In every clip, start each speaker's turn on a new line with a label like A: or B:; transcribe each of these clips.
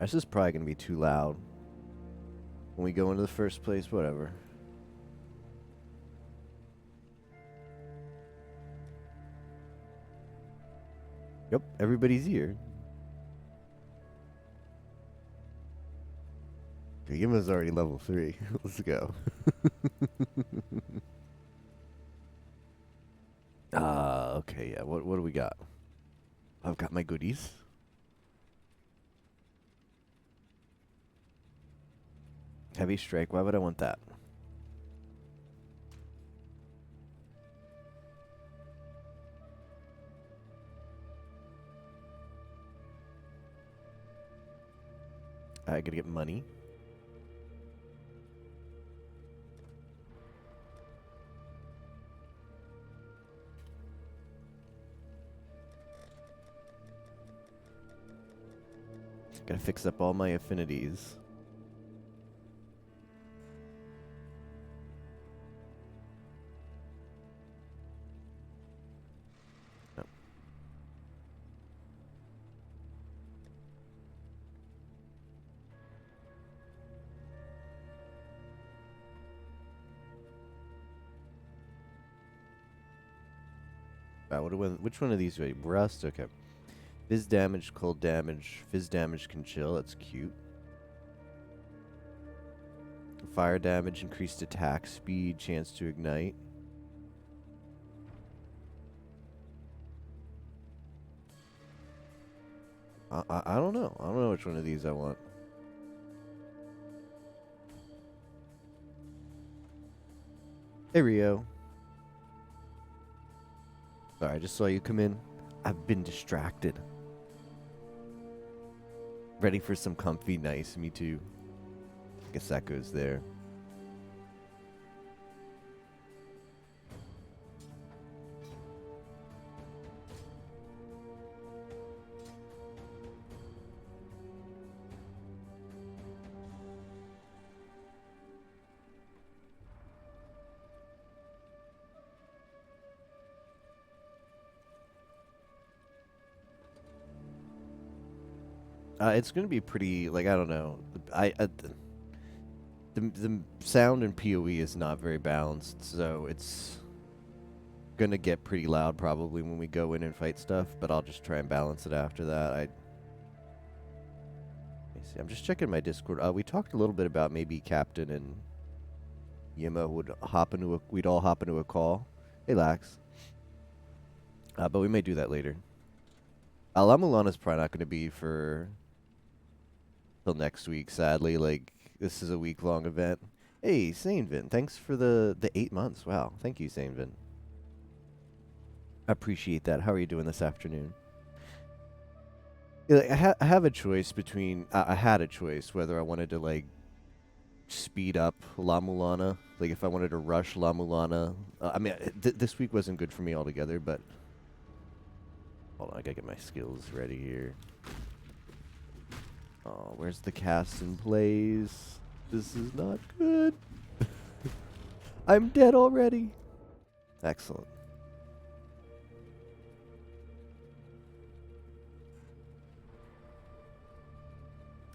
A: This is probably gonna be too loud when we go into the first place. Whatever. Yep, everybody's here. Yuma's already level 3. Let's go. Okay, yeah. What do we got? I've got my goodies. Heavy strike. Why would I want that? I gotta get money. Gotta fix up all my affinities. No. Which one of these do I rust? Okay. Fizz damage, cold damage. Fizz damage can chill. That's cute. Fire damage, increased attack speed, chance to ignite. I don't know. I don't know which one of these I want. Hey, Rio. Sorry, I just saw you come in. I've been distracted. Ready for some comfy, nice. Me too. Guess that goes there. It's gonna be pretty, like, I don't know. The sound in PoE is not very balanced, so it's gonna get pretty loud probably when we go in and fight stuff, but I'll just try and balance it after that. Let me see. I'm just checking my Discord. We talked a little bit about maybe Captain and Yima we'd all hop into a call. Hey, Lax. But we may do that later. La Mulana's probably not gonna be for till next week, sadly. Like, this is a week-long event. Hey, Sanevin, thanks for the 8 months. Wow, thank you, Sanevin. I appreciate that. How are you doing this afternoon? Yeah, I have a choice between... I had a choice whether I wanted to, like, speed up La Mulana. Like, if I wanted to rush La Mulana. I mean, this week wasn't good for me altogether, but... Hold on, I gotta get my skills ready here. Oh, where's the cast and plays? This is not good. I'm dead already. Excellent.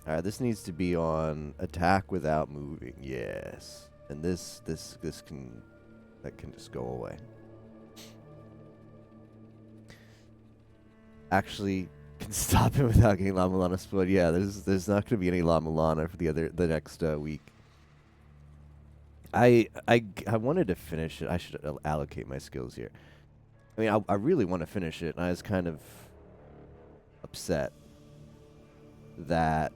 A: Alright, this needs to be on attack without moving. Yes. And this can just go away. Actually, can stop it without getting La Mulana split. Yeah, there's not going to be any La Mulana for the next week. I wanted to finish it. I should allocate my skills here. I mean, I really want to finish it, and I was kind of upset that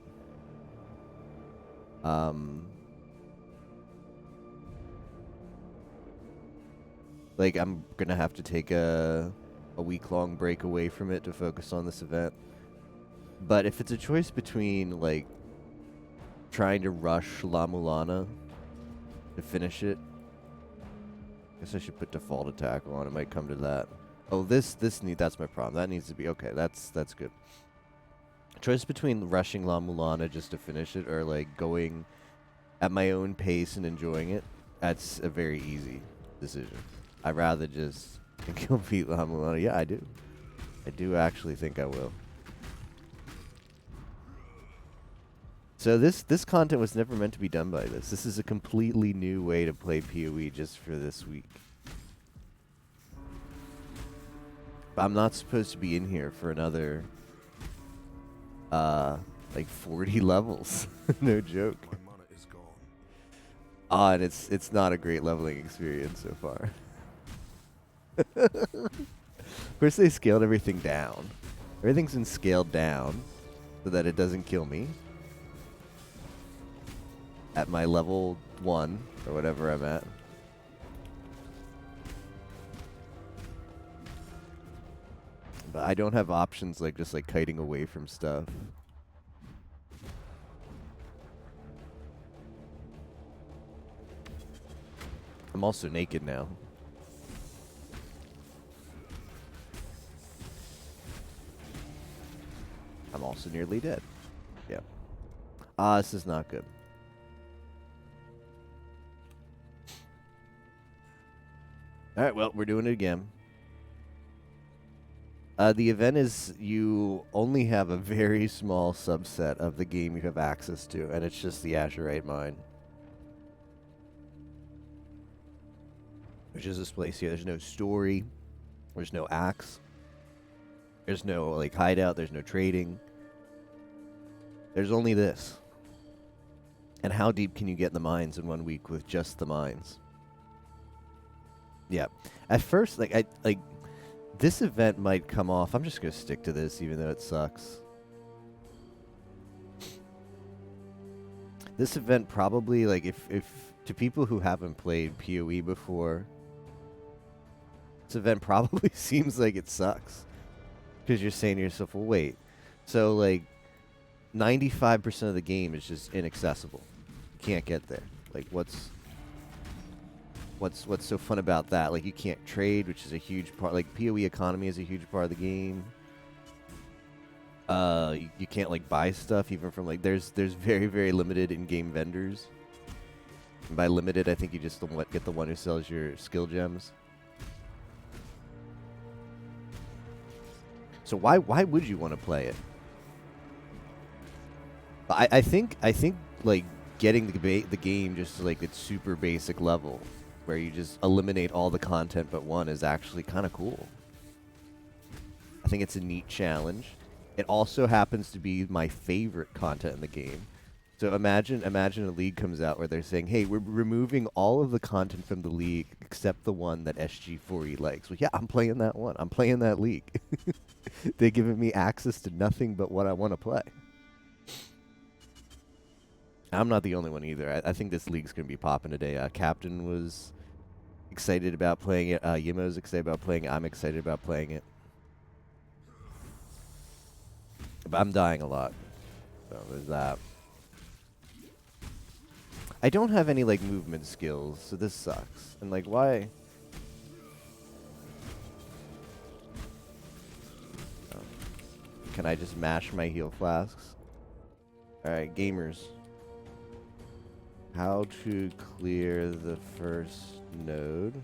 A: like I'm gonna have to take a week-long break away from it to focus on this event. But if it's a choice between, like, trying to rush La Mulana to finish it, I guess I should put default attack on. It might come to that. Oh, that's my problem. That needs to be, okay, that's good. Choice between rushing La Mulana just to finish it or, like, going at my own pace and enjoying it, that's a very easy decision. I'd rather just complete La Mulana. Yeah, I do. I do actually think I will. So this content was never meant to be done by this. This is a completely new way to play PoE just for this week. I'm not supposed to be in here for another, like 40 levels. No joke. And it's not a great leveling experience so far. Of course, they scaled everything down. Everything's been scaled down so that it doesn't kill me at my level 1 or whatever I'm at. But I don't have options like just like kiting away from stuff. I'm also naked now. I'm also nearly dead. Yeah. This is not good. Alright, well, we're doing it again. The event is you only have a very small subset of the game you have access to, and it's just the Azurite Mine. Which is this place here. There's no story. There's no axe. There's no, like, hideout. There's no trading. There's only this. And how deep can you get in the mines in 1 week with just the mines? Yeah. At first, this event might come off. I'm just going to stick to this, even though it sucks. This event probably, like, if to people who haven't played PoE before, this event probably seems like it sucks. Because you're saying to yourself, well, wait. So, like, 95% of the game is just inaccessible. You can't get there. Like, what's so fun about that? Like, you can't trade, which is a huge part. Like, PoE economy is a huge part of the game. You can't, like, buy stuff even from, like, there's very, very limited in-game vendors. And by limited, I think you just get the one who sells your skill gems. So why would you want to play it? I think like getting the game just to, like, its super basic level, where you just eliminate all the content but one, is actually kind of cool. I think it's a neat challenge. It also happens to be my favorite content in the game. So imagine a league comes out where they're saying, hey, we're removing all of the content from the league except the one that SG4E likes. Well, yeah, I'm playing that one. I'm playing that league. They're giving me access to nothing but what I want to play. I'm not the only one either. I think this league's going to be popping today. Captain was excited about playing it. Yimo's excited about playing it. I'm excited about playing it. But I'm dying a lot. So there's that. I don't have any, like, movement skills, so this sucks. And, like, why? Oh. Can I just mash my heal flasks? Alright, gamers. How to clear the first node.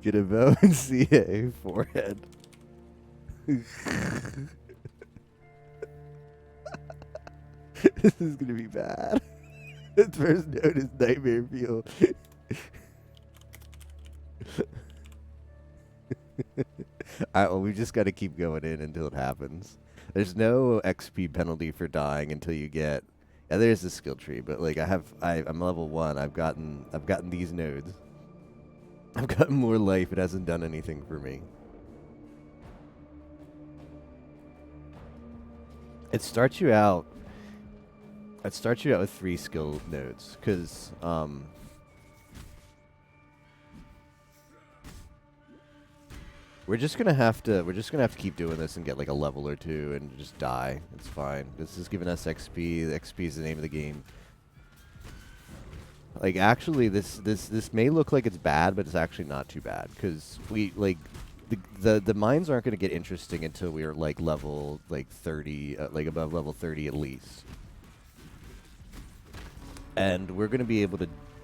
A: Get a bow and CA forehead. This is gonna be bad. The first node is Nightmare Fuel. Alright, well, we just gotta keep going in until it happens. There's no XP penalty for dying until you get. Yeah, there's a skill tree, but like I'm level 1. I've gotten these nodes. I've gotten more life. It hasn't done anything for me. It starts you out. It starts you out with 3 skill nodes, because we're just gonna have to keep doing this and get like a level or 2 and just die. It's fine. This is giving us XP. The XP is the name of the game. Like, actually, this may look like it's bad, but it's actually not too bad, because we, like, the mines aren't going to get interesting until we're like level like 30, like above level 30 at least. And we're going to be able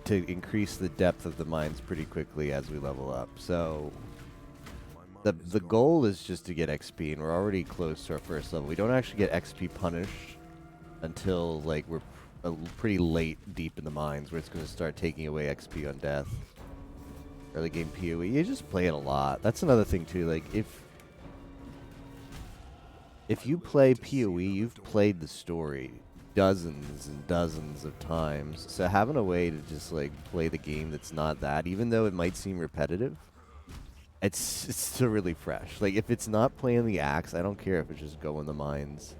A: to increase the depth of the mines pretty quickly as we level up. So the goal is just to get XP, and we're already close to our first level. We don't actually get XP punished until like we're pretty late deep in the mines, where it's going to start taking away XP on death. Early game PoE, you just play it a lot. That's another thing too. Like if you play PoE, you've played the story dozens and dozens of times. So having a way to just like play the game that's not that, even though it might seem repetitive, it's still really fresh. Like if it's not playing the axe, I don't care if it's just going the mines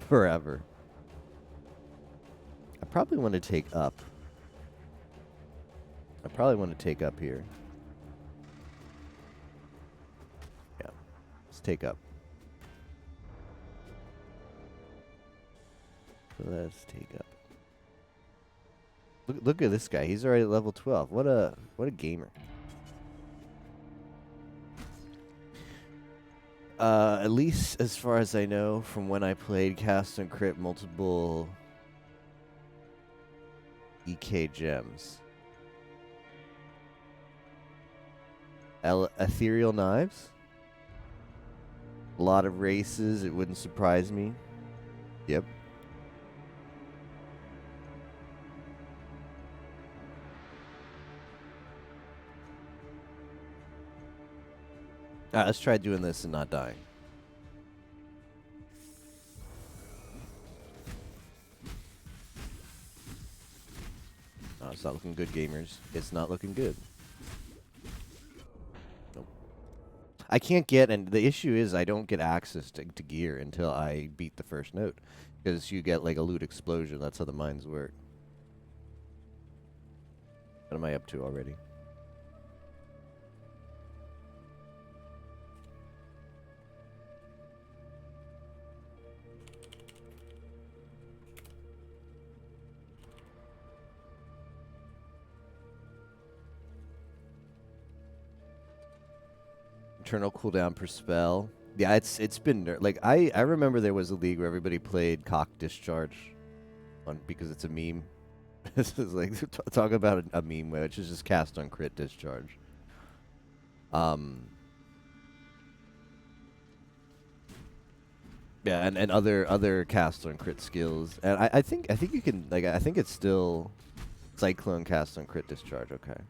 A: forever. I probably want to take up. I probably want to take up here. Yeah, let's take up. Let's take up. Look at this guy. He's already at level 12. What a gamer. At least as far as I know, from when I played Cast and Crit multiple EK gems. Ethereal Knives. A lot of races. It wouldn't surprise me. Yep. Alright, let's try doing this and not dying. Oh, it's not looking good, gamers. It's not looking good. I can't get, and the issue is I don't get access to gear until I beat the first note. Because you get like a loot explosion. That's how the mines work. What am I up to already? Eternal cooldown per spell. Yeah, it's been like I remember there was a league where everybody played cock discharge, because it's a meme. This is like talk about a meme which is just cast on crit discharge. Yeah, and other cast on crit skills, and I think you can like I think it's still cyclone cast on crit discharge. Okay.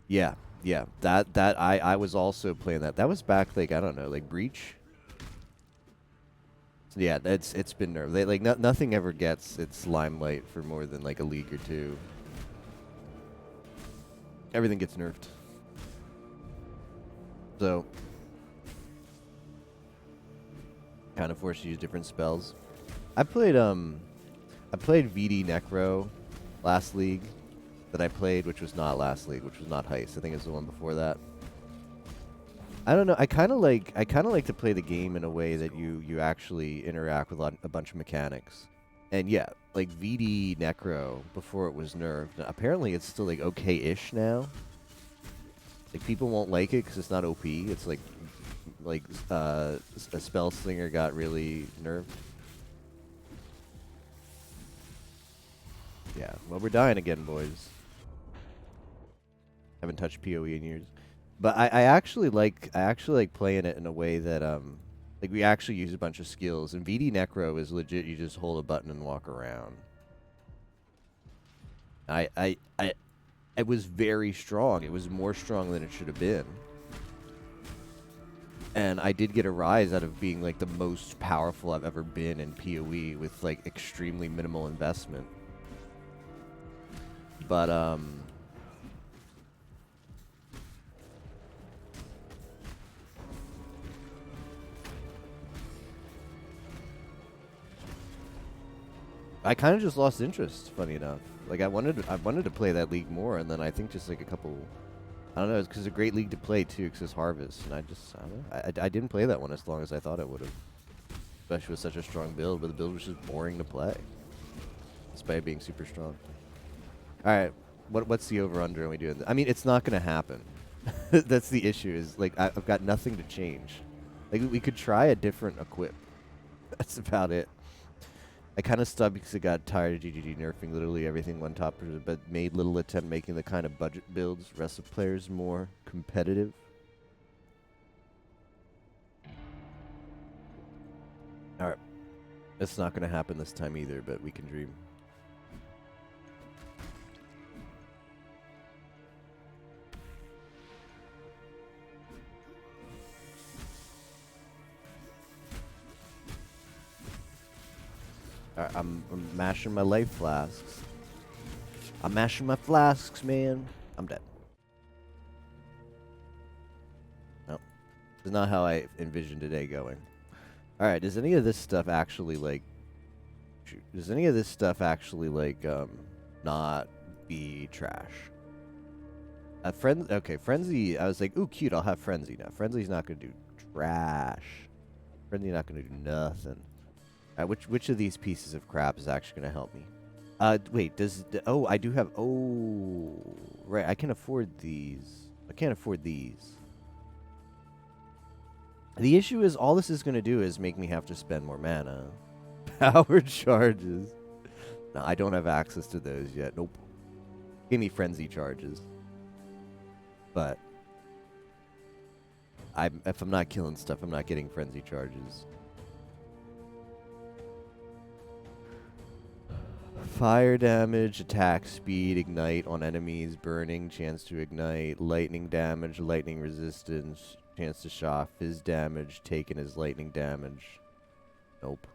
A: Yeah. Yeah, that I was also playing that. That was back like I don't know, like Breach. So yeah, it's been nerfed. They, like nothing ever gets its limelight for more than like a league or two. Everything gets nerfed. So kind of forced to use different spells. I played VD Necro last league. That I played, which was not last league, which was not Heist. I think it was the one before that. I don't know. I kind of like to play the game in a way that you actually interact with a bunch of mechanics. And yeah, like VD Necro before it was nerfed. Apparently, it's still like okay-ish now. Like people won't like it because it's not OP. It's like a spell slinger got really nerfed. Yeah. Well, we're dying again, boys. Haven't touched PoE in years, but I actually like playing it in a way that like we actually use a bunch of skills. And VD Necro is legit. You just hold a button and walk around. It was very strong. It was more strong than it should have been. And I did get a rise out of being like the most powerful I've ever been in PoE with like extremely minimal investment. But I kind of just lost interest, funny enough. Like I wanted to play that league more, and then I think just like a couple, I don't know, it's because it's a great league to play too, because it's Harvest, and I don't know, I didn't play that one as long as I thought I would have, especially with such a strong build. But the build was just boring to play, despite being super strong. All right, what's the over under? Are we doing? I mean, it's not gonna happen. That's the issue. Is like I've got nothing to change. Like we could try a different equip. That's about it. I kind of stopped because I got tired of GGG nerfing literally everything one top, but made little attempt making the kind of budget builds rest of players more competitive. All right, it's not going to happen this time either, but we can dream. Alright, I'm mashing my life flasks. I'm mashing my flasks, man. I'm dead. Nope. This is not how I envisioned today going. Alright, does any of this stuff actually, like... Does any of this stuff actually, like, not be trash? Okay, Frenzy, I was like, ooh, cute, I'll have Frenzy now. Frenzy's not gonna do trash. Frenzy not gonna do nothing. Which of these pieces of crap is actually going to help me? Wait, oh, I do have, oh, right, I can afford these. I can't afford these. The issue is all this is going to do is make me have to spend more mana. Power charges. No, I don't have access to those yet. Nope. Give me frenzy charges. But if I'm not killing stuff, I'm not getting frenzy charges. Fire damage, attack speed, ignite on enemies, burning, chance to ignite, lightning damage, lightning resistance, chance to shock, fizz damage, taken as lightning damage. Nope.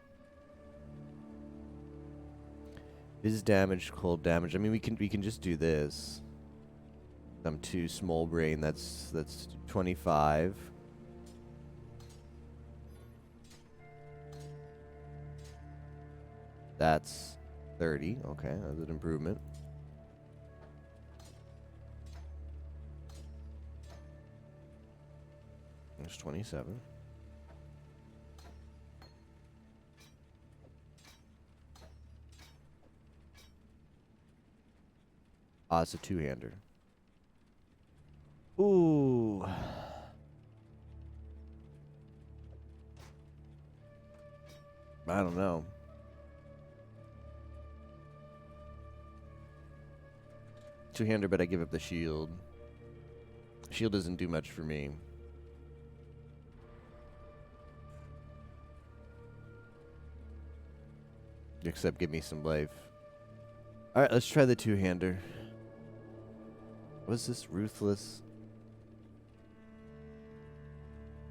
A: Fizz damage, cold damage. I mean, we can just do this. I'm too small brain. That's 25. That's 30. Okay, that's an improvement. There's 27. Ah, it's a two-hander. Ooh. I don't know. Two-hander, but I give up the shield. Shield doesn't do much for me. Except give me some life. Alright, let's try the two-hander. What's this? Ruthless?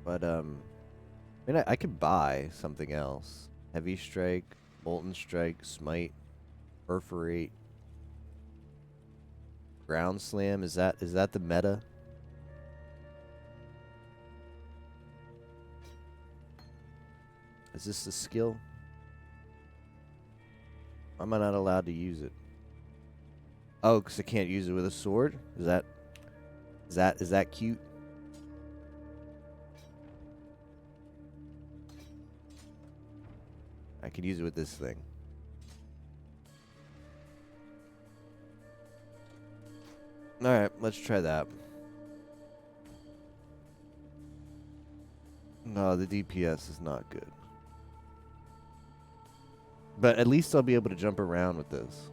A: But, I mean, I could buy something else. Heavy Strike, Molten Strike, Smite, Perforate, Ground Slam. Is that the meta? Is this the skill? Why am I not allowed to use it? Oh, because I can't use it with a sword? Is that cute? I could use it with this thing. Alright, let's try that. No, the DPS is not good. But at least I'll be able to jump around with this.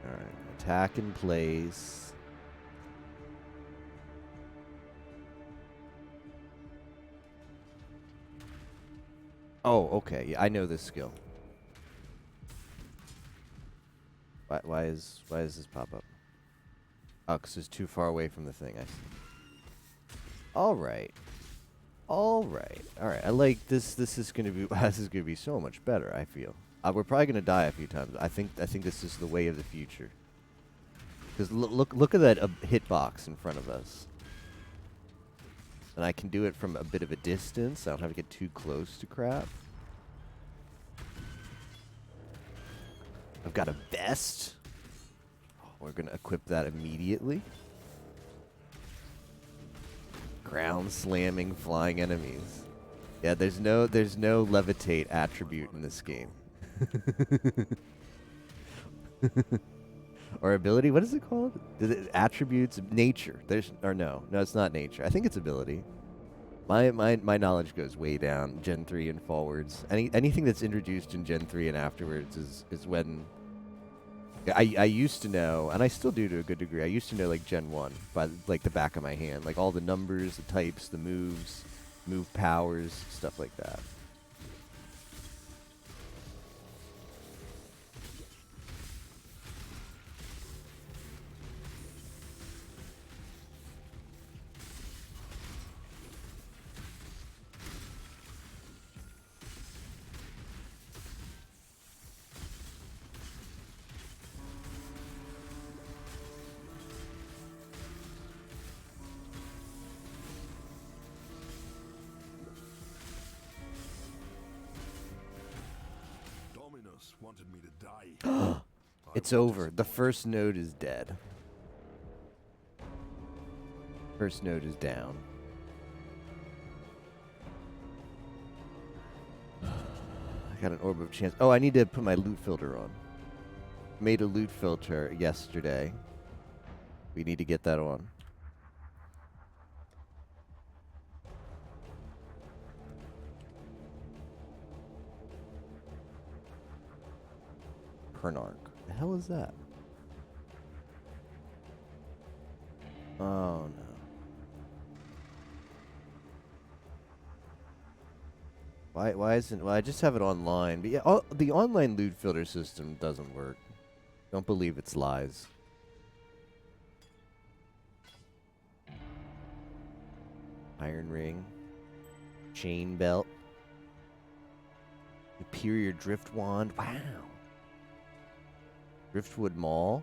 A: Alright, attack in place. Oh, okay. Yeah, I know this skill. Why does this pop up? Oh, because it's too far away from the thing. I see. Alright. Alright. Alright. I like this. This is gonna be this is gonna be so much better, I feel. We're probably gonna die a few times. I think this is the way of the future. Because look at that hitbox in front of us. And I can do it from a bit of a distance. I don't have to get too close to crap. I've got a vest. Oh, we're going to equip that immediately. Ground slamming flying enemies. Yeah, there's no levitate attribute in this game. Or ability, what is it called? Attributes, nature. No, it's not nature. I think it's ability. My knowledge goes way down Gen 3 and forwards. Anything that's introduced in Gen 3 and afterwards is when I used to know, and I still do to a good degree. I used to know like Gen 1 by like the back of my hand, like all the numbers, the types, the moves, move powers, stuff like that.
B: Dominus wanted me to die.
A: It's over. The first node is dead. First node is down. I got an orb of chance. Oh, I need to put my loot filter on. Made a loot filter yesterday. We need to get that on. Pernark. The hell is that? Oh no. Why isn't? Well, I just have it online, but yeah, the online loot filter system doesn't work. Don't believe it's lies. Iron ring, chain belt, superior drift wand. Wow. Driftwood Mall.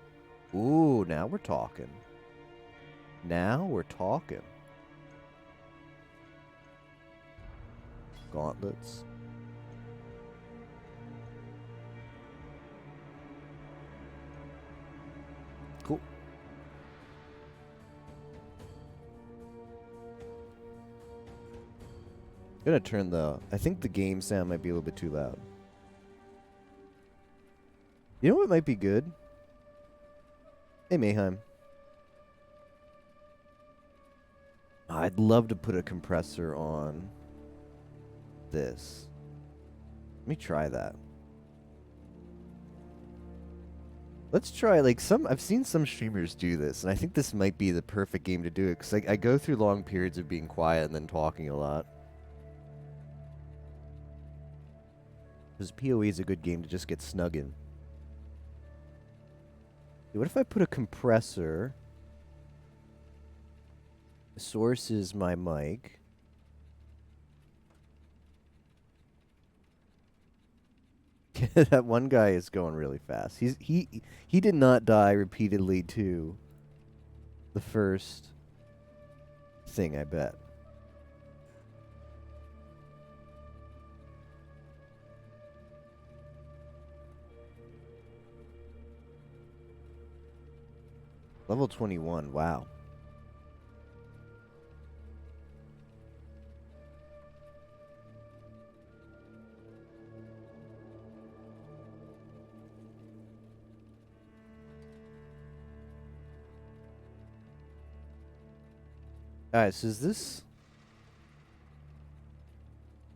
A: Ooh, now we're talking. Now we're talking. Gauntlets. Cool. Gonna turn I think the game sound might be a little bit too loud. You know what might be good? Hey, Mayheim. I'd love to put a compressor on this. Let me try that. Let's try, like, I've seen some streamers do this, and I think this might be the perfect game to do it, because I go through long periods of being quiet and then talking a lot. Because PoE is a good game to just get snug in. What if I put a compressor? The source is my mic. That one guy is going really fast. He did not die repeatedly to the first thing, I bet. Level 21, wow. Alright, so is this...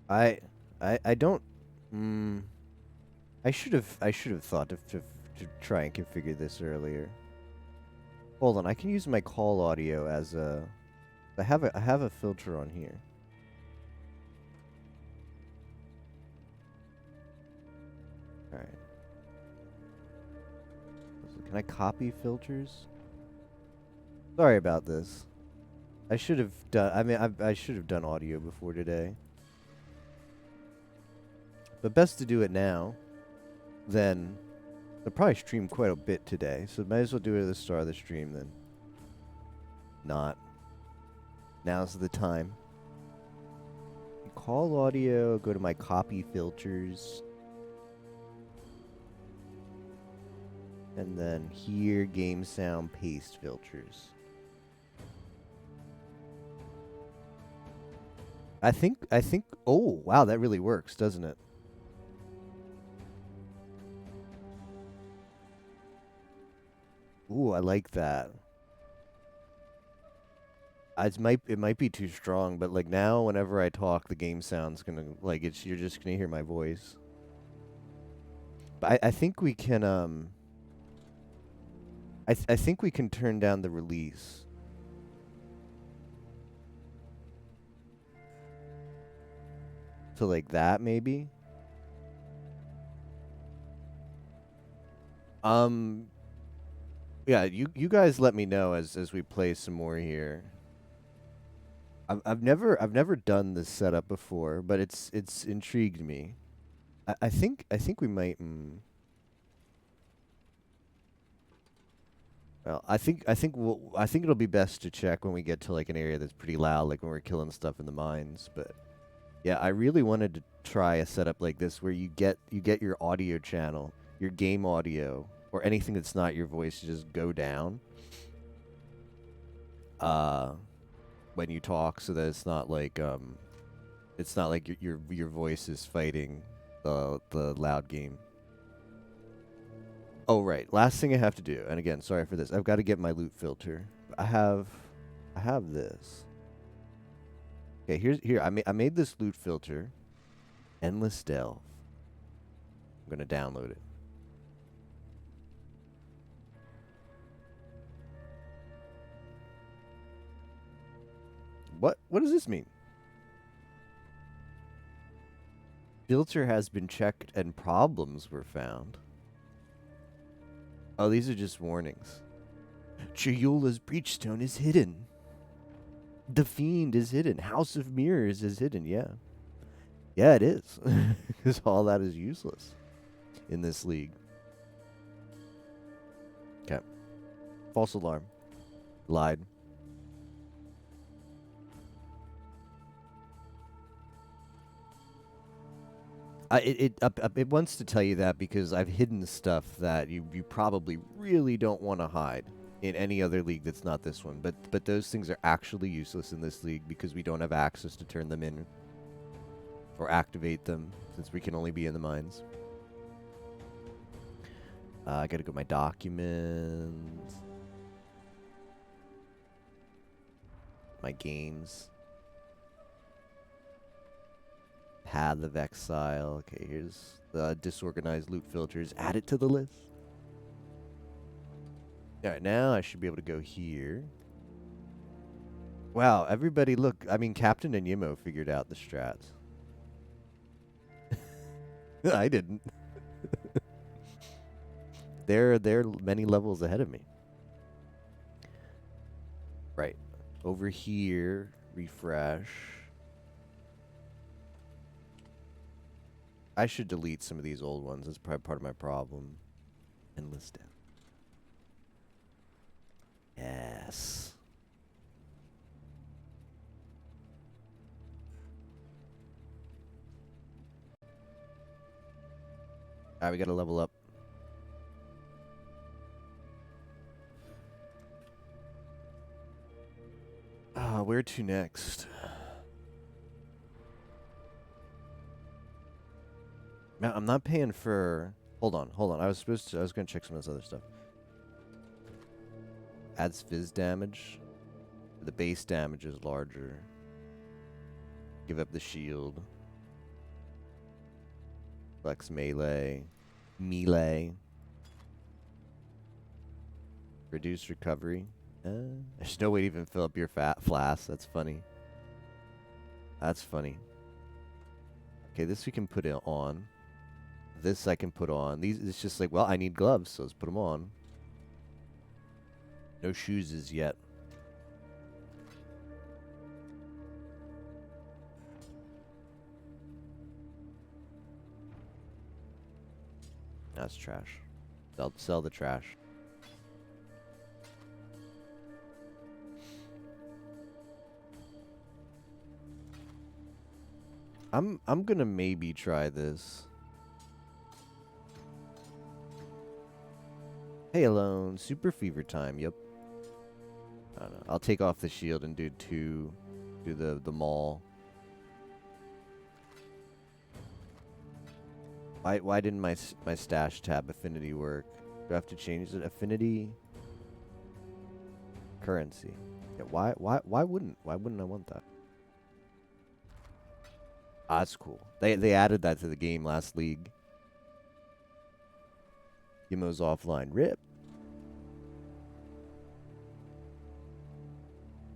A: I don't... I should have thought to try and configure this earlier. Hold on, I can use my call audio as a... I have a filter on here. Alright. Can I copy filters? Sorry about this. I should have done... I mean, I should have done audio before today. But best to do it now. Then... I'll probably stream quite a bit today, so might as well do it at the start of the stream then. Not. Now's the time. Call audio, go to my copy filters. And then here, game sound paste filters. I think. Oh wow, that really works, doesn't it? Ooh, I like that. It might be too strong, but like now, whenever I talk, the game sounds gonna like it's. You're just gonna hear my voice. But I think we can I think we can turn down the release to like that maybe. Um, yeah, you guys let me know as we play some more here. I've never done this setup before, but it's intrigued me. I think we might. Well, I think it'll be best to check when we get to like an area that's pretty loud, like when we're killing stuff in the mines. But yeah, I really wanted to try a setup like this where you get your audio channel, your game audio, or anything that's not your voice to just go down. Uh, when you talk, so that it's not like your voice is fighting the loud game. Oh right, last thing I have to do, and again, sorry for this. I've got to get my loot filter. I have this. Okay, here. I made this loot filter, endless delve. I'm gonna download it. What does this mean? Filter has been checked and problems were found. Oh, these are just warnings. Chiyula's breachstone is hidden. The Fiend is hidden. House of Mirrors is hidden. Yeah. Yeah, it is. Because all that is useless in this league. Okay. False alarm. Lied. It wants to tell you that because I've hidden stuff that you probably really don't want to hide in any other league that's not this one. But those things are actually useless in this league because we don't have access to turn them in or activate them since we can only be in the mines. I gotta go my documents, my games, Path of Exile. Okay, here's the disorganized loot filters. Add it to the list. All right, now I should be able to go here. Wow, everybody look. I mean, Captain and Yimo figured out the strats. I didn't. They're many levels ahead of me. Right. Over here, refresh. I should delete some of these old ones. That's probably part of my problem. Endless death. Yes. Alright, we gotta level up. Where to next? Man, I'm not paying for... Hold on. I was gonna check some of this other stuff. Adds fizz damage. The base damage is larger. Give up the shield. Flex melee. Reduce recovery. There's no way to even fill up your flask. That's funny. Okay, this we can put it on. This I can put on. These, it's just like, well, I need gloves, so let's put them on. No shoes as yet. That's trash. Sell the trash. I'm gonna maybe try this. Hey, Alone. Super fever time. Yep. I don't know. I'll take off the shield and do the maul. Why didn't my stash tab affinity work? Do I have to change it? Affinity currency. Yeah, why wouldn't I want that? Ah, that's cool. They added that to the game last league. Yimo's offline. Rip.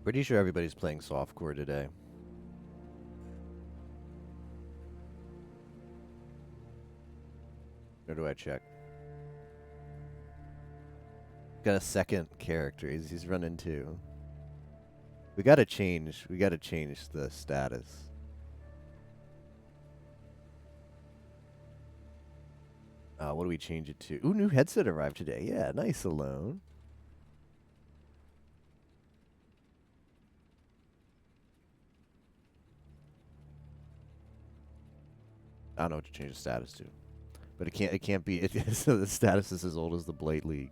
A: Pretty sure everybody's playing softcore today. Or do I check? Got a second character. He's running two. We gotta change the status. What do we change it to? Ooh, new headset arrived today. Yeah, nice alone. I don't know what to change the status to. But it can't be so the status is as old as the Blade League.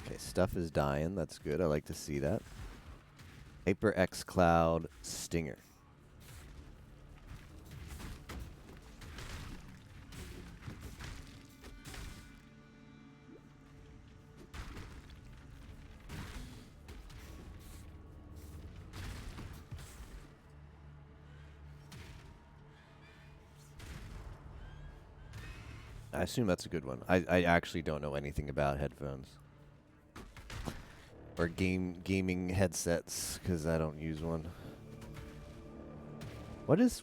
A: Okay, stuff is dying. That's good. I like to see that. HyperX Cloud Stinger. I assume that's a good one. I actually don't know anything about headphones. Or gaming headsets, because I don't use one. What is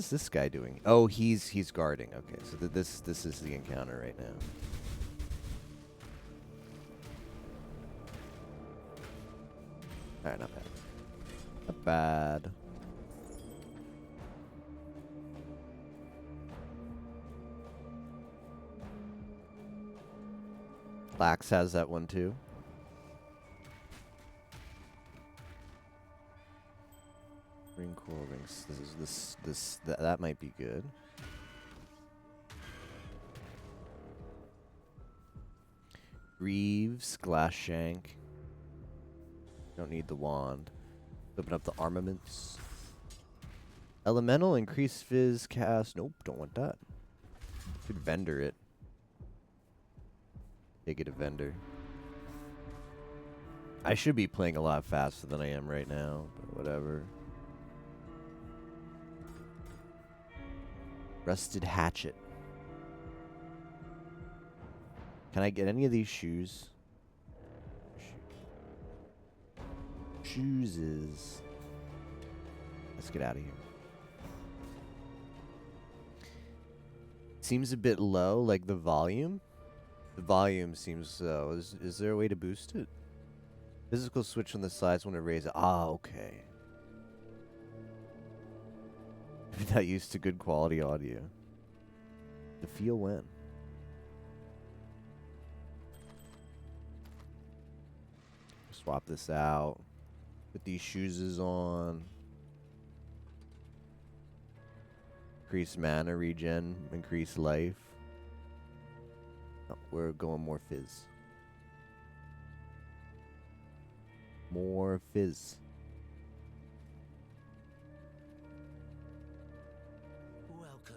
A: this guy doing? Oh, he's guarding. Okay, so this is the encounter right now. Alright, not bad. Not bad. Lax has that one too. Ring coral rings. That might be good. Reeves, glass shank. Don't need the wand. Open up the armaments. Elemental, increase fizz cast. Nope, don't want that. Could vendor it. Take it a vendor. I should be playing a lot faster than I am right now, but whatever. Rusted hatchet. Can I get any of these shoes? Shoes is. Let's get out of here. Seems a bit low, like the volume. The volume seems low. Is there a way to boost it? Physical switch on the sides when it raises. Ah, okay. Not used to good quality audio. To feel when. Swap this out. Put these shoes on. Increase mana regen. Increase life. Oh, we're going more fizz. More fizz.
C: Welcome.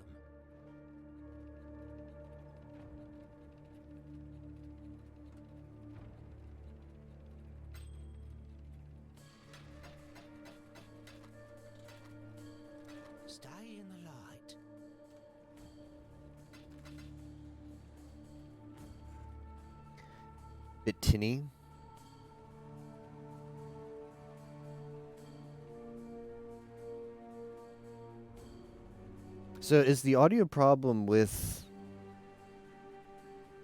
C: Stay in the light.
A: Bit tinny. So is the audio problem with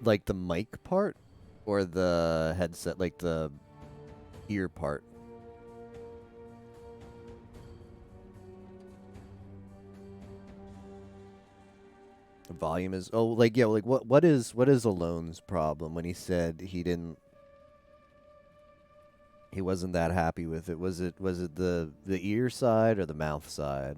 A: like the mic part or the headset, like the ear part? The volume is like what is Alone's problem when he said he wasn't that happy with it? Was it the ear side or the mouth side?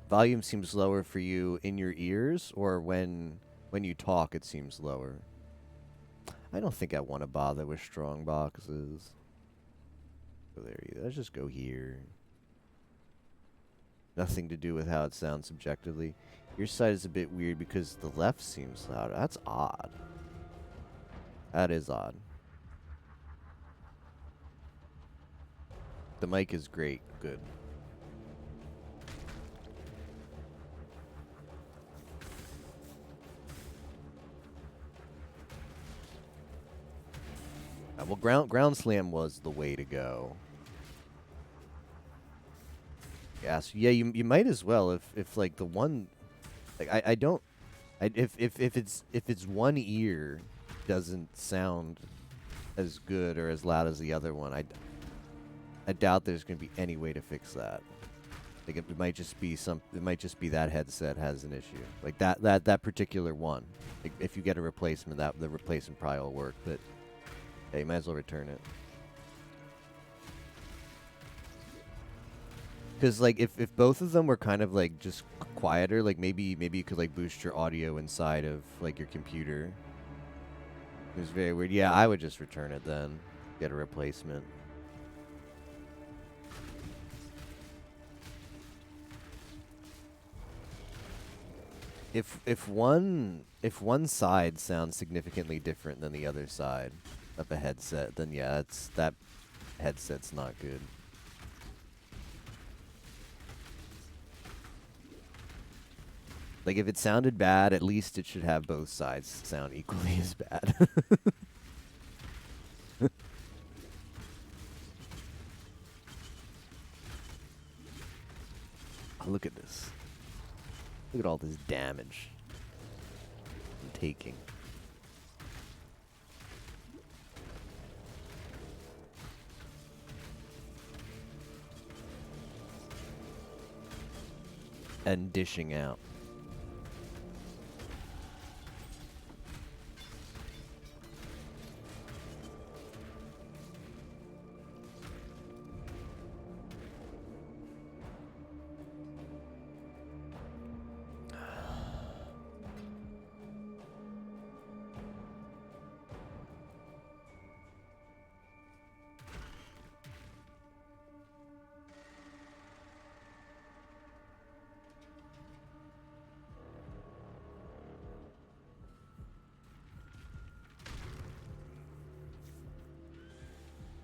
A: volume seems lower for you in your ears, or when you talk it seems lower? I don't think I want to bother with strong boxes. Go there. Let's just go here. Nothing to do with how it sounds subjectively. Your side is a bit weird because the left seems louder. That's odd. That is odd. The mic is great. Good. Well, ground slam was the way to go. Yes, yeah, you might as well if like the one, like I don't, if it's one ear doesn't sound as good or as loud as the other one, I doubt there's gonna be any way to fix that. Like it might just be that headset has an issue, like that particular one. Like if you get a replacement, the replacement probably will work, but hey, you might as well return it. Because like if both of them were kind of like just quieter, like maybe you could like boost your audio inside of like your computer. It was very weird. Yeah, I would just return it then. Get a replacement. If one side sounds significantly different than the other side of a headset, then yeah, that headset's not good. Like, if it sounded bad, at least it should have both sides sound equally as bad. Oh, look at this. Look at all this damage I'm taking. And dishing out.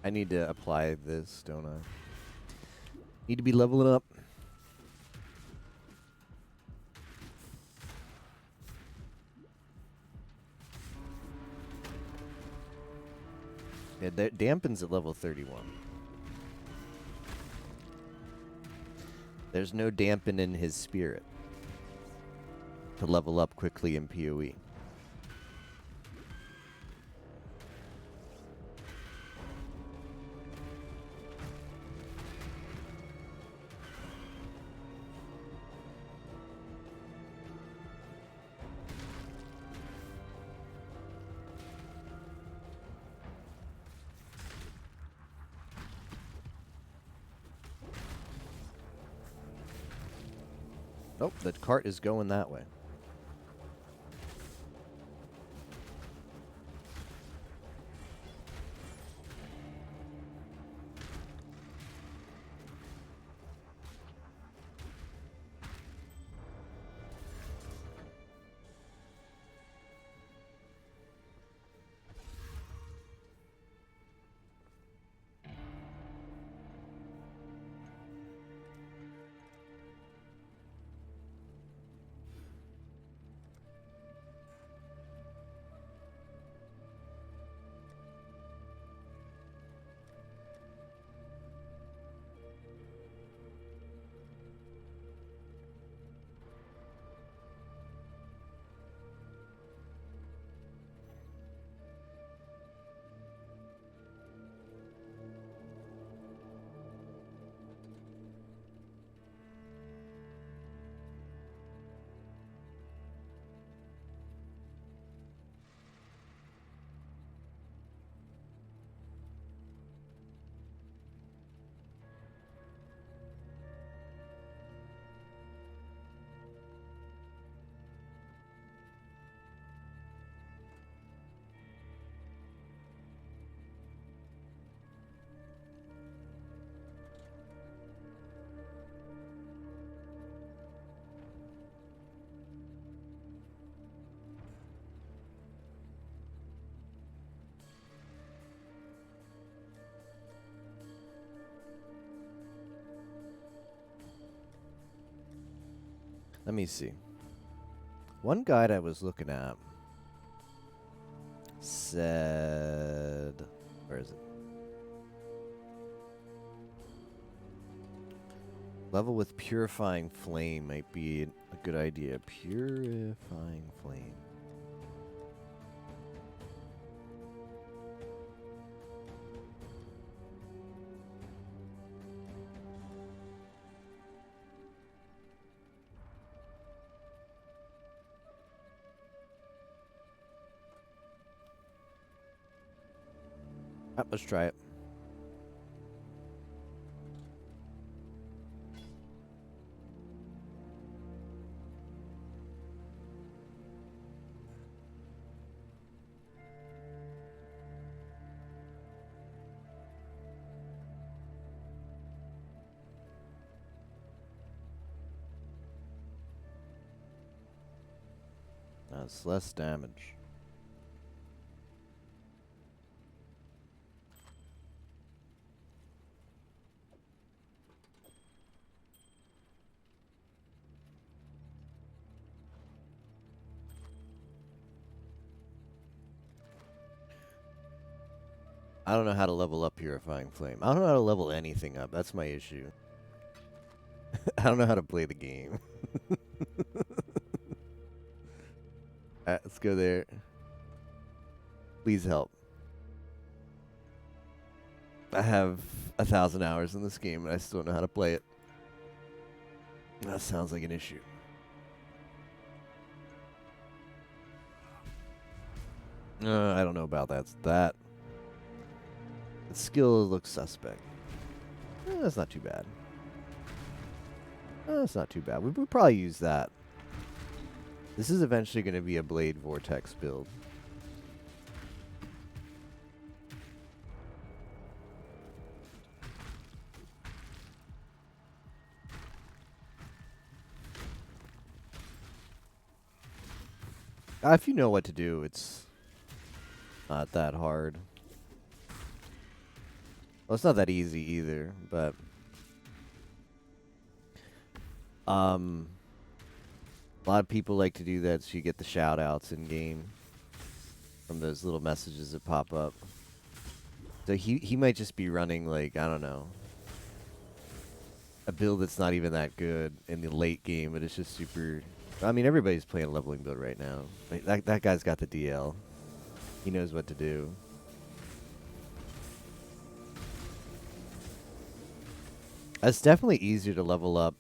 A: I need to apply this, don't I? Need to be leveling up. Yeah, that dampens at level 31. There's no dampen in his spirit to level up quickly in PoE. Nope, the cart is going that way. Let me see. One guide I was looking at said, where is it? Level with Purifying Flame might be a good idea. Purifying Flame. Let's try it. That's less damage. I don't know how to level up Purifying Flame. I don't know how to level anything up. That's my issue. I don't know how to play the game. Alright, let's go there. Please help. I have 1,000 hours in this game and I still don't know how to play it. That sounds like an issue. I don't know about that. The skill looks suspect. That's not too bad. That's not too bad. We'll probably use that. This is eventually going to be a Blade Vortex build. If you know what to do, it's not that hard. Well, it's not that easy either, but a lot of people like to do that so you get the shout outs in game from those little messages that pop up. So he might just be running, like, I don't know, a build that's not even that good in the late game, but it's just super. I mean, everybody's playing a leveling build right now. Like, that guy's got the DL. He knows what to do. It's definitely easier to level up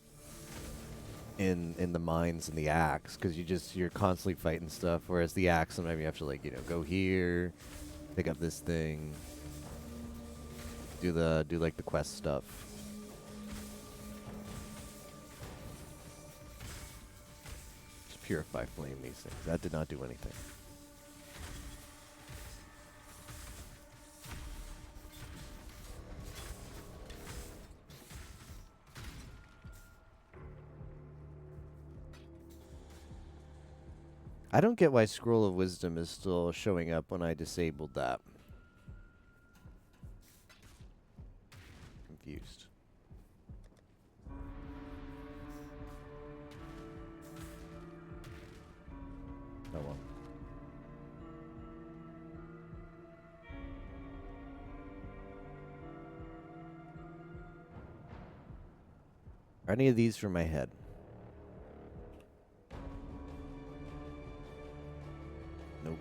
A: in the mines and the axe because you're constantly fighting stuff. Whereas the axe, sometimes you have to, like, go here, pick up this thing, do like the quest stuff. Just Purify Flame these things. That did not do anything. I don't get why Scroll of Wisdom is still showing up when I disabled that. Confused. Oh well. Are any of these from my head? Nope.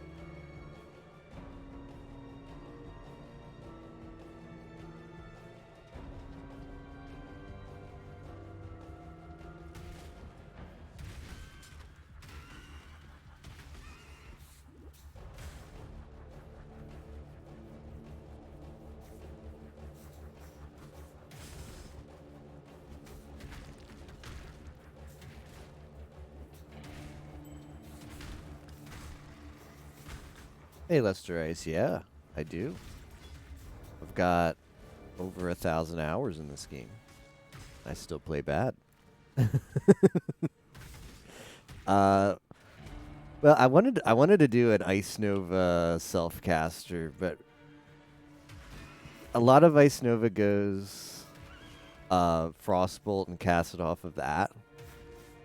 A: Hey, Lester Ice. Yeah, I do. I've got over 1,000 hours in this game. I still play bad. Well, I wanted to do an Ice Nova self-caster, but a lot of Ice Nova goes Frostbolt and cast it off of that.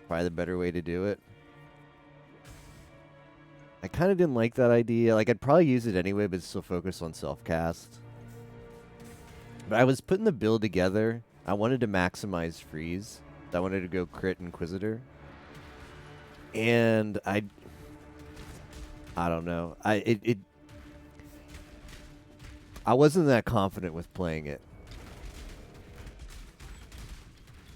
A: Probably the better way to do it. I kind of didn't like that idea. Like, I'd probably use it anyway, but still focus on self-cast. But I was putting the build together. I wanted to maximize freeze. I wanted to go crit Inquisitor. And I don't know. I wasn't that confident with playing it.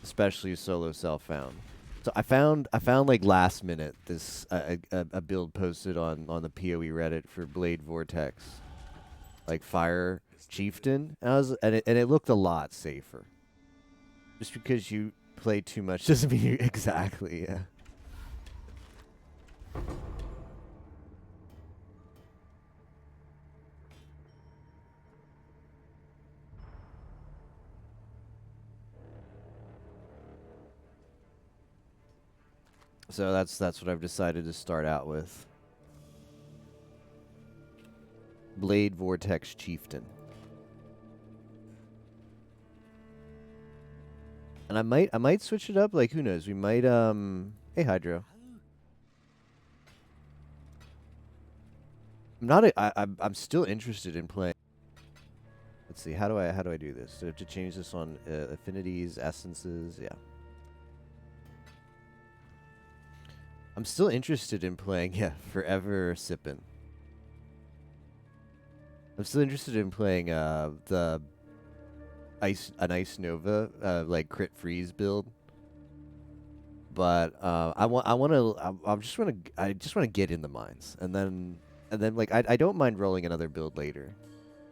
A: Especially solo self-found. So I found like last minute this a build posted on the PoE Reddit for Blade Vortex, like Fire Chieftain, and it looked a lot safer. Just because you play too much doesn't mean you exactly, yeah. So that's what I've decided to start out with. Blade Vortex Chieftain. And I might switch it up, like who knows? We might hey Hydro. I'm still interested in playing. Let's see, how do I do this? Do I have to change this on affinities, essences? Yeah. I'm still interested in playing, yeah, Forever Sippin'. I'm still interested in playing the an Ice Nova like crit freeze build. But I just want to get in the mines, and then like I don't mind rolling another build later.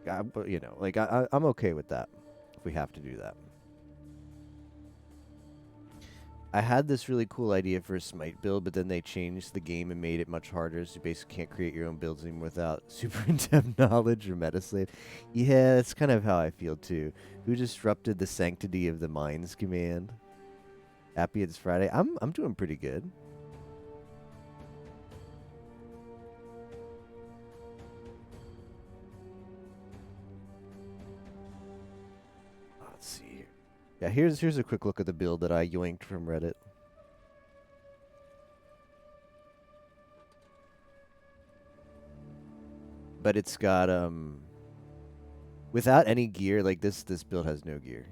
A: But you know, like I'm okay with that if we have to do that. I had this really cool idea for a Smite build, but then they changed the game and made it much harder, so you basically can't create your own builds anymore without super in-depth knowledge or metaslave. Yeah, that's kind of how I feel too. Who disrupted the sanctity of the mines command? Happy it's Friday. I'm doing pretty good. Let's see here. Yeah, here's a quick look at the build that I yoinked from Reddit. But it's got without any gear, like this build has no gear.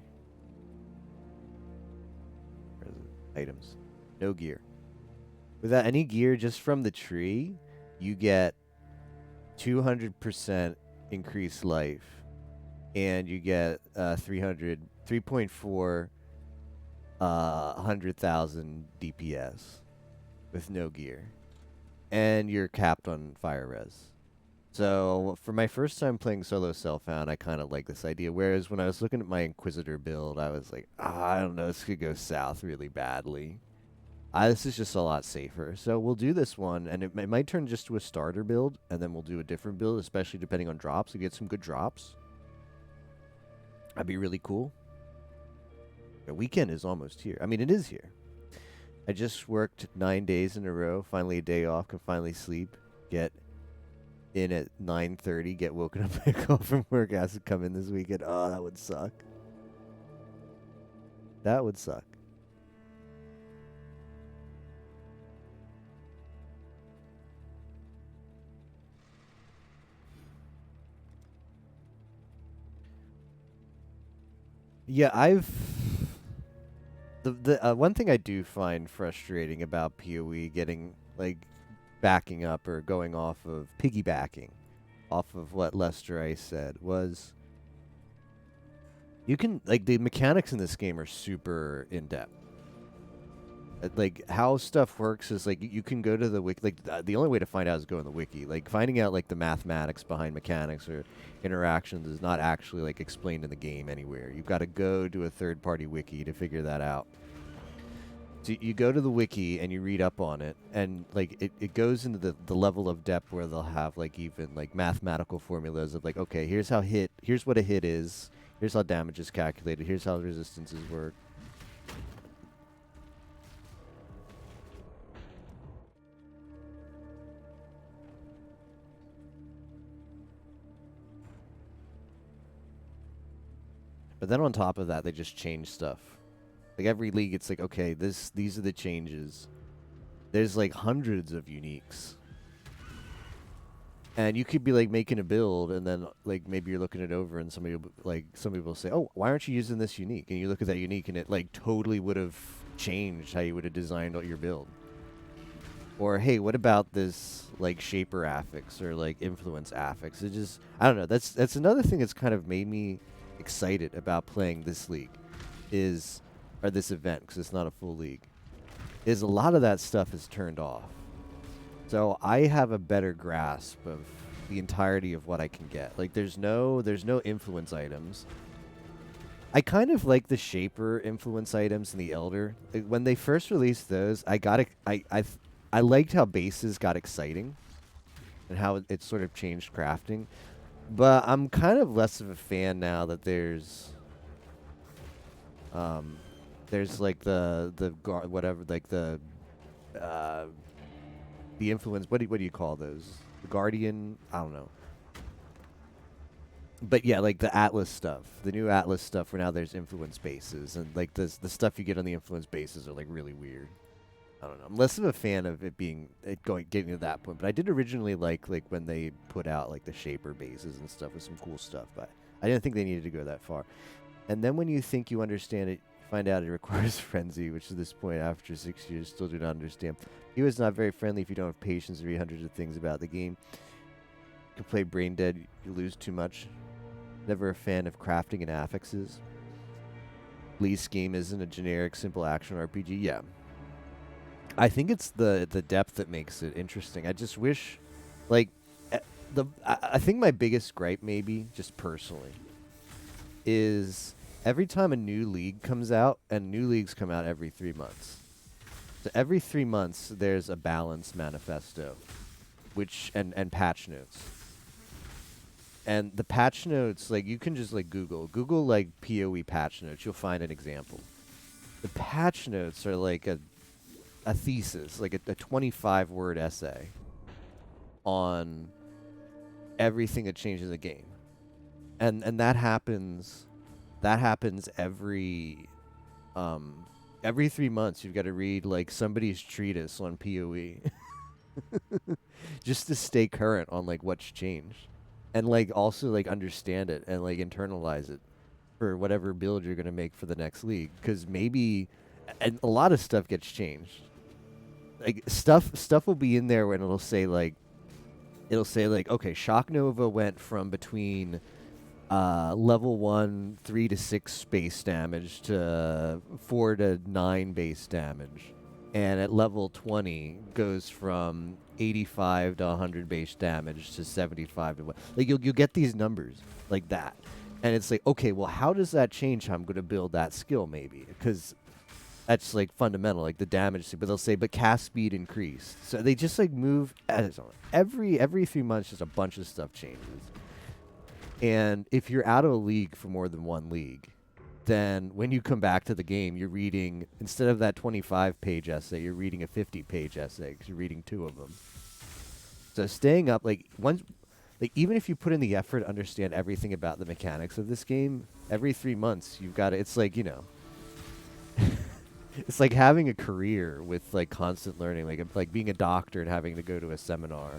A: Where's it? Items. No gear. Without any gear, just from the tree, you get 200% increased life. And you get 3.4 100,000 DPS with no gear. And you're capped on fire res. So for my first time playing solo self-found, I kind of like this idea. Whereas when I was looking at my Inquisitor build, I was like, I don't know, this could go south really badly. This is just a lot safer. So we'll do this one, and it might turn just to a starter build, and then we'll do a different build, especially depending on drops. We get some good drops. That'd be really cool. The weekend is almost here. I mean, it is here. I just worked 9 days in a row. Finally a day off. Can finally sleep. Get in at 9:30. Get woken up and call from work. Has to come in this weekend. Oh, that would suck. That would suck. Yeah, the one thing I do find frustrating about PoE getting like backing up or going off of piggybacking off of what Lester Ice said was you can like the mechanics in this game are super in depth. Like how stuff works is like you can go to the wiki. Like the only way to find out is go in the wiki. Like finding out like the mathematics behind mechanics or interactions is not actually like explained in the game anywhere. You've got to go to a third-party wiki to figure that out. So you go to the wiki and you read up on it, and like it goes into the level of depth where they'll have like even like mathematical formulas of like, okay, here's what a hit is, here's how damage is calculated, here's how resistances work. But then on top of that, they just change stuff. Like every league, it's like, okay, these are the changes. There's like hundreds of uniques. And you could be like making a build, and then like maybe you're looking it over, and somebody some people will say, "Oh, why aren't you using this unique?" And you look at that unique, and it like totally would have changed how you would have designed your build. Or hey, what about this like shaper affix or like influence affix? It just I don't know. That's another thing that's kind of made me excited about playing this league, or this event, because it's not a full league. Is a lot of that stuff is turned off. So I have a better grasp of the entirety of what I can get. Like there's no influence items. I kind of like the shaper influence items in the Elder. Like, when they first released those, I liked how bases got exciting and how it sort of changed crafting. But I'm kind of less of a fan now that there's like the influence. What do you call those? The Guardian? I don't know. But yeah, like the Atlas stuff, the new Atlas stuff, where now there's influence bases, and like the stuff you get on the influence bases are like really weird. I don't know. I'm less of a fan of getting to that point. But I did originally like when they put out like the shaper bases and stuff with some cool stuff. But I didn't think they needed to go that far. And then when you think you understand it, find out it requires frenzy, which at this point, after 6 years, still do not understand. He was not very friendly if you don't have patience to read hundreds of things about the game. You can play brain dead, you lose too much. Never a fan of crafting and affixes. Least game isn't a generic, simple action RPG. Yeah. I think it's the depth that makes it interesting. I just wish, like, I think my biggest gripe, maybe, just personally, is every time a new league comes out, and new leagues come out every 3 months. So every 3 months, there's a balance manifesto, and patch notes. And the patch notes, like, you can just, like, Google, like, PoE patch notes. You'll find an example. The patch notes are, like, a thesis, like a 25-word essay on everything that changes the game. And that happens every 3 months. You've got to read, like, somebody's treatise on PoE just to stay current on, like, what's changed. And, like, also, like, understand it and, like, internalize it for whatever build you're going to make for the next league. Because maybe... And a lot of stuff gets changed. Like, stuff will be in there when it'll say, like, okay, Shock Nova went from between level 1, 3 to 6 base damage to 4 to 9 base damage. And at level 20 goes from 85 to 100 base damage to 75 to what? Like, you'll get these numbers like that. And it's like, okay, well, how does that change how I'm going to build that skill, maybe? Because that's, like, fundamental, like the damage. But they'll say, but cast speed increased. So they just, like, move. Every 3 months, just a bunch of stuff changes. And if you're out of a league for more than one league, then when you come back to the game, you're reading, instead of that 25-page essay, you're reading a 50-page essay because you're reading 2 of them. So staying up, like, even if you put in the effort to understand everything about the mechanics of this game, every 3 months you've got to, it's like, you know, it's like having a career with, like, constant learning, like being a doctor and having to go to a seminar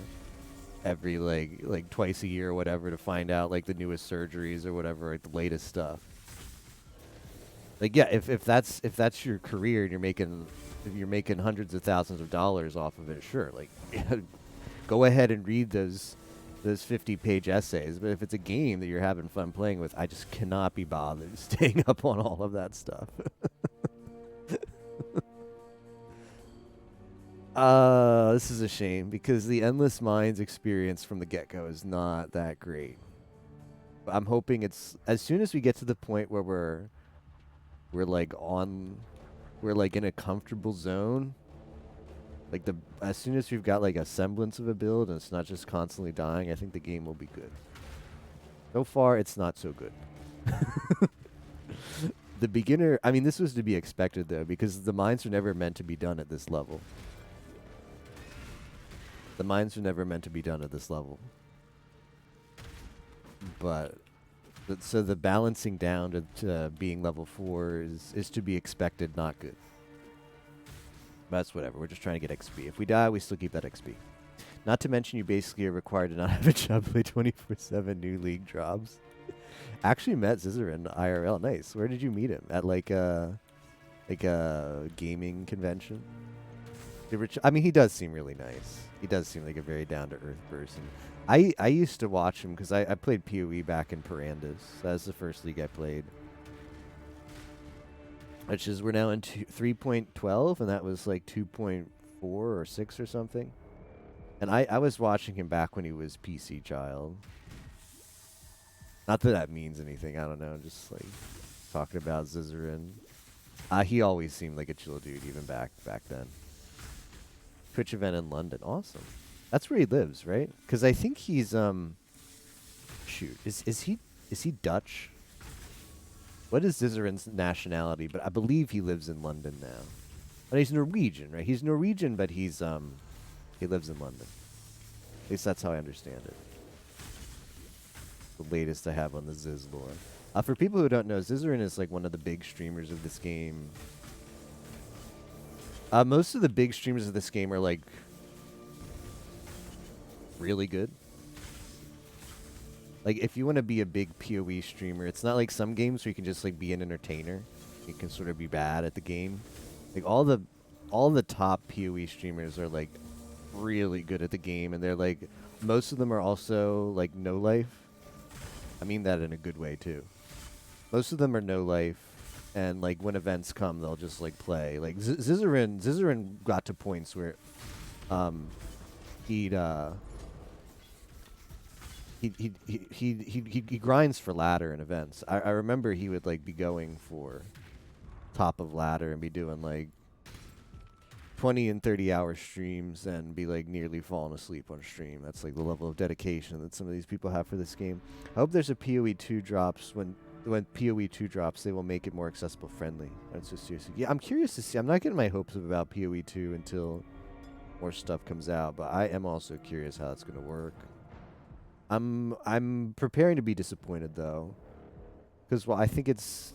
A: every like twice a year or whatever to find out, like, the newest surgeries or whatever, like, the latest stuff. Like, yeah, if that's your career and you're making hundreds of thousands of dollars off of it, sure, like, go ahead and read those 50-page essays. But if it's a game that you're having fun playing with, I just cannot be bothered staying up on all of that stuff. This is a shame because the Endless Mines experience from the get-go is not that great. But I'm hoping it's, as soon as we get to the point where we're like in a comfortable zone, like, as soon as we've got, like, a semblance of a build and it's not just constantly dying, I think the game will be good. So far, it's not so good. The beginner, I mean, this was to be expected, though, because the mines were never meant to be done at this level. The mines were never meant to be done at this level. But So the balancing down to being level 4 is to be expected, not good. That's whatever. We're just trying to get XP. If we die, we still keep that XP. Not to mention, you basically are required to not have a job play 24/7 new league drops. Actually met Zizarin IRL. Nice. Where did you meet him? At like a gaming convention? I mean, he does seem really nice. He does seem like a very down-to-earth person. I used to watch him because I played PoE back in Parandus. That was the first league I played. Which is, we're now in 3.12, and that was like 2.4 or 6 or something. And I was watching him back when he was PC Child. Not that that means anything, I don't know, just like talking about Zizarin. He always seemed like a chill dude, even back then. Twitch event in London, awesome. That's where he lives, right? Because I think he's shoot, is he Dutch? What is Zizarin's nationality? But I believe he lives in London now. And he's Norwegian, right? He's Norwegian, but he lives in London. At least that's how I understand it. The latest I have on the Ziz lore. For people who don't know, Zizarin is like one of the big streamers of this game. Most of the big streamers of this game are like really good. Like, if you want to be a big PoE streamer, it's not like some games where you can just like be an entertainer. You can sort of be bad at the game. Like all the top PoE streamers are like really good at the game, and they're like, most of them are also like no life. I mean that in a good way too. Most of them are no life, and like when events come, they'll just like play. Like Zizarin got to points where he grinds for ladder in events. I remember he would like be going for top of ladder and be doing like 20 and 30 hour streams and be like nearly falling asleep on stream. That's like the level of dedication that some of these people have for this game. I hope there's a PoE 2 drops. When PoE 2 drops, they will make it more accessible friendly. That's just seriously. Yeah, I'm curious to see. I'm not getting my hopes up about PoE 2 until more stuff comes out, but I am also curious how it's going to work. I'm preparing to be disappointed though, because while I think it's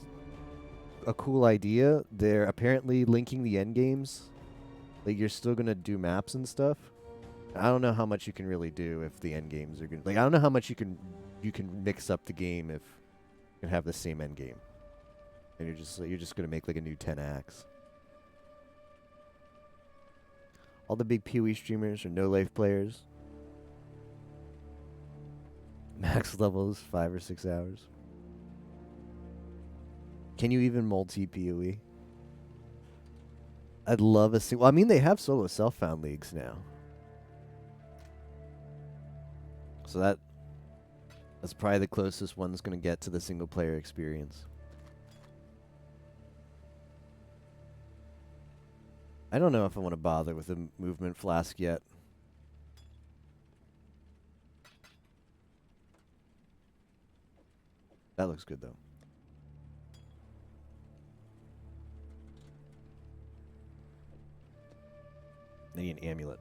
A: a cool idea, they're apparently linking the end games. Like, you're still gonna do maps and stuff. I don't know how much you can really do if the end games are gonna, like, I don't know how much you can mix up the game if you can have the same end game, and you're just gonna make like a new 10 acts. All the big PoE streamers are no life players. Max level is 5 or 6 hours. Can you even multi-PoE? I'd love a well, I mean, they have solo self-found leagues now. So that's probably the closest one's going to get to the single-player experience. I don't know if I want to bother with a movement flask yet. That looks good, though. I need an amulet.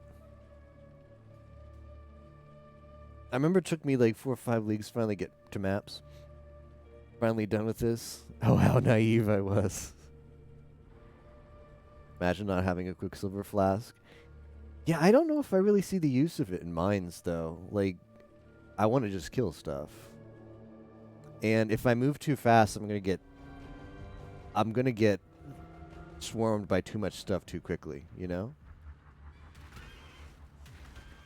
A: I remember it took me like 4 or 5 leagues to finally get to maps. Finally done with this. Oh, how naive I was. Imagine not having a Quicksilver flask. Yeah, I don't know if I really see the use of it in mines, though. Like, I want to just kill stuff. And if I move too fast, I'm gonna get swarmed by too much stuff too quickly, you know?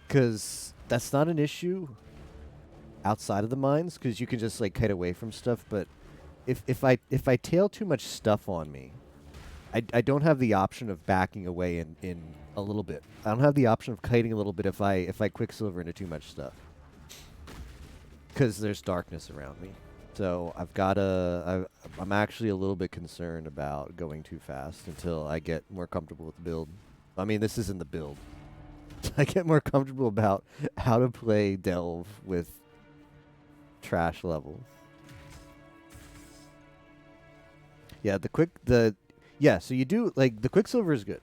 A: Because that's not an issue outside of the mines, because you can just like kite away from stuff. But if I tail too much stuff on me, I don't have the option of backing away in a little bit. I don't have the option of kiting a little bit if I Quicksilver into too much stuff, because there's darkness around me. So I'm actually a little bit concerned about going too fast until I get more comfortable with the build. I mean, this isn't the build. I get more comfortable about how to play Delve with trash levels. Yeah, so you do, like, the Quicksilver is good.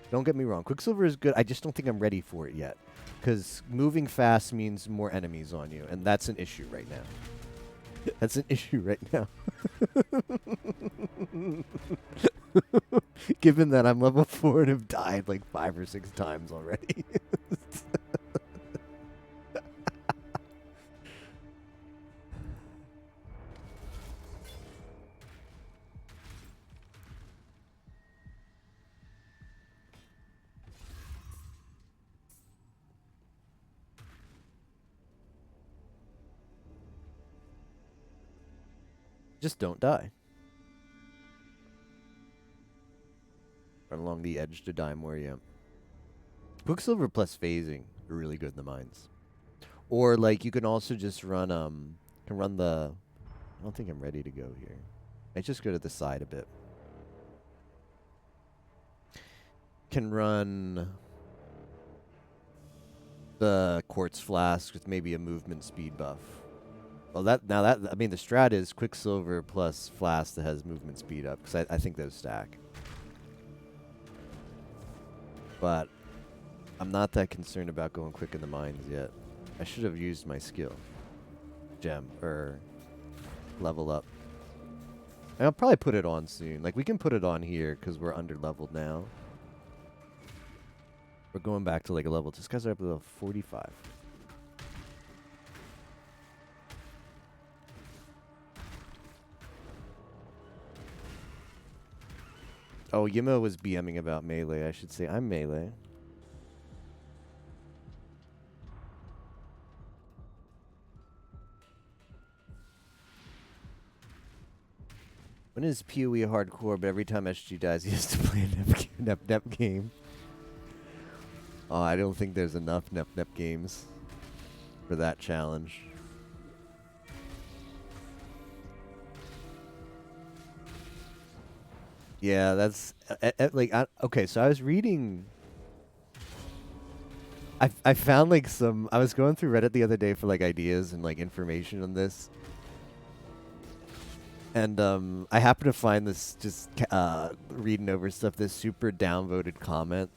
A: Don't get me wrong. Quicksilver is good. I just don't think I'm ready for it yet. Because moving fast means more enemies on you, and that's an issue right now. That's an issue right now. Given that I'm level 4 and have died like 5 or 6 times already. Just don't die. Run along the edge to die more, yeah. Quicksilver plus phasing are really good in the mines. Or like you can also just run can run the I don't think I'm ready to go here. I just go to the side a bit. Can run the quartz flask with maybe a movement speed buff. Well, that I mean the strat is Quicksilver plus flask that has movement speed up because I think those stack. But I'm not that concerned about going quick in the mines yet. I should have used my skill gem or level up. And I'll probably put it on soon. Like we can put it on here because we're under leveled now. We're going back to like a level. This guy's up to level 45. Oh, Yimo was BMing about melee. I should say I'm melee. When is PoE hardcore, but every time SG dies, he has to play a Nep game? Oh, I don't think there's enough Nep games for that challenge. Yeah, that's like okay. So I was reading. I found like some. I was going through Reddit the other day for like ideas and like information on this, and I happened to find this just reading over stuff. This super downvoted comment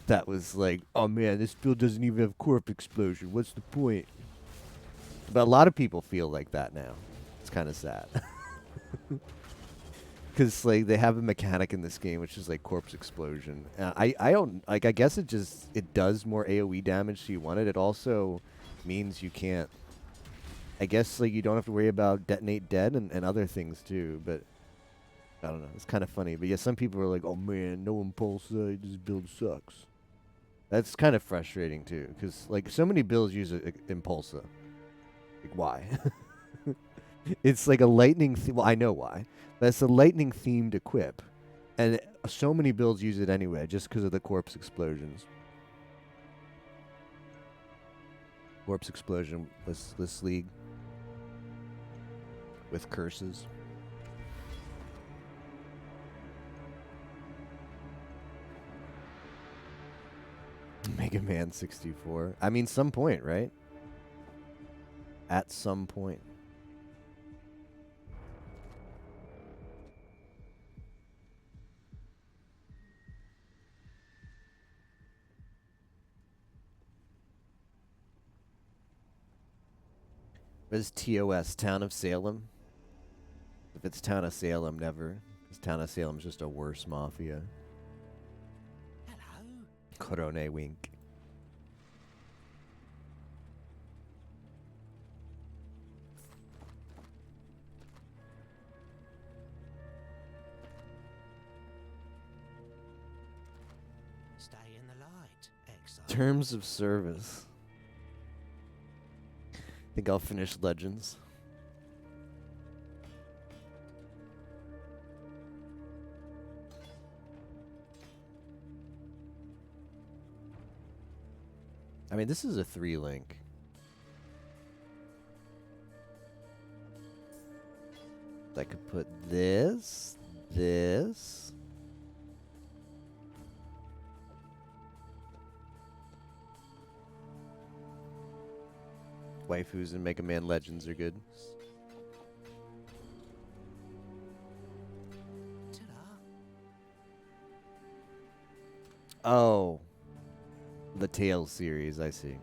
A: that was like, "Oh man, this build doesn't even have corpse explosion. What's the point?" But a lot of people feel like that now. It's kind of sad. Because like they have a mechanic in this game, which is like corpse explosion. I don't like. I guess it does more AOE damage, so you want it. It also means you can't. I guess like you don't have to worry about detonate dead and other things too. But I don't know. It's kind of funny. But yeah, some people are like, "Oh man, no impulse. This build sucks." That's kind of frustrating too, because like so many builds use Impulsa. Like why? It's like a lightning. Well, I know why. That's a lightning themed equip, and so many builds use it anyway, just because of the corpse explosions. Corpse explosion. This league with curses. Mega Man 64. I mean, some point, right? At some point. What is TOS? Town of Salem? If it's Town of Salem, never. Because Town of Salem's just a worse mafia.
C: Hello.
A: Corone wink.
C: Stay in the light, exile.
A: Terms of service. Think I'll finish Legends. I mean, this is a 3-link. I could put this. Waifus and Mega Man Legends are good.
C: Ta-da.
A: Oh. The Tales series, I see.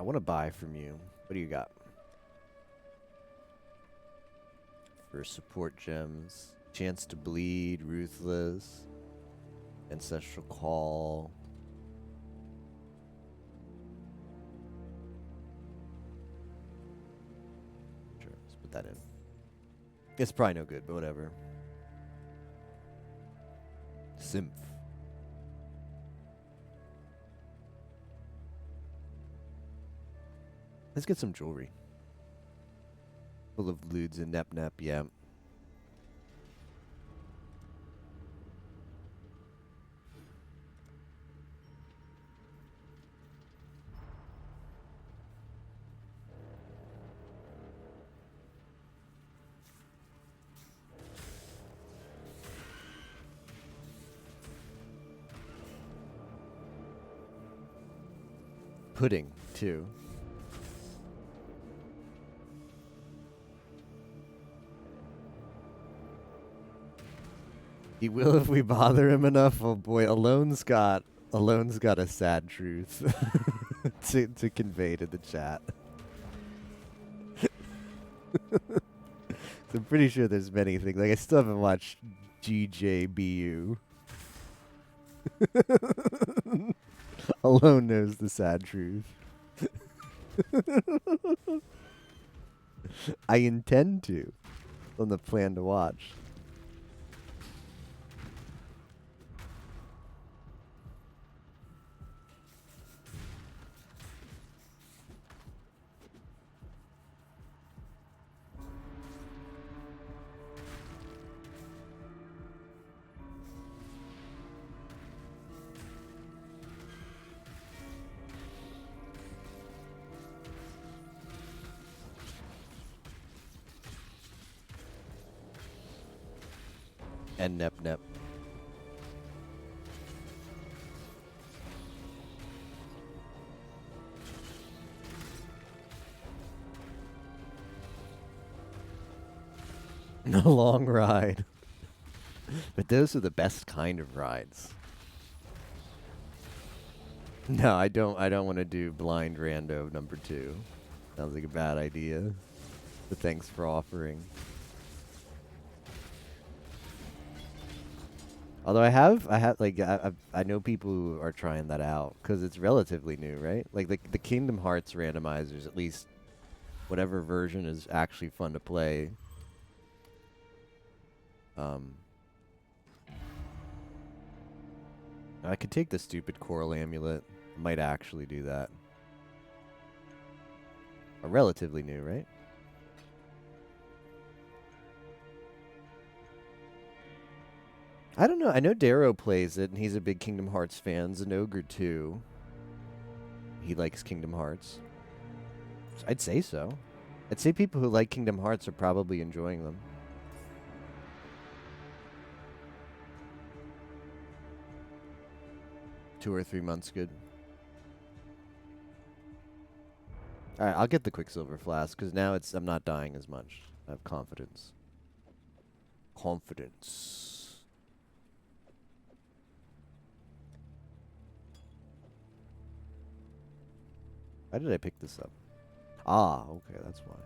A: want to buy from you. What do you got? For support gems. Chance to bleed, ruthless. Ancestral call. Sure, let's put that in. It's probably no good, but whatever. Symph. Let's get some jewelry. Full of lewds and nep, yeah. Pudding, too. He will if we bother him enough. Oh boy, Alone's got a sad truth to convey to the chat. So I'm pretty sure there's many things. Like I still haven't watched GJBU. Alone knows the sad truth. I intend to. On the plan to watch. And nep. A long ride. But those are the best kind of rides. No, I don't want to do blind rando number 2. Sounds like a bad idea. But thanks for offering. Although I know people who are trying that out because it's relatively new, right? Like the Kingdom Hearts randomizers, at least whatever version is actually fun to play. I could take the stupid coral amulet. I might actually do that. Relatively new, right? I don't know. I know Darrow plays it, and he's a big Kingdom Hearts fan. Zenogre, too. He likes Kingdom Hearts. I'd say so. I'd say people who like Kingdom Hearts are probably enjoying them. Two or 3 months, good. Alright, I'll get the Quicksilver Flask, because now I'm not dying as much. I have confidence. Confidence. Why did I pick this up? Ah, okay, that's why.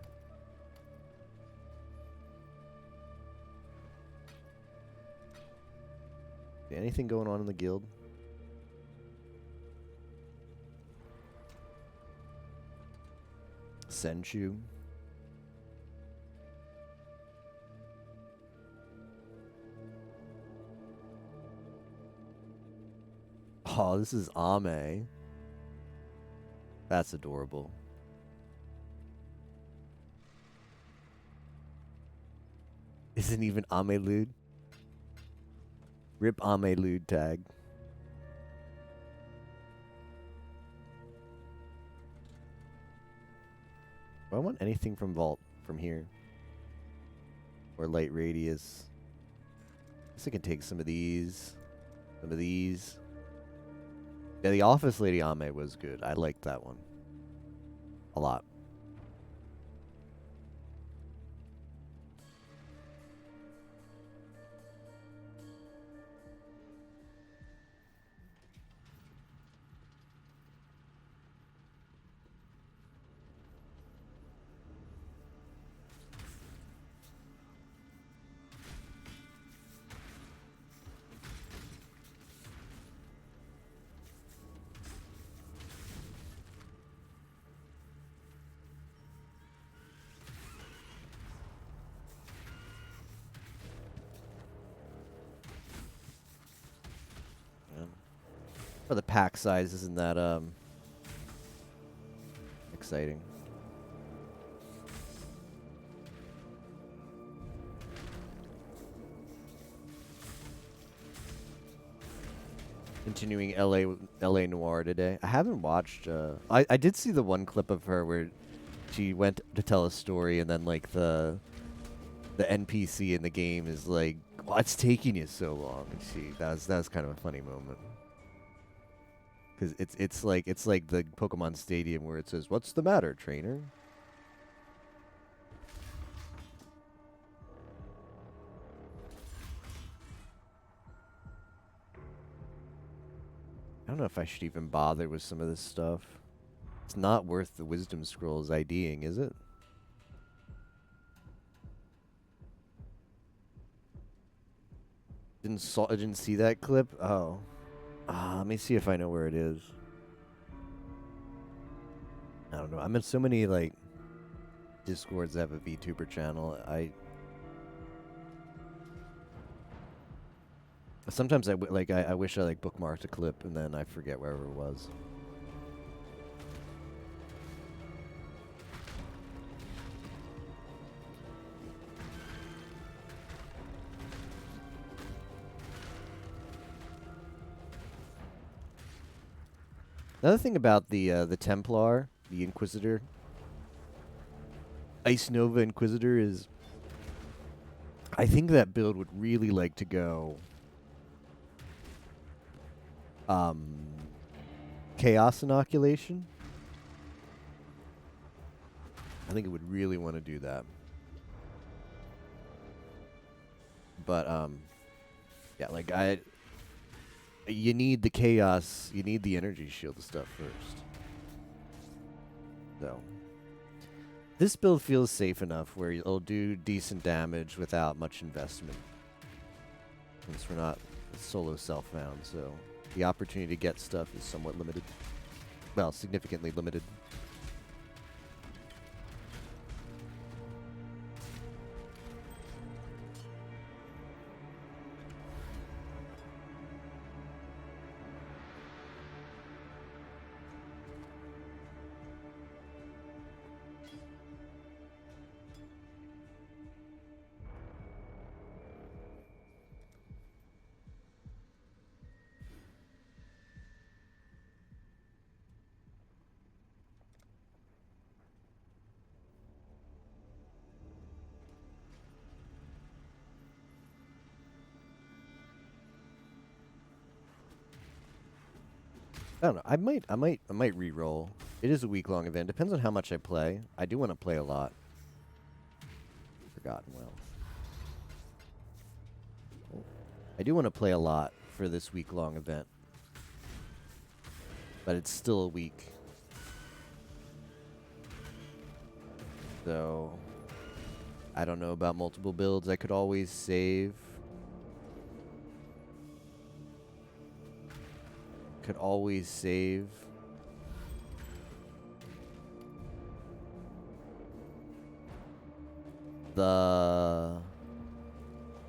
A: Anything going on in the guild? Senchu. Oh, this is Ame. That's adorable. Isn't even Amelude? Rip Amelude tag. Do I want anything from Vault from here? Or Light Radius? I guess I can take some of these. Some of these. Yeah, the Office Lady Ame was good. I liked that one. A lot. But the pack size isn't that exciting. Continuing LA Noir today. I haven't watched. I did see the one clip of her where she went to tell a story, and then like the NPC in the game is like, "What's taking you so long?" And that was kind of a funny moment. Because it's like the Pokemon Stadium where it says, "What's the matter, trainer?" I don't know if I should even bother with some of this stuff. It's not worth the Wisdom Scrolls IDing, is it? I didn't see that clip? Oh. Let me see if I know where it is. I don't know. I'm in so many, like, Discords that have a VTuber channel. Sometimes I wish I like bookmarked a clip and then I forget wherever it was. Another thing about the Templar, the Inquisitor, Ice Nova Inquisitor is, I think that build would really like to go Chaos Inoculation. I think it would really want to do that. But yeah, like you need the Chaos, you need the Energy Shield stuff first. So this build feels safe enough where it'll do decent damage without much investment. Since we're not solo self-found, so the opportunity to get stuff is somewhat limited. Well, significantly limited. I don't know. I might re-roll. It is a week-long event. Depends on how much I play. I do want to play a lot. Forgotten Wealth. Oh. I do want to play a lot for this week-long event. But it's still a week. So I don't know about multiple builds. I could always save. Could always save. The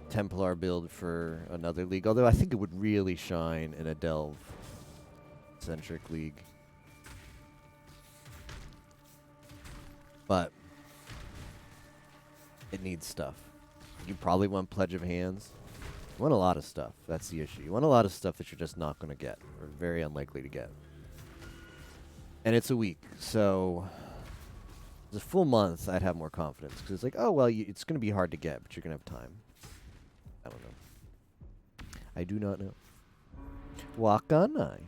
A: Templar build for another league, although I think it would really shine in a Delve-centric league. But it needs stuff. You probably want Pledge of Hands. You want a lot of stuff. That's the issue. You want a lot of stuff that you're just not going to get, or very unlikely to get. And it's a week, so it's a full month. I'd have more confidence because it's like, oh well, it's going to be hard to get, but you're going to have time. I don't know. I do not know. Wakanai.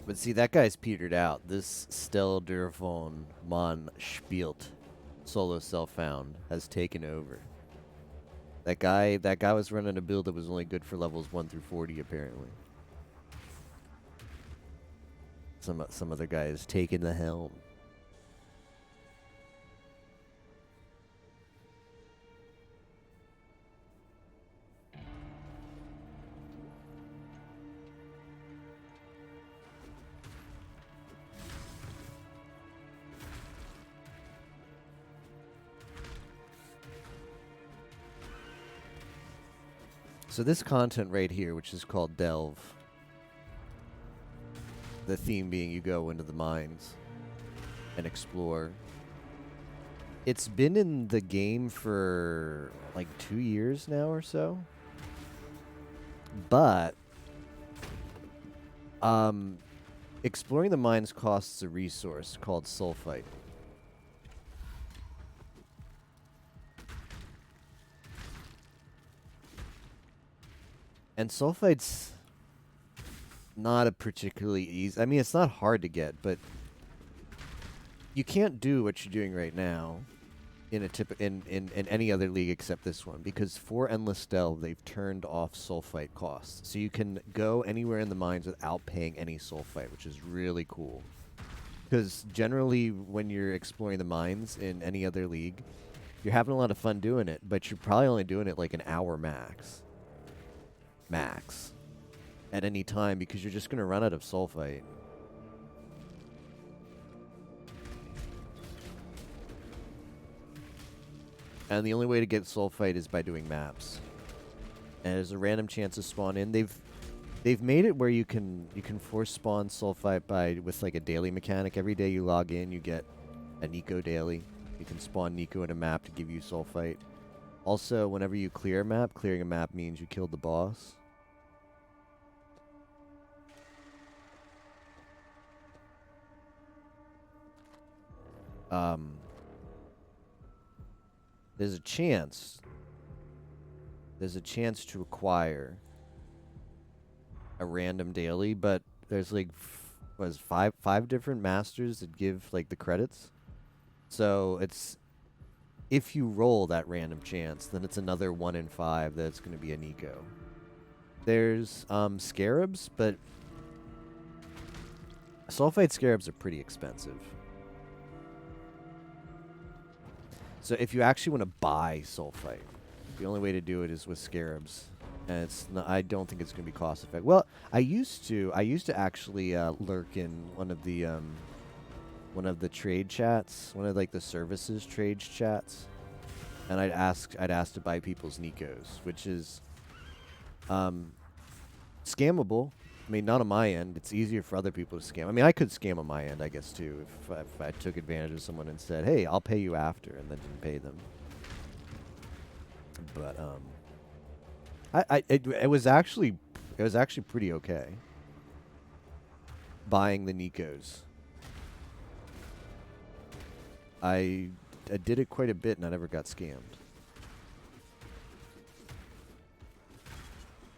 A: But see, that guy's petered out. This Stel Durfon Mon spielt solo self-found has taken over. That guy was running a build that was only good for levels 1 through 40 apparently. Some other guy has taken the helm. So this content right here, which is called Delve, the theme being you go into the mines and explore. It's been in the game for like 2 years now or so. But exploring the mines costs a resource called sulfite. And sulfite's not a particularly easy... I mean, it's not hard to get, but you can't do what you're doing right now in any other league except this one, because for Endless Delve, they've turned off sulfite costs. So you can go anywhere in the mines without paying any sulfite, which is really cool. Because generally, when you're exploring the mines in any other league, you're having a lot of fun doing it, but you're probably only doing it like an hour max. At any time, because you're just going to run out of sulfite. And the only way to get sulfite is by doing maps. And there's a random chance to spawn in. They've made it where you can force spawn sulfite with like a daily mechanic. Every day you log in, you get a Nico daily. You can spawn Nico in a map to give you sulfite. Also, whenever you clear a map, clearing a map means you killed the boss. There's a chance to acquire a random daily, but there's like five different masters that give like the credits. So it's, if you roll that random chance, then it's another 1 in 5 that's going to be a Nico. There's scarabs, but sulfite scarabs are pretty expensive. So if you actually want to buy sulfite, the only way to do it is with scarabs, and it's not, I don't think it's going to be cost effective. Well, I used to actually lurk in one of the trade chats, one of like the services trade chats, and I'd ask to buy people's Nikos, which is scammable. I mean, not on my end. It's easier for other people to scam. I mean, I could scam on my end, I guess, too, if I took advantage of someone and said, hey, I'll pay you after, and then didn't pay them. But, it was actually pretty okay. Buying the Nikos. I did it quite a bit, and I never got scammed.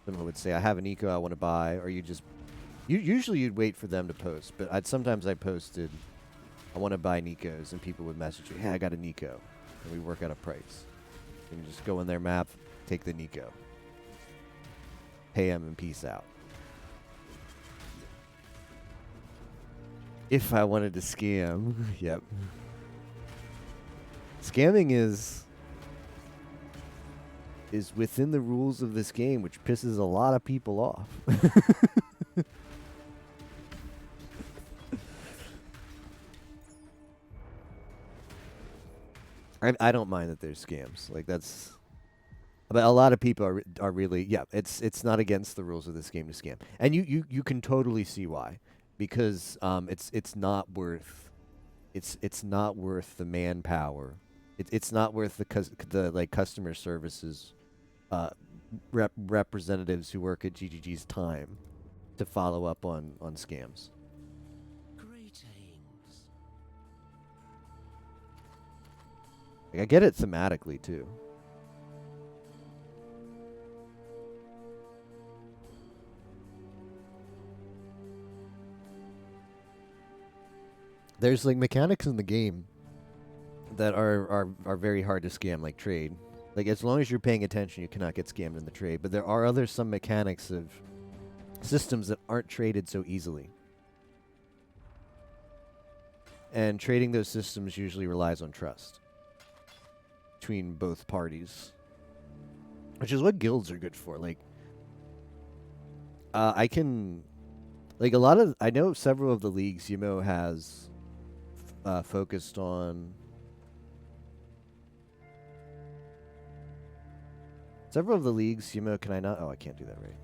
A: Someone would say, I have a Nico I want to buy, or usually you'd wait for them to post, but sometimes I posted, I want to buy Nikos, and people would message me, hey, I got a Nico, and we work out a price. And you just go in their map, take the Nico, pay them, and peace out. If I wanted to scam, yep. Scamming is within the rules of this game, which pisses a lot of people off. I don't mind that there's scams. Like, that's... But a lot of people are really... Yeah, it's not against the rules of this game to scam. And you can totally see why. Because it's not worth... It's not worth the manpower. It's not worth the like customer services representatives who work at GGG's time to follow up on scams.
C: Greetings.
A: Like, I get it thematically too. There's like mechanics in the game that are very hard to scam, like trade. Like, as long as you're paying attention, you cannot get scammed in the trade. But there are some mechanics of systems that aren't traded so easily. And trading those systems usually relies on trust between both parties, which is what guilds are good for. Like, I know several of the leagues Yimo has focused on. Several of the leagues, Yimo, can I not? Oh, I can't do that right.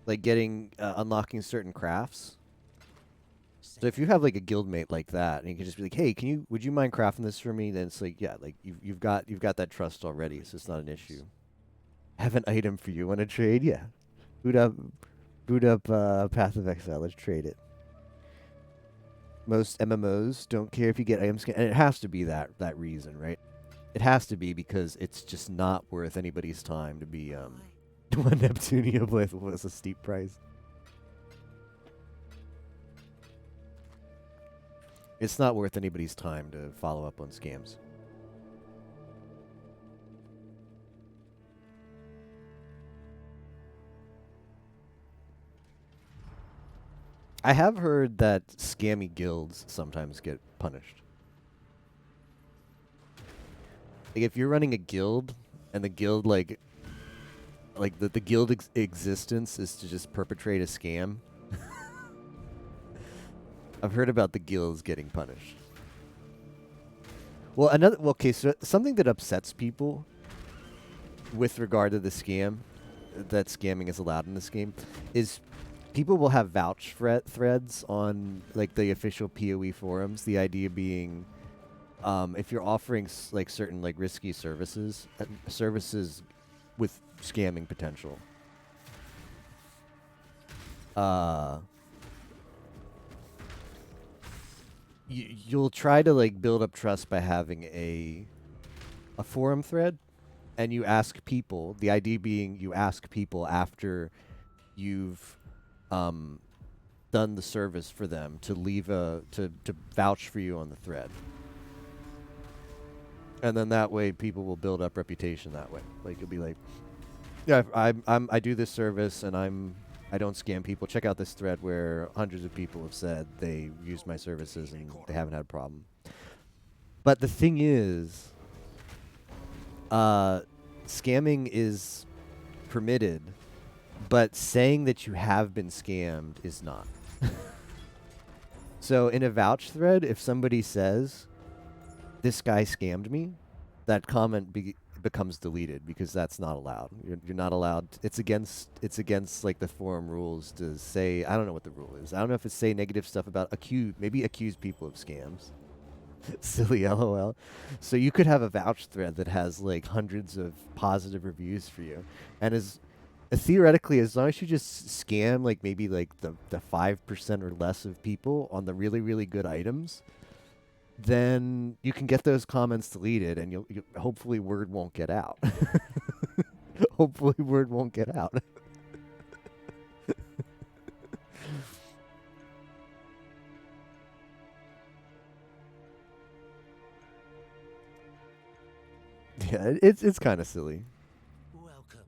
A: Like unlocking certain crafts. So if you have like a guildmate like that, and you can just be like, "Hey, would you mind crafting this for me?" Then it's like, yeah, like you've got that trust already, so it's not an issue. Have an item for you. Want to trade? Yeah. Boot up, Path of Exile. Let's trade it. Most MMOs don't care if you get items, and it has to be that reason, right? It has to be because it's just not worth anybody's time to be one Neptunia with was a steep price. It's not worth anybody's time to follow up on scams. I have heard that scammy guilds sometimes get punished. Like, if you're running a guild, and the guild, like the guild existence is to just perpetrate a scam. I've heard about the guilds getting punished. Well, so something that upsets people with regard to the scam, that scamming is allowed in this game, is people will have vouch threads on like the official PoE forums. The idea being, if you're offering like certain like risky services with scamming potential, you'll try to like build up trust by having a forum thread, and you ask people. The idea being, you ask people after you've done the service for them to leave to vouch for you on the thread, and then that way people will build up reputation that way. Like, it'll be like, yeah, I do this service and I don't scam people. Check out this thread where hundreds of people have said they used my services and they haven't had a problem. But the thing is, scamming is permitted, but saying that you have been scammed is not. So in a vouch thread, if somebody says, "This guy scammed me," that comment becomes deleted, because that's not allowed. You're not allowed. It's against like the forum rules to say. I don't know what the rule is. I don't know if it's say negative stuff about accuse people of scams. Silly LOL. So you could have a vouch thread that has like hundreds of positive reviews for you, and is theoretically, as long as you just scam like maybe like the 5% or less of people on the really, really good items, then you can get those comments deleted, and you'll hopefully word won't get out. Hopefully word won't get out. Yeah, it's kind of silly.
C: Welcome.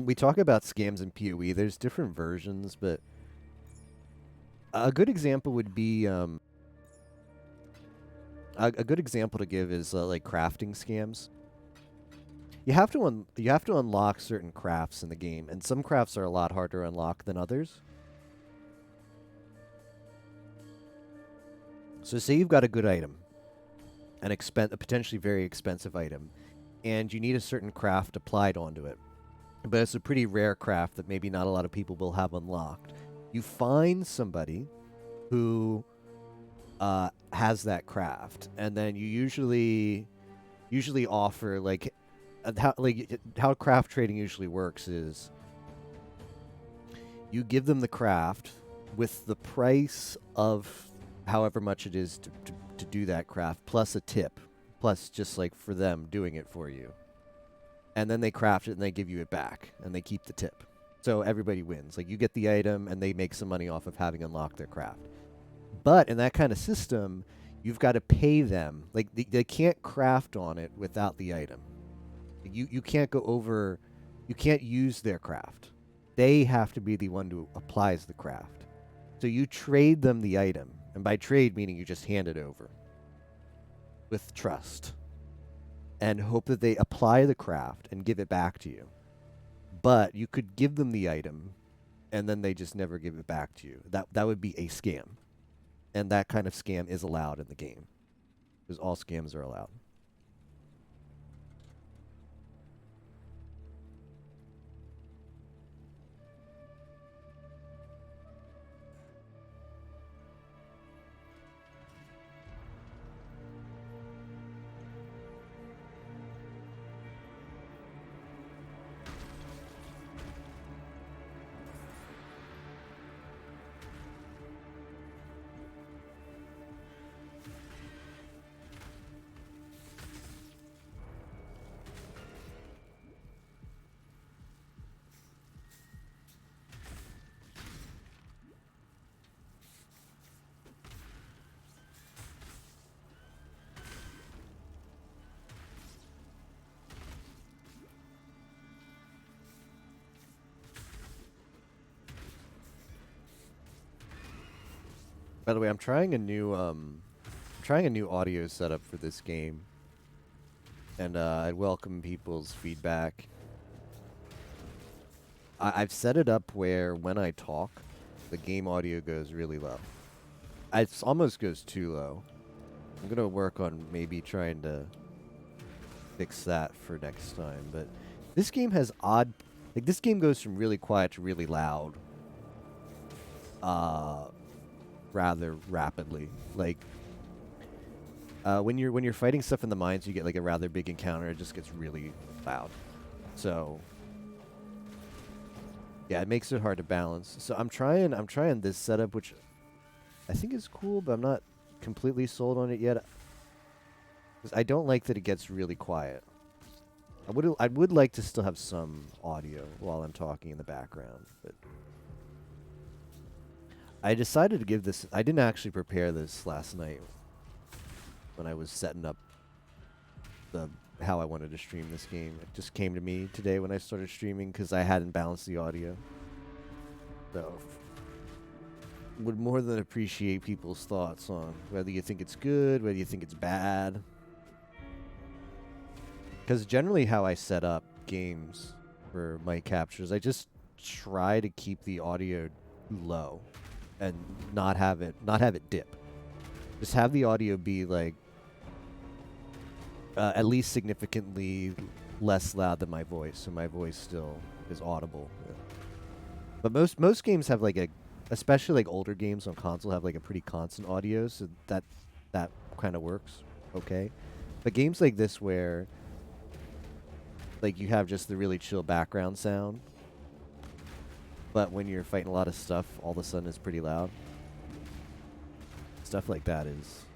A: We talk about scams in PoE. There's different versions, but a good example would be a good example to give is like crafting scams. You have to unlock certain crafts in the game, and some crafts are a lot harder to unlock than others. So say you've got a good item, a potentially very expensive item, and you need a certain craft applied onto it. But it's a pretty rare craft that maybe not a lot of people will have unlocked. You find somebody who has that craft, and then you usually offer like how craft trading usually works is you give them the craft, with the price of however much it is to do that craft, plus a tip, plus just like for them doing it for you. And then they craft it and they give you it back and they keep the tip. So everybody wins. Like you get the item and they make some money off of having unlocked their craft. But in that kind of system, you've got to pay them. Like they can't craft on it without the item. You can't go over, you can't use their craft. They have to be the one who applies the craft. So you trade them the item. And by trade, meaning you just hand it over with trust and hope that they apply the craft and give it back to you. But you could give them the item and then they just never give it back to you. That would be a scam. And that kind of scam is allowed in the game. Because all scams are allowed. By the way, I'm trying a new audio setup for this game, and I'd welcome people's feedback. I've set it up where when I talk, the game audio goes really low. It almost goes too low. I'm gonna work on maybe trying to fix that for next time. But this game has odd, like this game goes from really quiet to really loud. Rather rapidly. Like when you're fighting stuff in the mines, you get like a rather big encounter. It just gets really loud. So yeah, it makes it hard to balance. So I'm trying this setup, which I think is cool, but I'm not completely sold on it yet. 'Cause I don't like that it gets really quiet. I would like to still have some audio while I'm talking in the background, but I decided to give this. I didn't actually prepare this last night when I was setting up how I wanted to stream this game. It just came to me today when I started streaming because I hadn't balanced the audio. So, would more than appreciate people's thoughts on whether you think it's good, whether you think it's bad. Because generally, how I set up games for mic captures, I just try to keep the audio low and not have it dip. Just have the audio be like at least significantly less loud than my voice, so my voice still is audible. Yeah. But most games have like especially like older games on console have like a pretty constant audio, so that kind of works okay. But games like this where like you have just the really chill background sound, but when you're fighting a lot of stuff, all of a sudden it's pretty loud. Stuff like that is,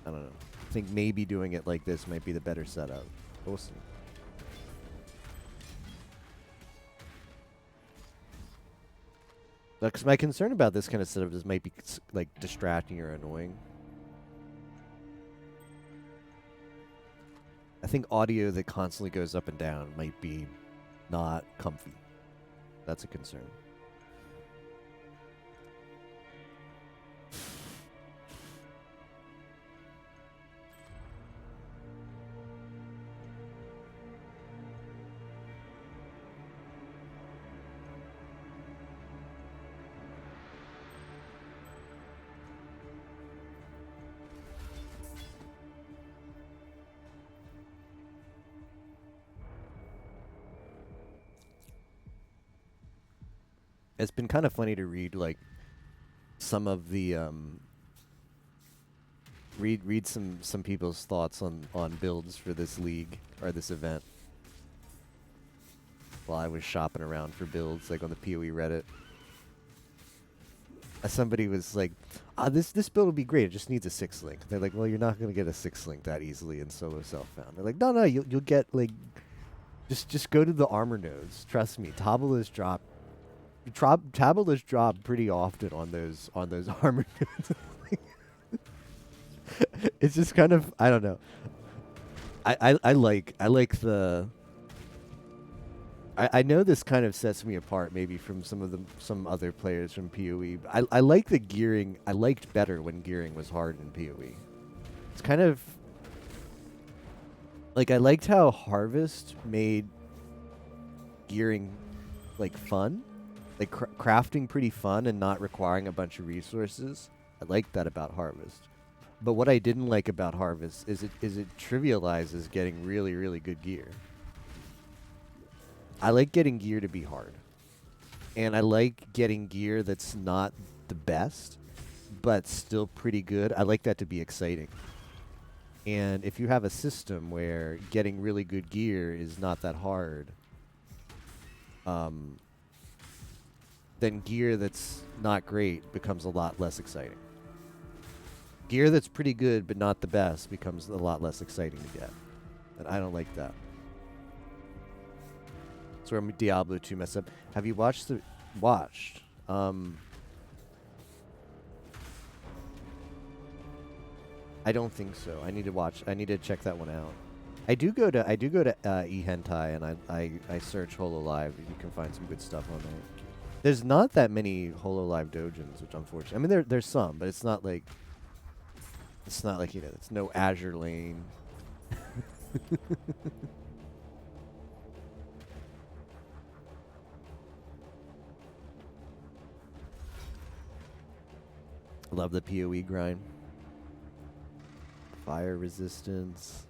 A: I don't know. I think maybe doing it like this might be the better setup. But we'll see. Because my concern about this kind of setup is might be like distracting or annoying. I think audio that constantly goes up and down might be not comfy. That's a concern. It's been kind of funny to read like some of the read some people's thoughts on builds for this league or this event while I was shopping around for builds like on the PoE Reddit. somebody was like, this build will be great. It just needs a 6-link. They're like, well, you're not going to get a 6-link that easily in solo self-found. They're like, no, you'll get like, just go to the armor nodes. Trust me, Tabula's drop pretty often on those armor nodes. It's just kind of, I don't know. I like the. I know this kind of sets me apart maybe from some other players from PoE. But I like the gearing. I liked better when gearing was hard in PoE. It's kind of like I liked how Harvest made gearing like fun, like crafting pretty fun and not requiring a bunch of resources. I liked that about Harvest. But what I didn't like about Harvest is it trivializes getting really, really good gear. I like getting gear to be hard. And I like getting gear that's not the best, but still pretty good. I like that to be exciting. And if you have a system where getting really good gear is not that hard, then gear that's not great becomes a lot less exciting. Gear that's pretty good but not the best becomes a lot less exciting to get. And I don't like that. That's where Diablo 2 messed up. Have you watched I don't think so. I need to check that one out. I do go to eHentai and I search HoloLive. You can find some good stuff on there. There's not that many HoloLive dojins, which unfortunately, I mean there's some, but it's not like it's no Azure Lane. Love the PoE grind. Fire resistance.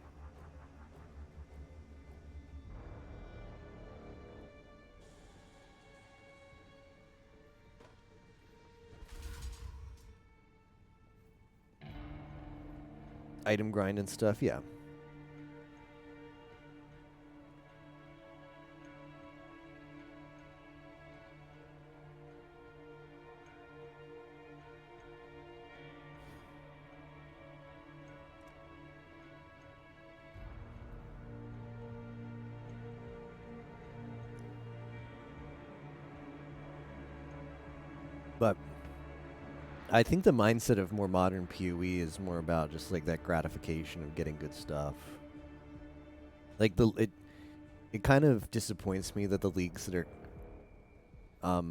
A: Item grind and stuff, yeah. But I think the mindset of more modern PoE is more about just like that gratification of getting good stuff. Like it kind of disappoints me that the leagues that are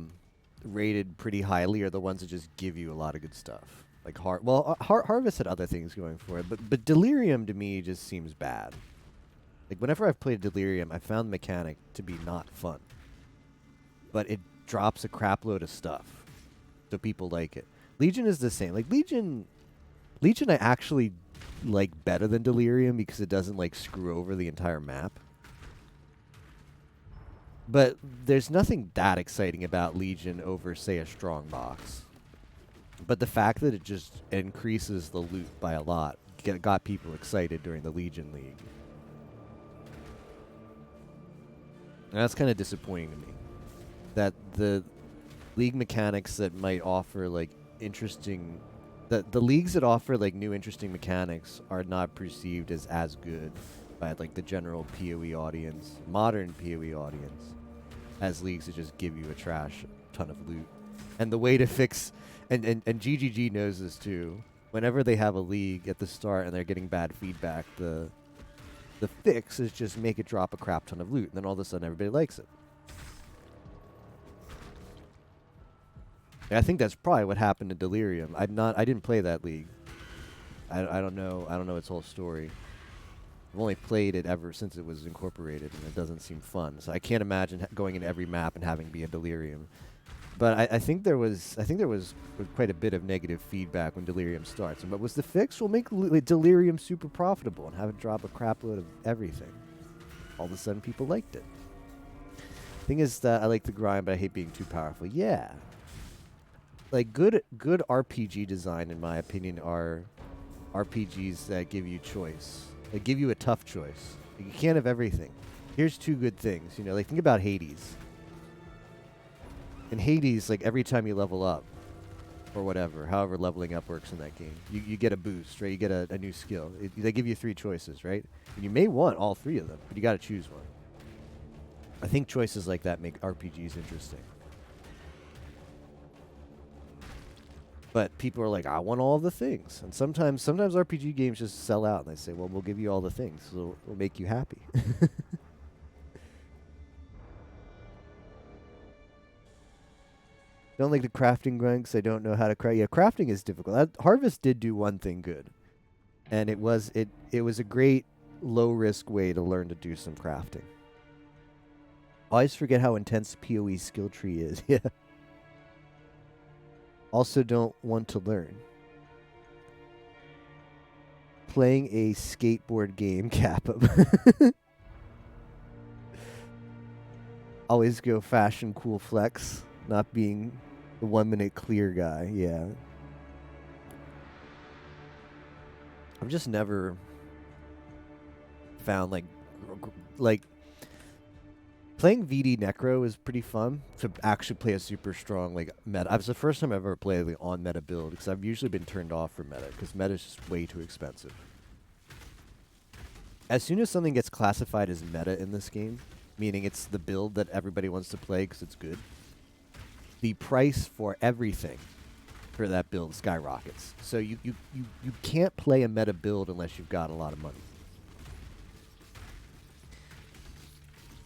A: rated pretty highly are the ones that just give you a lot of good stuff. Like Harvest had other things going for it, but Delirium to me just seems bad. Like whenever I've played Delirium, I found the mechanic to be not fun. But it drops a crap load of stuff, so people like it. Legion is the same. Like Legion I actually like better than Delirium because it doesn't like screw over the entire map. But there's nothing that exciting about Legion over, say, a Strongbox. But the fact that it just increases the loot by a lot got people excited during the Legion League. And that's kind of disappointing to me. That the league mechanics that might offer like interesting, the leagues that offer like new interesting mechanics are not perceived as good by like the general PoE audience, modern PoE audience, as leagues that just give you a trash ton of loot. And the way to fix, and GGG knows this too, whenever they have a league at the start and they're getting bad feedback, the fix is just make it drop a crap ton of loot, and then all of a sudden everybody likes it. I think that's probably what happened to Delirium. I didn't play that league. I don't know its whole story. I've only played it ever since it was incorporated, and it doesn't seem fun. So I can't imagine going into every map and having be a Delirium. But I think there was quite a bit of negative feedback when Delirium starts. And what was the fix? We'll make Delirium super profitable and have it drop a crap load of everything. All of a sudden, people liked it. Thing is that I like the grind, but I hate being too powerful. Yeah. Like good RPG design, in my opinion, are RPGs that give you choice. They give you a tough choice. You can't have everything. Here's two good things. You know, like think about Hades. In Hades, like every time you level up, or whatever, however leveling up works in that game. You get a boost, right? You get a new skill. They give you 3 choices, right? And you may want all 3 of them, but you got to choose one. I think choices like that make RPGs interesting. But people are like, I want all the things. And sometimes RPG games just sell out and they say, well, we'll give you all the things. So we'll make you happy. Don't like the crafting grind because I don't know how to craft. Yeah, crafting is difficult. Harvest did do one thing good. And it was a great low-risk way to learn to do some crafting. I always forget how intense PoE skill tree is. Yeah. Also don't want to learn. Playing a skateboard game, Kappa. Always go fashion cool flex, not being the 1 minute clear guy. Yeah. I've just never found like playing VD Necro is pretty fun to actually play a super strong like meta. It was the first time I ever played like, on meta build because I've usually been turned off for meta because meta is just way too expensive. As soon as something gets classified as meta in this game, meaning it's the build that everybody wants to play because it's good, the price for everything for that build skyrockets. So you can't play a meta build unless you've got a lot of money.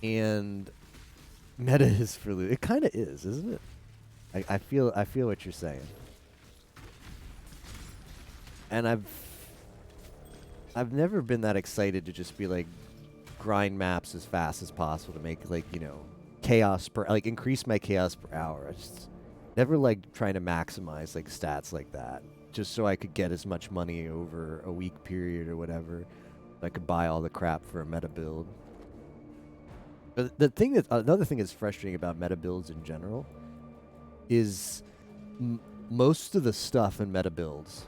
A: And meta is for loot. It kind of is, isn't it? I feel what you're saying. And I've never been that excited to just be like grind maps as fast as possible to make like, you know, chaos per like increase my chaos per hour. I just never liked trying to maximize like stats like that just so I could get as much money over a week period or whatever. I could buy all the crap for a meta build. But the thing that another thing that's frustrating about meta builds in general is most of the stuff in meta builds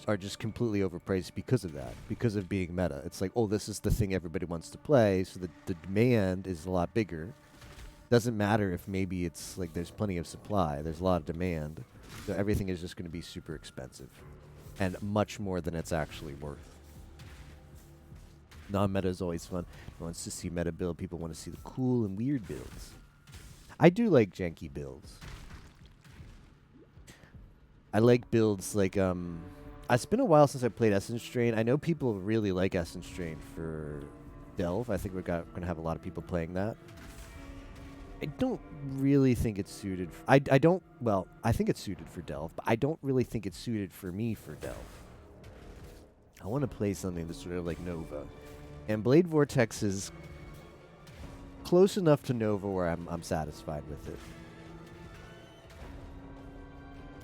A: are just completely overpriced because of that, because of being meta. It's like, oh, this is the thing everybody wants to play, so the demand is a lot bigger. Doesn't matter if maybe it's like there's plenty of supply, there's a lot of demand, so everything is just going to be super expensive and much more than it's actually worth. Non-meta is always fun. No one wants to see meta build. People want to see the cool and weird builds. I do like janky builds. I like builds like it's been a while since I played Essence Drain. I know people really like Essence Drain for Delve. I think we're going to have a lot of people playing that. I don't really think it's suited. I think it's suited for Delve, but I don't really think it's suited for me for Delve. I want to play something that's sort of like Nova. And Blade Vortex is close enough to Nova where I'm satisfied with it.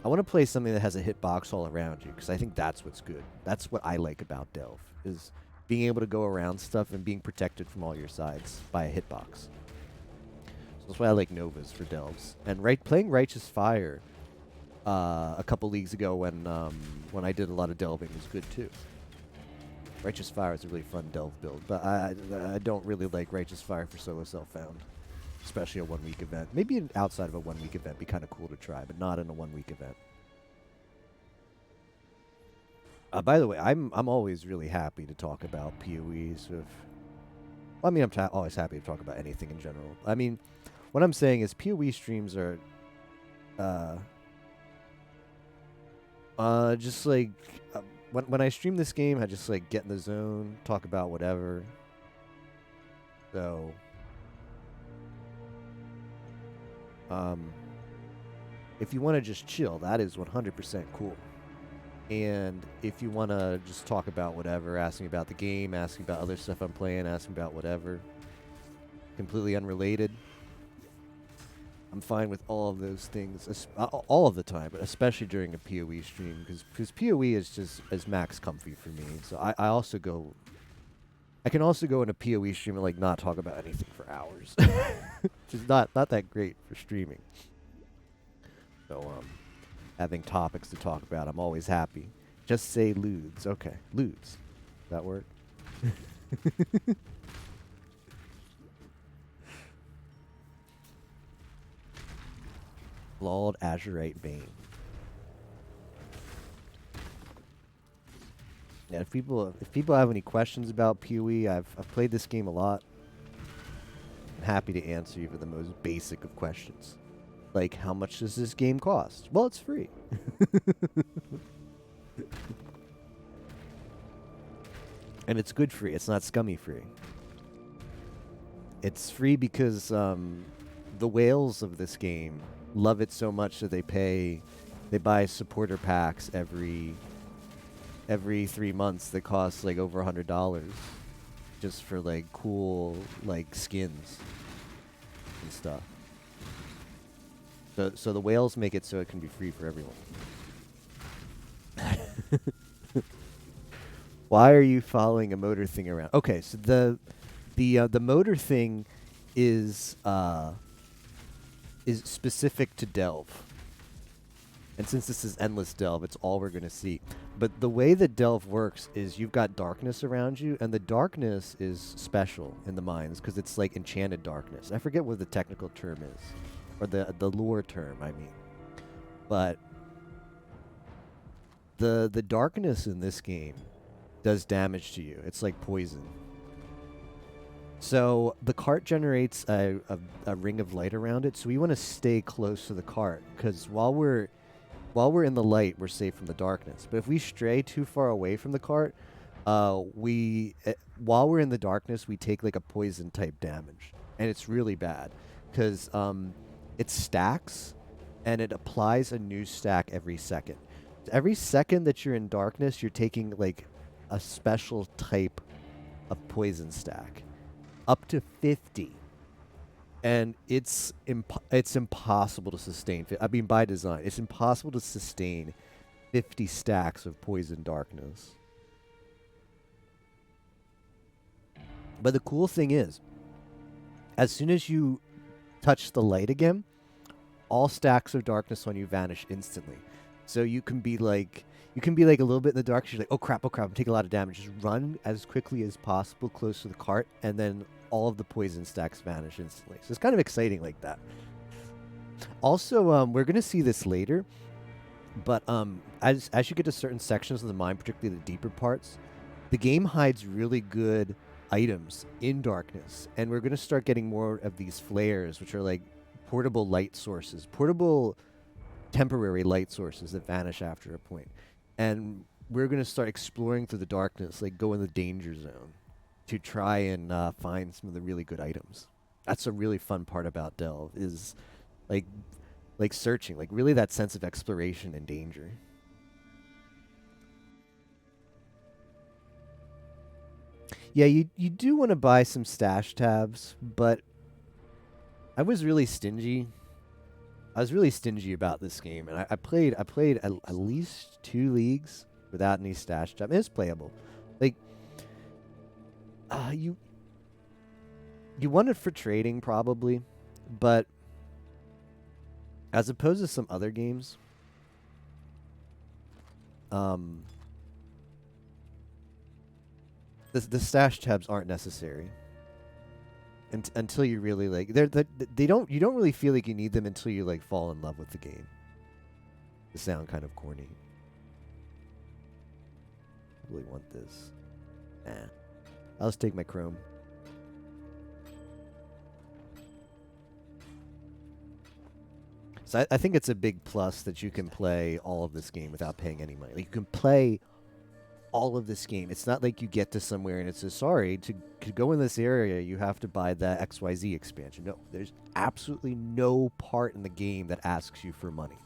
A: I want to play something that has a hitbox all around you, because I think that's what's good. That's what I like about Delve, is being able to go around stuff and being protected from all your sides by a hitbox. So that's why I like Novas for Delves. And playing Righteous Fire a couple leagues ago when I did a lot of delving was good too. Righteous Fire is a really fun delve build, but I don't really like Righteous Fire for solo self-found, especially a 1 week event. Maybe outside of a 1 week event be kind of cool to try, but not in a 1 week event. By the way, I'm always really happy to talk about PoEs. I mean, I'm always happy to talk about anything in general. I mean, what I'm saying is PoE streams are just like when I stream this game, I just like get in the zone, talk about whatever. So if you want to just chill, that is 100% cool. And if you want to just talk about whatever, ask me about the game, ask me about other stuff I'm playing, ask me about whatever, completely unrelated, I'm fine with all of those things, all of the time, but especially during a PoE stream, because PoE is max comfy for me. So I can also go in a PoE stream and like not talk about anything for hours, which is not that great for streaming. So having topics to talk about, I'm always happy. Just say lewds. Okay, lewds. Does that work? Flawed Azurite Bane. Yeah, if people have any questions about PoE, I've played this game a lot. I'm happy to answer even the most basic of questions. Like, how much does this game cost? Well, it's free. And it's good free. It's not scummy free. It's free because the whales of this game love it so much that they buy supporter packs every 3 months that cost like over $100 just for like cool like skins and stuff. So the whales make it so it can be free for everyone. Why are you following a motor thing around? Okay, so the motor thing is specific to Delve. And since this is endless Delve, it's all we're going to see. But the way that Delve works is you've got darkness around you, and the darkness is special in the mines because it's like enchanted darkness. I forget what the technical term is, or the lore term, I mean. But the darkness in this game does damage to you. It's like poison. So the cart generates a ring of light around it, so we want to stay close to the cart because while we're in the light, we're safe from the darkness. But if we stray too far away from the cart, while we're in the darkness, we take like a poison type damage, and it's really bad because it stacks, and it applies a new stack every second. Every second that you're in darkness, you're taking like a special type of poison stack, up to 50. And it's impossible to sustain. I mean, by design, it's impossible to sustain 50 stacks of poison darkness. But the cool thing is, as soon as you touch the light again, all stacks of darkness on you vanish instantly. So you can be like a little bit in the dark. You're like, oh crap, I'm taking a lot of damage. Just run as quickly as possible close to the cart, and then all of the poison stacks vanish instantly. So it's kind of exciting like that. Also, we're going to see this later, but as you get to certain sections of the mine, particularly the deeper parts, the game hides really good items in darkness, and we're going to start getting more of these flares, which are like portable light sources, portable temporary light sources that vanish after a point. And we're going to start exploring through the darkness, like go in the danger zone to try and find some of the really good items. That's a really fun part about Delve, is like searching, like really that sense of exploration and danger. Yeah, you do want to buy some stash tabs, but I was really stingy. I was really stingy about this game, and I played at least 2 leagues without any stash tab. It's playable. Like, you want it for trading probably, but as opposed to some other games, the stash tabs aren't necessary. Until you really like, you don't really feel like you need them until you like fall in love with the game. They sound kind of corny. I really want this. Nah. I'll just take my Chrome. So I think it's a big plus that you can play all of this game without paying any money. Like, you can play all of this game. It's not like you get to somewhere and it says, sorry, to go in this area, you have to buy the XYZ expansion. No, there's absolutely no part in the game that asks you for money.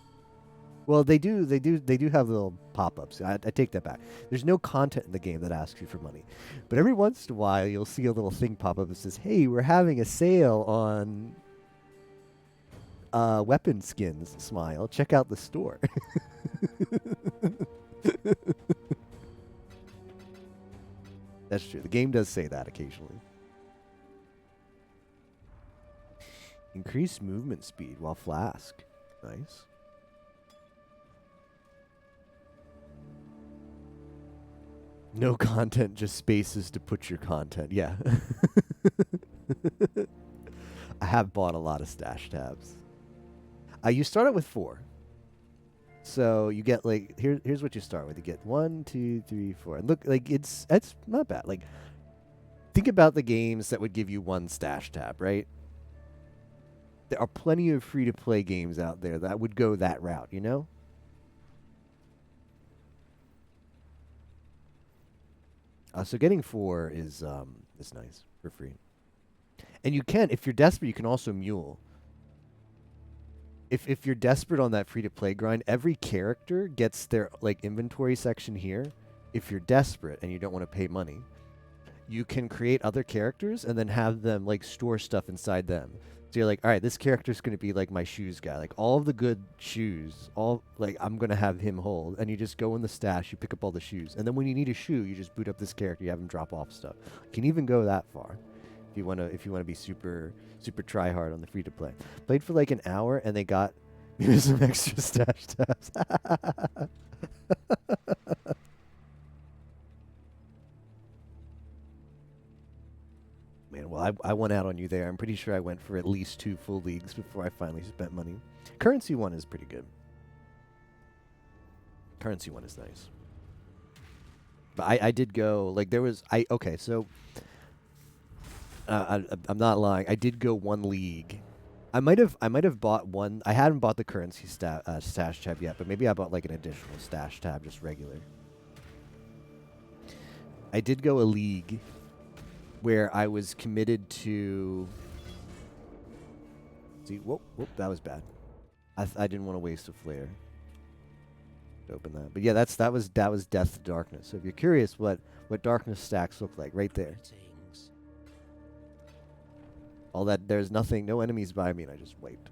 A: Well, they do have little pop-ups. I take that back. There's no content in the game that asks you for money. But every once in a while, you'll see a little thing pop up that says, hey, we're having a sale on weapon skins, Smile. Check out the store. That's true. The game does say that occasionally. Increase movement speed while flask. Nice. No content, just spaces to put your content. Yeah. I have bought a lot of stash tabs. You start out with 4. So you get like here's what you start with. You get 1, 2, 3, 4. And look, like it's not bad. Like think about the games that would give you one stash tab, right? There are plenty of free to play games out there that would go that route, you know? So getting 4 is nice for free. And you can, if you're desperate, you can also mule. If you're desperate on that free to play grind, every character gets their like inventory section here. If you're desperate and you don't want to pay money, you can create other characters and then have them like store stuff inside them. So you're like, all right, this character's going to be like my shoes guy. Like all of the good shoes, all like I'm going to have him hold. And you just go in the stash, you pick up all the shoes. And then when you need a shoe, you just boot up this character, you have him drop off stuff. You can even go that far if you want to be super try hard on the free to play. Played for like an hour and they got me some extra stash tabs. Man, well, I went out on you there. I'm pretty sure I went for at least 2 full leagues before I finally spent money. Currency 1 is pretty good. Currency 1 is nice. But I did go, like there was, okay, so I'm not lying. I did go 1 league. I might have bought one. I hadn't bought the currency stash tab yet, but maybe I bought like an additional stash tab, just regular. I did go a league where I was committed to. See, whoop, that was bad. I didn't want to waste a flare to open that, but yeah, that was Death to Darkness. So if you're curious what Darkness stacks look like, right there.
C: Things.
A: All that, there's nothing, no enemies by me, and I just wiped.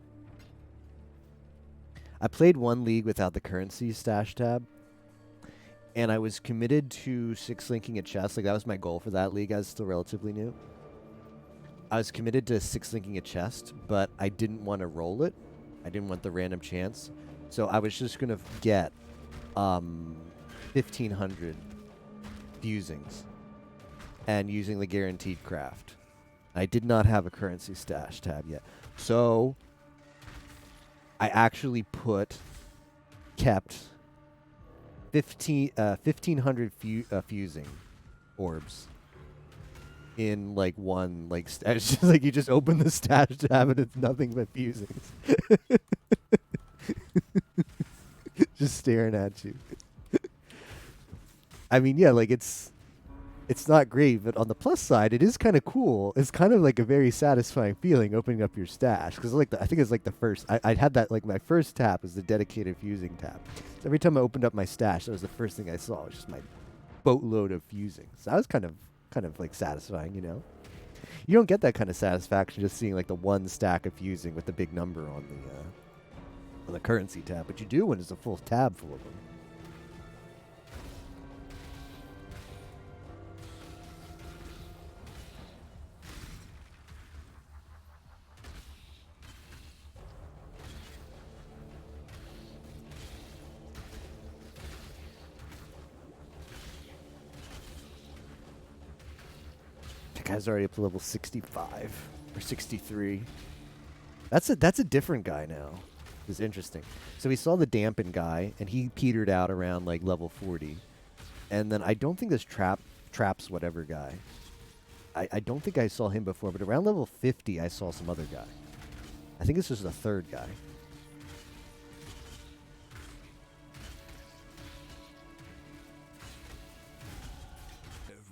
A: I played 1 league without the currency stash tab, and I was committed to 6 linking a chest. Like that was my goal for that league. I was still relatively new. I was committed to 6 linking a chest, but I didn't want to roll it. I didn't want the random chance, so I was just gonna get 1,500 fusings, and using the guaranteed craft. I did not have a currency stash tab yet. So I actually kept 1,500 fusing orbs in like one, like, it's just like you just open the stash tab and it's nothing but fusings. Just staring at you. I mean, yeah, like it's not great, but on the plus side, it is kind of cool. It's kind of like a very satisfying feeling opening up your stash. Because like I think it's like the first, I had that, like my first tap was the dedicated fusing tap. So every time I opened up my stash, that was the first thing I saw. It was just my boatload of fusing. So that was kind of like satisfying, you know? You don't get that kind of satisfaction just seeing like the 1 stack of fusing with the big number on the currency tab. But you do when it's a full tab full of them. That guy's already up to level 65 or 63. That's a different guy now. It's interesting. So we saw the dampen guy, and he petered out around like level 40. And then I don't think this traps whatever guy. I don't think I saw him before, but around level 50 I saw some other guy. I think this was the 3rd guy.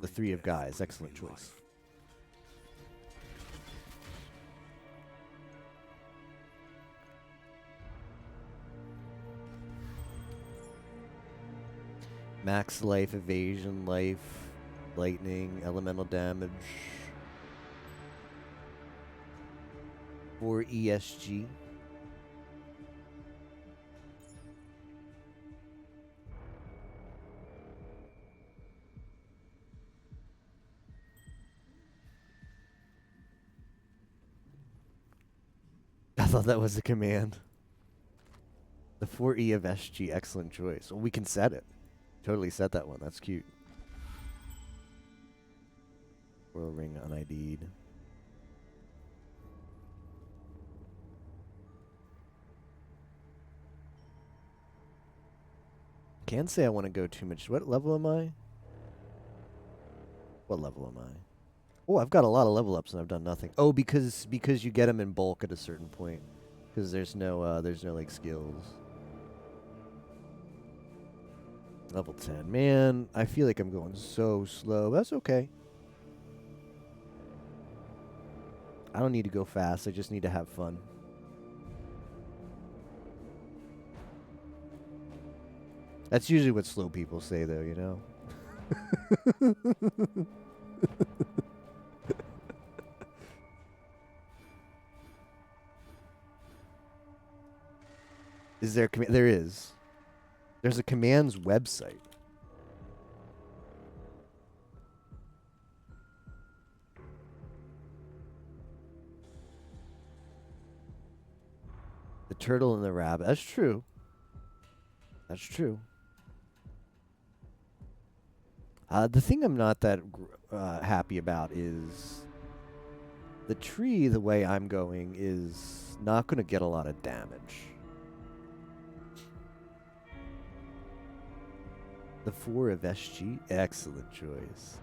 A: The 3 of guys, excellent choice. Max life, evasion, life, lightning, elemental damage. 4 ESG. I thought that was a command. The 4E of SG, excellent choice. Well, we can set it. Totally set that one. That's cute. Royal ring unID'd. can't say I want to go too much. What level am I? What level am I? Oh, I've got a lot of level ups and I've done nothing. Oh, because you get them in bulk at a certain point. Because there's no like skills. Level 10. Man, I feel like I'm going so slow. That's okay. I don't need to go fast. I just need to have fun. That's usually what slow people say, though, you know? Is there a command? There is. There's a commands website. The turtle and the rabbit. That's true. That's true. The thing I'm not that happy about is the tree, the way I'm going, is not going to get a lot of damage. The 4 of SG? Excellent choice.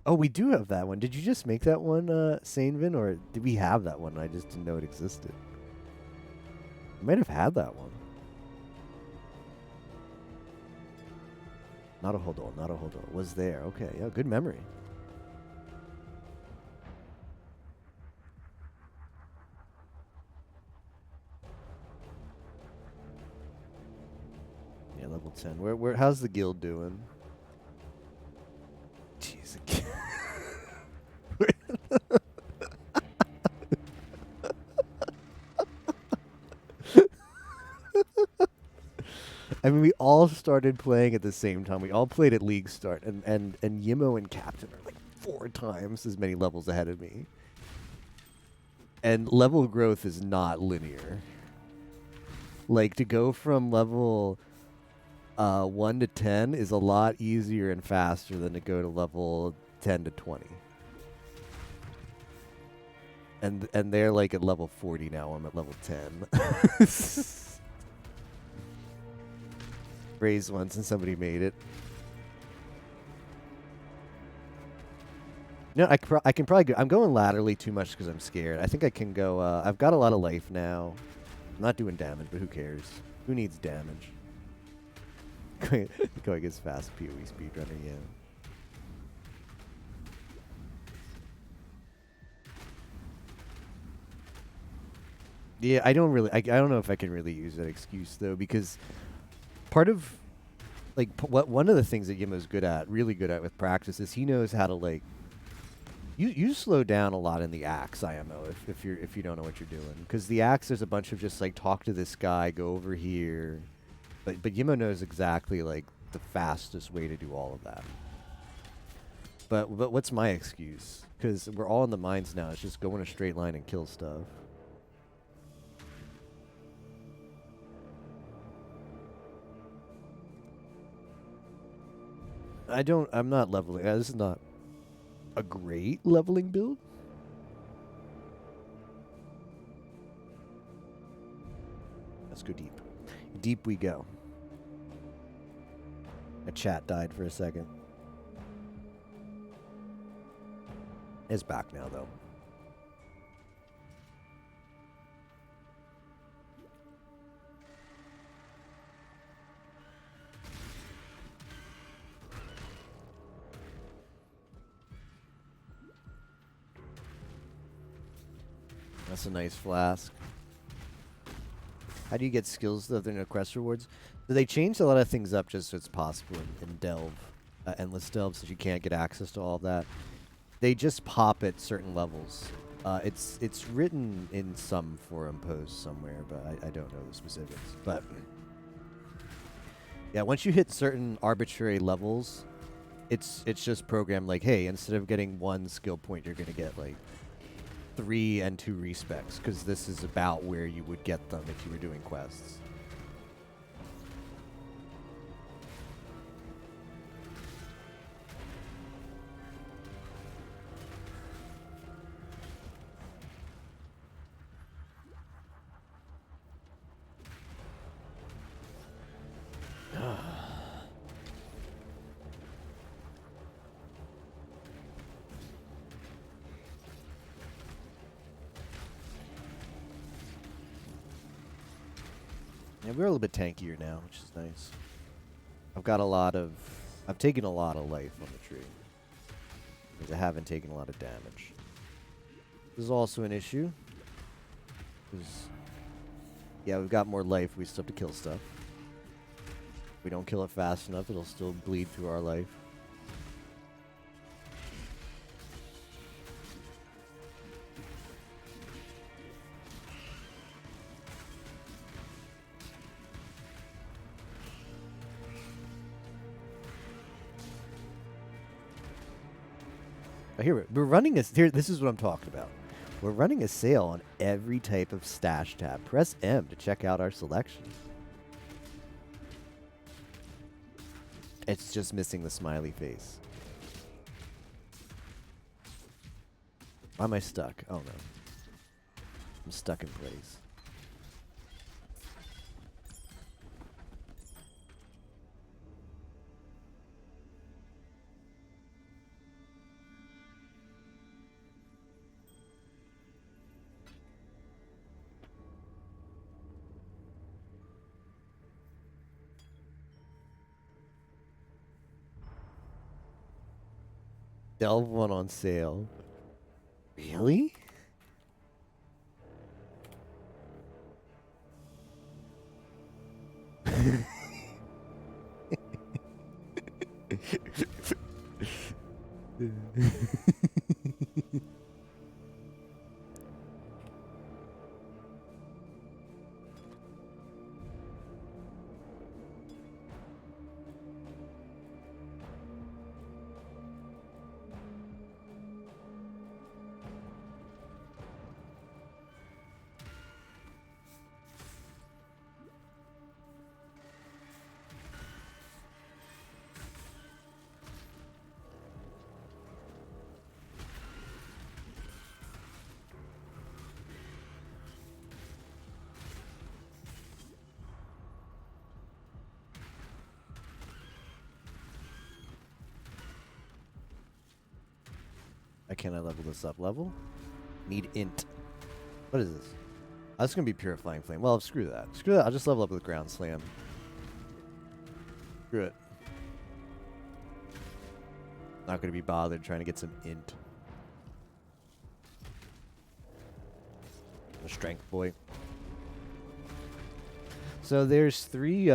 A: Oh, we do have that one. Did you just make that one, Sanevin, or did we have that one? I just didn't know it existed. We might have had that one. Not a hold on, not a hold on. Was there. Okay, yeah, good memory. Yeah, level 10. How's the guild doing? Jeez. I mean, we all started playing at the same time. We all played at League Start, and Yimo and Captain are like 4 times as many levels ahead of me. And level growth is not linear. Like, to go from level 1 to 10 is a lot easier and faster than to go to level 10 to 20. And they're like at level 40 now. I'm at level 10. Raised once and somebody made it. No, I can probably go. I'm going laterally too much because I'm scared. I think I can go. I've got a lot of life now. I'm not doing damage, but who cares? Who needs damage? Going as fast PoE speedrunner, yeah. Yeah, I don't really. I don't know if I can really use that excuse though, because part of like one of the things that Yimo's really good at with practice is he knows how to like. You slow down a lot in the axe IMO if you don't know what you're doing, because the axe there's a bunch of just like talk to this guy, go over here, but Yimo knows exactly like the fastest way to do all of that. But what's my excuse? Because we're all in the mines now. It's just go in a straight line and kill stuff. I'm not leveling. This is not a great leveling build. Let's go deep. Deep we go. A chat died for a second. It's back now, though. That's a nice flask. How do you get skills other than quest rewards? So they changed a lot of things up just so it's possible in Delve, Endless Delve, so you can't get access to all of that. They just pop at certain levels. It's written in some forum post somewhere, but I don't know the specifics. But yeah, once you hit certain arbitrary levels, it's just programmed like, hey, instead of getting 1 skill point, you're gonna get like 3 and 2 respecs, because this is about where you would get them if you were doing quests. Yeah, we're a little bit tankier now, which is nice. I've taken a lot of life on the tree. Because I haven't taken a lot of damage. This is also an issue. Because, yeah, we've got more life, we still have to kill stuff. If we don't kill it fast enough, it'll still bleed through our life. Here, we're running here. This is what I'm talking about. We're running a sale on every type of stash tab. Press M to check out our selection. It's just missing the smiley face. Why am I stuck? Oh no. I'm stuck in place. Delve one on sale. Really? I cannot level this up. Level? Need int. What is this? Oh, this is going to be Purifying Flame. Well, screw that. Screw that. I'll just level up with Ground Slam. Screw it. Not going to be bothered trying to get some int. A strength boy. So there's three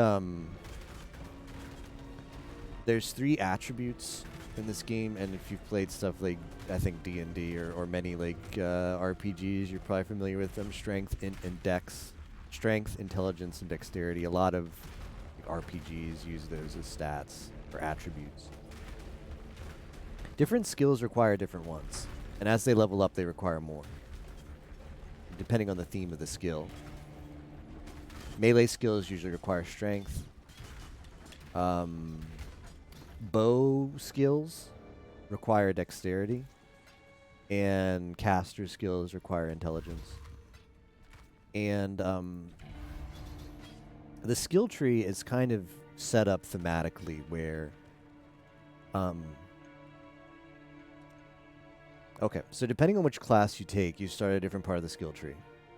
A: attributes in this game, and if you've played stuff like I think D&D or many like RPGs, you're probably familiar with them. Strength, int, and dex. Strength, intelligence, and dexterity. A lot of RPGs use those as stats or attributes. Different skills require different ones, and as they level up, they require more, depending on the theme of the skill. Melee skills usually require strength. Bow skills require dexterity, and caster skills require intelligence. And the skill tree is kind of set up thematically where okay, so depending on which class you take, you start at a different part of the skill tree.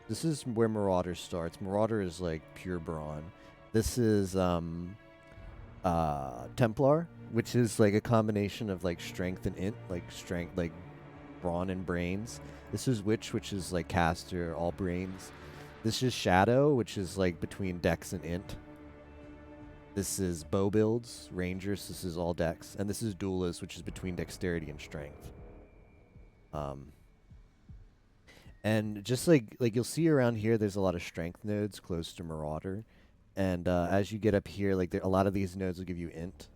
A: This is where Marauder starts. Marauder is like pure brawn. This is Templar, which is like a combination of like strength and int, like strength, like brawn and brains. This is Witch, which is like caster, all brains. This is Shadow, which is like between dex and int. This is Bow builds, Rangers. This is all dex, and this is Duelist, which is between dexterity and strength. And just like you'll see around here, there's a lot of strength nodes close to Marauder. And as you get up here, like a lot of these nodes will give you int.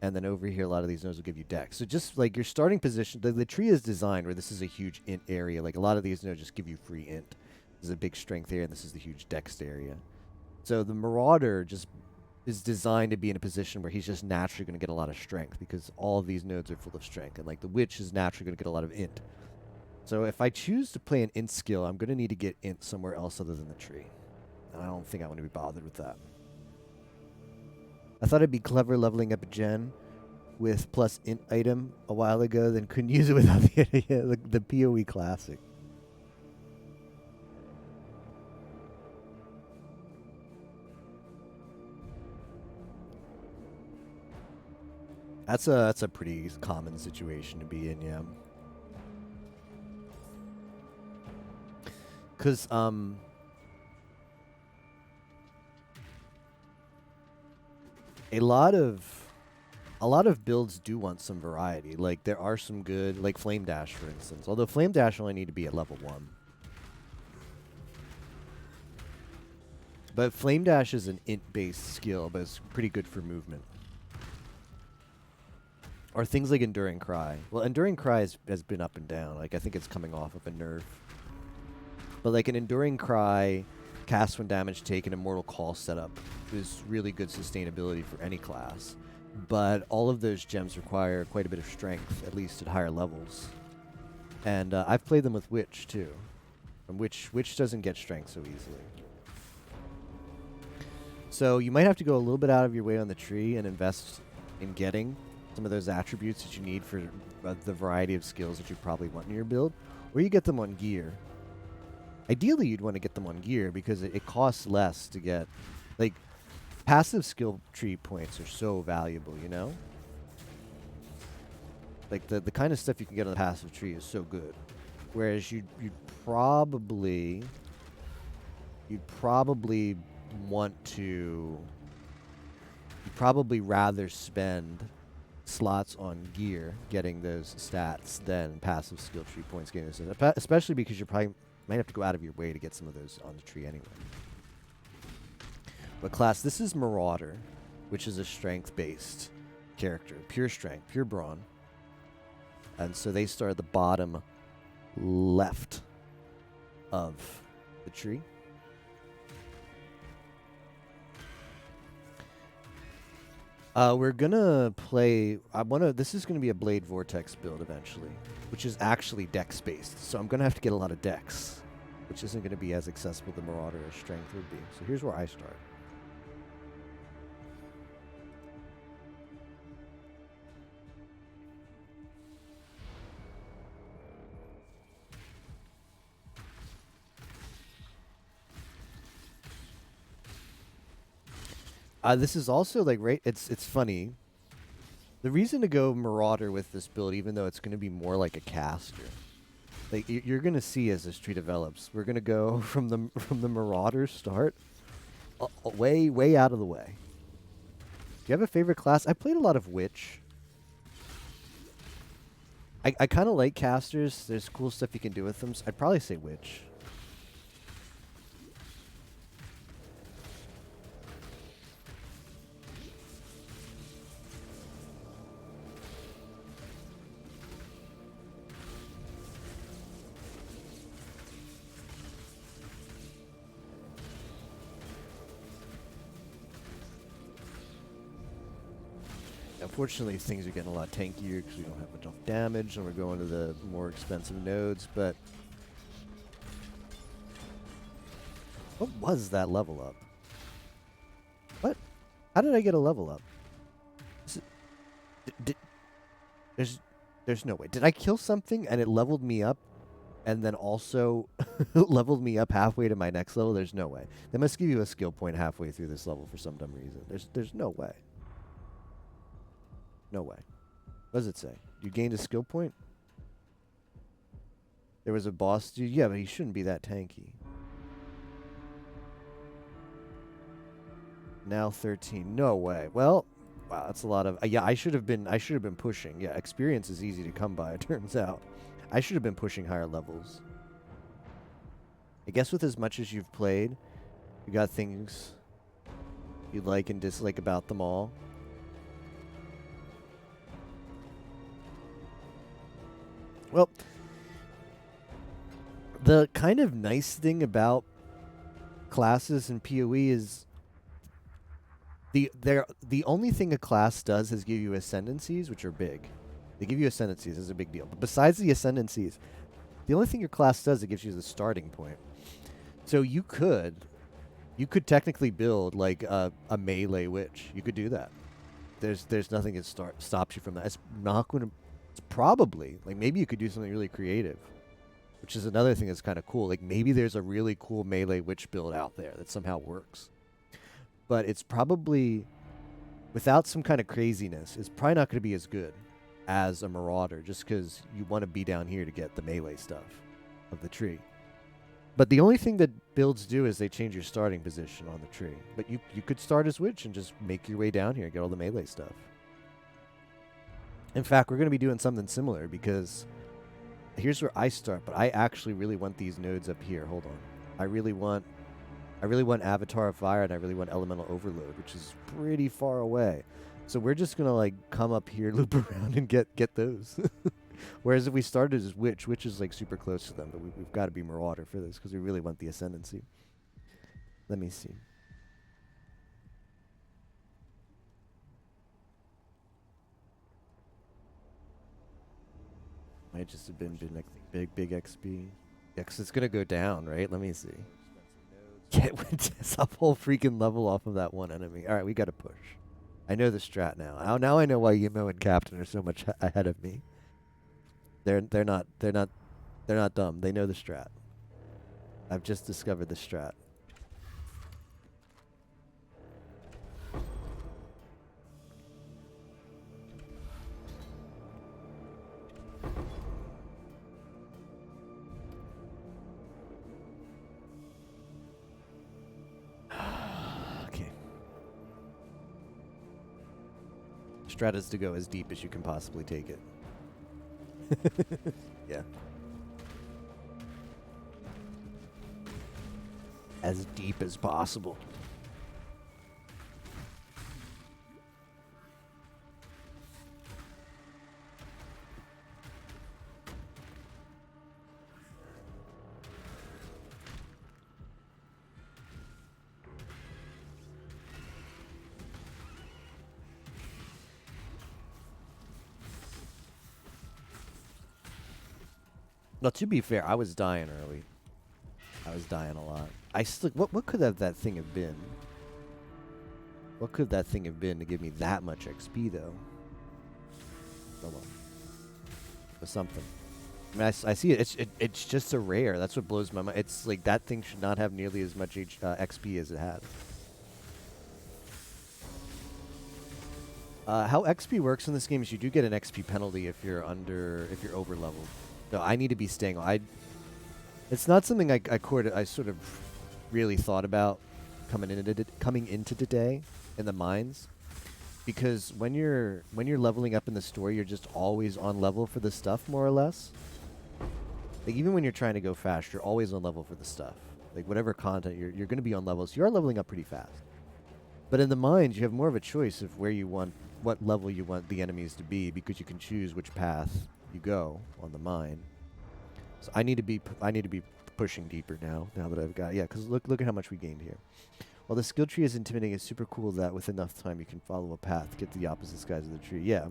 A: And then over here, a lot of these nodes will give you dex. So just like your starting position, the tree is designed where this is a huge int area. Like a lot of these nodes just give you free int. This is a big strength area, and this is the huge dex area. So the Marauder just is designed to be in a position where he's just naturally going to get a lot of strength because all of these nodes are full of strength. And like the Witch is naturally going to get a lot of int. So if I choose to play an int skill, I'm going to need to get int somewhere else other than the tree. And I don't think I want to be bothered with that. I thought it'd be clever leveling up a gen with plus int item a while ago, then couldn't use it without the PoE classic. . That's a pretty common situation to be in, yeah. Cause a lot of builds do want some variety. Like there are some good, like Flame Dash for instance. Although Flame Dash only need to be at level 1. But Flame Dash is an int-based skill, but it's pretty good for movement. Or things like Enduring Cry. Well, Enduring Cry has been up and down. Like I think it's coming off of a nerf. But like an Enduring Cry, cast when damage taken, Immortal Call setup is really good sustainability for any class. But all of those gems require quite a bit of strength, at least at higher levels. And I've played them with Witch too. And Witch doesn't get strength so easily. So you might have to go a little bit out of your way on the tree and invest in getting some of those attributes that you need for the variety of skills that you probably want in your build. Or you get them on gear. Ideally, you'd want to get them on gear because it costs less to get. Like, passive skill tree points are so valuable, you know? Like, the kind of stuff you can get on the passive tree is so good. Whereas you'd probably want to... You'd probably rather spend slots on gear getting those stats than passive skill tree points getting those stats. Especially because you probably might have to go out of your way to get some of those on the tree anyway. But class, this is Marauder, which is a strength-based character. Pure strength, pure brawn. And so they start at the bottom left of the tree. We're gonna play. This is gonna be a Blade Vortex build eventually, which is actually dex based. So I'm gonna have to get a lot of dex, which isn't gonna be as accessible to Marauder as Strength would be. So here's where I start. This is also like it's funny. The reason to go Marauder with this build, even though it's going to be more like a caster, like you're going to see as this tree develops, we're going to go from the Marauder start, way out of the way. Do you have a favorite class? I played a lot of Witch. I kind of like casters. There's cool stuff you can do with them. So I'd probably say Witch. Unfortunately, things are getting a lot tankier because we don't have enough damage, and we're going to the more expensive nodes, but... What was that level up? What? How did I get a level up? There's no way. Did I kill something and it leveled me up and then also leveled me up halfway to my next level? There's no way. They must give you a skill point halfway through this level for some dumb reason. There's no way. No way. What does it say? You gained a skill point? There was a boss dude? Yeah, but he shouldn't be that tanky. Now 13. No way. Well, wow, that's a lot of... yeah, I should have been pushing. Yeah, experience is easy to come by, it turns out. I should have been pushing higher levels. I guess with as much as you've played, you got things you like and dislike about them all. Well, the kind of nice thing about classes in PoE is the only thing a class does is give you ascendancies, which are big. They give you ascendancies, is a big deal. But besides the ascendancies, the only thing your class does, it gives you the starting point. So you could technically build like a melee witch. You could do that. There's nothing that stops you from that. It's not going to... It's probably, like, maybe you could do something really creative, which is another thing that's kind of cool. Like, maybe there's a really cool melee witch build out there that somehow works. But it's probably without some kind of craziness, is probably not going to be as good as a Marauder, just because you want to be down here to get the melee stuff of the tree. But the only thing that builds do is they change your starting position on the tree. But you could start as Witch and just make your way down here and get all the melee stuff. In fact, we're going to be doing something similar because here's where I start, but I actually really want these nodes up here. Hold on. I really want Avatar of Fire, and I really want Elemental Overload, which is pretty far away. So we're just going to like come up here, loop around, and get those. Whereas if we started as Witch is like super close to them, but we've got to be Marauder for this because we really want the Ascendancy. Let me see. Might just have been like big XP. Yeah, 'cause it's going to go down, right? Let me see. Get a whole freaking level off of that one enemy. All right, we got to push. I know the strat now. Now I know why Yimo and Captain are so much ahead of me. They're not dumb. They know the strat. I've just discovered the strat. Okay. Strat is to go as deep as you can possibly take it. Yeah. As deep as possible. Now, to be fair, I was dying early. I was dying a lot. What could that thing have been? What could that thing have been to give me that much XP, though? Hold on. Or something. I mean, I see it. It's just a rare. That's what blows my mind. It's like that thing should not have nearly as much XP as it had. How XP works in this game is you do get an XP penalty if you're over leveled. No, I need to be staying. It's not something I sort of really thought about coming into today in the mines, because when you're leveling up in the story, you're just always on level for the stuff, more or less. Like even when you're trying to go fast, you're always on level for the stuff. Like whatever content you're going to be on level, so you are leveling up pretty fast. But in the mines, you have more of a choice of what level you want the enemies to be, because you can choose which path you go on the mine. So I need to be pushing deeper now that I've got, because look at how much we gained here. While the skill tree is intimidating, it's super cool that with enough time you can follow a path, get to the opposite sides of the tree. Yeah.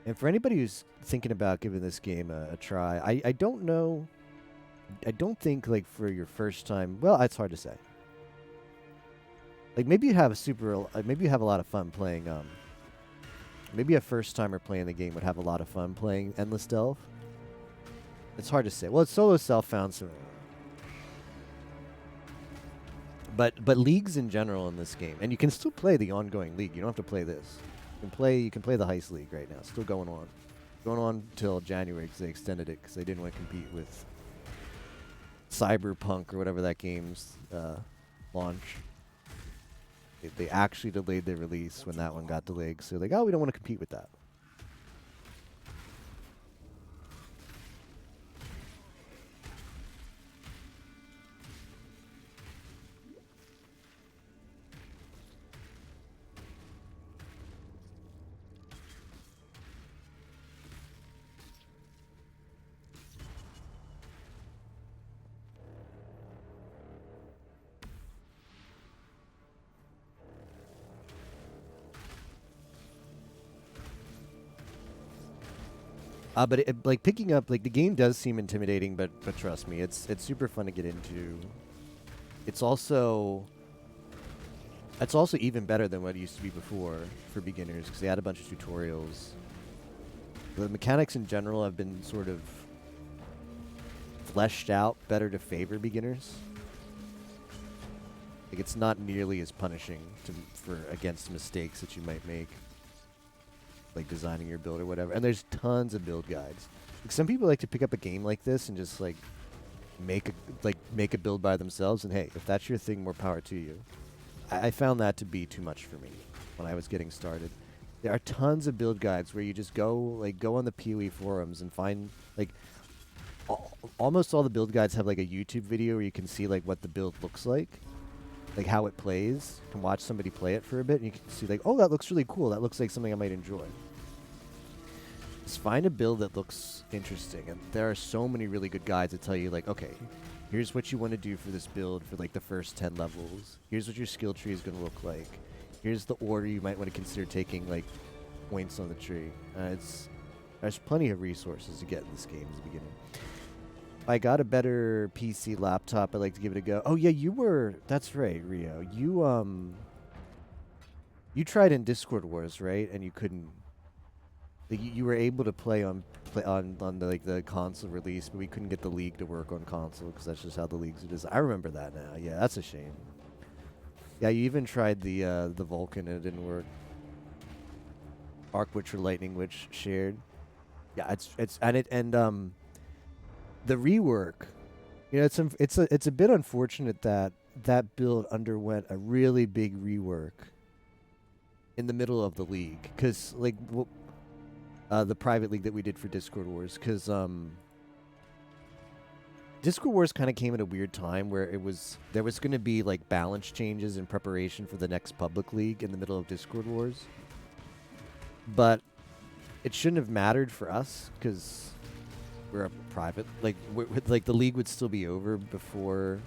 A: And for anybody who's thinking about giving this game a try, I don't know. I don't think like for your first time. Well, it's hard to say. Like maybe you have a lot of fun playing. Maybe a first timer playing the game would have a lot of fun playing Endless Delve. It's hard to say. Well, it's solo self-found, so. But leagues in general in this game, and you can still play the ongoing league. You don't have to play this. You can play the Heist League right now. It's still going on till January because they extended it because they didn't want to compete with Cyberpunk or whatever that game's launch. They actually delayed their release when that one got delayed. So they're like, we don't want to compete with that. But like picking up, like the game does seem intimidating, but trust me, it's super fun to get into. It's also even better than what it used to be before for beginners because they had a bunch of tutorials. The mechanics in general have been sort of fleshed out better to favor beginners. Like it's not nearly as punishing for against mistakes that you might make, like designing your build or whatever. And there's tons of build guides. Like some people like to pick up a game like this and just like make a build by themselves. And hey, if that's your thing, more power to you. I found that to be too much for me when I was getting started. There are tons of build guides where you just go on the PoE forums and find like almost all the build guides have like a YouTube video where you can see like what the build looks like how it plays. You can watch somebody play it for a bit and you can see like, oh, that looks really cool. That looks like something I might enjoy. Just find a build that looks interesting. And there are so many really good guides that tell you like, okay, here's what you want to do for this build for like the first 10 levels. Here's what your skill tree is going to look like. Here's the order you might want to consider taking like points on the tree. There's plenty of resources to get in this game at the beginning. If I got a better PC laptop, I'd like to give it a go. Oh yeah, that's right, Rio. You tried in Discord Wars, right? And you couldn't. Like, you were able to play on the console release, but we couldn't get the league to work on console because that's just how the leagues are designed. I remember that now. Yeah, that's a shame. Yeah, you even tried the Vulcan and it didn't work. Arc Witch or Lightning Witch shared. Yeah, the rework. You know, it's a bit unfortunate that build underwent a really big rework in the middle of the league, because like the private league that we did for Discord Wars, because Discord Wars kind of came at a weird time where there was going to be like balance changes in preparation for the next public league in the middle of Discord Wars, but it shouldn't have mattered for us because we're a private, like the league would still be over before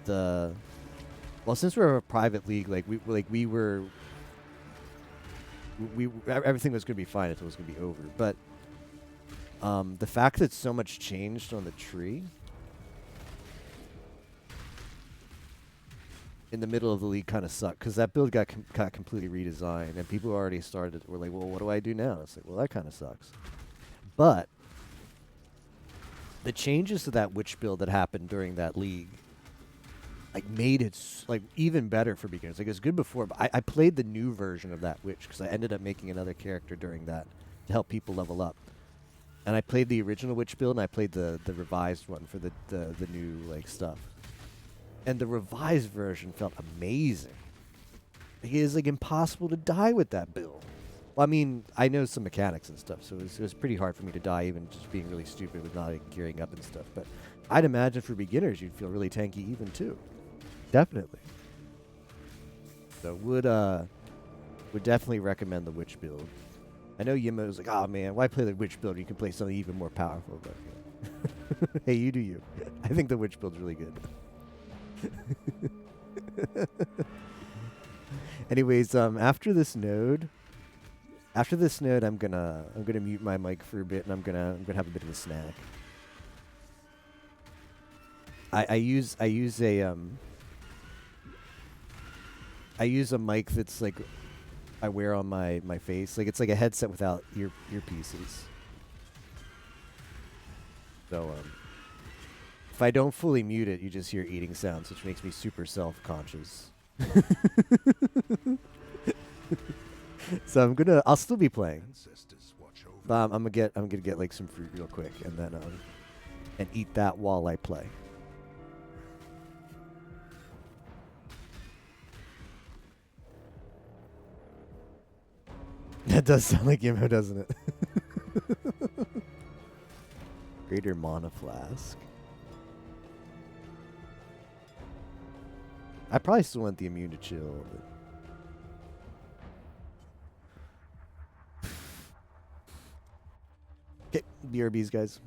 A: since we're a private league, everything was going to be fine until it was going to be over. But the fact that so much changed on the tree in the middle of the league kind of sucked, because that build got completely redesigned, and people already were like, well, what do I do now? It's like, well, that kind of sucks. But the changes to that witch build that happened during that league like made it like even better for beginners. Like it was good before, but I played the new version of that witch because I ended up making another character during that to help people level up. And I played the original witch build and I played the revised one for the new like stuff. And the revised version felt amazing. It is like impossible to die with that build. Well, I mean, I know some mechanics and stuff, so it was pretty hard for me to die, even just being really stupid with not like, gearing up and stuff. But I'd imagine for beginners, you'd feel really tanky even too. Definitely. So would definitely recommend the witch build. I know Yimo was like, oh man, why play the witch build? You can play something even more powerful. But hey, you do you. I think the witch build's really good. Anyways, after this node, I'm gonna mute my mic for a bit, and I'm gonna have a bit of a snack. I use a mic that's like I wear on my face. Like it's like a headset without earpieces. So if I don't fully mute it, you just hear eating sounds, which makes me super self-conscious. So I'll still be playing. But I'm gonna get like some fruit real quick and then and eat that while I play. That does sound like Yimo, doesn't it? Greater Mana Flask. I probably still want the immune to chill, but okay, BRBs, guys.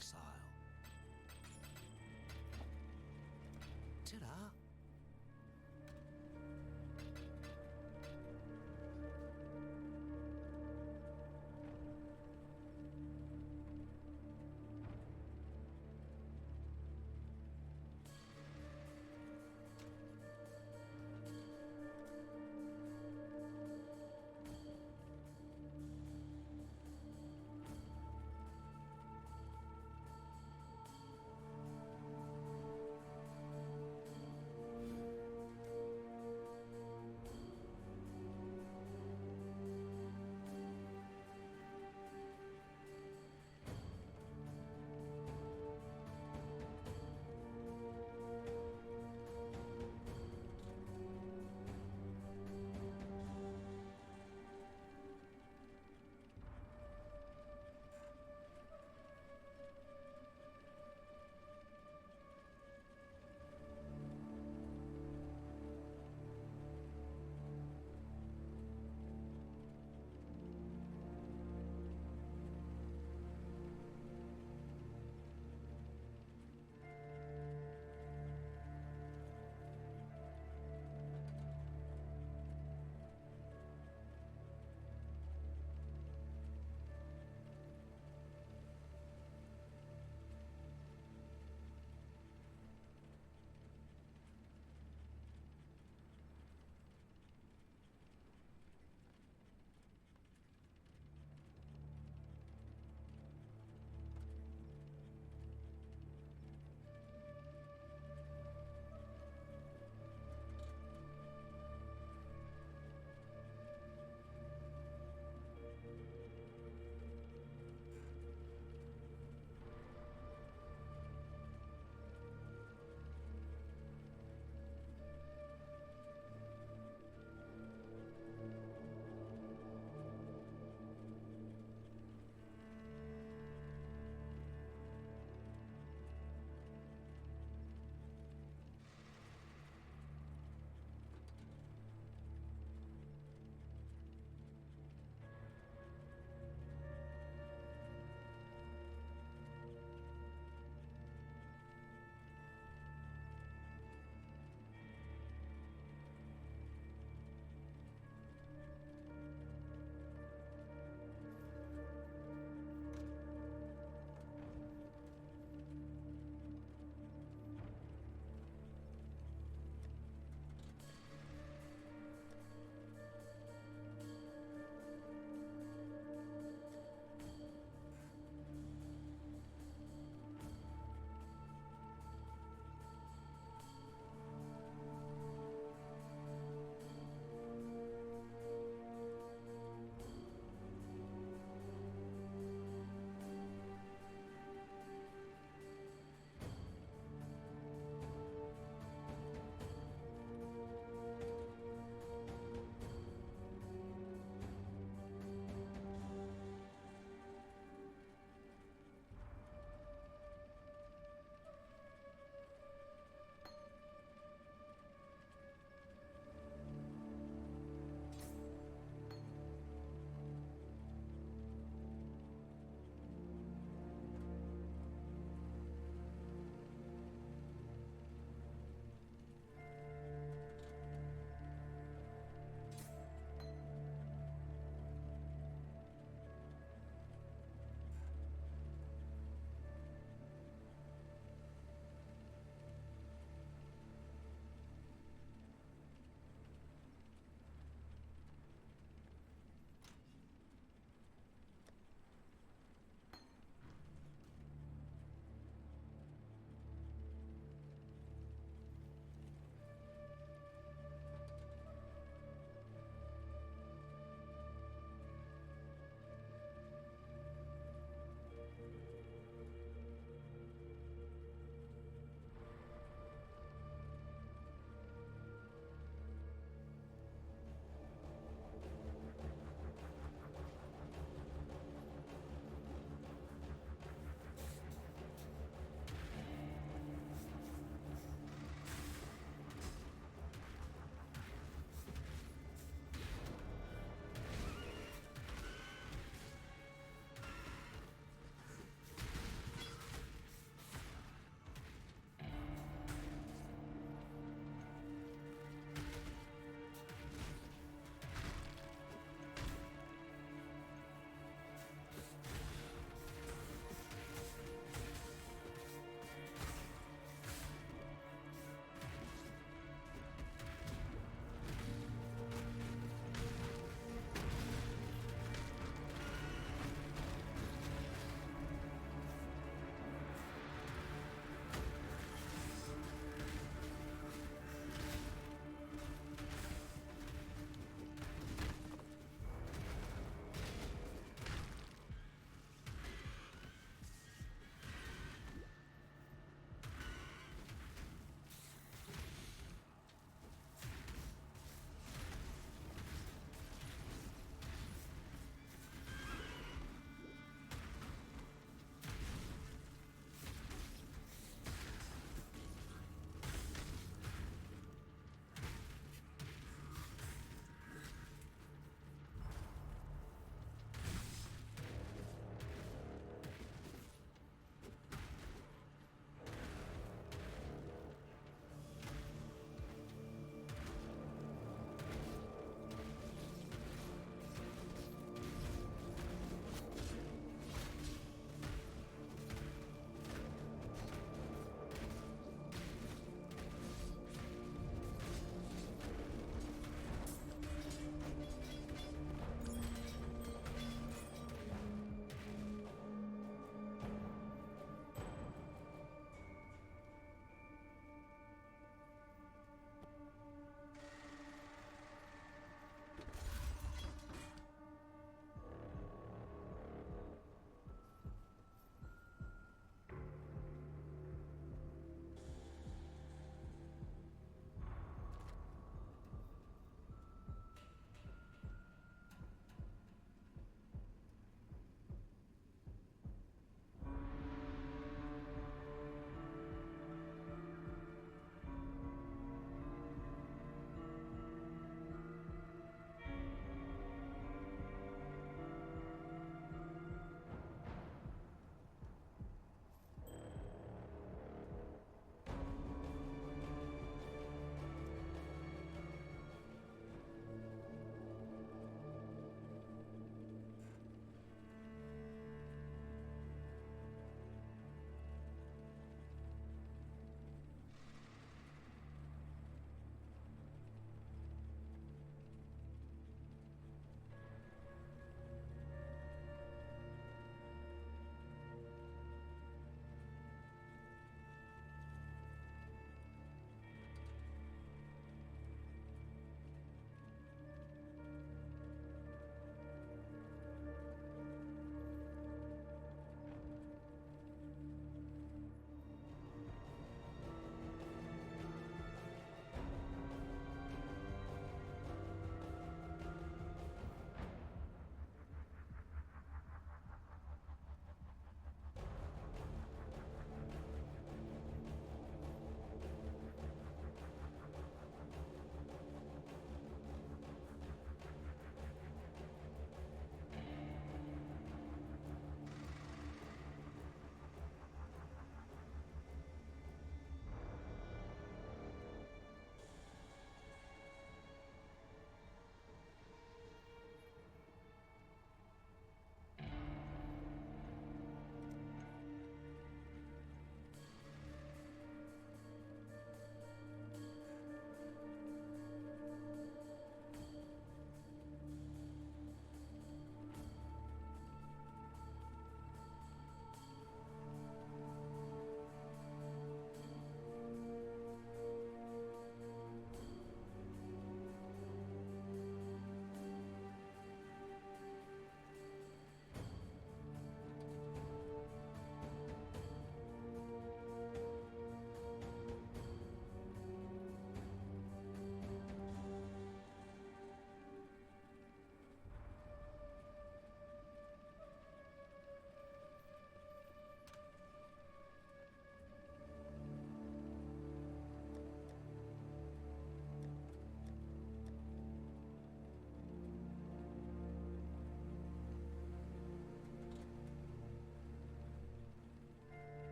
C: exile. Ta-da!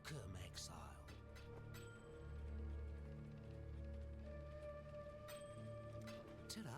C: Welcome, exile. Ta-da.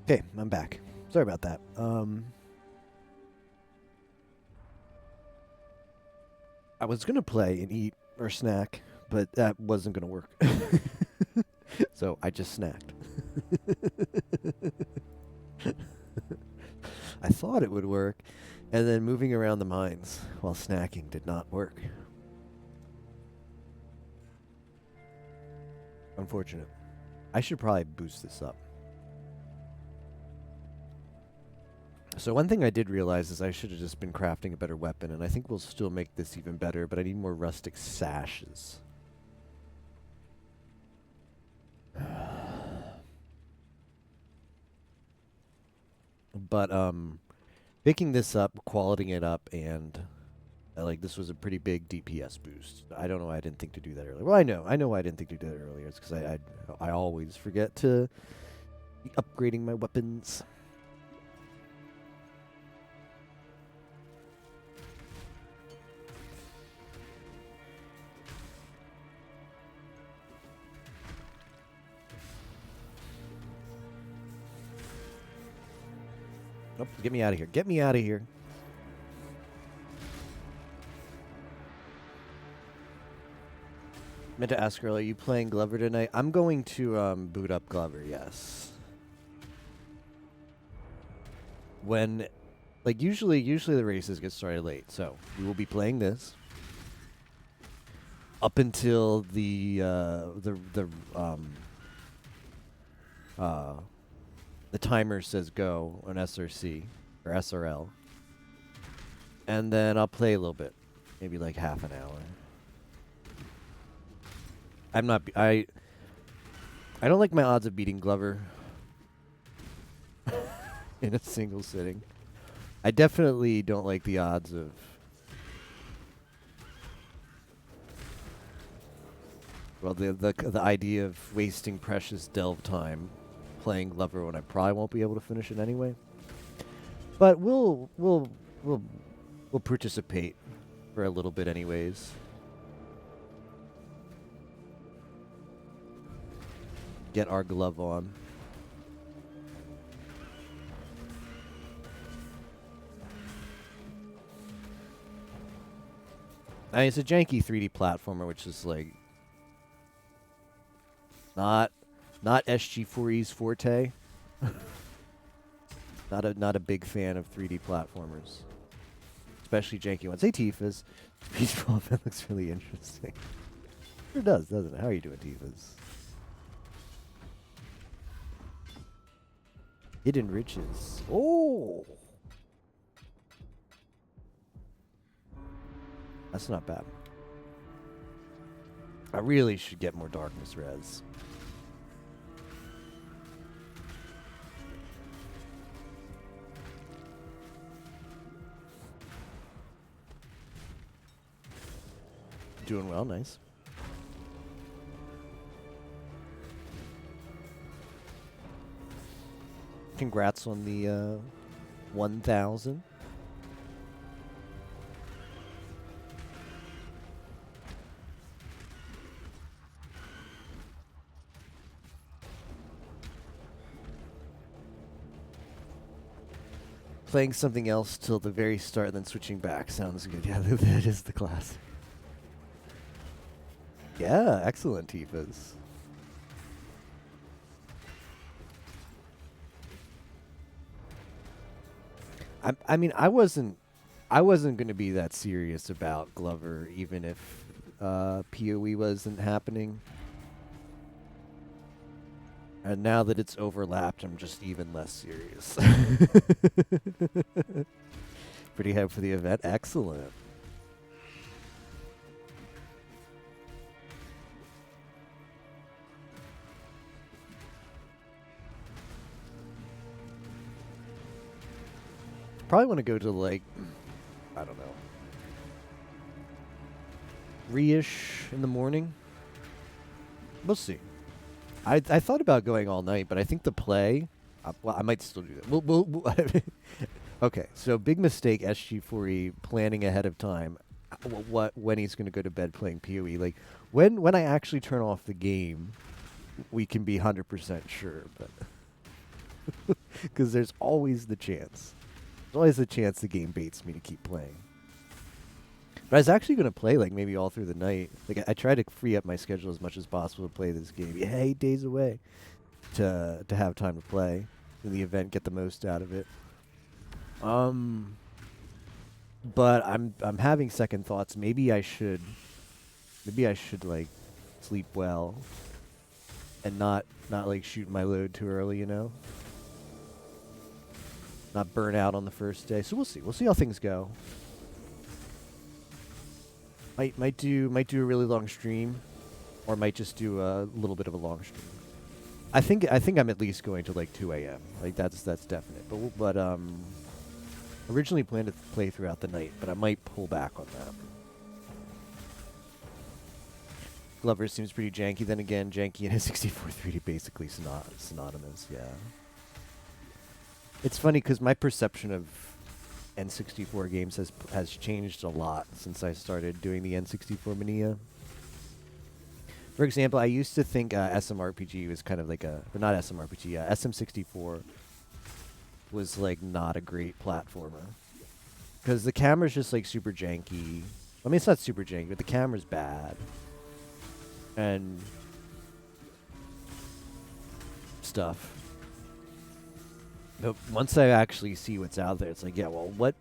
D: Okay, I'm back. Sorry about that. I was gonna play and eat or snack, but that wasn't gonna work. So I just snacked. I thought it would work, and then moving around the mines while snacking did not work. Unfortunate. I should probably boost this up. So one thing I did realize is I should have just been crafting a better weapon, and I think we'll still make this even better, but I need more rustic sashes. But picking this up, qualitating it up, and like this was a pretty big DPS boost. I don't know why I didn't think to do that earlier. Well, I know why I didn't think to do that earlier. It's because I always forget to be upgrading my weapons. Nope, get me out of here. Get me out of here. Meant to ask earlier, are you playing Glover tonight? I'm going to boot up Glover, yes. When, like, usually the races get started late, so we will be playing this up until the timer says go on SRC or SRL, and then I'll play a little bit, maybe like half an hour. I don't like my odds of beating Glover in a single sitting. I definitely don't like the odds of the idea of wasting precious delve time playing Glover when I probably won't be able to finish it anyway. But we'll participate for a little bit anyways. Get our glove on. I mean, it's a janky 3D platformer, which is like not SG4E's forte. Not a big fan of 3D platformers, especially janky ones. Hey, Tifa's Peach Ball event looks really interesting. Sure does, doesn't it? How are you doing, Tifa's? Hidden riches. Oh, that's not bad. I really should get more darkness res. Doing well, nice. Congrats on the 1,000. Playing something else till the very start, then switching back sounds good. Yeah, that is the class. Yeah, excellent, Tifas. I mean, I wasn't going to be that serious about Glover, even if PoE wasn't happening. And now that it's overlapped, I'm just even less serious. Pretty hyped for the event. Excellent. Probably want to go to, like, I don't know, 3-ish in the morning. We'll see. I thought about going all night, but I think the play, well, I might still do that. We'll okay, so big mistake, SG4E, planning ahead of time when he's going to go to bed playing PoE. Like, when I actually turn off the game, we can be 100% sure, but because there's always the chance. There's always the chance the game baits me to keep playing. But I was actually going to play, like, maybe all through the night. Like, I tried to free up my schedule as much as possible to play this game. Yeah, 8 days away to have time to play in the event, get the most out of it. But I'm having second thoughts. Maybe I should like sleep well and not like shoot my load too early, you know? Not burn out on the first day. So we'll see. We'll see how things go. Might do a really long stream, or might just do a little bit of a long stream. I think I'm at least going to like 2 a.m. Like that's definite. But originally planned to play throughout the night, but I might pull back on that. Glover seems pretty janky. Then again, janky and N64 3D basically synonymous. Yeah. It's funny because my perception of N64 games has changed a lot since I started doing the N64 Mania. For example, I used to think SMRPG was kind of like or not SMRPG, SM64 was like not a great platformer. Because the camera's just like super janky. I mean, it's not super janky, but the camera's bad. And stuff. But once I actually see what's out there, it's like, yeah, well, what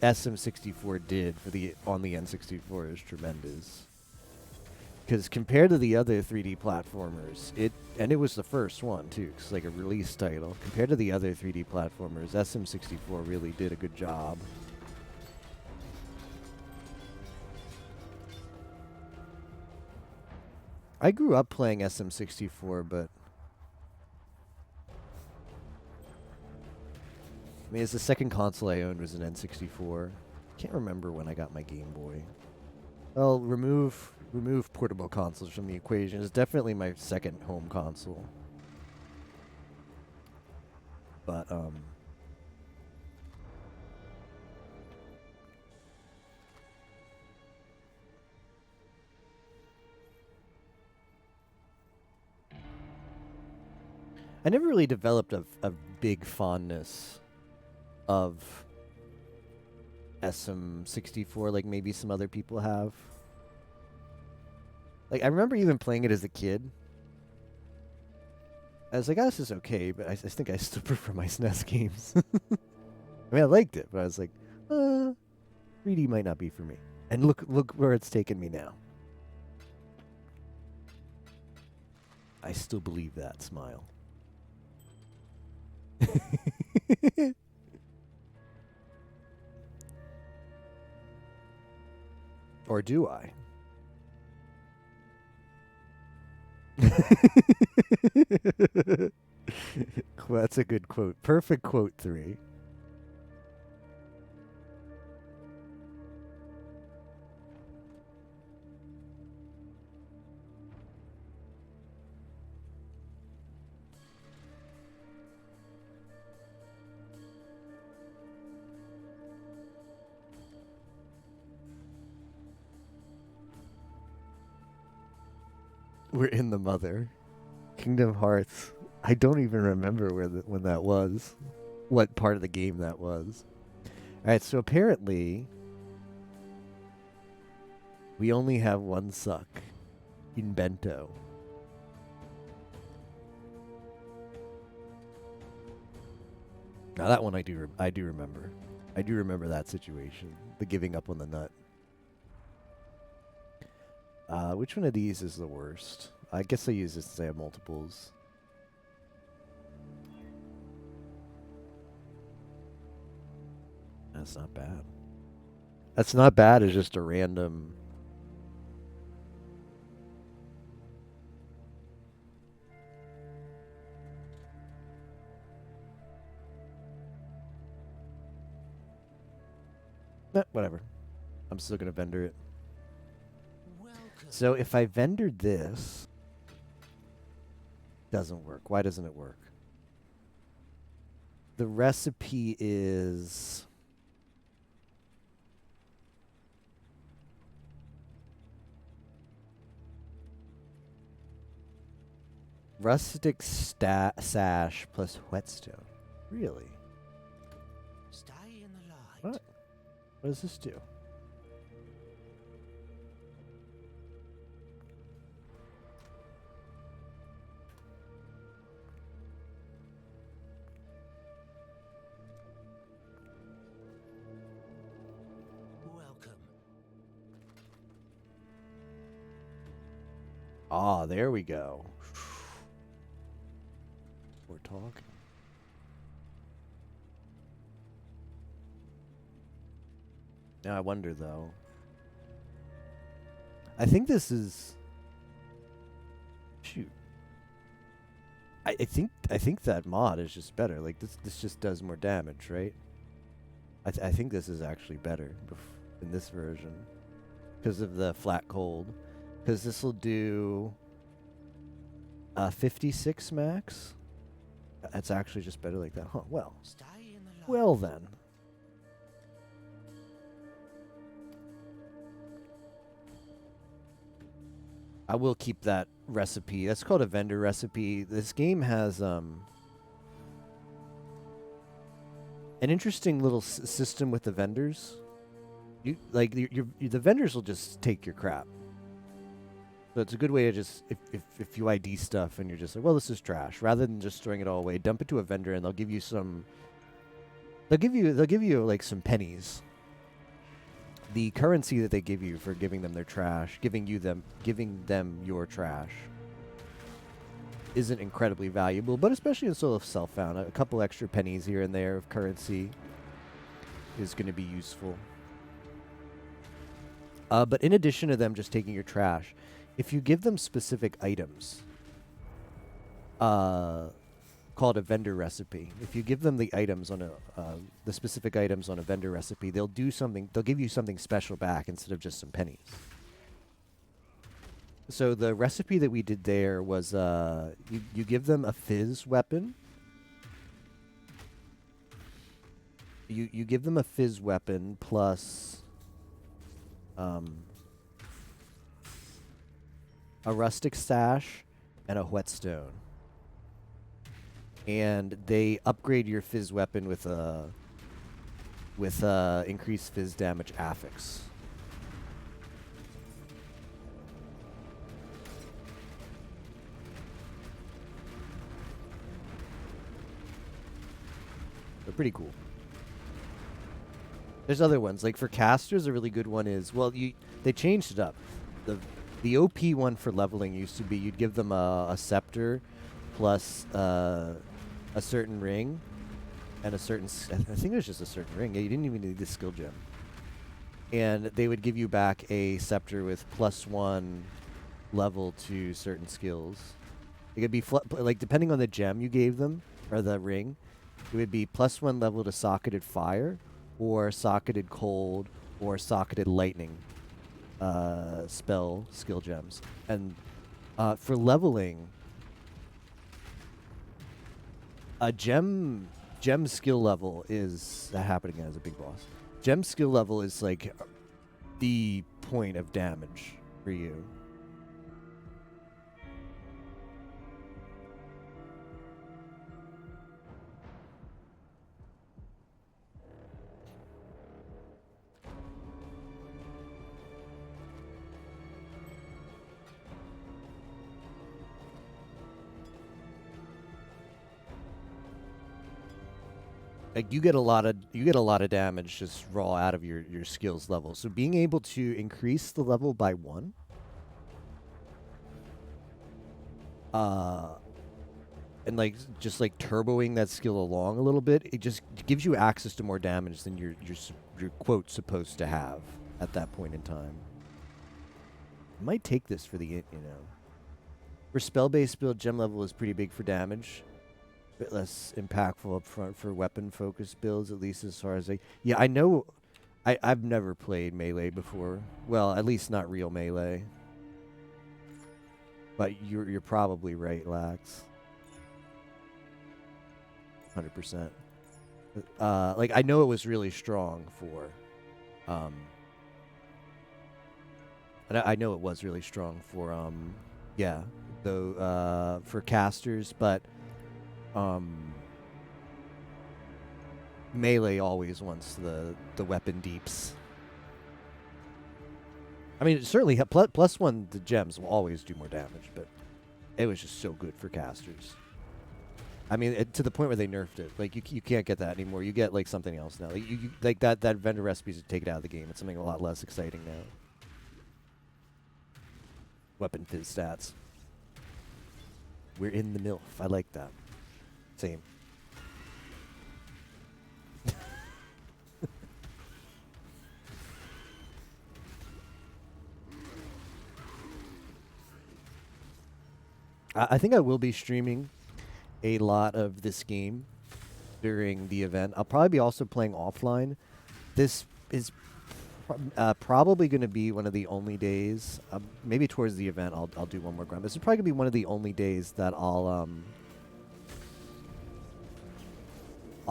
D: SM64 did for the on the N64 is tremendous. Because compared to the other 3D platformers, it was the first one too, 'cause like a release title. Compared to the other 3D platformers, SM64 really did a good job. I grew up playing SM64, but I mean, it's the second console I owned was an N64. Can't remember when I got my Game Boy. Well, remove portable consoles from the equation. It's definitely my second home console. But I never really developed a big fondness of SM64 like maybe some other people have. Like, I remember even playing it as a kid. I was like, oh, this is okay, but I think I still prefer my SNES games. I mean, I liked it, but I was like, 3D might not be for me. And look where it's taken me now. I still believe that smile. Or do I? Well, that's a good quote. Perfect quote 3. We're in the mother. Kingdom Hearts. I don't even remember when that was. What part of the game that was. Alright, so apparently we only have one suck in Bento. Now that one I do remember. I do remember that situation. The giving up on the nut. Which one of these is the worst? I guess I use this since I have multiples. That's not bad. That's not bad as just a random... whatever. I'm still going to vendor it. So if I vendored this, doesn't work. Why doesn't it work? The recipe is rustic sash plus whetstone. Really?
C: Stay in the light.
D: What? What does this do? Ah, there we go. We're talking. Now I wonder though. I think this is. Shoot. I think that mod is just better. Like this just does more damage, right? I think this is actually better in this version because of the flat cold. Because this will do 56 max. That's actually just better like that. Huh, well. Well then. I will keep that recipe. That's called a vendor recipe. This game has an interesting little system with the vendors. You like the vendors will just take your crap. So it's a good way to just if you ID stuff and you're just like, well, this is trash, rather than just throwing it all away, dump it to a vendor and they'll give you some. They'll give you like some pennies. The currency that they give you for giving them their trash, giving them your trash, isn't incredibly valuable, but especially in Soul of Self-Found, a couple extra pennies here and there of currency is going to be useful. But in addition to them just taking your trash, if you give them specific items, called a vendor recipe, if you give them the items on the specific items on a vendor recipe, they'll do something. They'll give you something special back instead of just some pennies. So the recipe that we did there was you give them a fizz weapon. You give them a fizz weapon plus a rustic sash and a whetstone. And they upgrade your fizz weapon with increased fizz damage affix. They're pretty cool. There's other ones. Like for casters, a really good one is, well, they changed it up. The OP one for leveling used to be you'd give them a scepter plus a certain ring and a certain... I think it was just a certain ring. Yeah, you didn't even need the skill gem. And they would give you back a scepter with +1 level to certain skills. It could be, like, depending on the gem you gave them, or the ring, it would be +1 level to socketed fire, or socketed cold, or socketed lightning spell skill gems. And for leveling, a gem skill level is happening as a big boss. Gem skill level is like the point of damage for you. Like you get a lot of damage just raw out of your skills level. So being able to increase the level by 1, and like just like turboing that skill along a little bit, it just gives you access to more damage than you're quote supposed to have at that point in time. I might take this for the for spell-based build, gem level is pretty big for damage. Bit less impactful up front for weapon-focused builds, at least as far as yeah, I know. I've never played melee before. Well, at least not real melee. But you're probably right, Lax. 100%. Like I know it was really strong for. And I know it was really strong for yeah, though for casters, but. Melee always wants the weapon deeps. I mean, certainly +1 to gems will always do more damage, but it was just so good for casters. I mean, to the point where they nerfed it. Like you can't get that anymore. You get like something else now. Like you like that vendor recipes take it out of the game. It's something a lot less exciting now. Weapon fizz stats. We're in the MILF. I like that. Same. I think I will be streaming a lot of this game during the event. I'll probably be also playing offline. This is probably going to be one of the only days, maybe towards the event I'll do one more grind. This is probably going to be one of the only days that I'll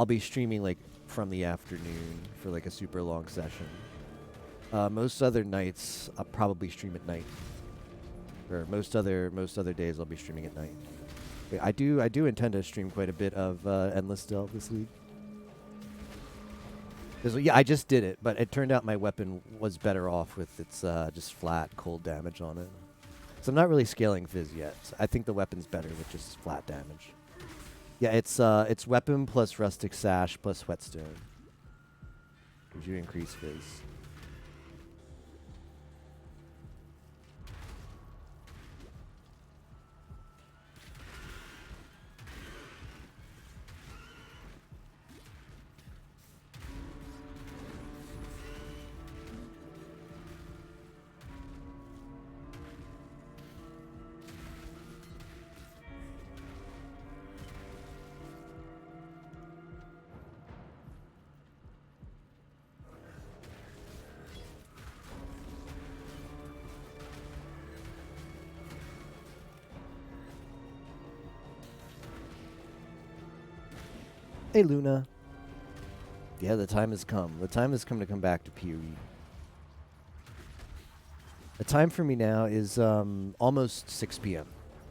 D: be streaming like from the afternoon for like a super long session. Most other nights I'll probably stream at night. Or most other days I'll be streaming at night. I do intend to stream quite a bit of Endless Delve this week. Yeah, I just did it, but it turned out my weapon was better off with its just flat cold damage on it. So I'm not really scaling Fizz yet. So I think the weapon's better with just flat damage. Yeah, it's weapon plus rustic sash plus whetstone. Gives you increase Fizz. Hey, Luna. Yeah, the time has come. The time has come to come back to PoE. The time for me now is almost 6 p.m.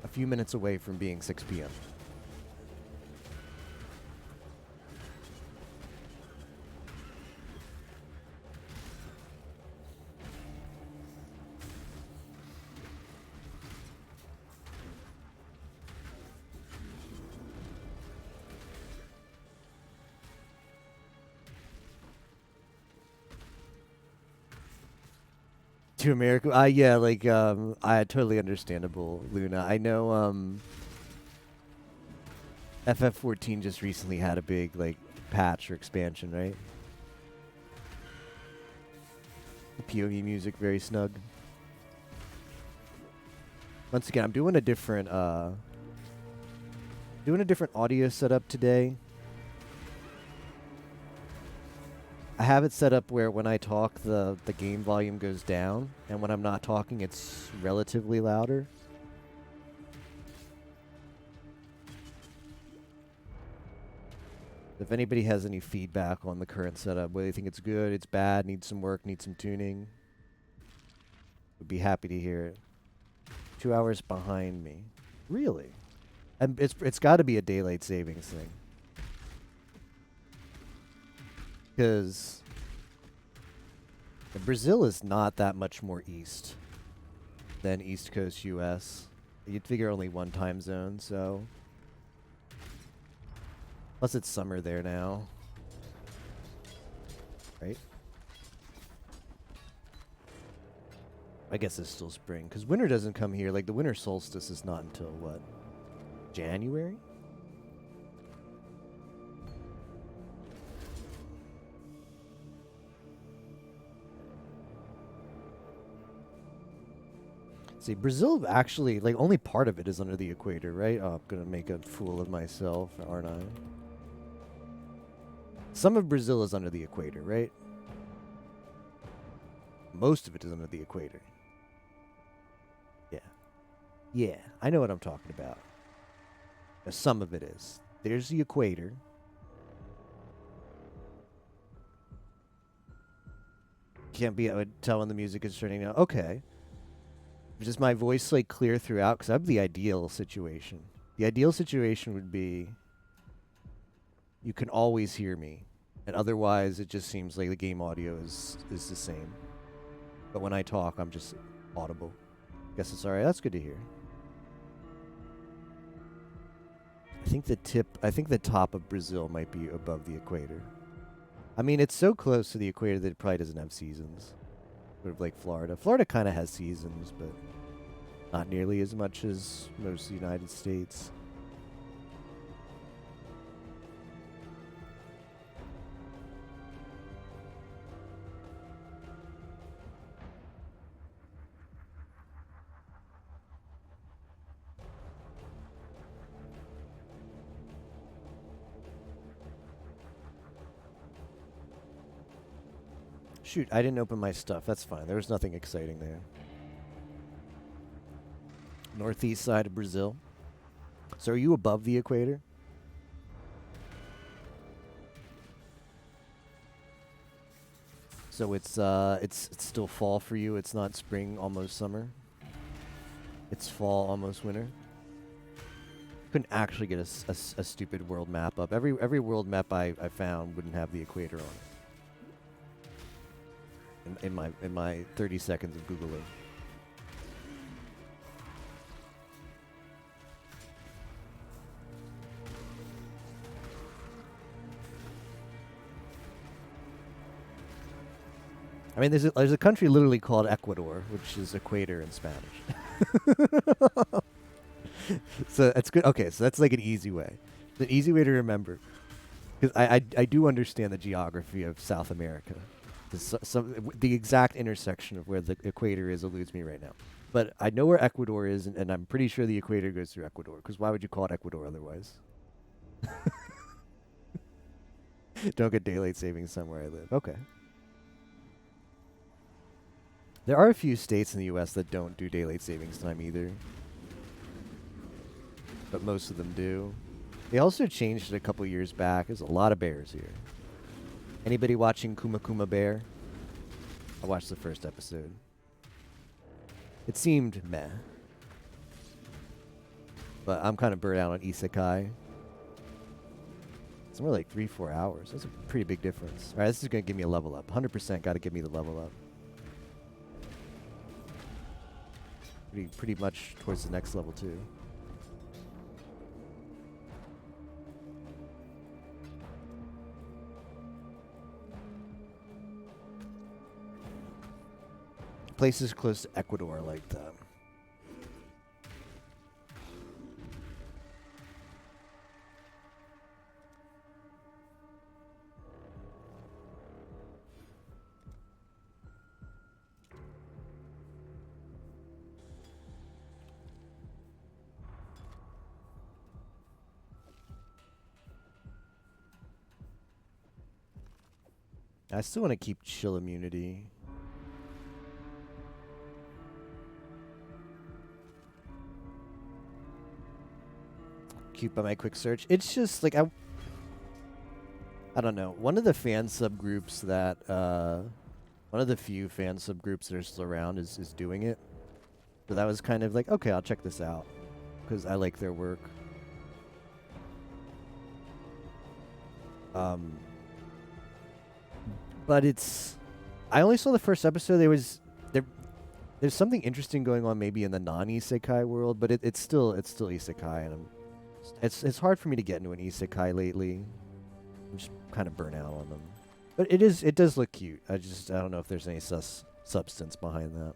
D: A few minutes away from being 6 p.m. To America, yeah, like I totally understandable, Luna. I know FF14 just recently had a big like patch or expansion, right? The PoE music very snug. Once again, I'm doing a different audio setup today. I have it set up where when I talk, the game volume goes down, and when I'm not talking, it's relatively louder. If anybody has any feedback on the current setup, whether you think it's good, it's bad, needs some work, needs some tuning, would be happy to hear it. 2 hours behind me. Really? And it's got to be a daylight savings thing. Because Brazil is not that much more east than East Coast US. You'd figure only one time zone, so. Plus it's summer there now. Right? I guess it's still spring, because winter doesn't come here. Like, the winter solstice is not until, what, January? See, Brazil actually, like, only part of it is under the equator, right? Oh, I'm gonna make a fool of myself, aren't I? Some of Brazil is under the equator, right? Most of it is under the equator. Yeah. Yeah, I know what I'm talking about. Some of it is. There's the equator. Can't be tell when the music is turning out. Okay. Does my voice like clear throughout? Because I'm the ideal situation. The ideal situation would be you can always hear me, and otherwise it just seems like the game audio is the same. But when I talk, I'm just audible. Guess it's alright. That's good to hear. I think the top of Brazil might be above the equator. I mean, it's so close to the equator that it probably doesn't have seasons. Sort of like Florida. Florida kind of has seasons, but not nearly as much as most of the United States. Shoot, I didn't open my stuff. That's fine. There was nothing exciting there. Northeast side of Brazil. So are you above the equator? So it's still fall for you. It's not spring, almost summer. It's fall, almost winter. Couldn't actually get a stupid world map up. Every world map I found wouldn't have the equator on it. in my 30 seconds of Googling. I mean, there's a country literally called Ecuador, which is equator in Spanish. So that's good. Okay, so that's like an easy way. It's an easy way to remember. Because I do understand the geography of South America. The exact intersection of where the equator is eludes me right now. But I know where Ecuador is, and I'm pretty sure the equator goes through Ecuador. Because why would you call it Ecuador otherwise? Don't get daylight savings somewhere I live. Okay. There are a few states in the U.S. that don't do daylight savings time either. But most of them do. They also changed it a couple years back. There's a lot of bears here. Anybody watching Kuma Kuma Bear? I watched the first episode. It seemed meh. But I'm kind of burnt out on Isekai. It's more like 3-4 hours. That's a pretty big difference. All right, this is going to give me a level up. 100% got to give me the level up. Pretty much towards the next level too. Places close to Ecuador like that. I still want to keep chill immunity. Keep by my quick search. It's just like I don't know. One of the fan subgroups that one of the few fan subgroups that are still around is doing it. So that was kind of like, okay, I'll check this out because I like their work. But I only saw the first episode. There's something interesting going on maybe in the non-isekai world, but it's still isekai, and it's hard for me to get into an isekai lately. I'm just kind of burnt out on them. But it does look cute. I don't know if there's any substance behind that.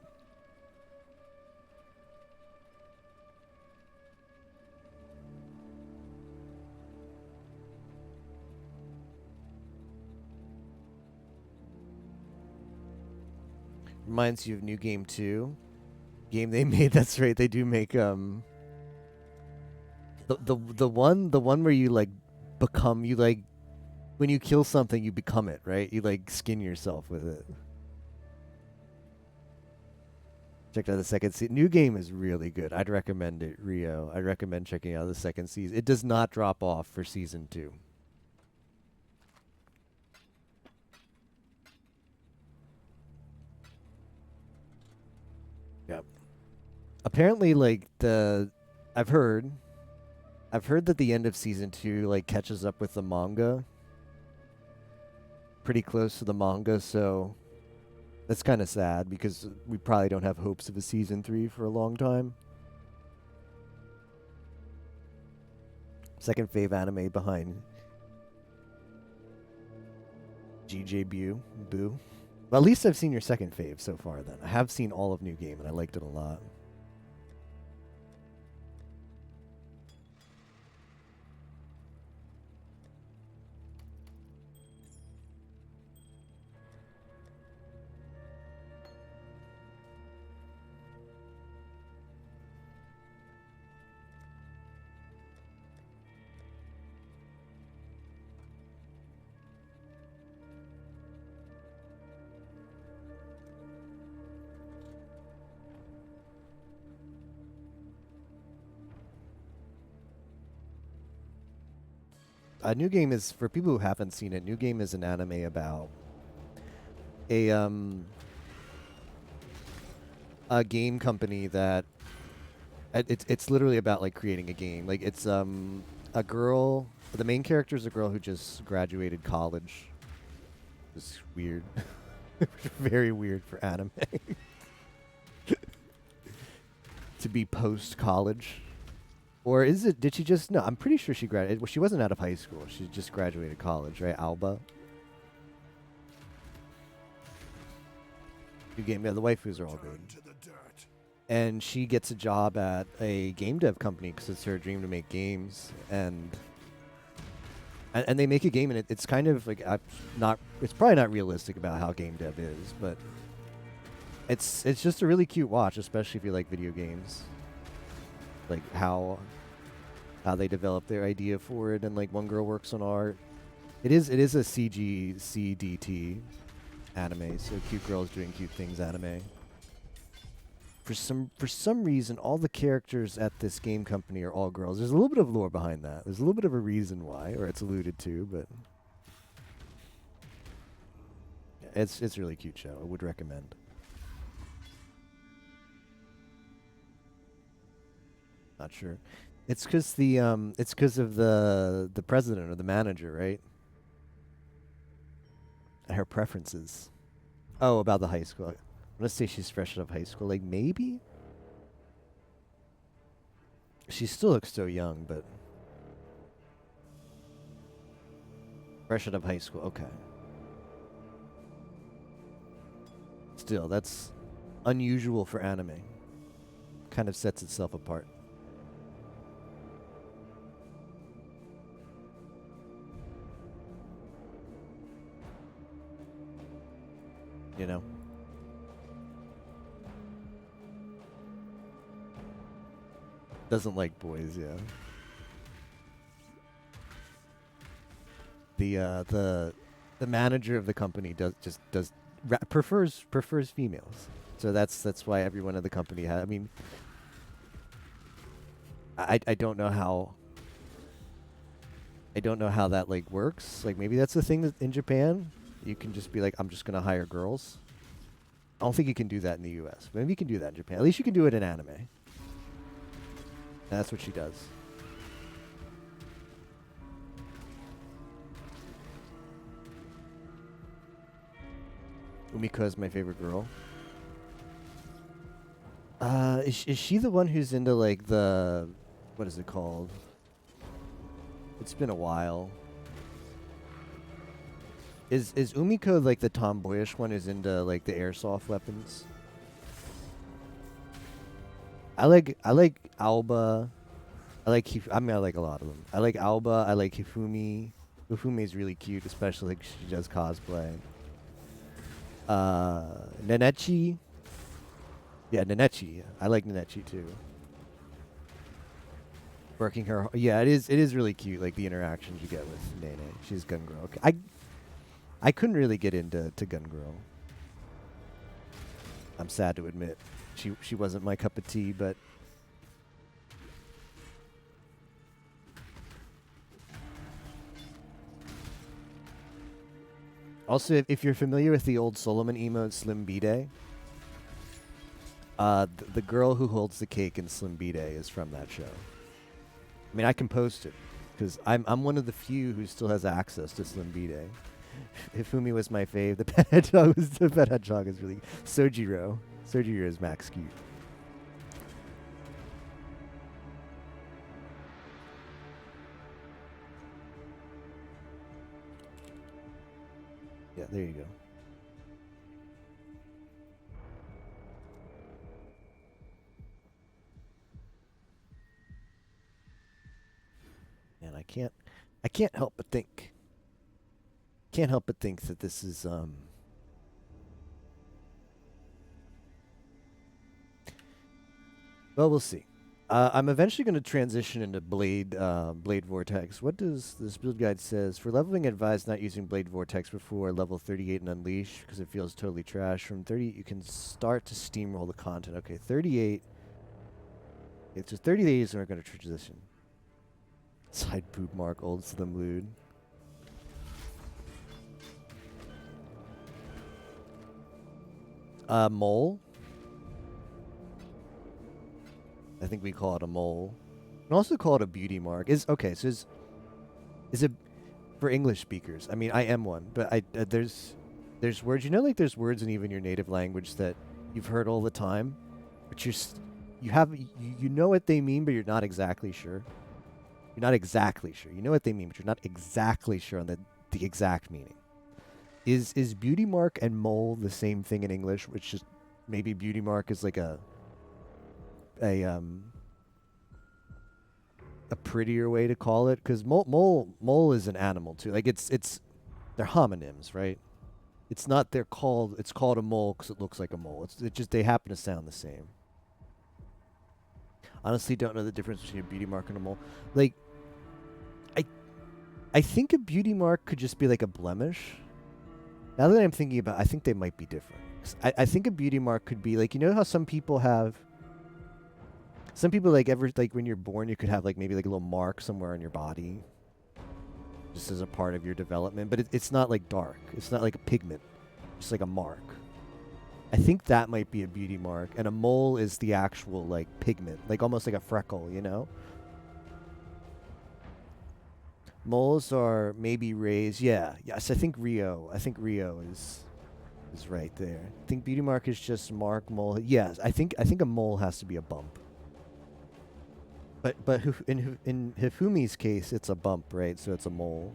D: Reminds you of New Game 2. Game they made, that's right, they do make the one where you like become, you like when you kill something you become it, right? You like skin yourself with it. Checked out the second season. New Game is really good. I'd recommend it, Rio. I'd recommend checking out the second season. It does not drop off for season 2. Yep. Apparently, like I've heard that the end of season 2 like catches up with the manga. Pretty close to the manga, so that's kind of sad because we probably don't have hopes of a season 3 for a long time. Second fave anime behind GJ Boo. Well, at least I've seen your second fave so far then. I have seen all of New Game and I liked it a lot. New Game is, for people who haven't seen it, New Game is an anime about a game company that it's literally about like creating a game. Like it's a girl. The main character is a girl who just graduated college. It's weird. Very weird for anime. To be post-college. Or is it, did she just, no, I'm pretty sure she graduated. Well, she wasn't out of high school. She just graduated college, right? Alba. Good game. Yeah, the waifus are all good.
B: Turn to the dirt.
D: And she gets a job at a game dev company because it's her dream to make games. And they make a game, and it's kind of like, it's probably not realistic about how game dev is, but it's just a really cute watch, especially if you like video games. Like how they develop their idea for it, and like one girl works on art. It is a CGCDT anime, so cute girls doing cute things anime. For some reason, all the characters at this game company are all girls. There's a little bit of lore behind that. There's a little bit of a reason why, or it's alluded to, but it's a really cute show. I would recommend. Not sure. It's because of the president or the manager, right? Her preferences. Oh, about the high school. Let's say she's fresh out of high school. Like, maybe? She still looks so young, but... Fresh out of high school. Okay. Still, that's unusual for anime. Kind of sets itself apart. You know? Doesn't like boys, yeah. The manager of the company prefers females. So that's why everyone in the company I mean, I don't know how that like works. Like maybe that's the thing that in Japan you can just be like, I'm just gonna hire girls. I don't think you can do that in the US. Maybe you can do that in Japan. At least you can do it in anime. That's what she does. Umiko is my favorite girl. Is she the one who's into like the, what is it called? It's been a while. Is Umiko like the tomboyish one who's into like the airsoft weapons? I like Alba. I like I like a lot of them. I like Alba. I like Hifumi. Hifumi is really cute, especially like she does cosplay. Nenechi. Yeah, Nenechi. I like Nenechi too. Working her. Yeah, it is really cute. Like the interactions you get with Nene. She's Gun Girl. I couldn't really get into Gun Girl. I'm sad to admit. She wasn't my cup of tea, but also if you're familiar with the old Solomon emote Slim B-Day, the girl who holds the cake in Slim B-Day is from that show. I mean, I can post it because I'm one of the few who still has access to Slim B-Day. Hifumi was my fave. The pet hedgehog is really Sojiro. Sojiro is max cute. Yeah, there you go. And I can't help but think. Can't help but think that this is well, we'll see. I'm eventually going to transition into Blade Vortex. What does this build guide says? For leveling, advise not using Blade Vortex before level 38 and Unleash because it feels totally trash. From 30, you can start to steamroll the content. Okay, 38. It's just 30 days and we're going to transition. Side poop mark, old slim lewd. Mole. I think we call it a mole. We can also call it a beauty mark. Is it for English speakers? I mean, I am one, but there's there's words, you know, like there's words in even your native language that you've heard all the time, but you know what they mean, but you're not exactly sure. You're not exactly sure. You know what they mean, but you're not exactly sure on the exact meaning. Is beauty mark and mole the same thing in English? Which just maybe beauty mark is like a prettier way to call it, because mole is an animal too. Like it's they're homonyms, right? It's not it's called a mole because it looks like a mole. It just they happen to sound the same. Honestly, don't know the difference between a beauty mark and a mole. Like, I think a beauty mark could just be like a blemish. Now that I'm thinking about it, I think they might be different. 'Cause I think a beauty mark could be like, you know how some people like when you're born, you could have like maybe like a little mark somewhere on your body just as a part of your development, but it's not like dark. It's not like a pigment. It's like a mark. I think that might be a beauty mark, and a mole is the actual like pigment, like almost like a freckle, you know? Moles are maybe raised. Yeah. Yes, I think Rio is right there. I think beauty mark is just mark, mole. Yes, I think a mole has to be a bump. But in Hifumi's case, it's a bump, right? So it's a mole.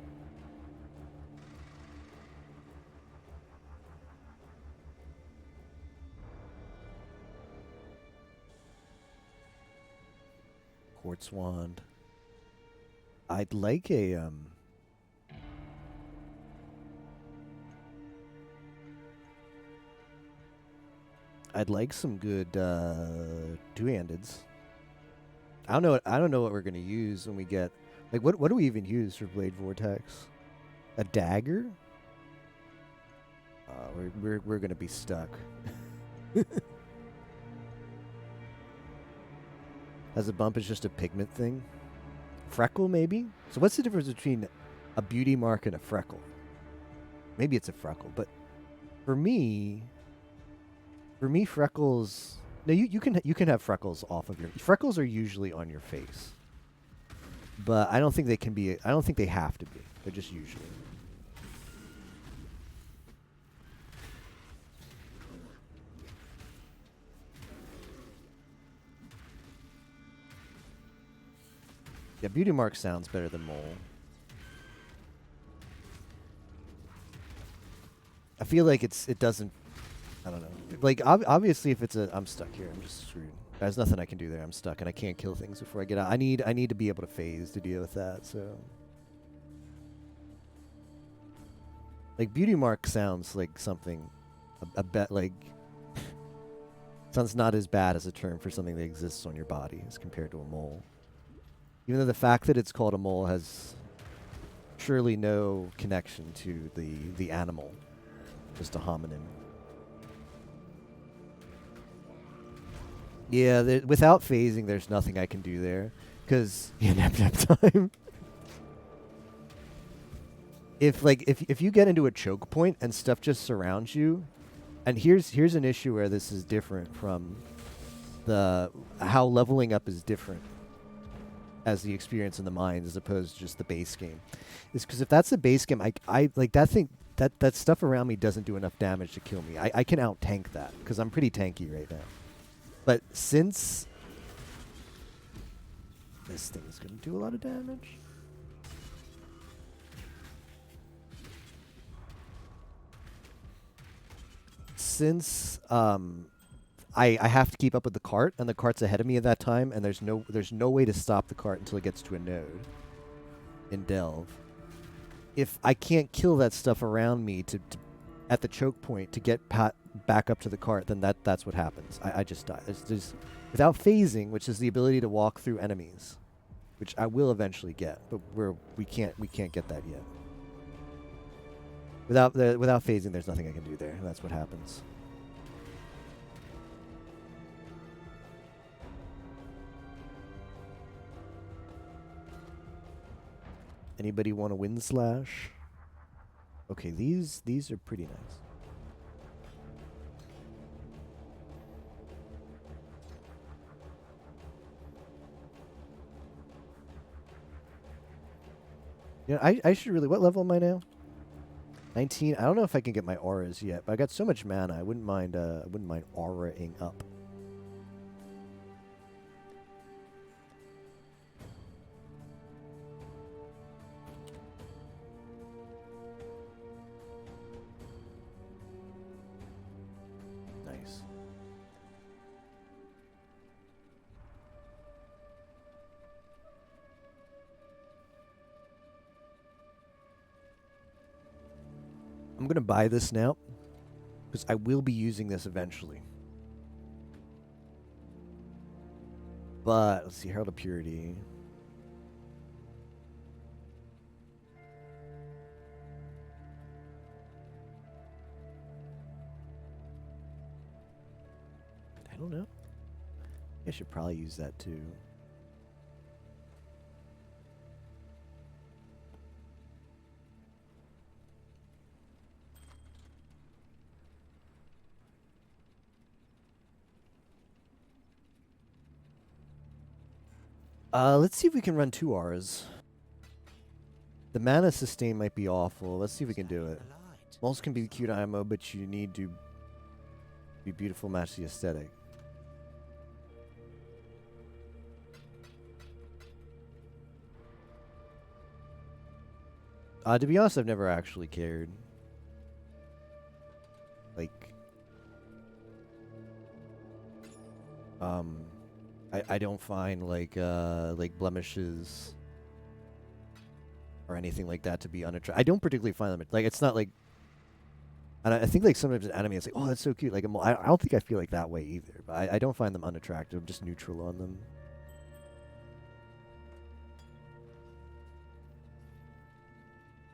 D: Quartz wand. I'd like a I'd like some good two-handeds. I don't know what we're gonna use when we get like what do we even use for Blade Vortex? A dagger? We're gonna be stuck. As a bump is just a pigment thing. Freckle maybe? So what's the difference between a beauty mark and a freckle? Maybe it's a freckle, but for me freckles. No, you can have freckles off of your. Freckles are usually on your face, but I don't think they can be. I don't think they have to be. They're just usually. Yeah, beauty mark sounds better than mole. I feel like it doesn't. I don't know. Like obviously, if it's a, I'm stuck here. I'm just screwed. There's nothing I can do there. I'm stuck, and I can't kill things before I get out. I need to be able to phase to deal with that. So, like beauty mark sounds like something, a bet like sounds not as bad as a term for something that exists on your body as compared to a mole. Even though the fact that it's called a mole has surely no connection to the animal, just a homonym. Yeah, without phasing, there's nothing I can do there, because nap time. If you get into a choke point and stuff just surrounds you, and here's an issue where this is different from how leveling up is different as the experience in the mind as opposed to just the base game, is because if that's the base game, I like that thing. That stuff around me doesn't do enough damage to kill me. I can out tank that because I'm pretty tanky right now. But since this thing is going to do a lot of damage, since I have to keep up with the cart, and the cart's ahead of me at that time, and there's no way to stop the cart until it gets to a node in Delve. If I can't kill that stuff around me to at the choke point to get back up to the cart, then that's what happens. I just die. It's just without phasing, which is the ability to walk through enemies, which I will eventually get, but we can't get that yet. Without phasing, there's nothing I can do there. That's what happens. Anybody want a wind slash? Okay, these are pretty nice. You know, I should really. What level am I now? 19. I don't know if I can get my auras yet, but I got so much mana. I wouldn't mind auraing up. Nice. I'm going to buy this now because I will be using this eventually. But let's see, Herald of Purity. I don't know. I should probably use that too. Let's see if we can run 2 auras. The mana sustain might be awful. Let's see if we can do it.
C: The light.
D: Moles can be cute IMO, but you need to be beautiful, match the aesthetic. To be honest, I've never actually cared. Like, I don't find like blemishes or anything like that to be unattractive. I don't particularly find them like, it's not like, and I think like sometimes in anime it's like, oh, that's so cute. Like I don't think I feel like that way either. But I don't find them unattractive. I'm just neutral on them.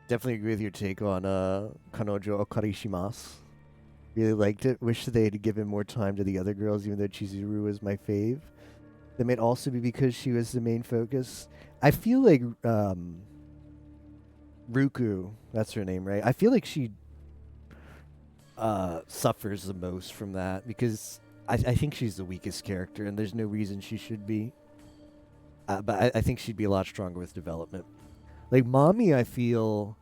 D: Definitely agree with your take on Kanojo Okarishimasu. Really liked it. Wish they had given more time to the other girls, even though Chizuru was my fave. That might also be because she was the main focus. I feel like Ruku, that's her name, right? I feel like she suffers the most from that because I think she's the weakest character, and there's no reason she should be. But I think she'd be a lot stronger with development. Like Mommy, I feel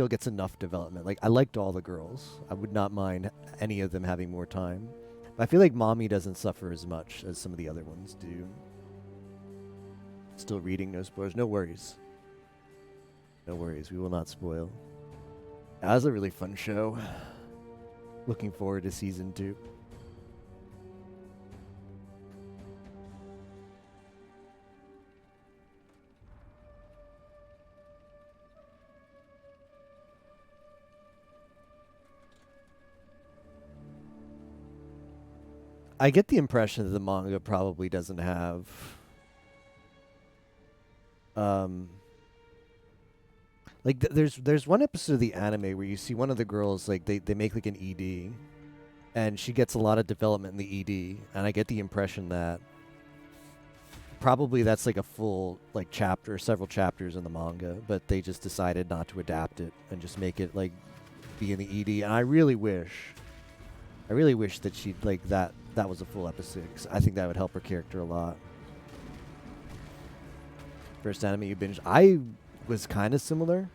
D: gets enough development. Like I liked all the girls. I would not mind any of them having more time. But I feel like Mommy doesn't suffer as much as some of the other ones do. Still reading, no spoilers. No worries. No worries. We will not spoil. That was a really fun show. Looking forward to season 2. I get the impression that the manga probably doesn't have like there's one episode of the anime where you see one of the girls like they make like an ED and she gets a lot of development in the ED, and I get the impression that probably that's like a full like chapter, several chapters in the manga, but they just decided not to adapt it and just make it like be in the ED. And I really wish that she'd like that was a full episode, 'cause I think that would help her character a lot. First anime you binged? I was kind of similar.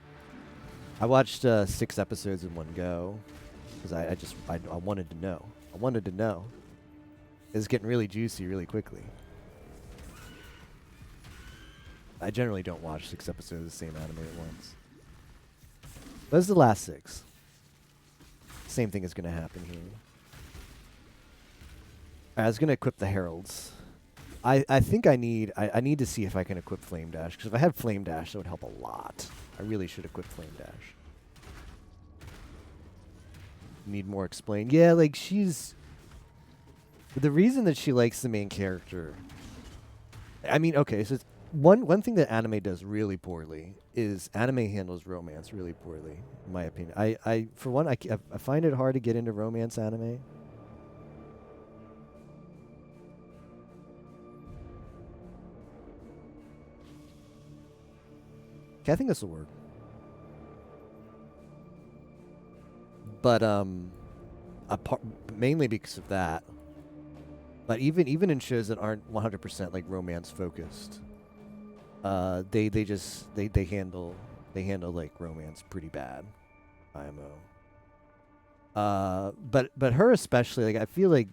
D: I watched 6 episodes in one go because I wanted to know. I wanted to know. It was getting really juicy really quickly. I generally don't watch 6 episodes of the same anime at once. Those are the last 6. Same thing is going to happen here. I was going to equip the heralds. I think I need to see if I can equip Flame Dash, because if I had Flame Dash, that would help a lot. I really should equip Flame Dash. Need more explain. Yeah, like she's... The reason that she likes the main character... I mean, okay, so it's one thing that anime does really poorly is anime handles romance really poorly, in my opinion. I for one, I find it hard to get into romance anime. Okay, I think this will work. But mainly because of that. But even in shows that aren't 100% like romance focused, they handle like romance pretty bad. IMO. But her especially, like I feel like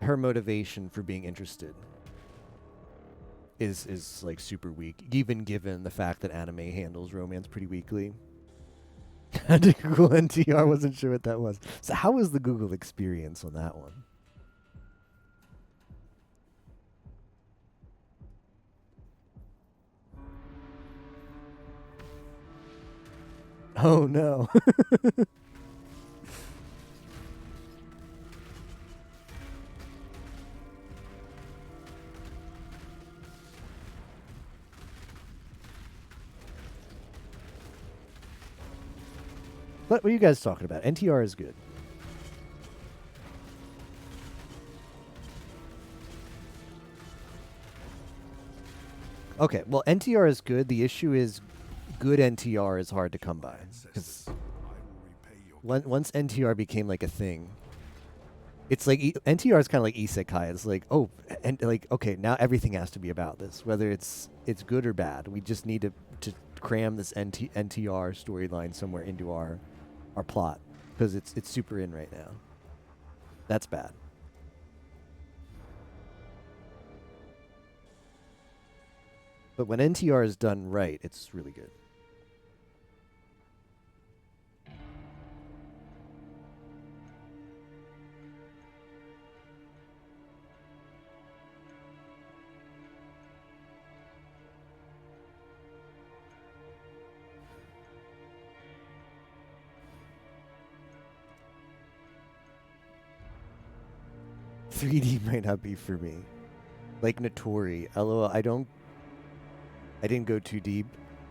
D: her motivation for being interested is like super weak, even given the fact that anime handles romance pretty weakly. Had to Google NTR, wasn't sure what that was. So how was the Google experience on that one? Oh no. What are you guys talking about? NTR is good. Okay, well, NTR is good. The issue is good NTR is hard to come by. Because
B: I will repay your
D: once NTR became like a thing, it's like NTR is kind of like isekai. It's like, oh, and like, okay, now everything has to be about this, whether it's good or bad. We just need to cram this NTR storyline somewhere into our plot because it's super in right now. That's bad. But when NTR is done right, it's really good. .3D might not be for me. Like Notori. LOL, I didn't go too deep.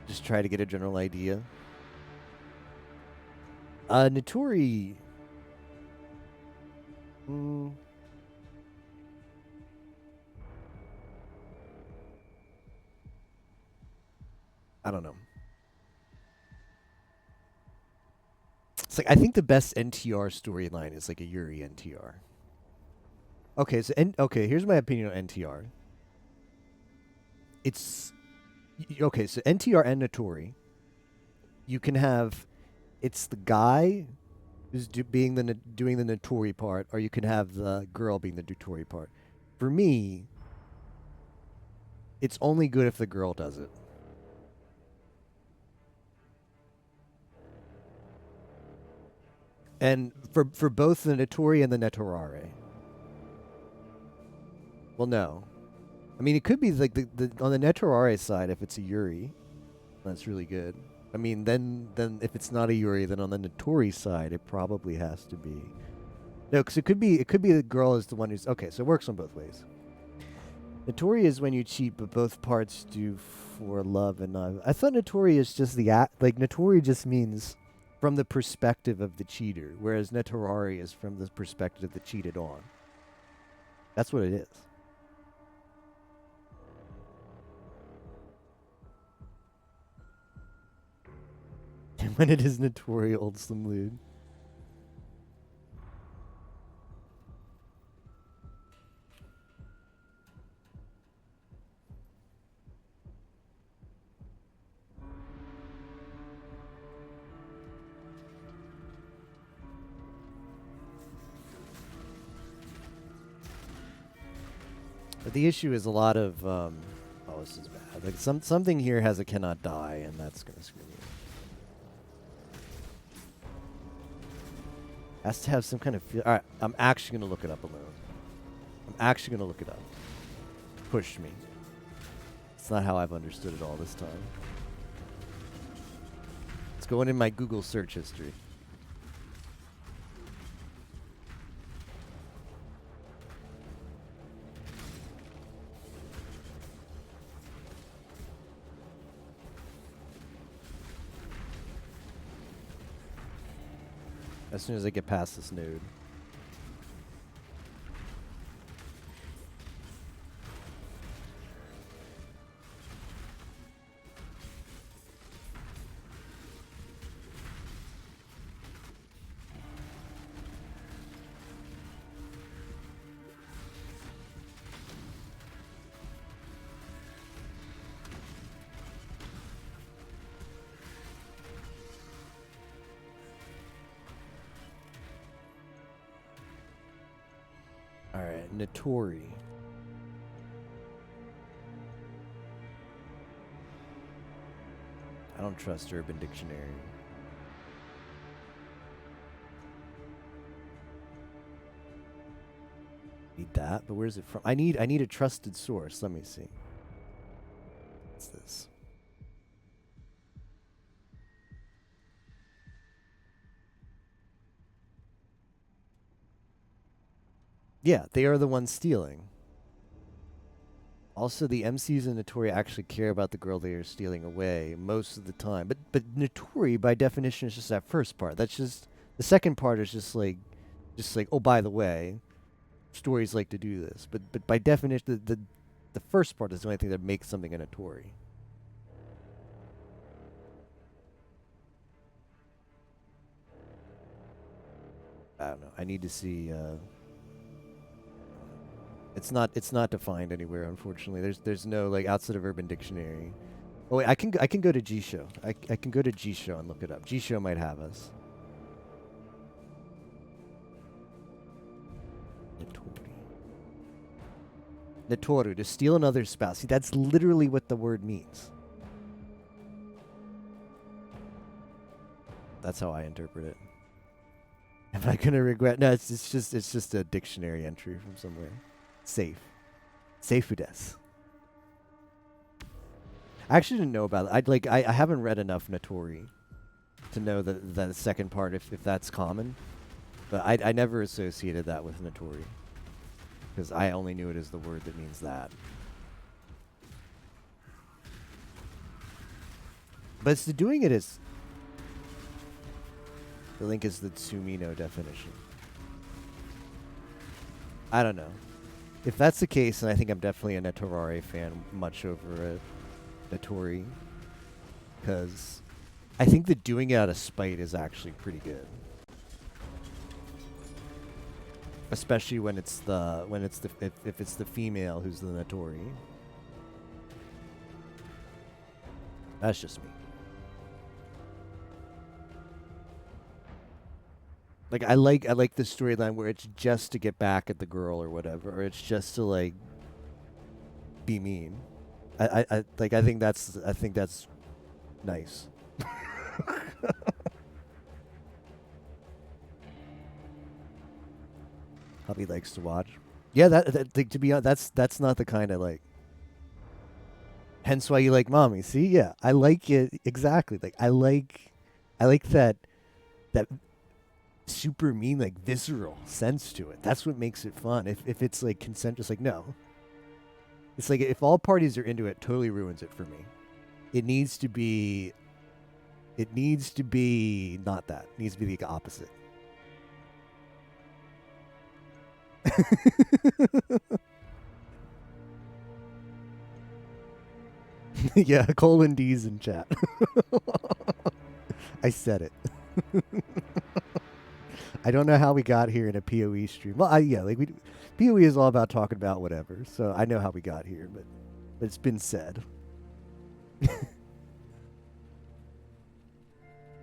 D: Just try to get a general idea. Notori. I don't know. It's like I think the best NTR storyline is like a Yuri NTR. Okay, so here's my opinion on NTR. It's okay, so NTR and Notori. You can have it's the guy who's doing the Notori part, or you can have the girl being the Notori part. For me, it's only good if the girl does it. And for both the Notori and the Netorare. Well, no. I mean, it could be like the on the Netorare side if it's a Yuri, that's really good. I mean, then if it's not a Yuri, then on the Notori side, it probably has to be. No, because it could be the girl is the one who's okay. So it works on both ways. Notori is when you cheat, but both parts do for love and not. I thought Notori is just the act. Like Notori just means from the perspective of the cheater, whereas Netorari is from the perspective of the cheated on. That's what it is. When it is Notori old Slim Lewd. But the issue is a lot of oh, this is bad. Like something here has a cannot die, and that's gonna screw me. Has to have some kind of feel. All right, I'm actually gonna look it up alone. I'm actually gonna look it up. Push me. It's not how I've understood it all this time. It's going in my Google search history. As soon as I get past this node. Notori. I don't trust Urban Dictionary. Need that, but where's it from? I need a trusted source. Let me see. What's this? Yeah, they are the ones stealing. Also, the MCs and Notori actually care about the girl they are stealing away most of the time. But Notori, by definition, is just that first part. That's just the second part is just like oh, by the way, stories like to do this. But by definition, the first part is the only thing that makes something a Notori. I don't know. I need to see. It's not defined anywhere, unfortunately. There's no like outside of Urban Dictionary. Oh wait, I can go to G-Show. I can go to G-Show and look it up. G-Show might have us. Netoru, to steal another's spouse. See, that's literally what the word means. That's how I interpret it. Am I gonna regret? No, it's just a dictionary entry from somewhere. Safe. Seifudes. I actually didn't know about it. I haven't read enough Notori to know that the second part, if that's common. But I never associated that with Notori. Because I only knew it as the word that means that. But it's doing it as... The link is the Tsumino definition. I don't know. If that's the case, then I think I'm definitely a Netorare fan much over a Notori. Because I think that doing it out of spite is actually pretty good. Especially when it's if it's the female who's the Notori. That's just me. Like I like the storyline where it's just to get back at the girl or whatever, or it's just to like be mean. I think that's nice. Hubby likes to watch. Yeah, to be honest, that's not the kind I like. Hence why you like Mommy. See, yeah, I like it exactly. Like I like that super mean, like visceral sense to it. That's what makes it fun. If it's like consent, just like no. It's like if all parties are into it, totally ruins it for me. It needs to be not that. It needs to be the opposite. Yeah, colon D's in chat. I said it. I don't know how we got here in a PoE stream. Well, PoE is all about talking about whatever. So I know how we got here, but it's been said.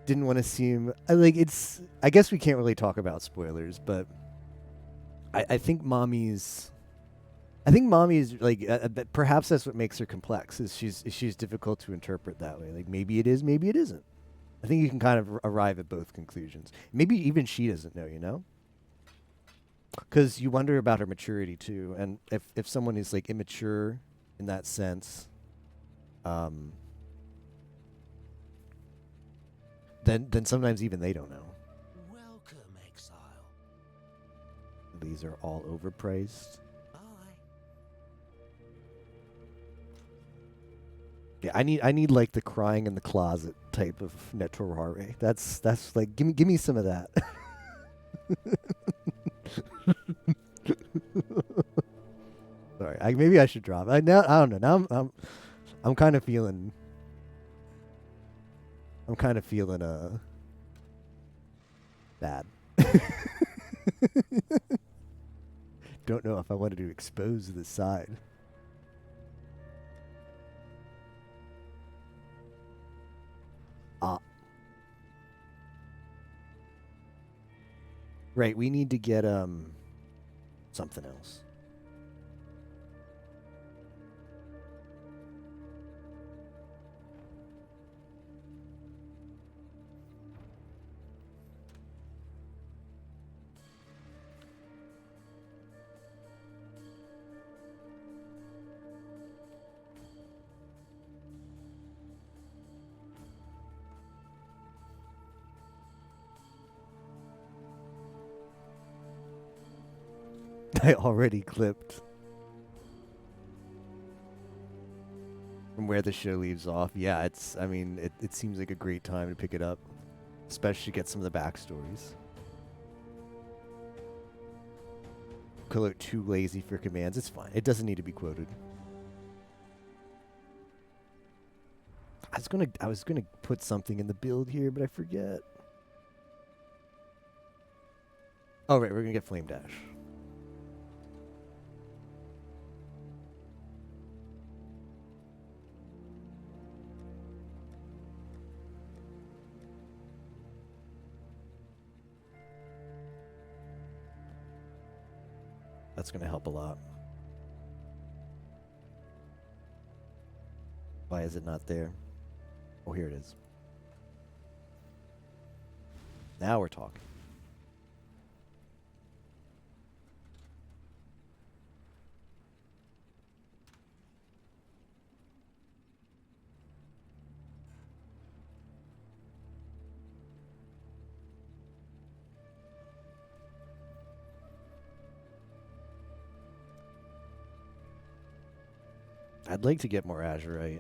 D: Didn't want to seem I guess we can't really talk about spoilers, but I think Mommy's like perhaps that's what makes her complex. Is she's difficult to interpret that way. Like maybe it is, maybe it isn't. I think you can kind of arrive at both conclusions. Maybe even she doesn't know, you know? Because you wonder about her maturity too, and if someone is like immature in that sense, then sometimes even they don't know.
C: Welcome, exile.
D: These are all overpriced.
C: Bye.
D: Yeah, I need like the crying in the closet type of Netorare. That's like give me some of that. Sorry, maybe I should drop it. I don't know. Now I'm kind of feeling bad. Don't know if I wanted to expose the side. Right, we need to get something else. I already clipped. From where the show leaves off. Yeah, I mean, it seems like a great time to pick it up. Especially to get some of the backstories. Call too lazy for commands. It's fine. It doesn't need to be quoted. I was gonna put something in the build here, but I forget. Oh right, we're gonna get Flame Dash. That's gonna help a lot. Why is it not there? Oh, here it is. Now we're talking. I'd like to get more Azurite.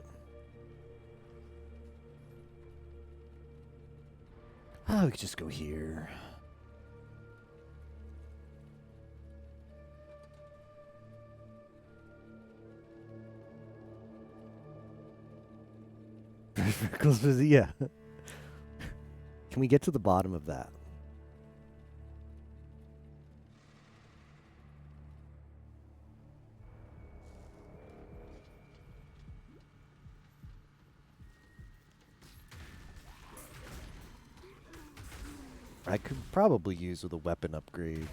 D: Oh, we could just go here. Yeah. Can we get to the bottom of that? I could probably use with a weapon upgrade.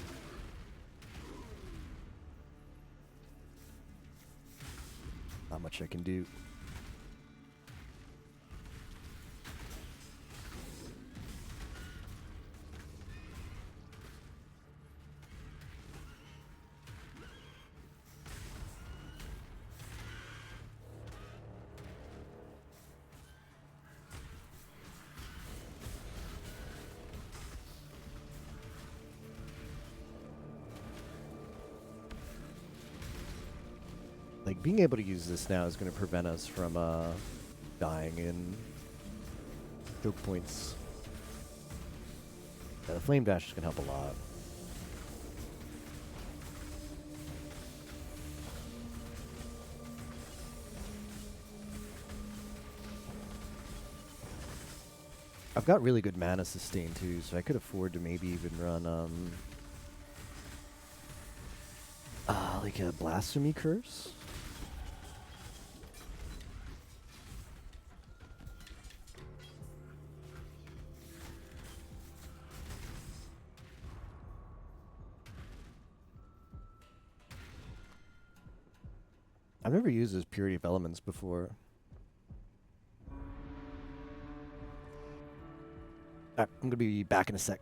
D: Not much I can do. Like, being able to use this now is going to prevent us from dying in choke points. Yeah, the Flame Dash is going to help a lot. I've got really good mana sustain too, so I could afford to maybe even run like a Blasphemy Curse. I've never used this Purity of Elements before. Alright, I'm gonna be back in a sec.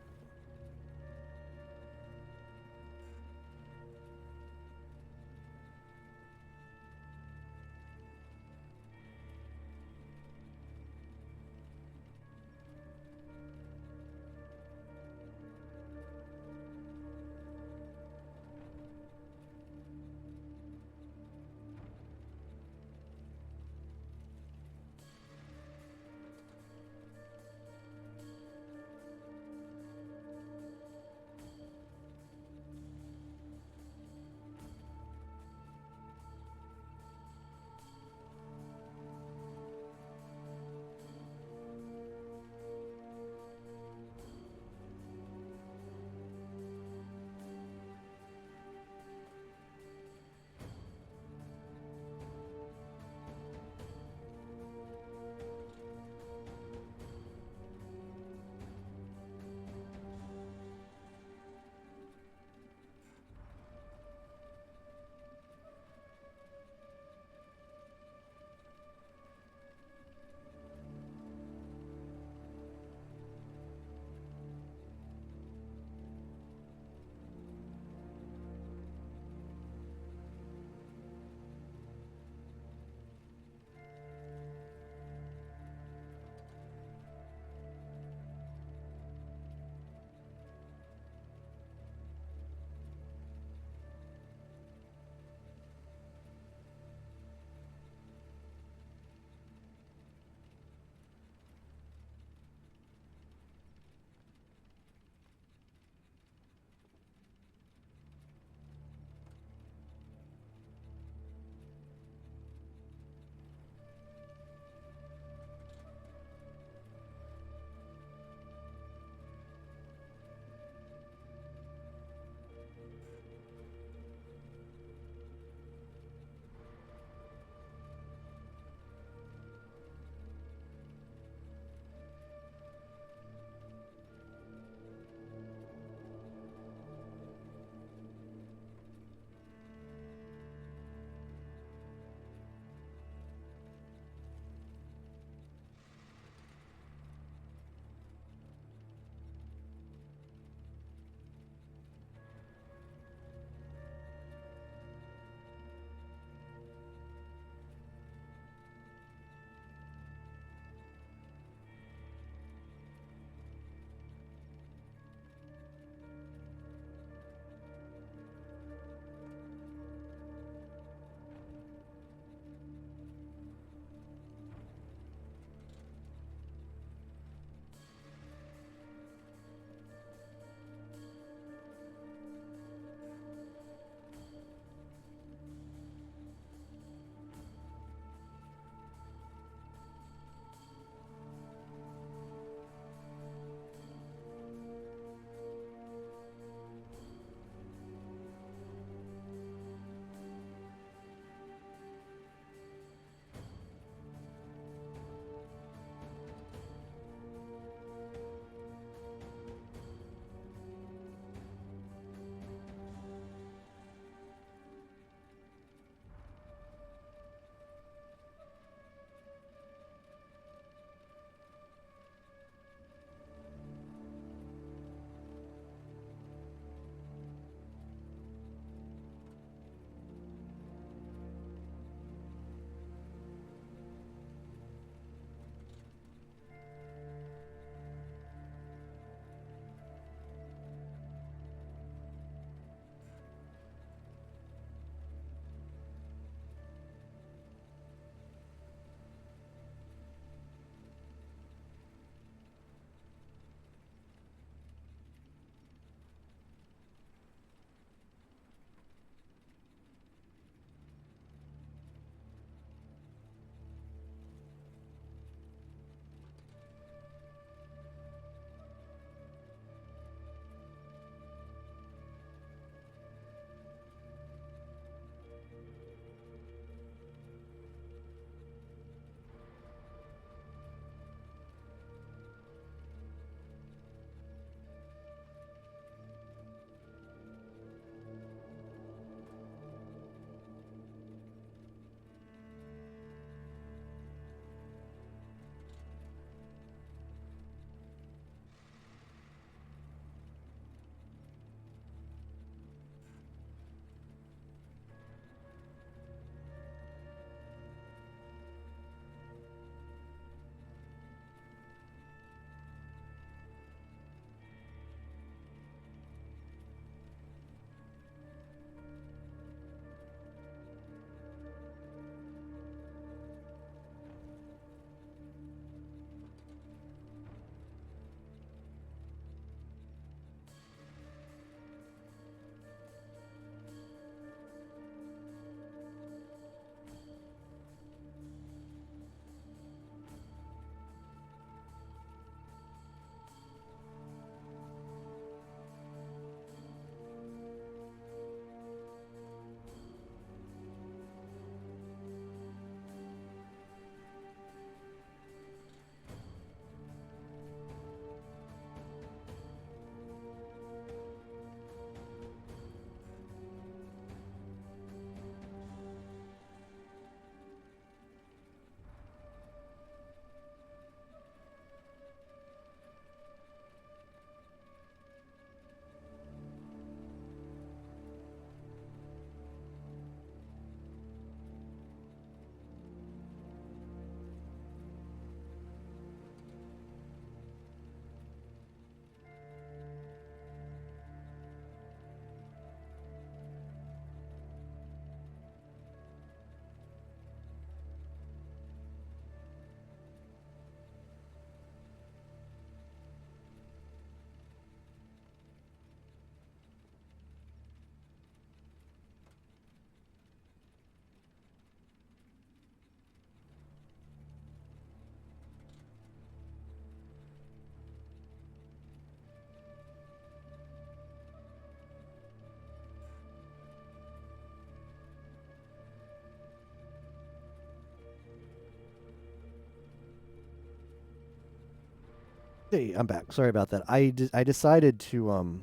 D: Hey, I'm back. Sorry about that. I decided to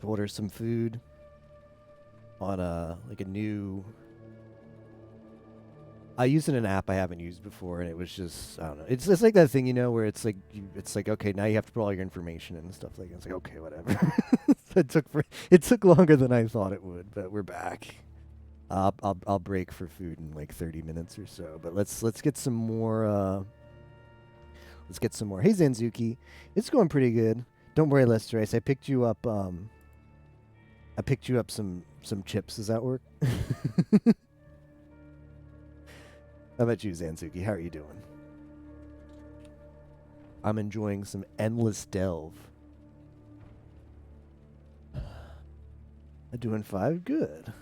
D: order some food on like a new. I used an app I haven't used before, and it was just I don't know. It's like that thing, where it's like it's like okay, now you have to put all your information in and stuff like that. It's like okay, whatever. It took longer than I thought it would, but we're back. I'll break for food in like 30 minutes or so. But let's get some more. Let's get some more. Hey Zanzuki, it's going pretty good. Don't worry, Lester Ice. I picked you up. I picked you up some chips. Does that work? How about you, Zanzuki? How are you doing? I'm enjoying some endless delve. I'm doing 5 good.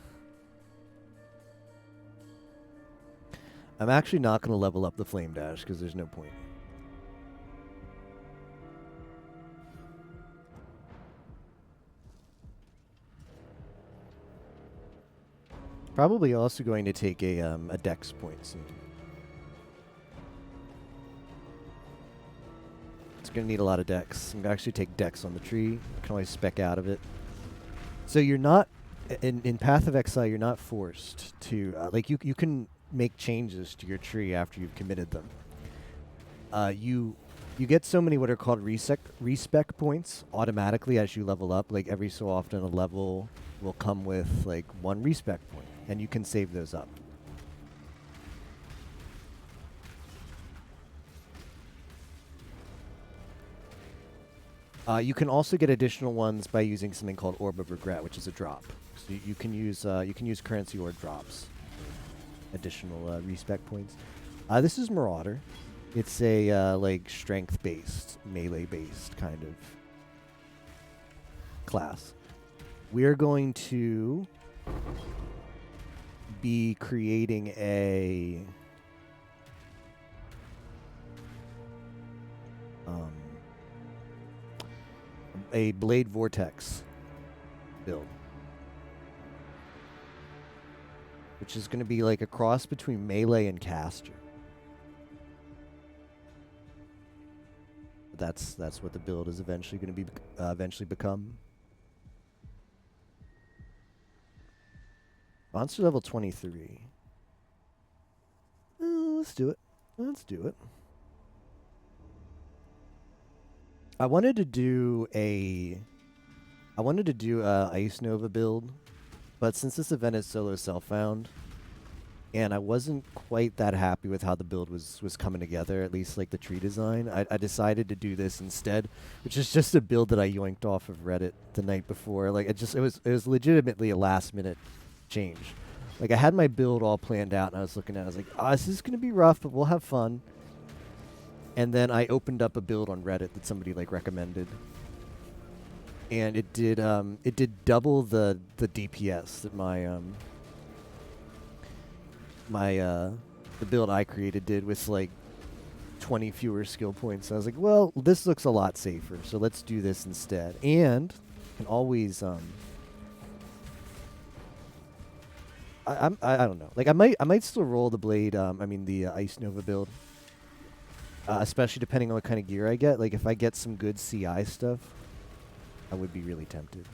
D: I'm actually not going to level up the flame dash because there's no point. Probably also going to take a dex point soon. It's going to need a lot of dex. I'm going to actually take dex on the tree. I can always spec out of it. So you're not, in Path of Exile, you're not forced to, like you can make changes to your tree after you've committed them. You get so many what are called respec points automatically as you level up. Like every so often a level will come with like 1 respec point, and you can save those up. You can also get additional ones by using something called Orb of Regret, which is a drop. So you can use currency or drops, additional respec points. This is Marauder. It's a like strength-based, melee-based kind of class. We are going to be creating a Blade Vortex build, which is going to be like a cross between melee and caster. That's what the build is eventually going to be become. Monster level 23. Let's do it. Let's do it. I wanted to do a Ice Nova build, but since this event is solo self-found, and I wasn't quite that happy with how the build was coming together, at least like the tree design, I decided to do this instead, which is just a build that I yoinked off of Reddit the night before. Like it was legitimately a last minute change. Like I had my build all planned out, and I was looking at it, I was like, this is gonna be rough, but we'll have fun. And then I opened up a build on Reddit that somebody like recommended, and it did double the DPS that the build I created did, with like 20 fewer skill points. So I was like, well, this looks a lot safer, so let's do this instead. And can always I don't know. Like I might still roll the blade. The Ice Nova build. Especially depending on what kind of gear I get. Like if I get some good CI stuff, I would be really tempted.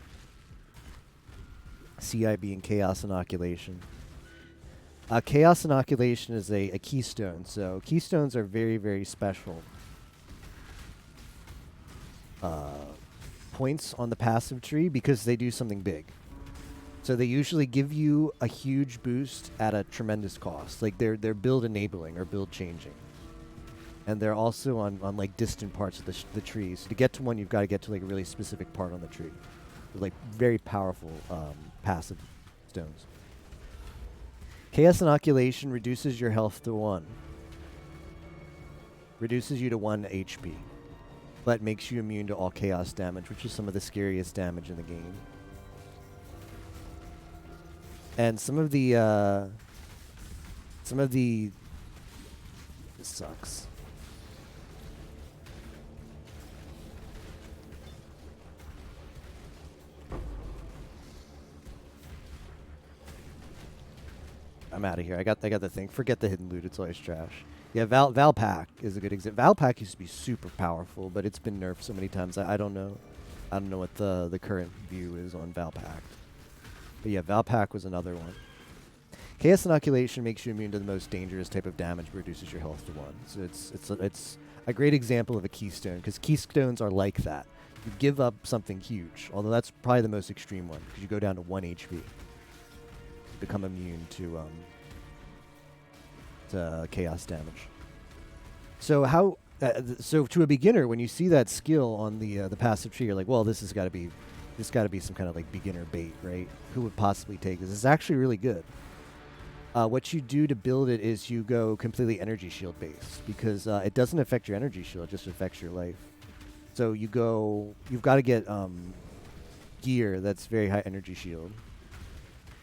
D: CI being Chaos Inoculation. Chaos Inoculation is a keystone. So keystones are very, very special points on the passive tree because they do something big. So they usually give you a huge boost at a tremendous cost. Like they're build enabling or build changing. And they're also on like distant parts of the tree. So to get to one, you've got to get to like a really specific part on the tree. They're like very powerful passive stones. Chaos Inoculation reduces your health to 1. Reduces you to 1 HP. But makes you immune to all chaos damage, which is some of the scariest damage in the game. And some of the this sucks. I'm out of here. I got the thing. Forget the hidden loot. It's always trash. Yeah, Valpak is a good example. Valpak used to be super powerful, but it's been nerfed so many times. I don't know. I don't know what the current view is on Valpak. But yeah, Valpak was another one. Chaos Inoculation makes you immune to the most dangerous type of damage, but reduces your health to 1. So it's a great example of a keystone, because keystones are like that. You give up something huge, although that's probably the most extreme one, because you go down to 1 HP. You become immune to chaos damage. So so to a beginner, when you see that skill on the passive tree, you're like, well, this has got to be some kind of like beginner bait, right? Who would possibly take this? It's actually really good. What you do to build it is you go completely energy shield based, because it doesn't affect your energy shield, it just affects your life. So you've got to get gear that's very high energy shield,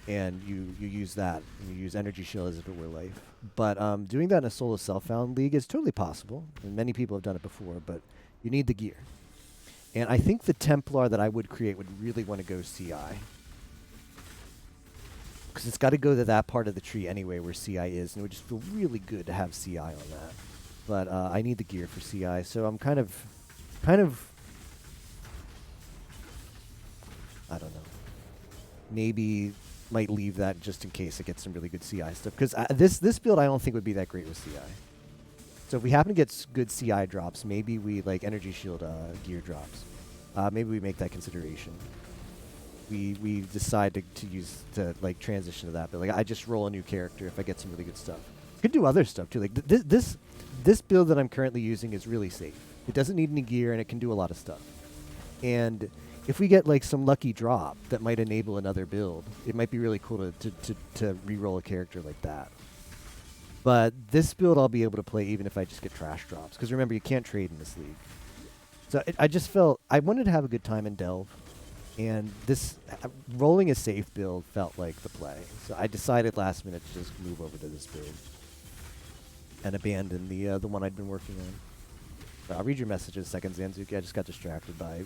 D: and you use that. And you use energy shield as if it were life. But doing that in a solo self-found league is totally possible, and many people have done it before, but you need the gear. And I think the Templar that I would create would really want to go CI. Because it's got to go to that part of the tree anyway where CI is, and it would just feel really good to have CI on that. But I need the gear for CI, so I'm kind of, I don't know. Maybe might leave that just in case I get some really good CI stuff. Because this build I don't think would be that great with CI. So if we happen to get good CI drops, maybe we like energy shield gear drops. Maybe we make that consideration. We decide to like transition to that, but like I just roll a new character if I get some really good stuff. You can do other stuff too. Like this build that I'm currently using is really safe. It doesn't need any gear and it can do a lot of stuff. And if we get like some lucky drop that might enable another build, it might be really cool to re-roll a character like that. But this build I'll be able to play even if I just get trash drops, because remember you can't trade in this league. So I just felt I wanted to have a good time in Delve. And this rolling a safe build felt like the play. So I decided last minute to just move over to this build and abandon the one I'd been working on. I'll read your message in a second, Zanzuki. I just got distracted by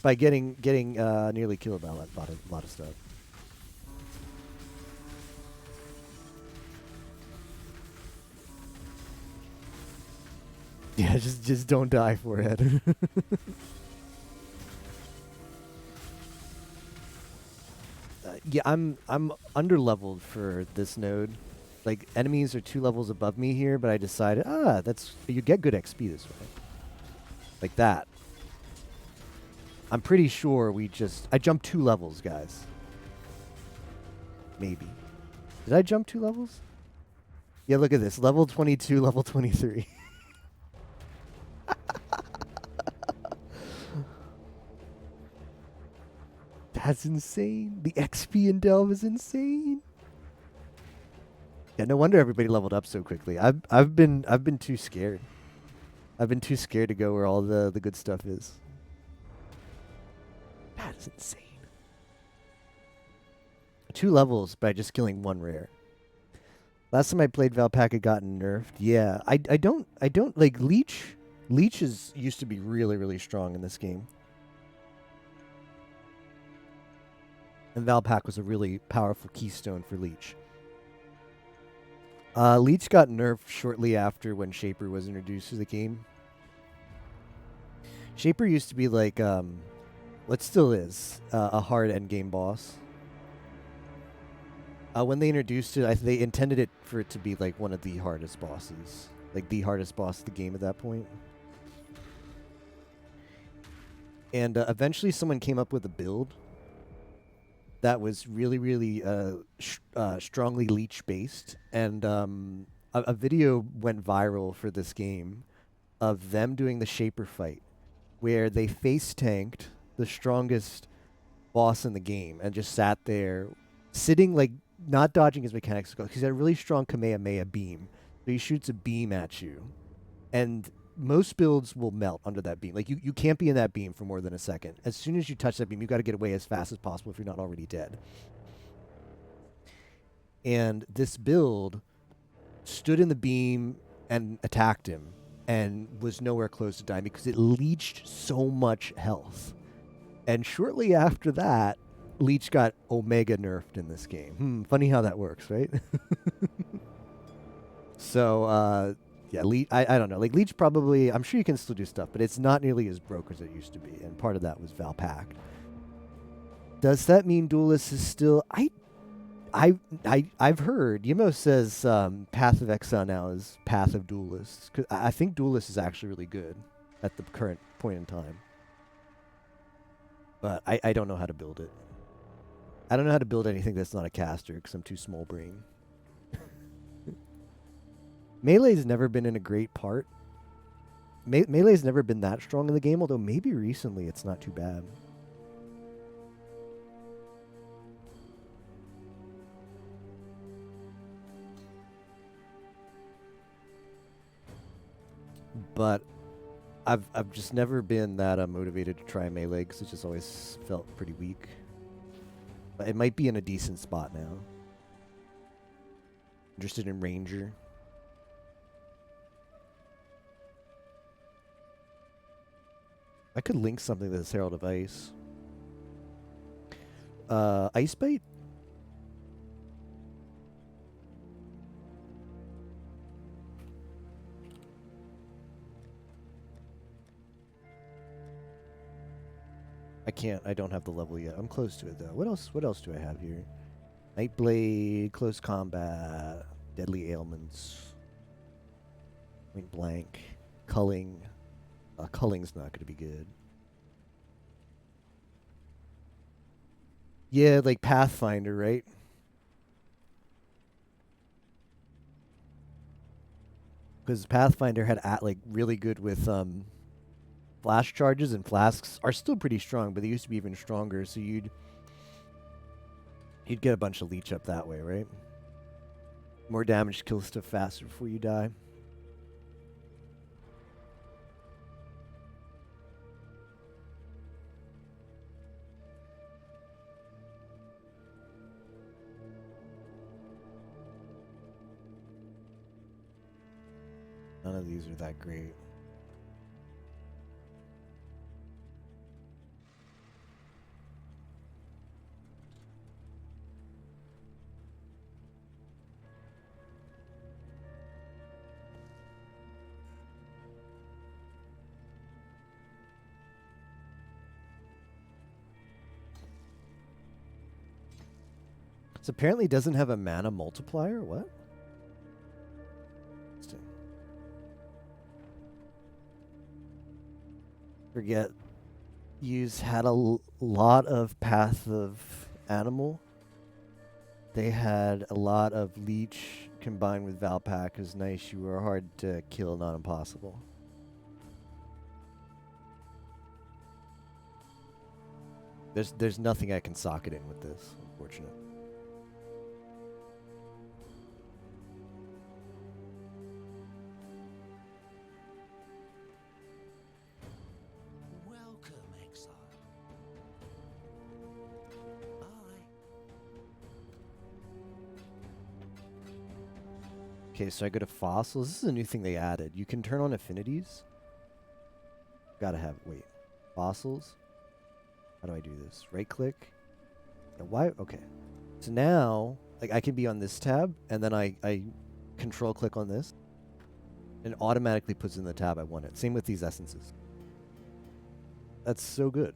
D: by getting nearly killed by a lot of stuff. Yeah, just don't die, Forehead. Yeah, I'm underleveled for this node. Like enemies are 2 levels above me here, but I decided you get good XP this way. Like that. I'm pretty sure I jumped 2 levels, guys. Maybe. Did I jump 2 levels? Yeah, look at this. Level 22, level 23. That's insane. The XP in Delve is insane. Yeah, no wonder everybody leveled up so quickly. I've been too scared. I've been too scared to go where all the good stuff is. That is insane. 2 levels by just killing 1 rare. Last time I played Valpak had gotten nerfed. Yeah, I don't like Leech. Leech used to be really, really strong in this game. And Valpak was a really powerful keystone for Leech. Leech got nerfed shortly after when Shaper was introduced to the game. Shaper used to be like, what still is, a hard endgame boss. When they introduced it, they intended it for it to be like one of the hardest bosses. Like the hardest boss of the game at that point. And eventually someone came up with a build that was really, really strongly Leech-based. And a video went viral for this game of them doing the Shaper fight, where they face-tanked the strongest boss in the game and just sat there, sitting, like, not dodging his mechanics. Because he's got a really strong Kamehameha beam. So he shoots a beam at you. And most builds will melt under that beam. Like, you can't be in that beam for more than a second. As soon as you touch that beam, you've got to get away as fast as possible if you're not already dead. And this build stood in the beam and attacked him and was nowhere close to dying because it leached so much health. And shortly after that, Leech got Omega nerfed in this game. Funny how that works, right? So, yeah, I don't know. Like, Leech probably, I'm sure you can still do stuff, but it's not nearly as broke as it used to be. And part of that was Valpact. Does that mean Duelist is still... I've heard Yimo says Path of Exile now is Path of Duelists. 'Cause I think Duelist is actually really good at the current point in time. But I don't know how to build it. I don't know how to build anything that's not a caster because I'm too small brain. Melee's never been in a great part. Melee's never been that strong in the game, although maybe recently it's not too bad. But I've just never been that motivated to try melee because it just always felt pretty weak. But it might be in a decent spot now. Interested in Ranger. I could link something to this Herald of Ice. Ice Bite? I don't have the level yet. I'm close to it though. What else do I have here? Nightblade, Close Combat, Deadly Ailments, Point Blank, Culling. Culling's not gonna be good. Yeah, like Pathfinder, right? Because Pathfinder had like really good with flash charges, and flasks are still pretty strong, but they used to be even stronger. So you'd get a bunch of leech up that way, right? More damage, kill stuff faster before you die. None of these are that great. This apparently doesn't have a mana multiplier. What? Interesting. Forget. Had a lot of Path of Animal. They had a lot of Leech combined with Valpact. Is nice. You were hard to kill, not impossible. There's nothing I can sock it in with this. Unfortunate. Okay, so I go to fossils. This is a new thing they added. You can turn on affinities. Gotta have, wait. Fossils? How do I do this? Right click. Yeah, why? Okay. So now, like, I can be on this tab, and then I control click on this, and it automatically puts in the tab I want it. Same with these essences. That's so good.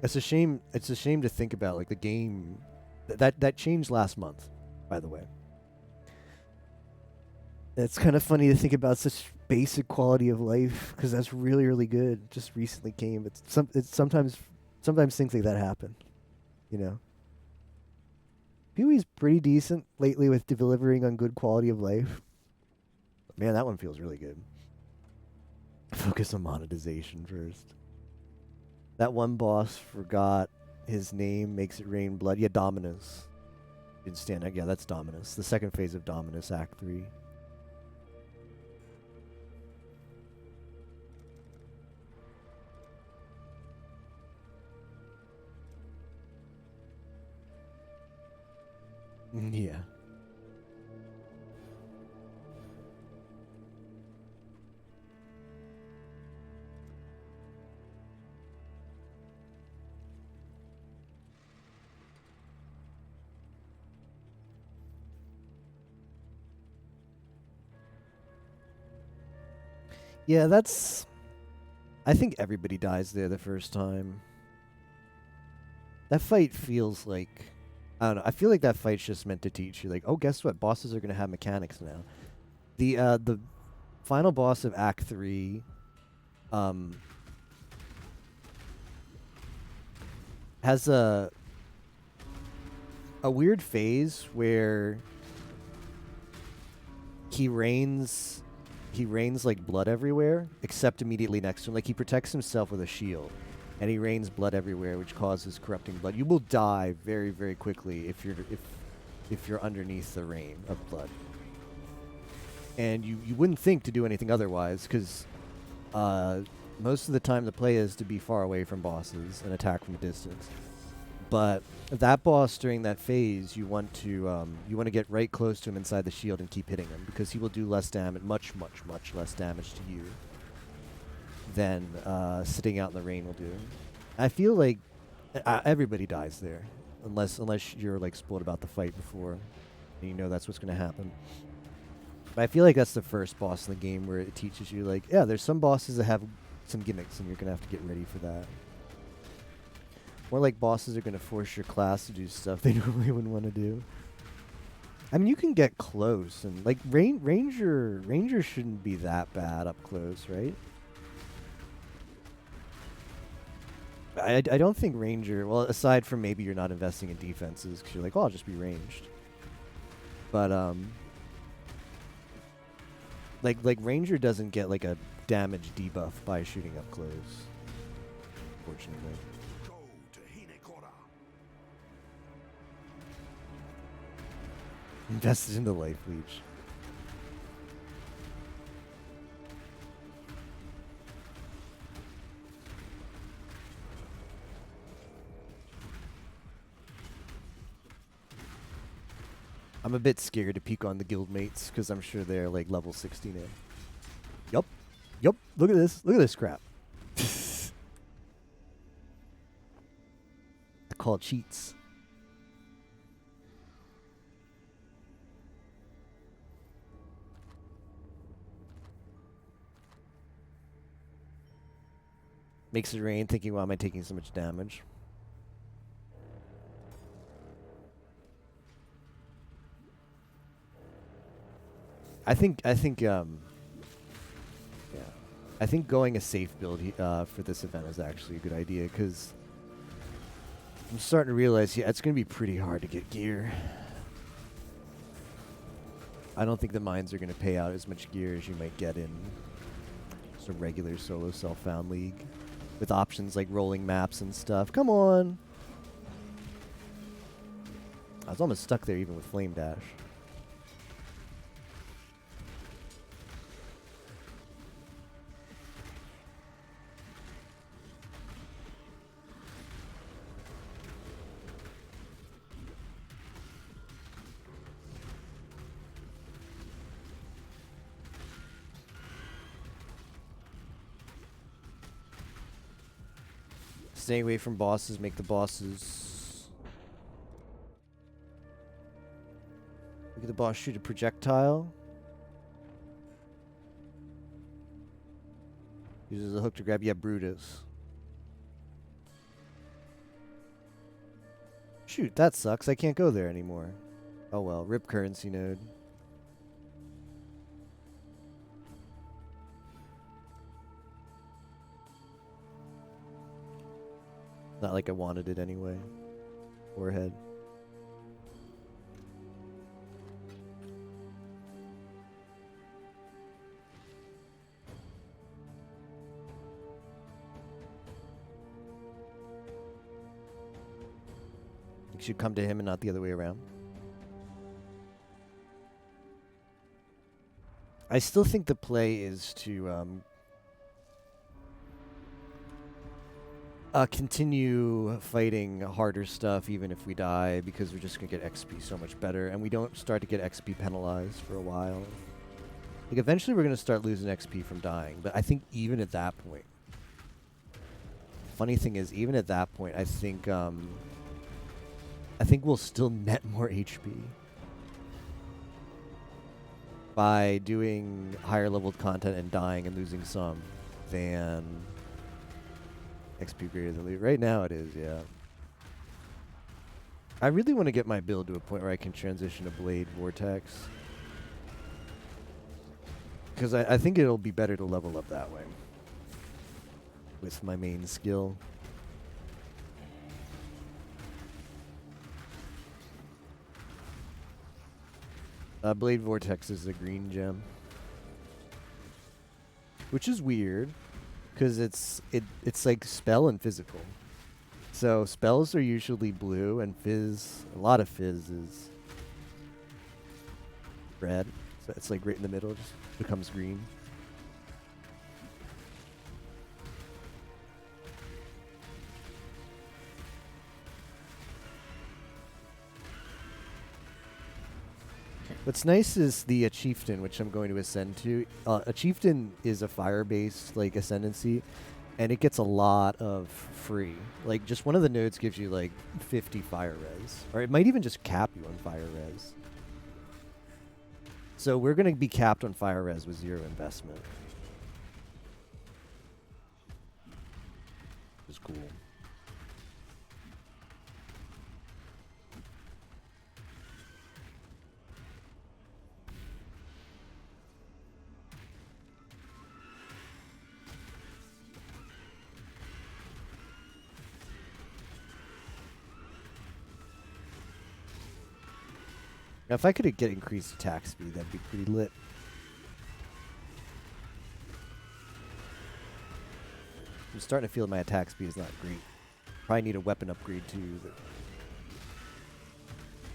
D: It's a shame to think about, like, the game that changed last month, by the way. It's kind of funny to think about such basic quality of life because that's really, really good. Just recently came. It's sometimes things like that happen, you know. PoE's pretty decent lately with delivering on good quality of life. But man, that one feels really good. Focus on monetization first. That one boss forgot his name. Makes it rain blood. Yeah, Dominus. Didn't stand out. Yeah, that's Dominus. The second phase of Dominus, Act 3. Yeah. Yeah, that's... I think everybody dies there the first time. That fight feels like... I don't know. I feel like that fight's just meant to teach you, like, oh, guess what? Bosses are going to have mechanics now. The final boss of Act 3... has a weird phase where he rains like blood everywhere, except immediately next to him. Like, he protects himself with a shield, and he rains blood everywhere, which causes corrupting blood. You will die very, very quickly if you're underneath the rain of blood. And you wouldn't think to do anything otherwise, because most of the time the play is to be far away from bosses and attack from a distance. But that boss during that phase, you want to get right close to him inside the shield and keep hitting him, because he will do less damage, much less damage to you than sitting out in the rain will do. I feel like everybody dies there, unless you're like spoiled about the fight before, and you know that's what's going to happen. But I feel like that's the first boss in the game where it teaches you, like, yeah, there's some bosses that have some gimmicks, and you're going to have to get ready for that. More like bosses are going to force your class to do stuff they normally wouldn't want to do. I mean, you can get close, and like Ranger shouldn't be that bad up close, right? I don't think Ranger, well, aside from maybe you're not investing in defenses, because you're like, oh, I'll just be ranged. But like Ranger doesn't get like a damage debuff by shooting up close, fortunately.
B: Go to Hinekora.
D: Invested in the life leech. I'm a bit scared to peek on the guild mates because I'm sure they're like level 60 now. Yup. Look at this. Look at this crap. I call cheats. Makes it rain, thinking, why am I taking so much damage? I think going a safe build for this event is actually a good idea, because I'm starting to realize, yeah, it's going to be pretty hard to get gear. I don't think the mines are going to pay out as much gear as you might get in some regular solo self-found league, with options like rolling maps and stuff. Come on! I was almost stuck there even with Flame Dash. Stay away from bosses, make the bosses... Look at the boss shoot a projectile. Uses a hook to grab, yeah, Brutus. Shoot, that sucks. I can't go there anymore. Oh well, rip currency node. Not like I wanted it anyway. Warhead. You should come to him and not the other way around. I still think the play is to continue fighting harder stuff even if we die, because we're just going to get XP so much better, and we don't start to get XP penalized for a while. Like, eventually we're going to start losing XP from dying, but I think even at that point... Funny thing is, even at that point, I think we'll still net more HP. by doing higher leveled content and dying and losing some than XP greater than loot. Right now it is, yeah. I really want to get my build to a point where I can transition to Blade Vortex. Because I think it'll be better to level up that way. With my main skill. Blade Vortex is a green gem. Which is weird. Because it's like spell and physical. So spells are usually blue and fizz, a lot of fizz is red. So it's like right in the middle, it just becomes green. What's nice is the Chieftain, which I'm going to ascend to. A Chieftain is a fire-based like ascendancy, and it gets a lot of free. Like just one of the nodes gives you like 50 fire res, or it might even just cap you on fire res. So we're going to be capped on fire res with 0 investment. Which is cool. Now, if I could get increased attack speed, that'd be pretty lit. I'm starting to feel my attack speed is not great. Probably need a weapon upgrade too. But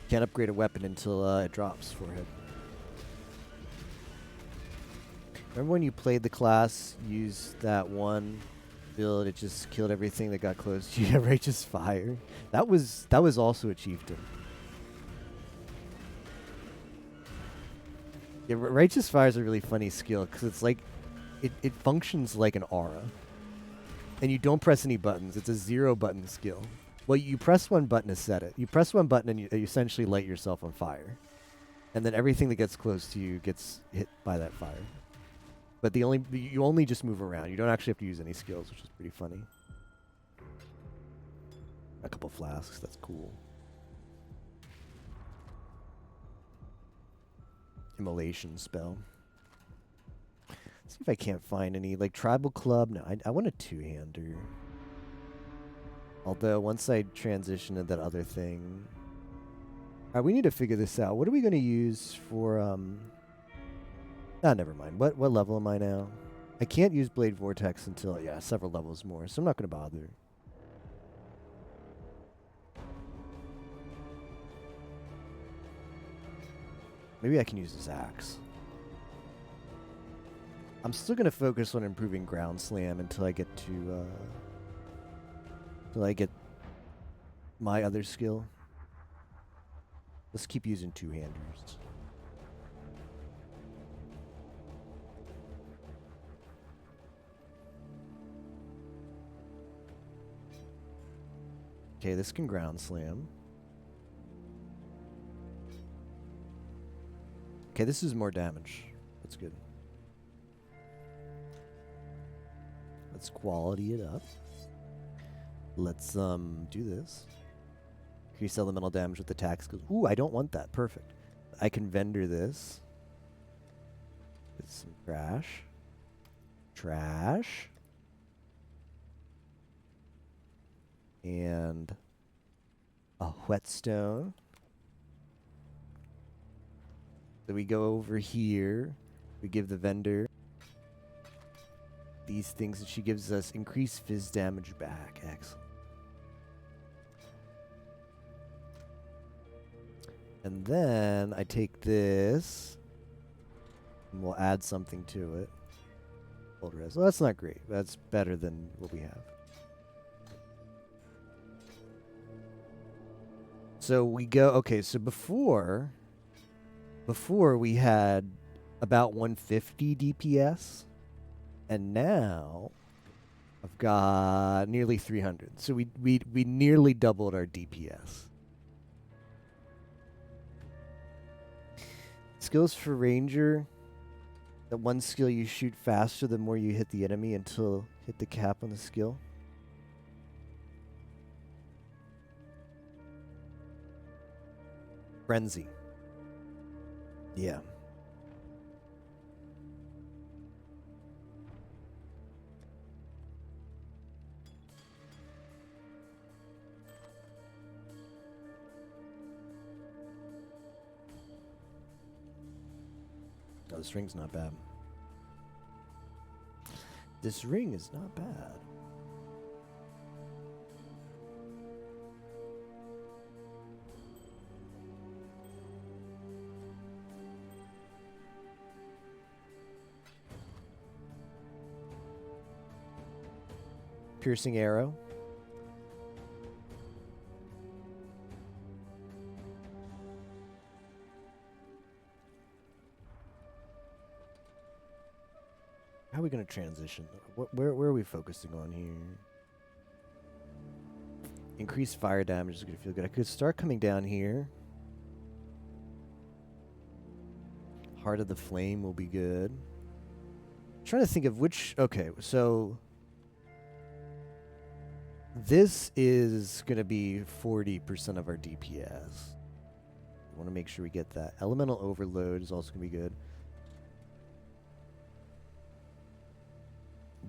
D: can't upgrade a weapon until it drops forehead. Remember when you played the class, used that one build, it just killed everything that got close to you? Righteous Fire. That was also a chieftain. Yeah, Righteous Fire is a really funny skill because it's like it functions like an aura, and you don't press any buttons. It's a 0 button skill. Well, you press one button to set it. You press one button and you essentially light yourself on fire, and then everything that gets close to you gets hit by that fire. But you only just move around. You don't actually have to use any skills, which is pretty funny. A couple flasks. That's cool. Immolation spell. See if I can't find any. Like Tribal Club. No, I want a 2-hander. Although once I transition to that other thing. Alright, we need to figure this out. What are we going to use for never mind. What level am I now? I can't use Blade Vortex until several levels more, so I'm not going to bother. Maybe I can use this axe. I'm still going to focus on improving Ground Slam until I get to my other skill. Let's keep using 2-handers. Okay, this can Ground Slam. Okay, this is more damage. That's good. Let's quality it up. Let's do this. Increase elemental damage with attack skills. Ooh, I don't want that. Perfect. I can vendor this. With some trash. Trash. And a whetstone. So we go over here. We give the vendor these things, and she gives us increased fizz damage back. Excellent. And then I take this, and we'll add something to it. Old res. Well, that's not great. That's better than what we have. So we go, okay, so before we had about 150 DPS, and now I've got nearly 300. So we nearly doubled our DPS. Skills for Ranger. That one skill you shoot faster the more you hit the enemy until hit the cap on the skill. Frenzy. Yeah. Oh, this ring's not bad. This ring is not bad. Piercing arrow. How are we going to transition? Where are we focusing on here? Increased fire damage is going to feel good. I could start coming down here. Heart of the Flame will be good. Trying to think of which... Okay, so... This is going to be 40% of our DPS. I want to make sure we get that. Elemental Overload is also going to be good.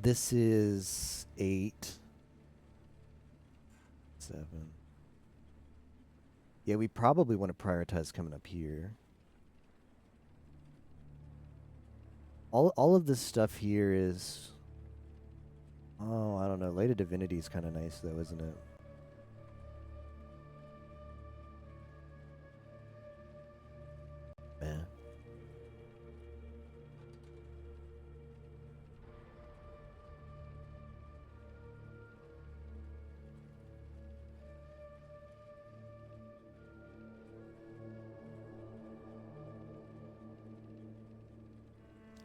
D: This is 8. 7. Yeah, we probably want to prioritize coming up here. All of this stuff here is... Oh, I don't know. Light of Divinity is kind of nice, though, isn't it? Man.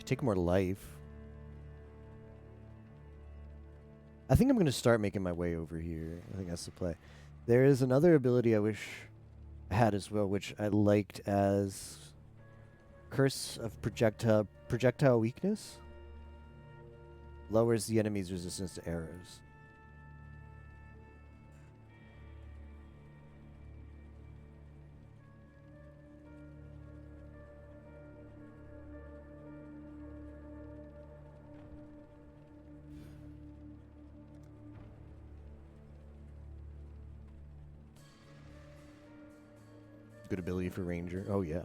D: Take more life. I think I'm going to start making my way over here. I think that's the play. There is another ability I wish I had as well, which I liked as Curse of Projectile Weakness. Lowers the enemy's resistance to arrows. Good ability for Ranger. Oh, yeah.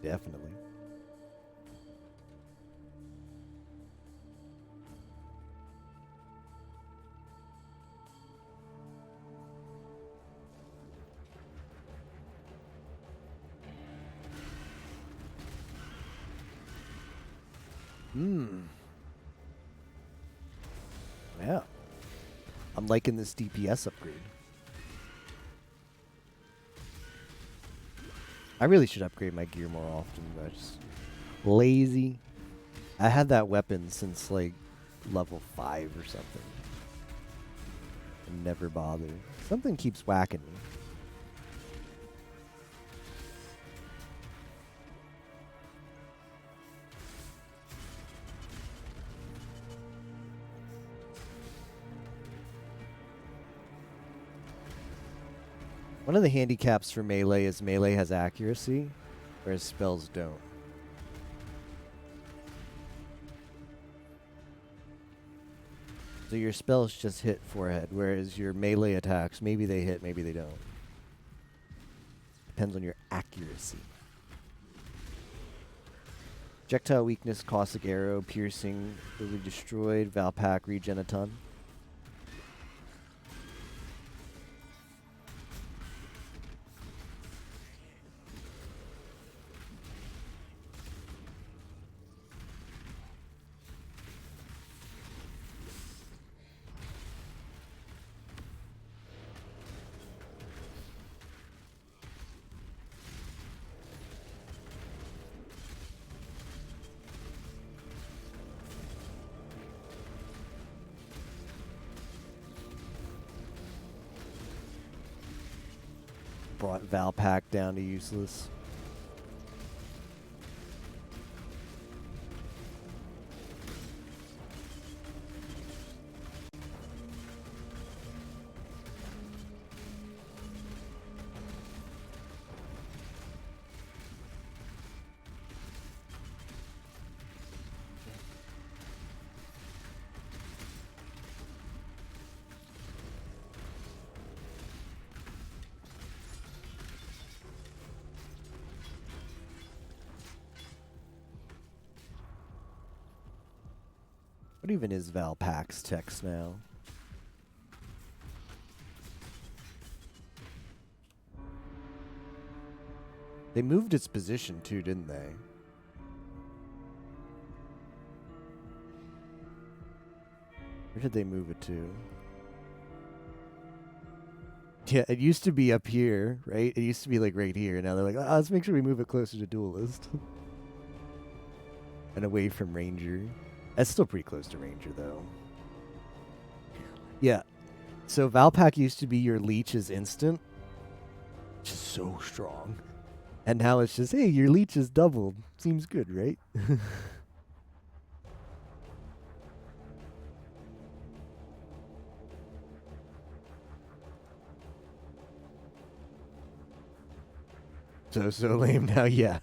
D: Definitely. Yeah. I'm liking this DPS upgrade. I really should upgrade my gear more often, but just lazy. I had that weapon since like level 5 or something. And never bothered. Something keeps whacking me. One of the handicaps for melee is melee has accuracy, whereas spells don't. So your spells just hit forehead, whereas your melee attacks, maybe they hit, maybe they don't. Depends on your accuracy. Projectile Weakness, Caustic Arrow, Piercing, will be destroyed, Valpak, regen a ton. Brought Valpak down to useless. What even is Valpak's text now? They moved its position too, didn't they? Where did they move it to? Yeah, it used to be up here, right? It used to be like right here. Now they're like, oh, let's make sure we move it closer to Duelist. And away from Ranger. That's still pretty close to Ranger, though. Yeah. So Valpak used to be your leech is instant. Which is so strong. And now it's just, hey, your leech is doubled. Seems good, right? So lame now, yeah.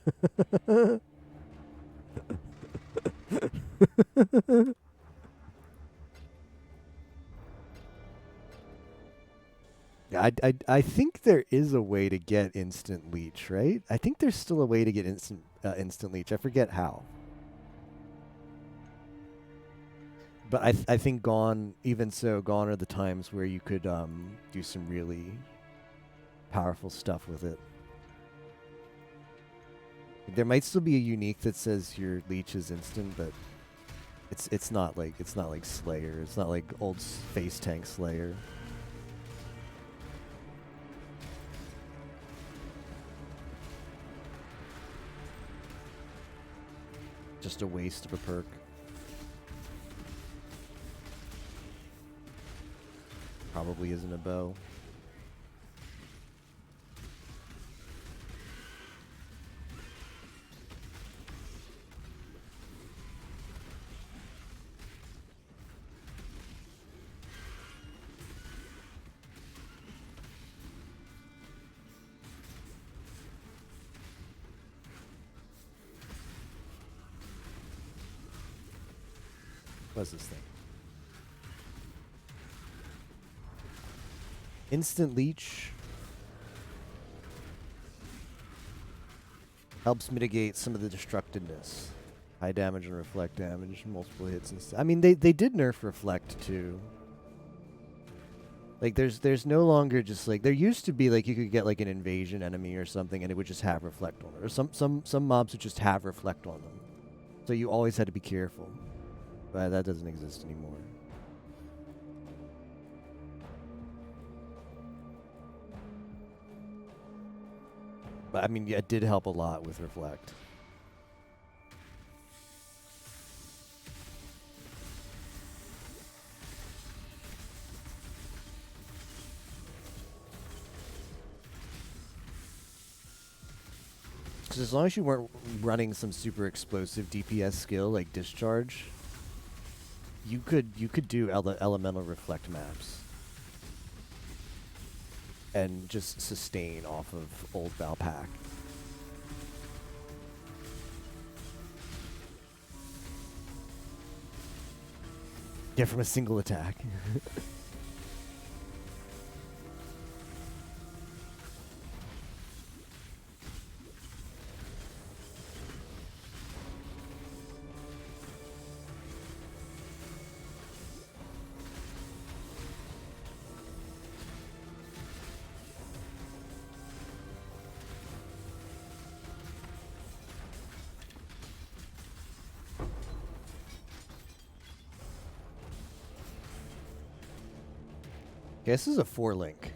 D: Yeah, I think there is a way to get instant leech, right? I think there's still a way to get instant leech. I forget how. But I think gone are the times where you could do some really powerful stuff with it. There might still be a unique that says your leech is instant, but it's not like Slayer. It's not like old face tank Slayer. Just a waste of a perk. Probably isn't a bow. What's this thing? Instant leech helps mitigate some of the destructiveness. High damage and reflect damage, multiple hits and stuff. I mean, they did nerf reflect too. Like there's no longer just like there used to be like you could get like an invasion enemy or something and it would just have reflect on it. Or some mobs would just have reflect on them. So you always had to be careful. But that doesn't exist anymore. But I mean, yeah, it did help a lot with reflect. Because as long as you weren't running some super explosive DPS skill like discharge, you could do elemental reflect maps and just sustain off of old Valpak. Yeah, from a single attack. Okay, this is a 4-link.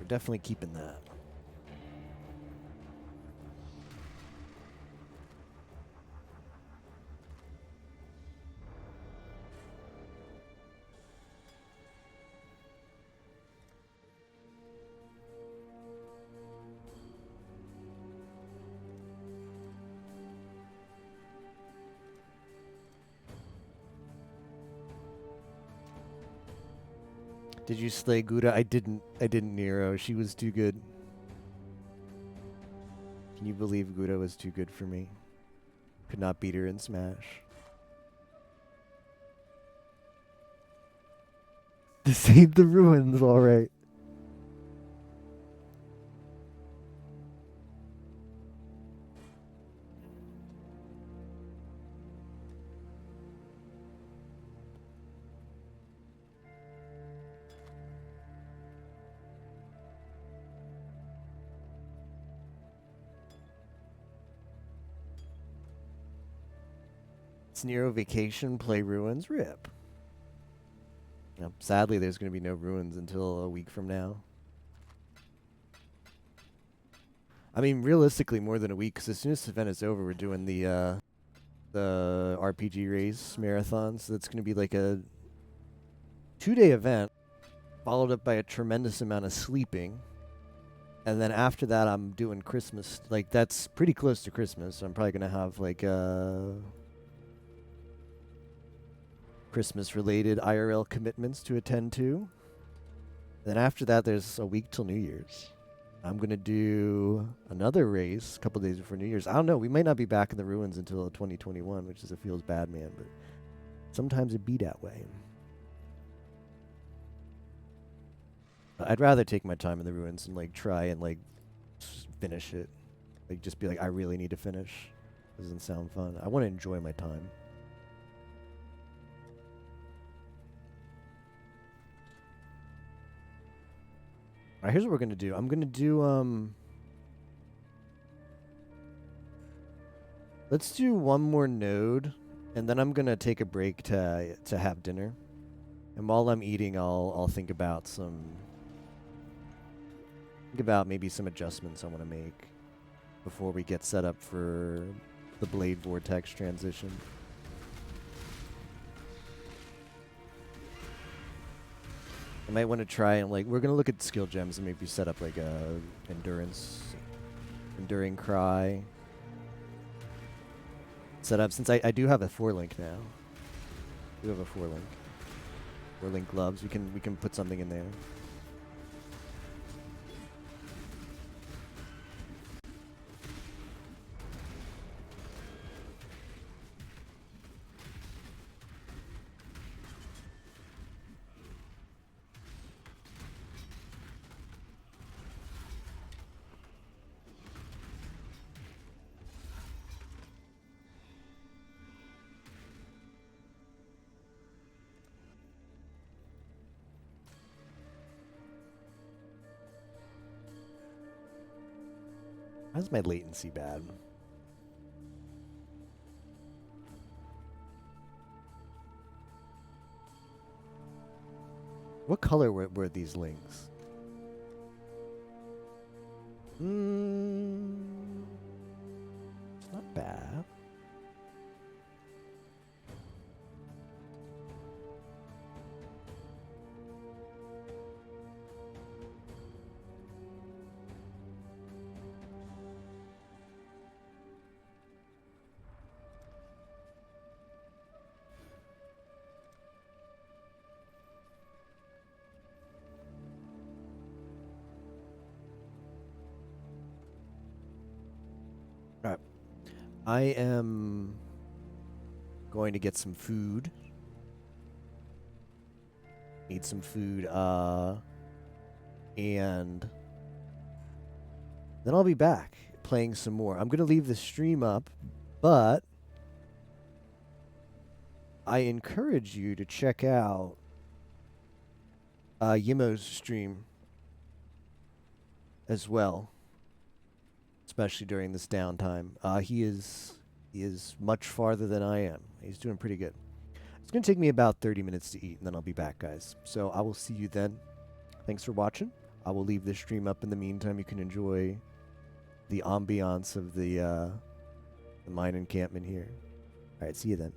D: We're definitely keeping that. Did you slay Gouda? I didn't Nero. She was too good. Can you believe Gouda was too good for me? Could not beat her in Smash. To save the ruins, alright. It's Nero Vacation, play Ruins, rip. Yep, sadly, there's going to be no Ruins until a week from now. I mean, realistically, more than a week, because as soon as this event is over, we're doing the RPG race marathon. So that's going to be like a 2-day event, followed up by a tremendous amount of sleeping. And then after that, I'm doing Christmas. Like, that's pretty close to Christmas. So I'm probably going to have like Christmas-related IRL commitments to attend to. Then after that, there's a week till New Year's. I'm going to do another race a couple days before New Year's. I don't know. We might not be back in the Ruins until 2021, which is a feels bad, man. But sometimes it be that way. I'd rather take my time in the Ruins and, like, try and, like, finish it. Like, just be like, I really need to finish. Doesn't sound fun. I want to enjoy my time. Alright, here's what we're gonna do. I'm gonna do let's do one more node, and then I'm gonna take a break to have dinner. And while I'm eating, I'll think about maybe some adjustments I want to make before we get set up for the Blade Vortex transition. I might want to try and, like, we're going to look at skill gems and maybe set up like a enduring cry set up, since I do have a 4-link now. I do have a 4-link. 4-link gloves. We can put something in there. How's my latency bad? What color were these links? It's not bad. Alright. I am going to get some food. Need some food, and then I'll be back playing some more. I'm going to leave the stream up, but I encourage you to check out Yimo's stream as well, especially during this downtime. He is much farther than I am. He's doing pretty good. It's going to take me about 30 minutes to eat, and then I'll be back, guys. So I will see you then. Thanks for watching. I will leave this stream up in the meantime. You can enjoy the ambiance of the mine encampment here. All right, see you then.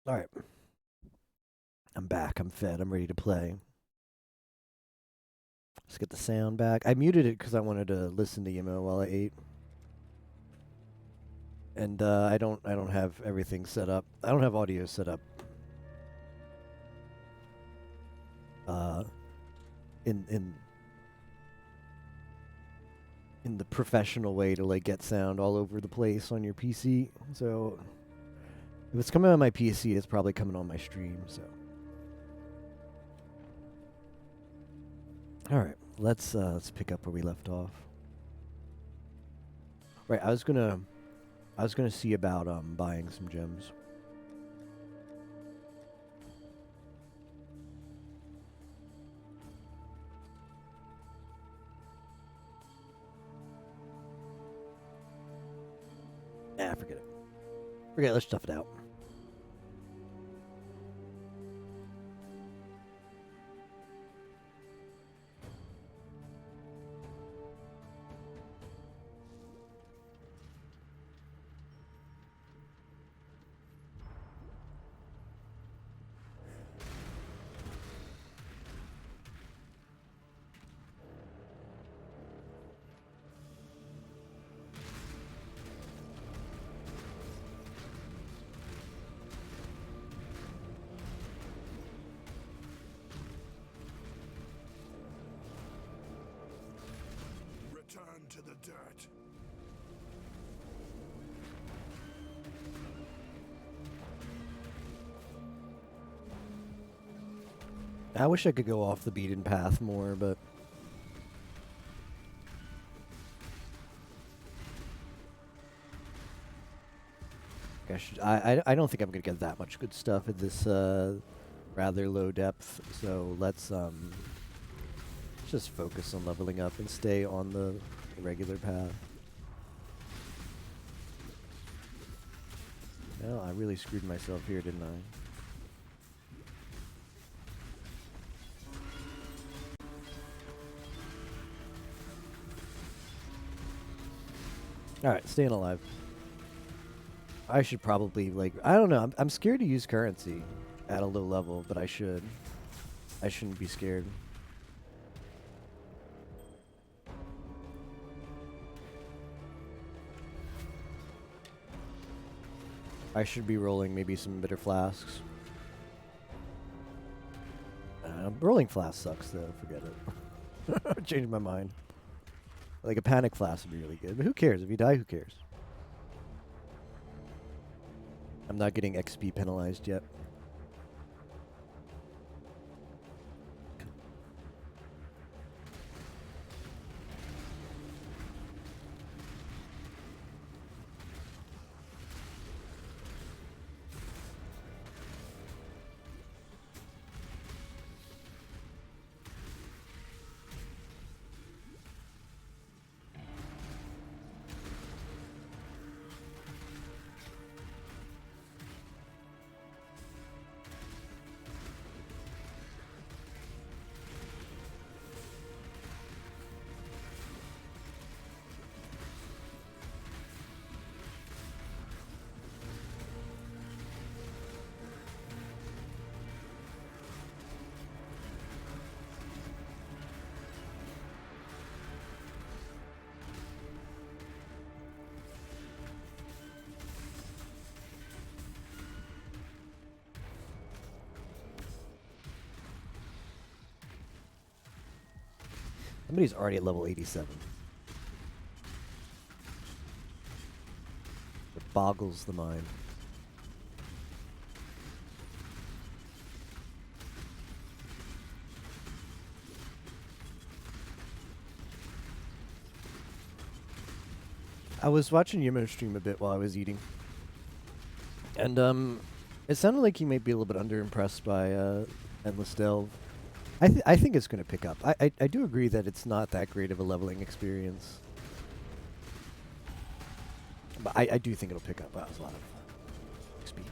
D: All right. I'm back. I'm fed. I'm ready to play. Let's get the sound back. I muted it because I wanted to listen to Yemo while I ate. And I don't have everything set up. I don't have audio set up. In the professional way to like get sound all over the place on your PC. So if it's coming on my PC, it's probably coming on my stream. So all right, let's pick up where we left off. Right, I was gonna see about buying some gems. Ah, forget it. Forget it, let's stuff it out.
B: Return to the dirt.
D: I wish I could go off the beaten path more, but I don't think I'm gonna get that much good stuff at this rather low depth. So let's just focus on leveling up and stay on the regular path. Well, I really screwed myself here, didn't I? Alright, staying alive. I should probably, like, I don't know. I'm scared to use currency at a low level, but I should. I shouldn't be scared. I should be rolling maybe some bitter flasks. Rolling flask sucks, though. Forget it. Changed my mind. Like, a panic flask would be really good. But who cares? If you die, who cares? I'm not getting XP penalized yet. Somebody's already at level 87. It boggles the mind. I was watching Yemo stream a bit while I was eating. And it sounded like he might be a little bit underimpressed by Endless Delve. I think it's going to pick up. I do agree that it's not that great of a leveling experience. But I do think it'll pick up. That was a lot of XP.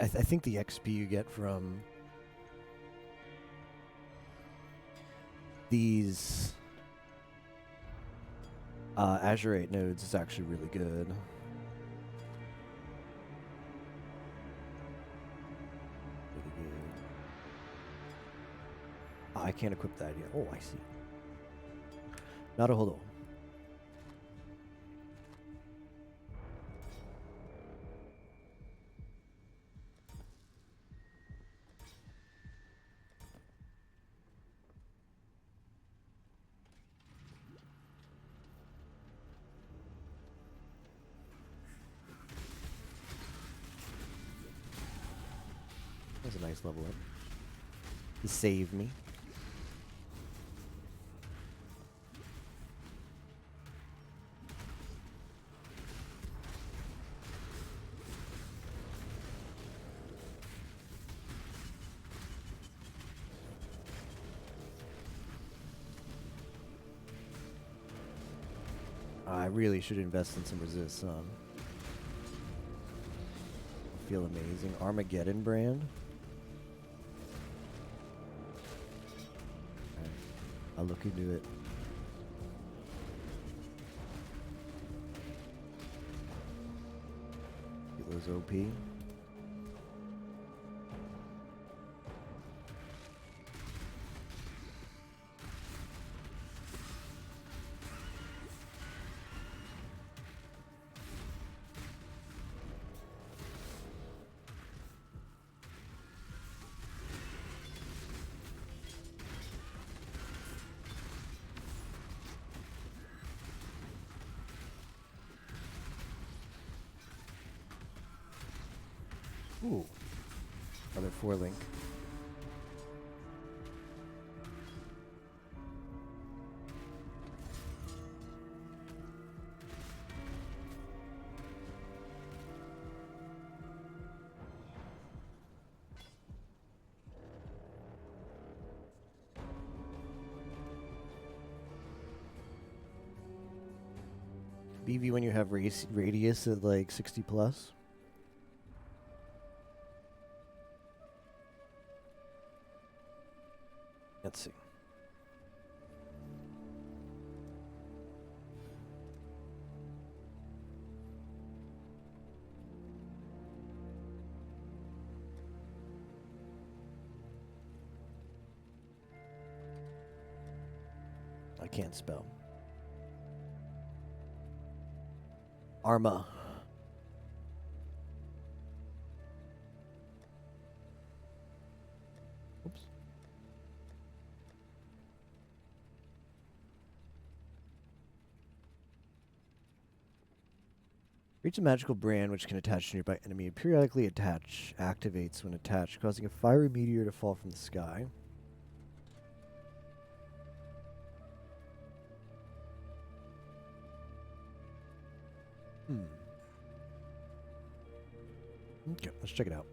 D: I think the XP you get from these Azurite nodes is actually really good. Really good. I can't equip that yet. Oh, I see. Not a hold on. That was a nice level up. He saved me. I really should invest in some resist, feel amazing. Armageddon brand. Alright, I'll look into it. Get those OP. Ooh. Another 4-link. BV when you have radius at like 60 plus. Let's see. I can't spell. Arma. Oops. Reach a magical brand which can attach to a nearby enemy and periodically activates when attached, causing a fiery meteor to fall from the sky. Okay, let's check it out.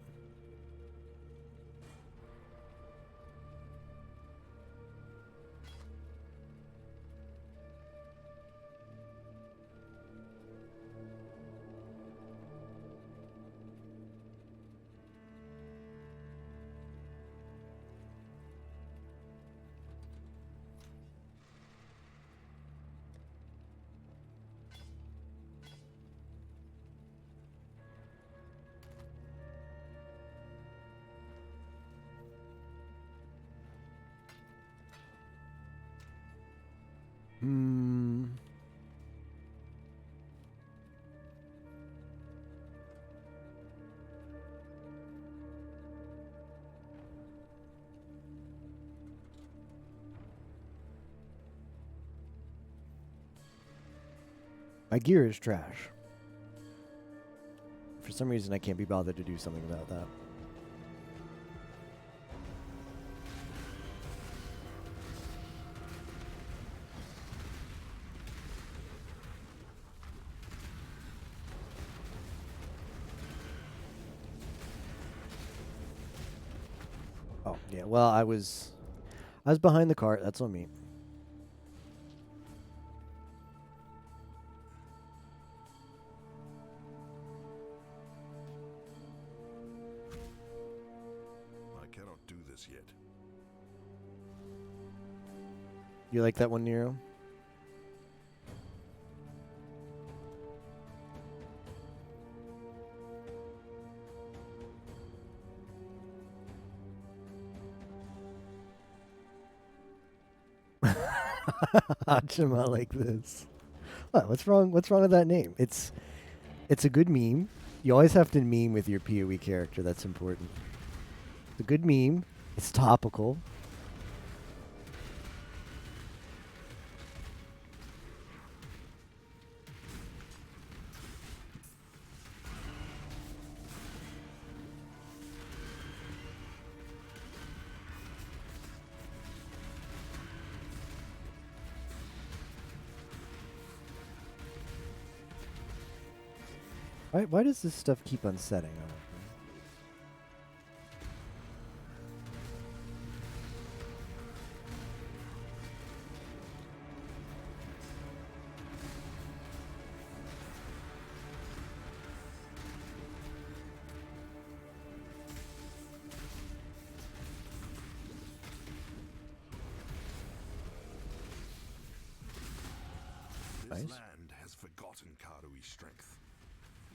D: My gear is trash. For some reason, I can't be bothered to do something about that. Oh, yeah. Well, I was behind the cart. That's on me.
B: this yet.
D: You like that one, Nero? Hachima like this. What? What's wrong? What's wrong with that name? It's a good meme. You always have to meme with your PoE character. That's important. It's a good meme. It's topical. Why does this stuff keep unsetting? I don't know.
B: This
D: Nice.
B: land has forgotten Karui's strength.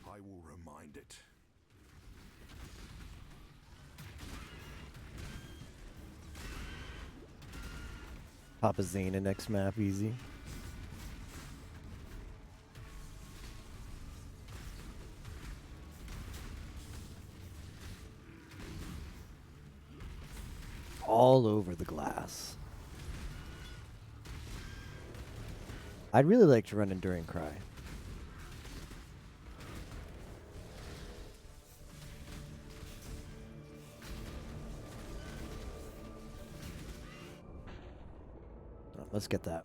B: I will remind it.
D: Papa Zana next map, easy. All over the glass. I'd really like to run Enduring Cry. Let's get that.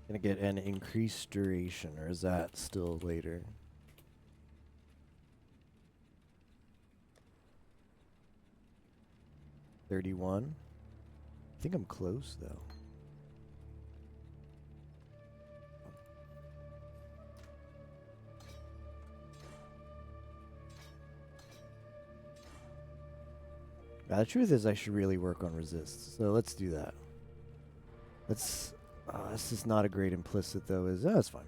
D: Gonna get an increased duration, or is that still later? $31. I think I'm close though. The truth is I should really work on resist, so let's do that. Let's this is not a great implicit though, is that's fine.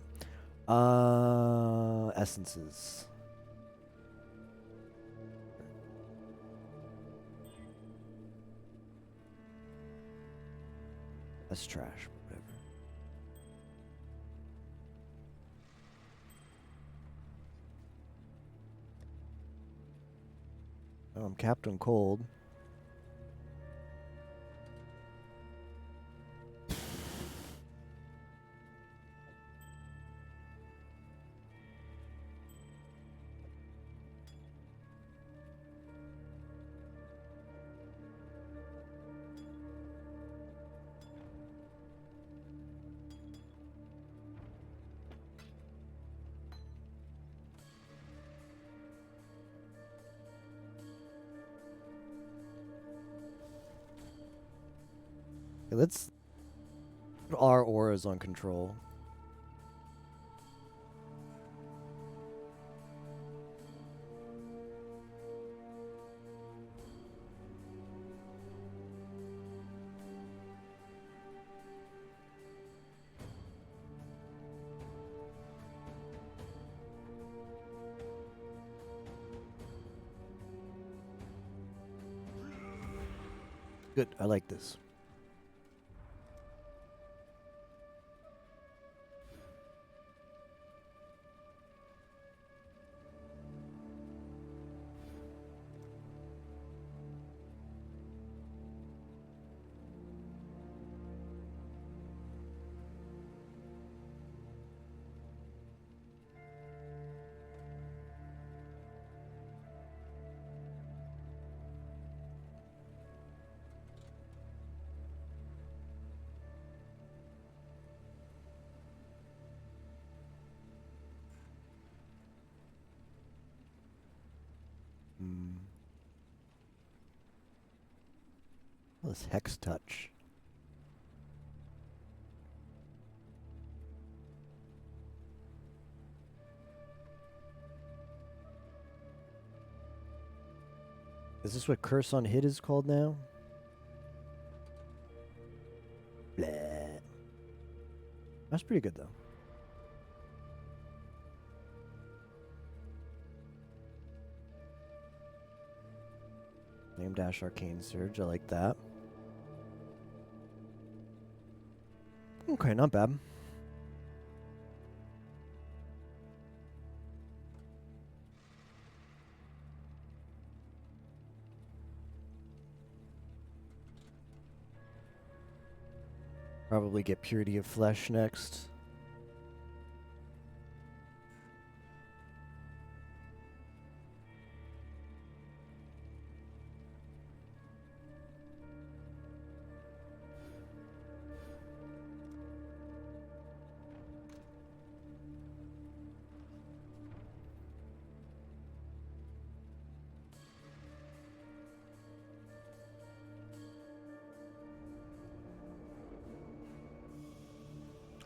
D: Essences. That's trash, but whatever. Oh, I'm Captain Cold. Let's put our auras on control. Good, I like this. This Hex Touch. Is this what Curse on Hit is called now? Blah. That's pretty good though. Name Dash Arcane Surge, I like that. Okay, not bad. Probably get Purity of Flesh next.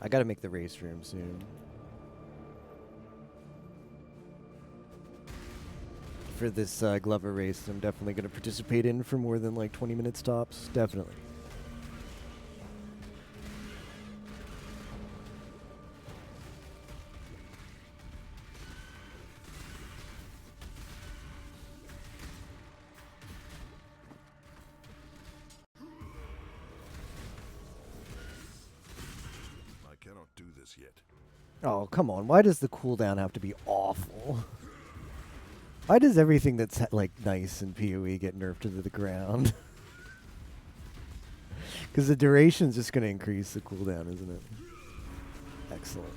D: I gotta make the race room soon. For this Glover race, I'm definitely gonna participate in for more than like 20 minutes tops. Definitely.
B: I cannot do this yet.
D: Oh, come on. Why does the cooldown have to be awful? Why does everything that's like nice in PoE get nerfed into the ground? Because the duration's just going to increase the cooldown, isn't it? Excellent.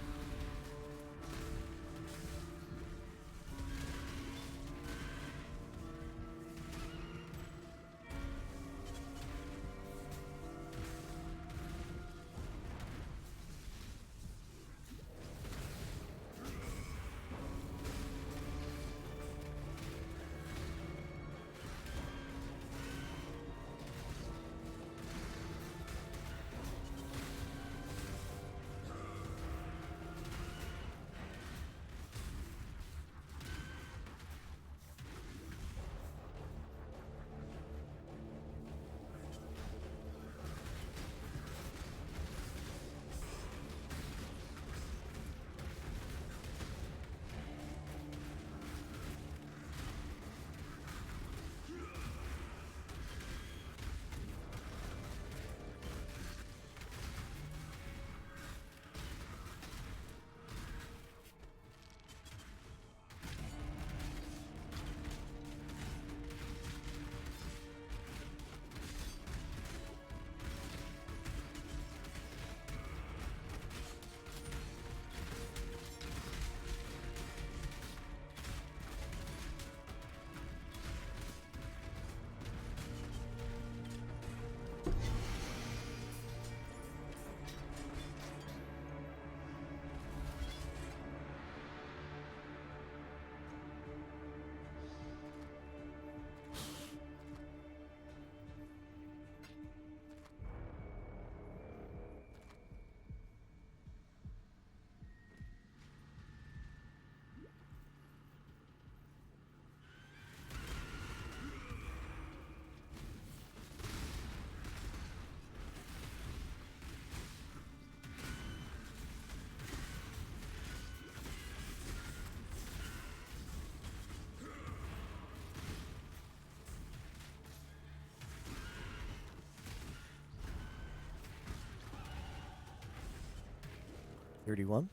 D: $31.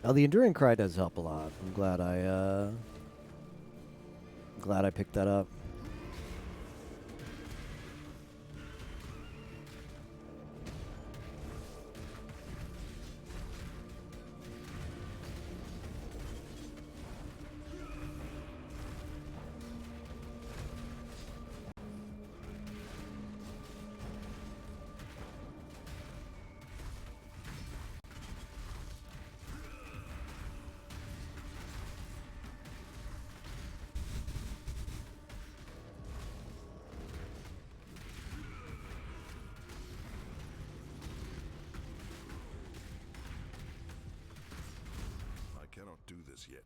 D: Now the Enduring Cry does help a lot. I'm glad I picked that up.
B: cannot do this yet.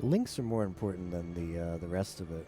D: Links are more important than the rest of it.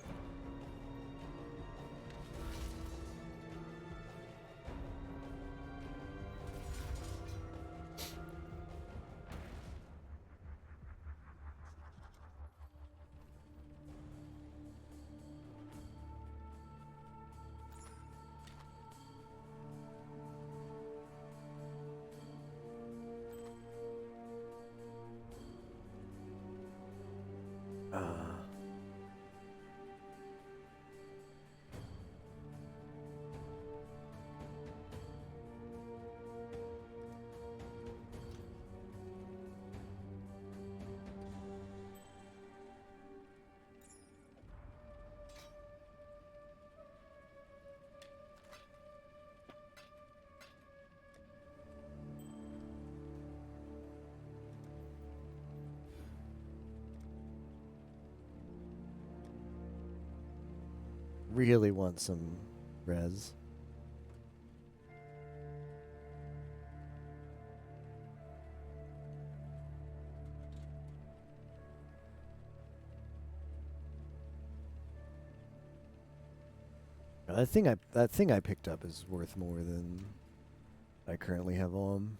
D: Really want some res. That thing I picked up is worth more than I currently have on.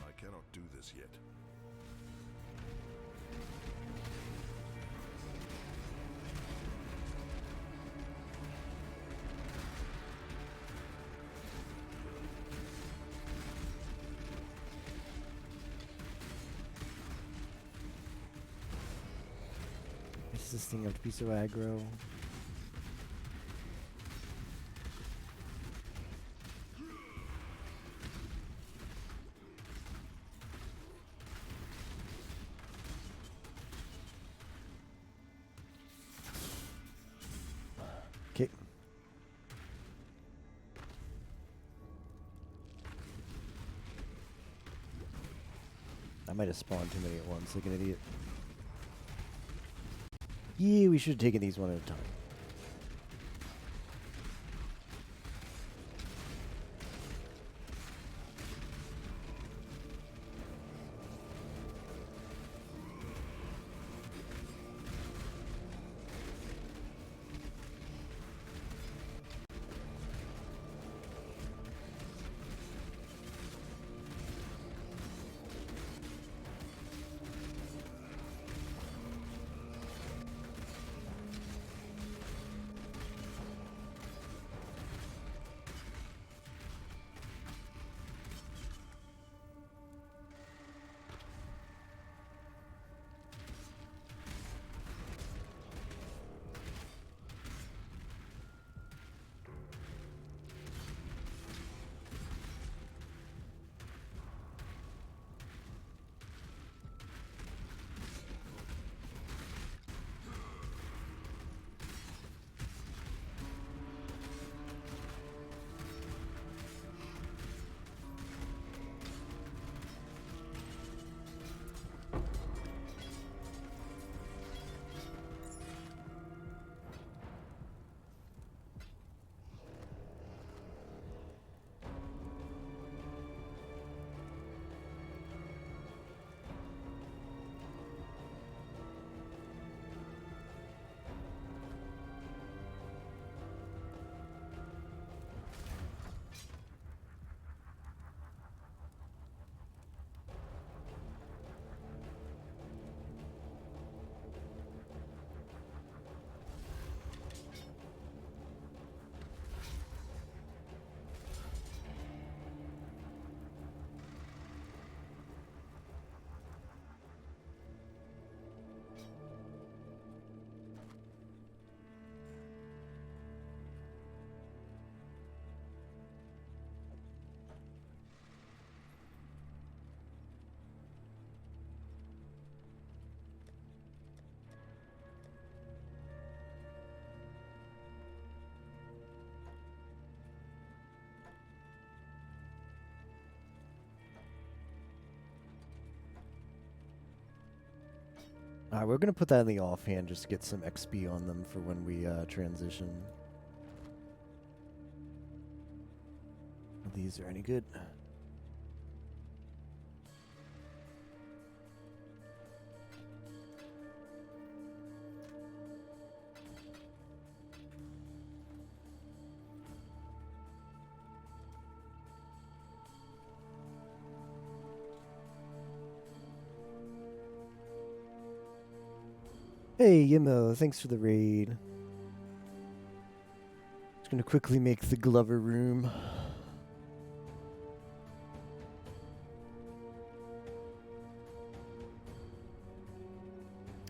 B: I cannot do this yet.
D: Is this thing have to be so aggro? Okay. I might have spawned too many at once, like an idiot. Yeah, we should have taken these one at a time. Alright, we're gonna put that in the offhand just to get some XP on them for when we transition. These are any good? Hey, Yimo, thanks for the raid. Just gonna quickly make the Glover room.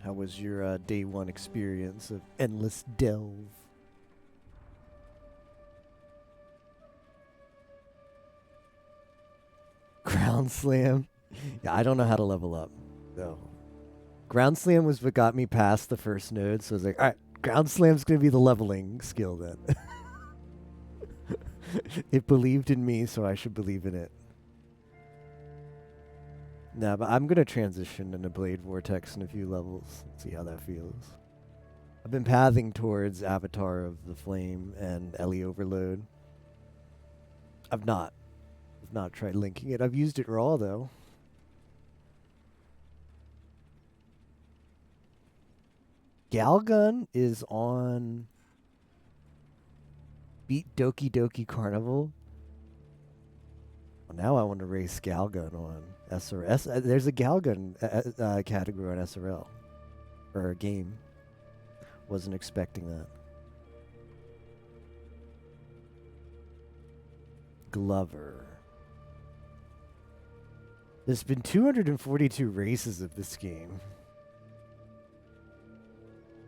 D: How was your day one experience of Endless Delve? Ground Slam? Yeah, I don't know how to level up, though. Ground Slam was what got me past the first node, so I was like, alright, Ground Slam's gonna be the leveling skill then. It believed in me, so I should believe in it. Nah, but I'm gonna transition into Blade Vortex in a few levels. See how that feels. I've been pathing towards Avatar of the Flame and Ellie Overload. I've not tried linking it. I've used it raw though. Galgun is on Beat Doki Doki Carnival. Well, now I want to race Galgun on SRL. There's a Galgun category on SRL. Or a game. Wasn't expecting that. Glover. There's been 242 races of this game.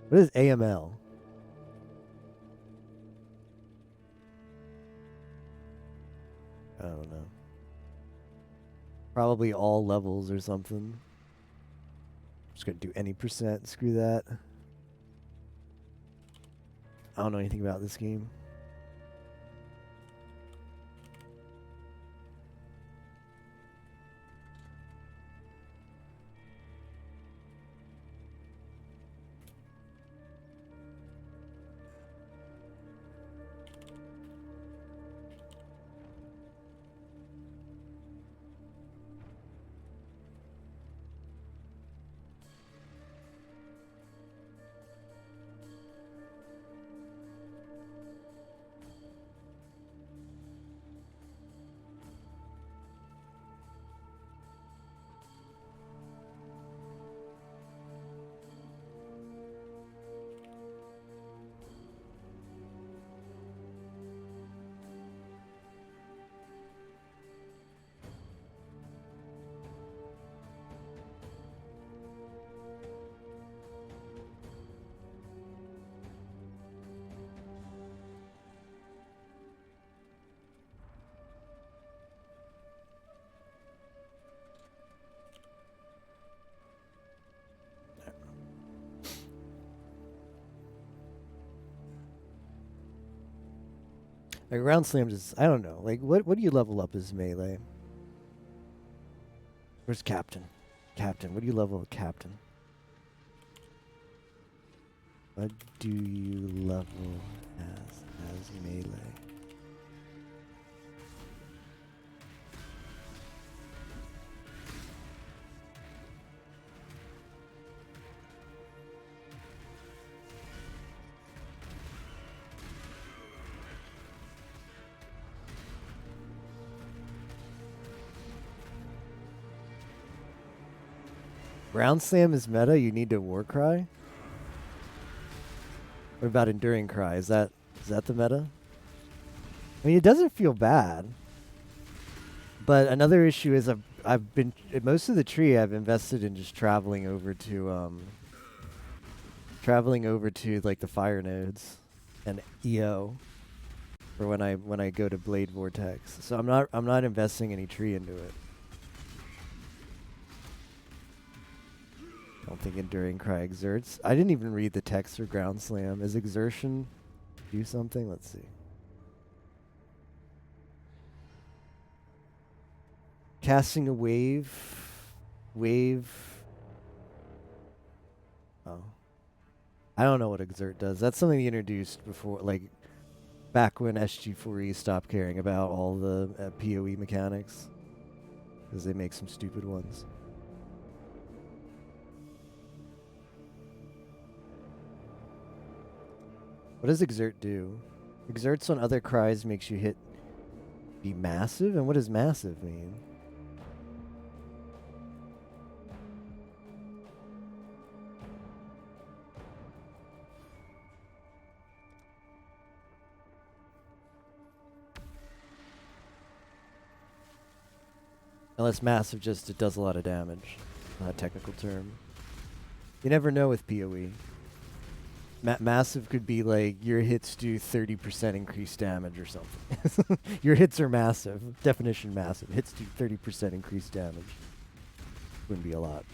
D: What is AML? I don't know. Probably all levels or something. Just gonna do any percent. Screw that. I don't know anything about this game. Like Round Slam just, I don't know. Like, what do you level up as melee? Where's Captain? Captain, what do you level up Captain? What do you level as melee? Round Slam is meta, you need to War Cry? What about Enduring Cry? Is that the meta? I mean, it doesn't feel bad. But another issue is I've been most of the tree I've invested in just traveling over to like the fire nodes and EO for when I go to Blade Vortex. So I'm not investing any tree into it. I don't think Enduring Cry exerts. I didn't even read the text for Ground Slam. Is exertion do something? Let's see. Casting a wave. I don't know what Exert does. That's something they introduced before, like back when SG4E stopped caring about all the PoE mechanics, because they make some stupid ones. What does Exert do? Exerts on other cries makes you hit be massive? And what does massive mean? Unless massive just it does a lot of damage. Not a technical term. You never know with PoE. Massive could be like your hits do 30% increased damage or something. Your hits are massive. Definition massive. Hits do 30% increased damage. Wouldn't be a lot.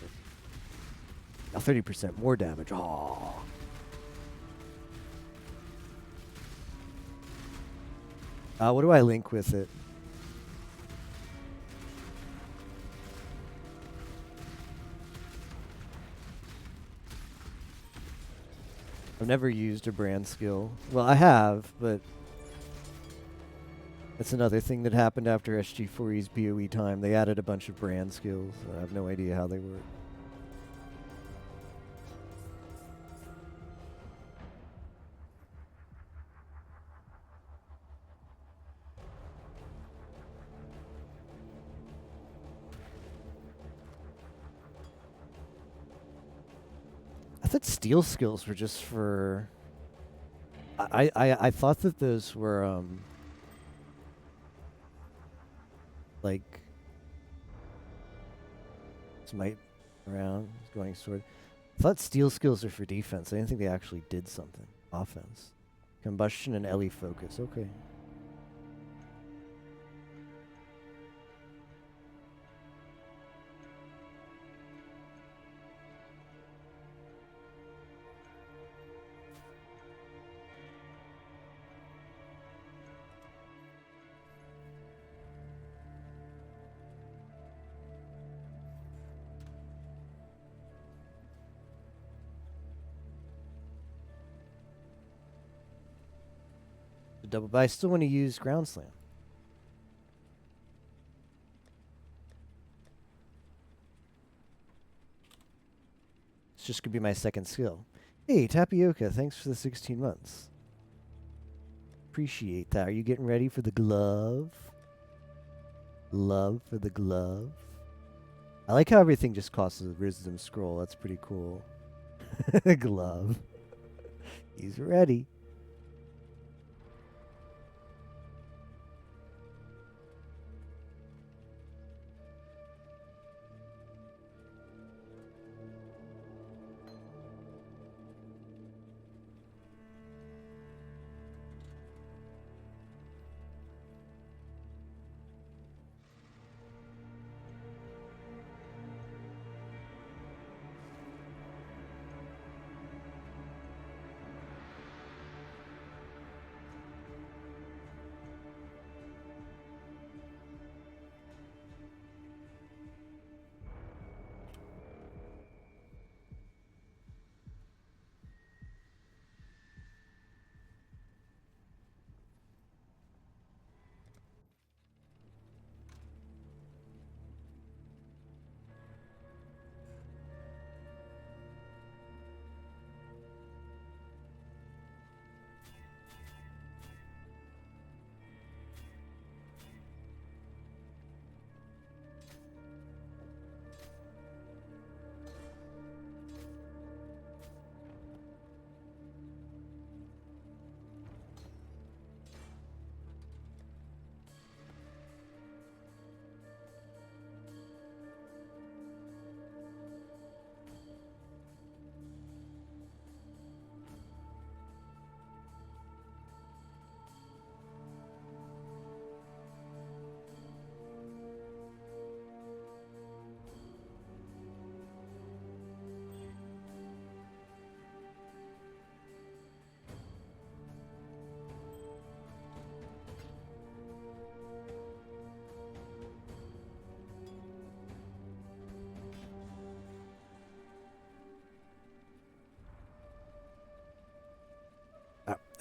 D: Now 30% more damage. Oh. What do I link with it? I've never used a brand skill. Well, I have, but that's another thing that happened after SG4E's PoE time. They added a bunch of brand skills. I have no idea how they work. I thought steel skills were just for... I thought that those were, like... Smite around, going sword. I thought steel skills are for defense. I didn't think they actually did something. Offense. Combustion and LE focus. Okay. Double, but I still want to use ground slam. It's just gonna be my second skill. Hey, Tapioca, thanks for the 16 months. Appreciate that. Are you getting ready for the glove? Love for the glove. I like how everything just costs a wisdom scroll. That's pretty cool. Glove. He's ready.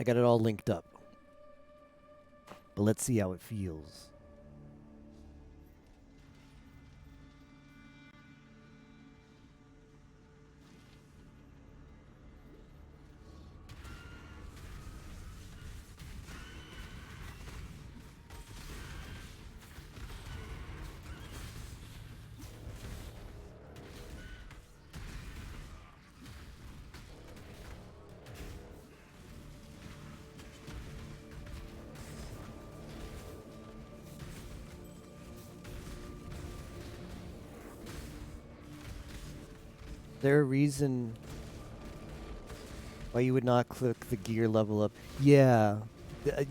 D: got it all linked up. But let's see how it feels. There a reason why you would not click the gear level up? Yeah,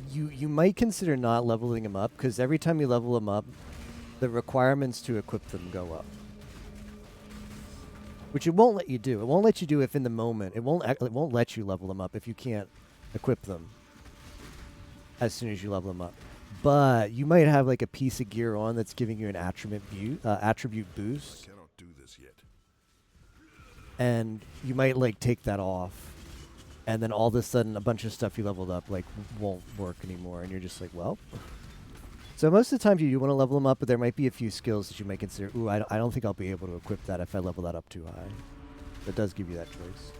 D: you might consider not leveling them up because every time you level them up, the requirements to equip them go up, which it won't let you do. It won't let you do if in the moment. It won't let you level them up if you can't equip them as soon as you level them up. But you might have like a piece of gear on that's giving you an attribute boost.
B: I cannot do this yet.
D: And you might like take that off, and then all of a sudden a bunch of stuff you leveled up like won't work anymore, and you're just like, well. So most of the time you do want to level them up, but there might be a few skills that you might consider. Ooh, I don't think I'll be able to equip that if I level that up too high. That does give you that choice.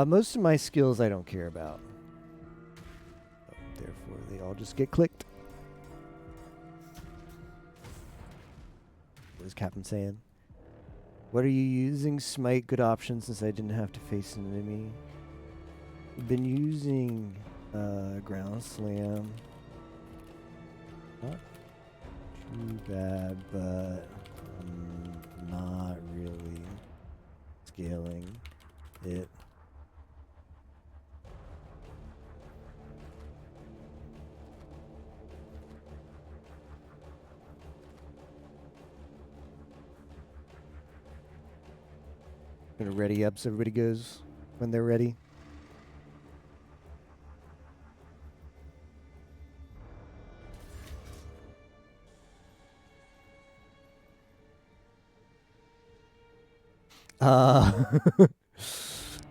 D: Most of my skills I don't care about. Therefore, they all just get clicked. What is Captain saying? What are you using? Smite, good option since I didn't have to face an enemy. Been using ground slam. Not too bad, but not really scaling it. Gonna ready up so everybody goes when they're ready.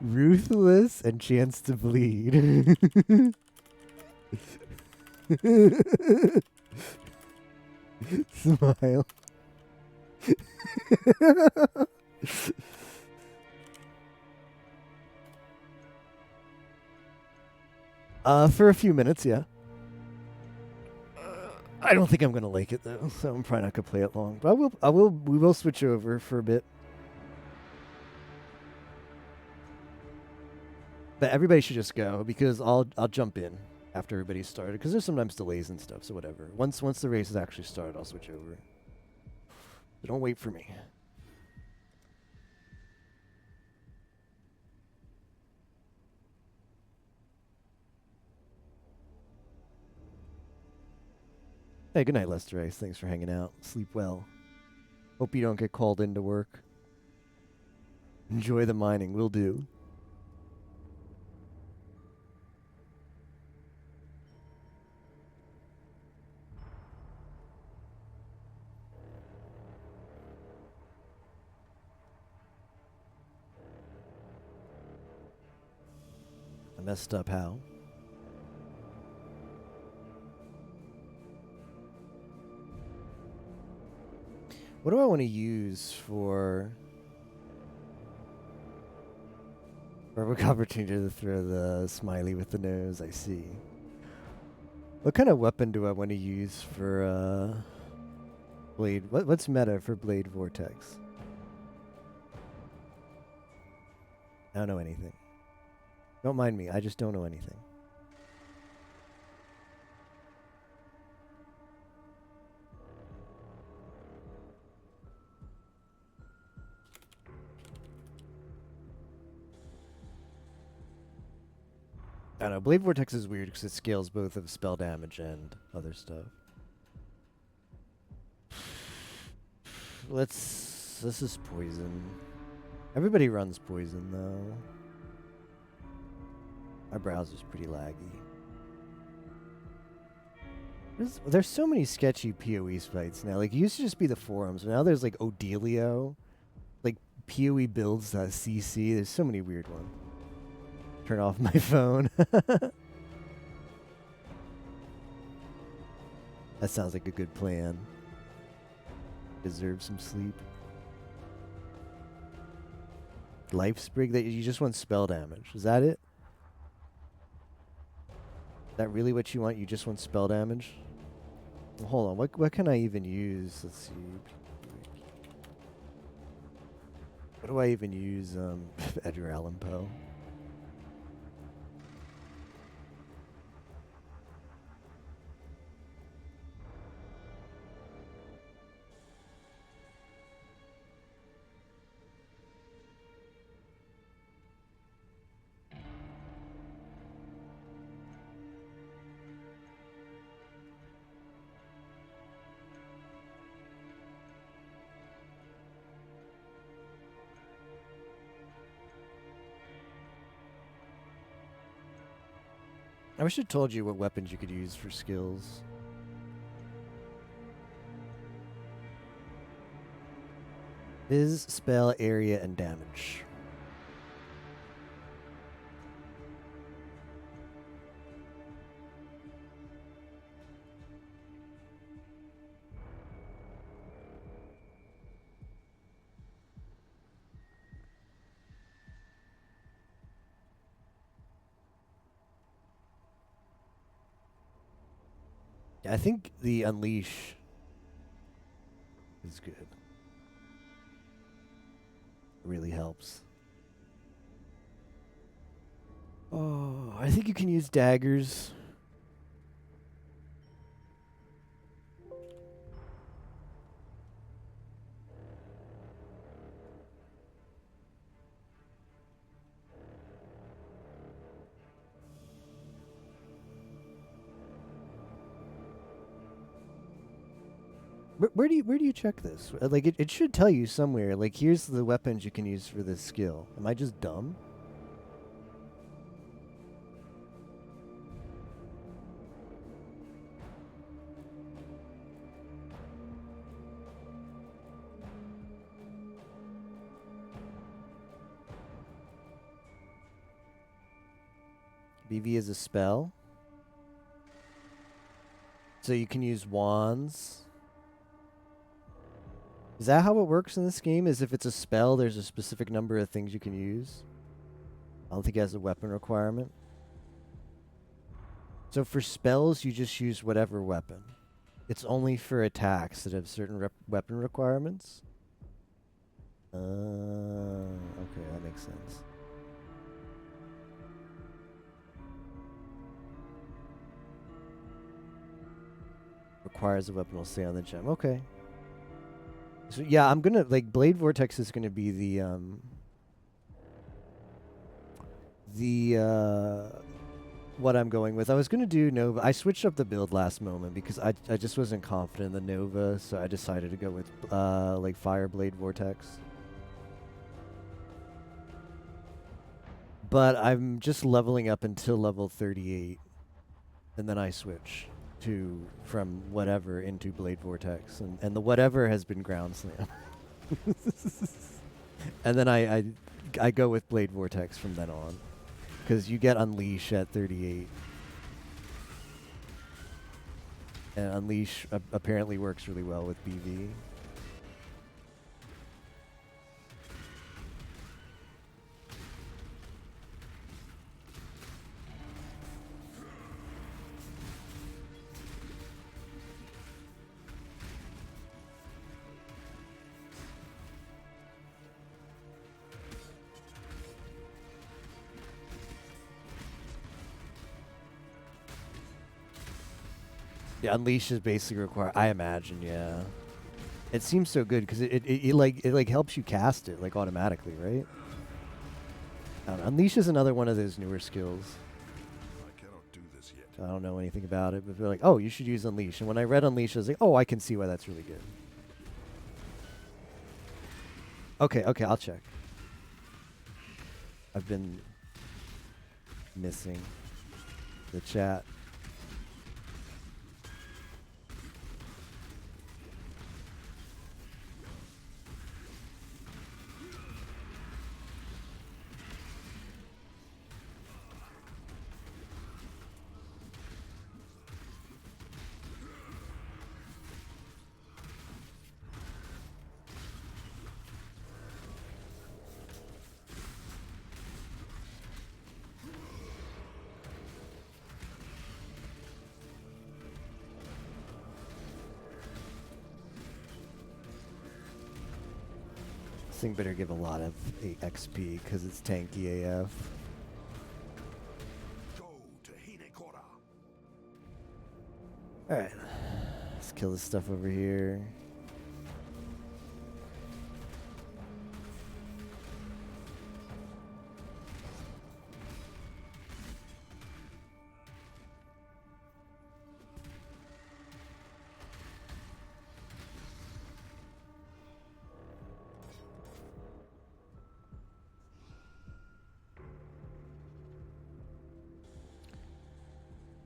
D: Ruthless and chance to bleed. Smile. For a few minutes, yeah. I don't think I'm gonna like it though, so I'm probably not gonna play it long. But we will switch over for a bit. But everybody should just go because I'll jump in after everybody's started because there's sometimes delays and stuff. So whatever. Once the race is actually started, I'll switch over. But don't wait for me. Hey, good night, Lester Ice. Thanks for hanging out. Sleep well. Hope you don't get called into work. Enjoy the mining. Will do. I messed up how? What do I want to use for perfect opportunity to throw the smiley with the nose? I see. What kind of weapon do I want to use for Blade? What's meta for Blade Vortex? I don't know anything. Don't mind me. I just don't know anything. I don't know. Blade Vortex is weird because it scales both of spell damage and other stuff. This is poison. Everybody runs poison though. My browser's pretty laggy. There's so many sketchy PoE fights now. Like, it used to just be the forums. Now there's like Odelio. Like, PoE builds CC. There's so many weird ones. turn off my phone. That sounds like a good plan. Deserve some sleep. Life sprig, that you just want spell damage. Is that it? Is that really what you want? You just want spell damage? Well, hold on. What can I even use? Let's see. What do I even use? Edgar Allan Poe. I wish I told you what weapons you could use for skills. Viz, spell, area, and damage. I think the Unleash is good. Really helps. Oh, I think you can use daggers. Where do you check this? Like it should tell you somewhere. Like here's the weapons you can use for this skill. Am I just dumb? BV is a spell. So you can use wands. Is that how it works in this game? Is if it's a spell, there's a specific number of things you can use? I don't think it has a weapon requirement. So for spells, you just use whatever weapon. It's only for attacks that have certain weapon requirements. Okay, that makes sense. Requires a weapon will stay on the gem. Okay. So yeah, I'm gonna like Blade Vortex is gonna be the what I'm going with. I was gonna do Nova. I switched up the build last moment because I just wasn't confident in the Nova, so I decided to go with like Fire Blade Vortex. But I'm just leveling up until level 38, and then I switch from whatever into Blade Vortex, and the whatever has been Ground Slam. And then I go with Blade Vortex from then on, because you get Unleash at 38, and Unleash apparently works really well with BV. Yeah, Unleash is basically required. I imagine, yeah. It seems so good because it like helps you cast it like automatically, right? I don't know. Unleash is another one of those newer skills.
B: I cannot do this yet.
D: I don't know anything about it, but they're like, oh, you should use Unleash. And when I read Unleash, I was like, oh, I can see why that's really good. Okay, I'll check. I've been missing the chat. thing better give a lot of XP because it's tanky AF.
B: Go to Hinekora.
D: Alright. Let's kill this stuff over here.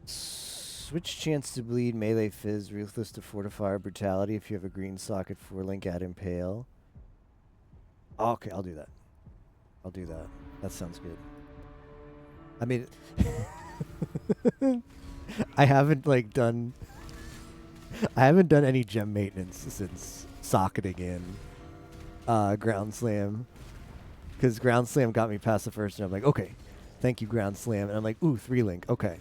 D: Switch chance to bleed, melee fizz, ruthless to fortify, brutality if you have a green socket 4-link, add impale. Okay, I'll do that. I'll do that. That sounds good. I mean, I haven't done any gem maintenance since socketing in Ground Slam, because Ground Slam got me past the first, and I'm like, okay, thank you Ground Slam, and I'm like, ooh, 3-link, okay.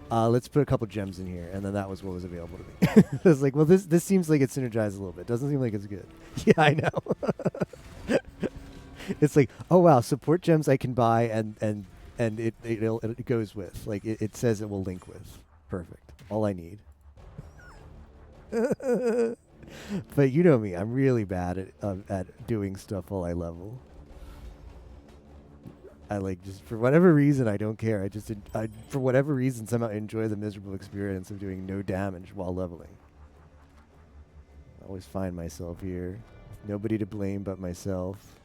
D: Let's put a couple gems in here, and then that was what was available to me. I was like, well, this seems like it synergized a little bit. Doesn't seem like it's good. Yeah, I know. It's like, oh wow, support gems I can buy, and it goes with. Like it says it will link with. Perfect. All I need. But you know me, I'm really bad at doing stuff while I level. I just for whatever reason I don't care. I for whatever reason somehow enjoy the miserable experience of doing no damage while leveling. I always find myself here, nobody to blame but myself.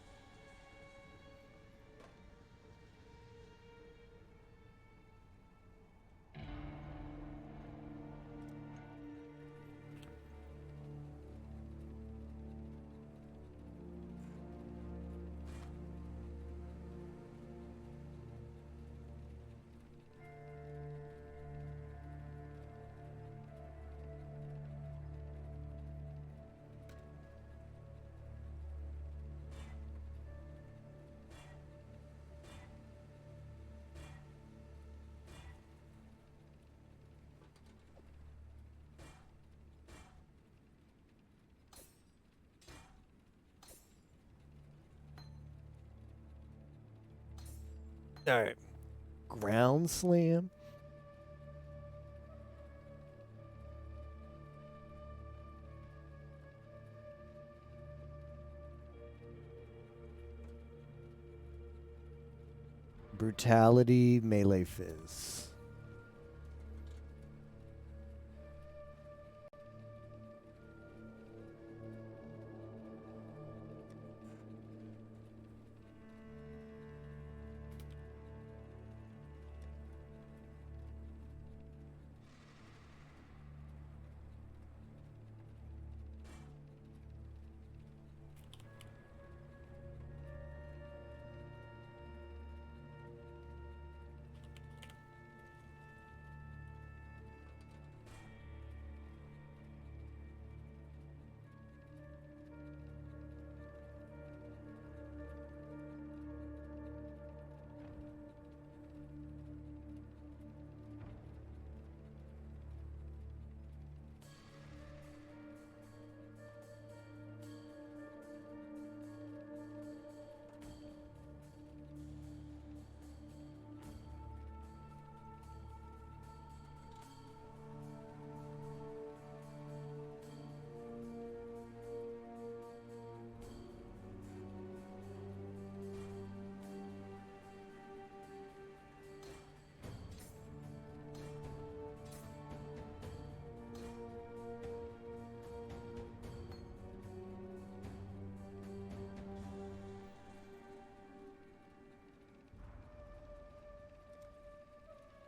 D: All right. Ground Slam. Brutality, melee fizz.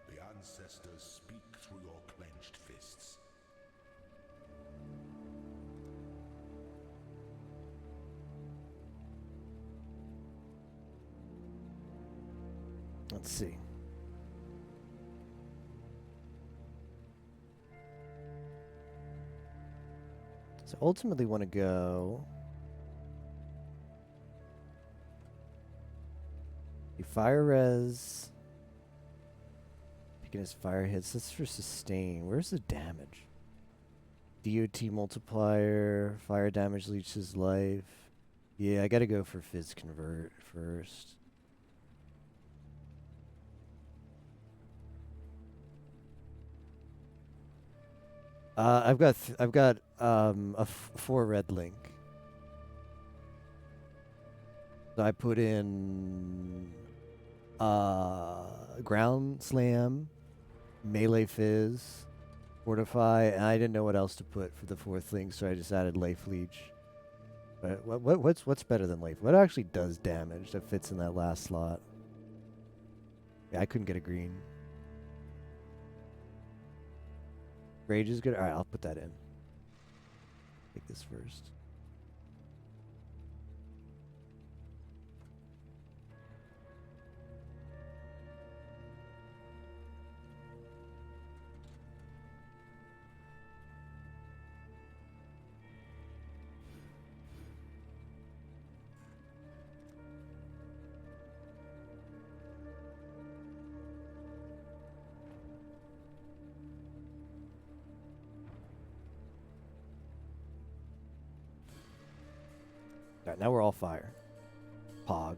B: The ancestors speak through your clenched fists.
D: Let's see. So ultimately want to go. You fire res. Picking his fire hits. That's for sustain. Where's the damage? DOT multiplier. Fire damage leeches life. Yeah, I gotta go for Fizz Convert first. I've got a 4 red link. So I put in Ground Slam, Melee Fizz, Fortify, and I didn't know what else to put for the 4th link, so I just added Life Leech. But what's better than Life? What actually does damage that fits in that last slot? Yeah, I couldn't get a green. Rage is good. All right, I'll put that in. Take this first. All right, now we're all fire. Pog.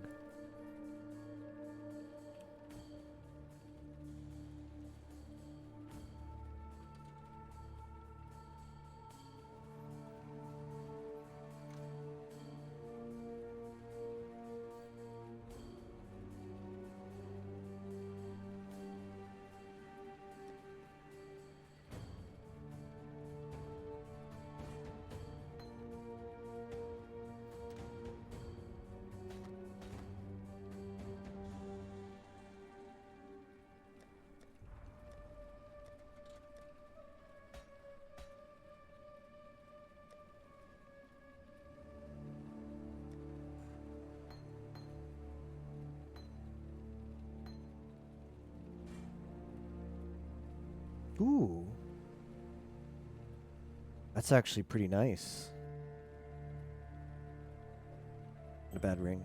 D: Ooh. That's actually pretty nice. Not a bad ring.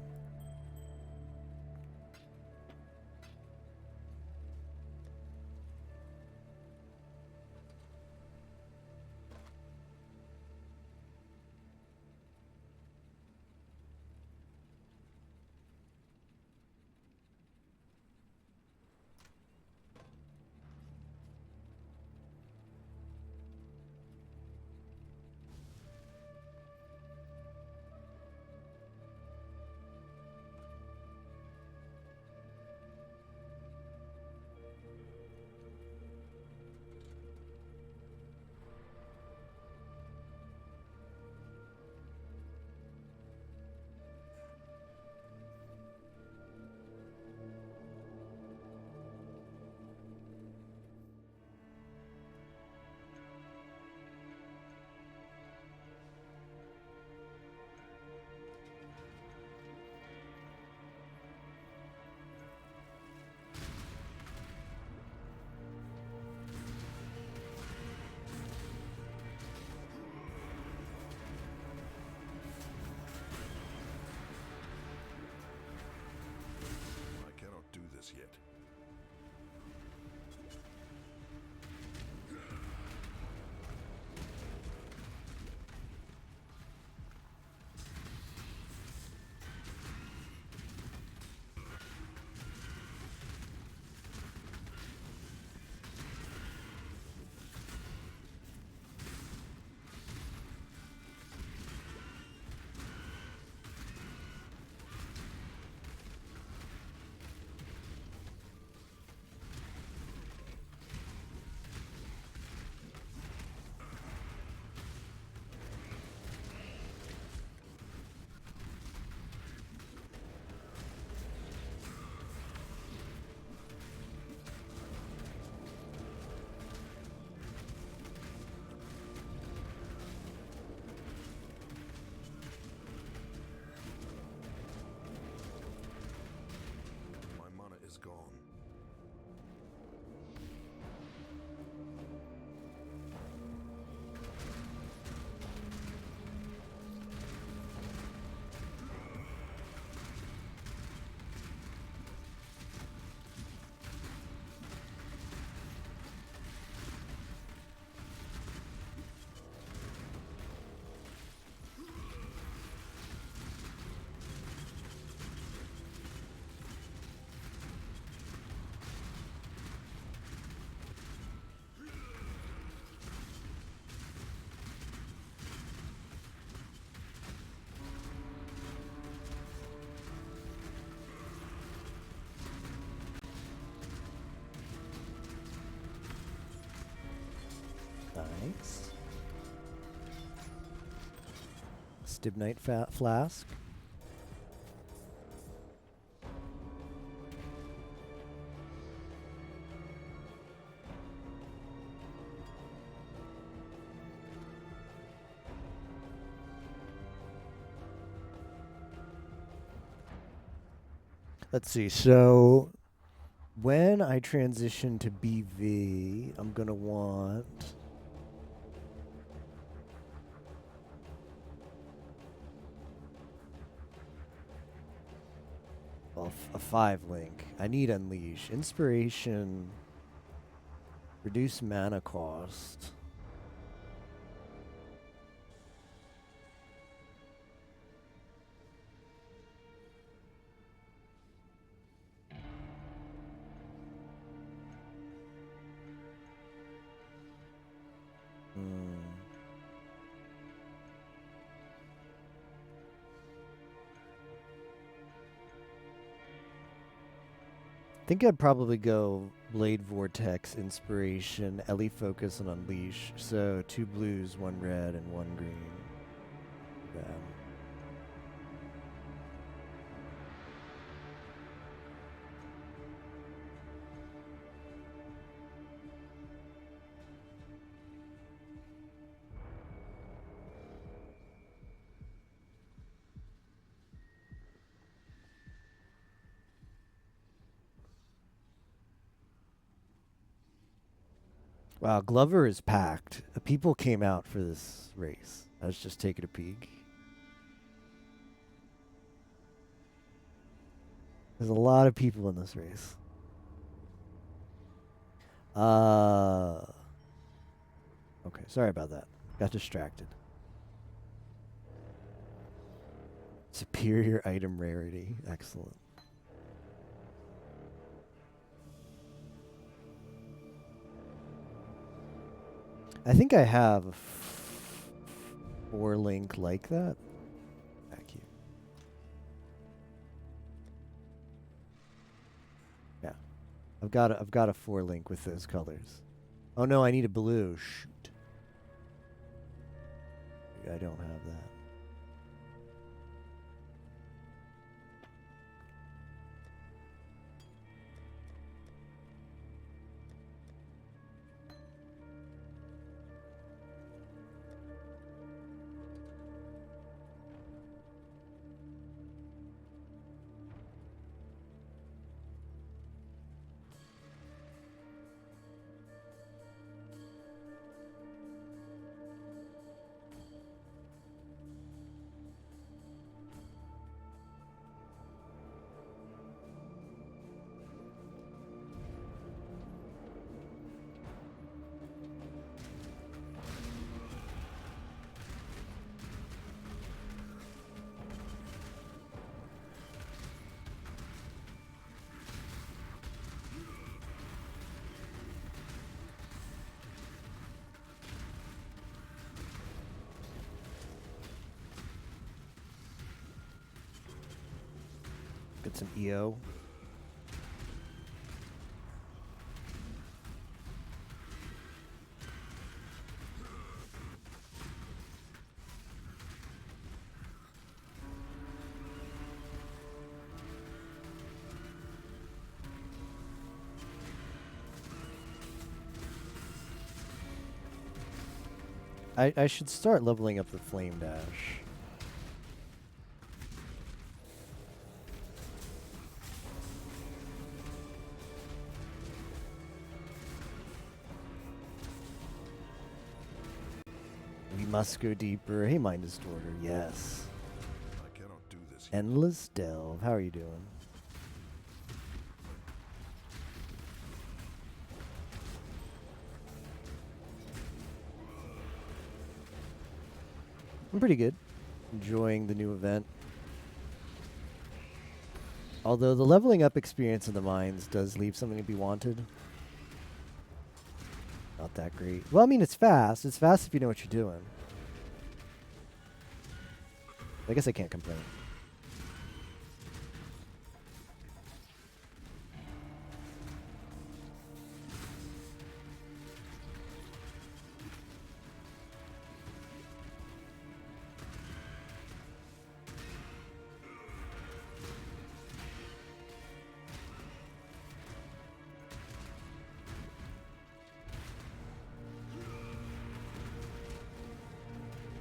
D: Stibnite flask. Let's see. So when I transition to BV, I'm going to want a 5 link. I need Unleash. Inspiration. Reduce mana cost. I think I'd probably go Blade Vortex, Inspiration, Ellie Focus, and Unleash. So 2 blues, 1 red, and 1 green. Yeah. Wow, Glover is packed. People came out for this race. I was just taking a peek. There's a lot of people in this race. Okay, sorry about that. Got distracted. Superior item rarity. Excellent. I think I have a 4 link like that. Back here. Yeah. I've got a 4 link with those colors. Oh no, I need a blue. Shoot. I don't have that. Get some EO. I should start leveling up the Flame Dash. We must go deeper. Hey, Mind Distorter. Yes.
B: I cannot do this yet.
D: Endless Delve. How are you doing? I'm pretty good. Enjoying the new event. Although the leveling up experience in the mines does leave something to be wanted. Not that great. Well, I mean, it's fast. It's fast if you know what you're doing. I guess I can't complain.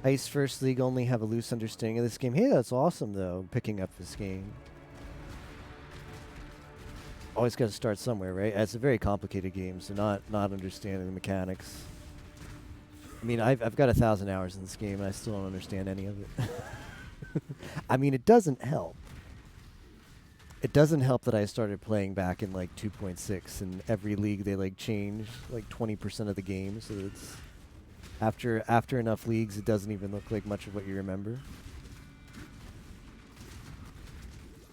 D: Ice First League only have a loose understanding of this game. Hey, that's awesome though. Picking up this game. Always got to start somewhere, right? It's a very complicated game, so not understanding the mechanics. I mean, I've got 1,000 hours in this game, and I still don't understand any of it. I mean, it doesn't help. It doesn't help that I started playing back in like 2.6, and every league they like change like 20% of the game, so it's after enough leagues, it doesn't even look like much of what you remember.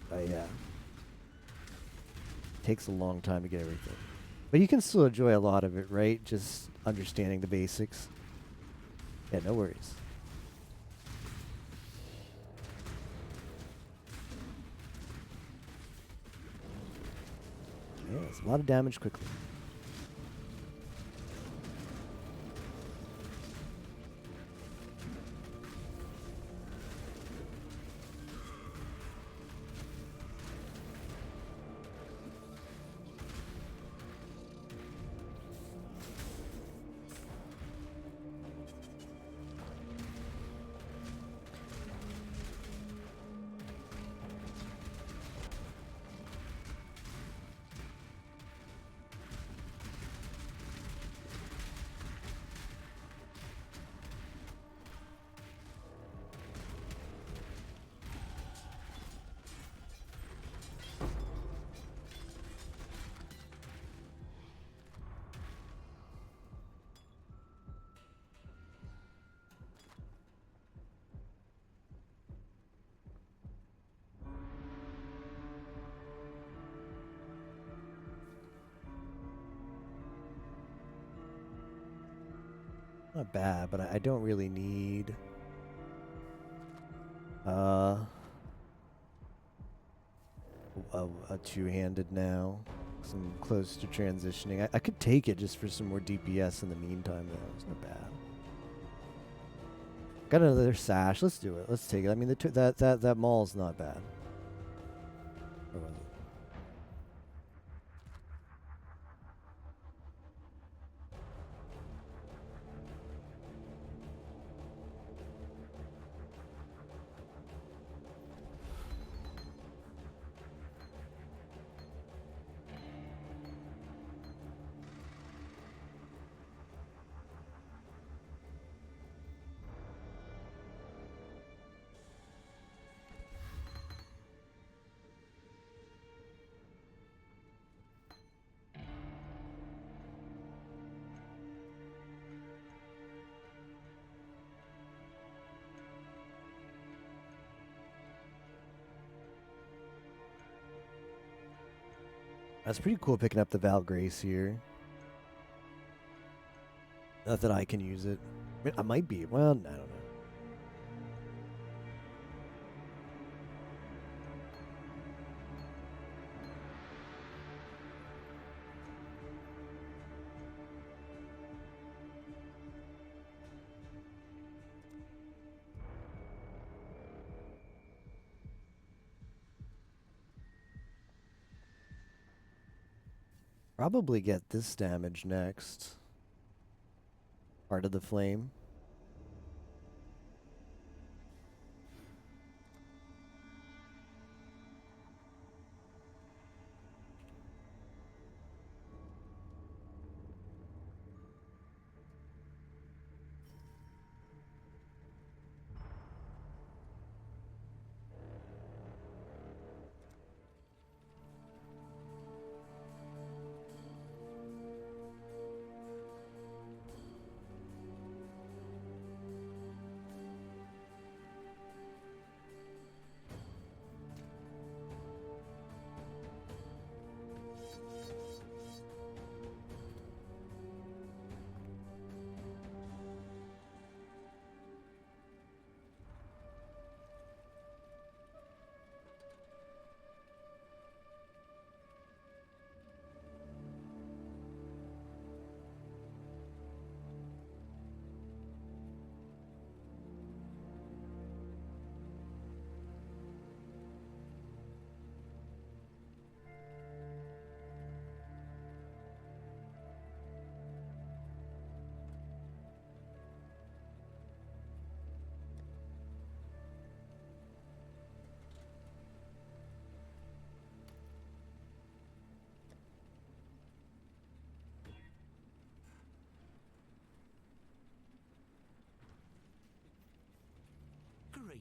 D: But yeah, takes a long time to get everything, but you can still enjoy a lot of it, right? Just understanding the basics. Yeah, no worries. Yeah, it's a lot of damage quickly. Not bad, but I don't really need a two-handed now. 'Cause I'm close to transitioning. I could take it just for some more DPS in the meantime, though. It's not bad. Got another sash. Let's do it. Let's take it. I mean, that mall's not bad. Or was it? That's pretty cool picking up the Val Grace here. Not that I can use it. I mean, I might be. Well, I don't know. Probably get this damage next. Part of the flame.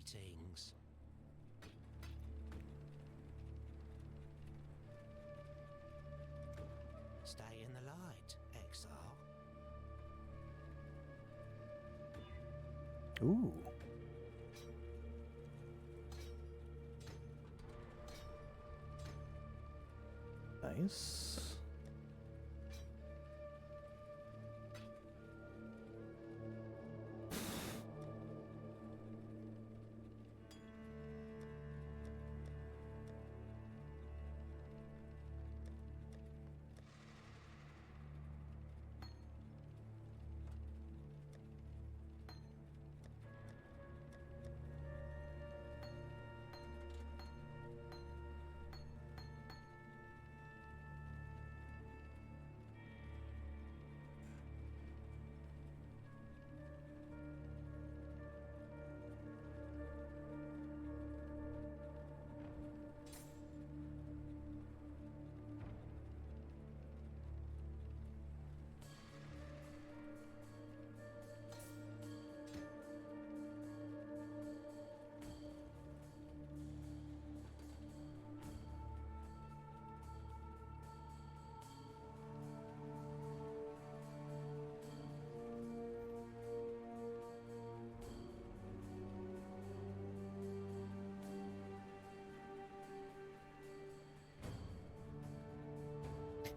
C: Greetings. Stay in the light, exile.
D: Ooh. Nice.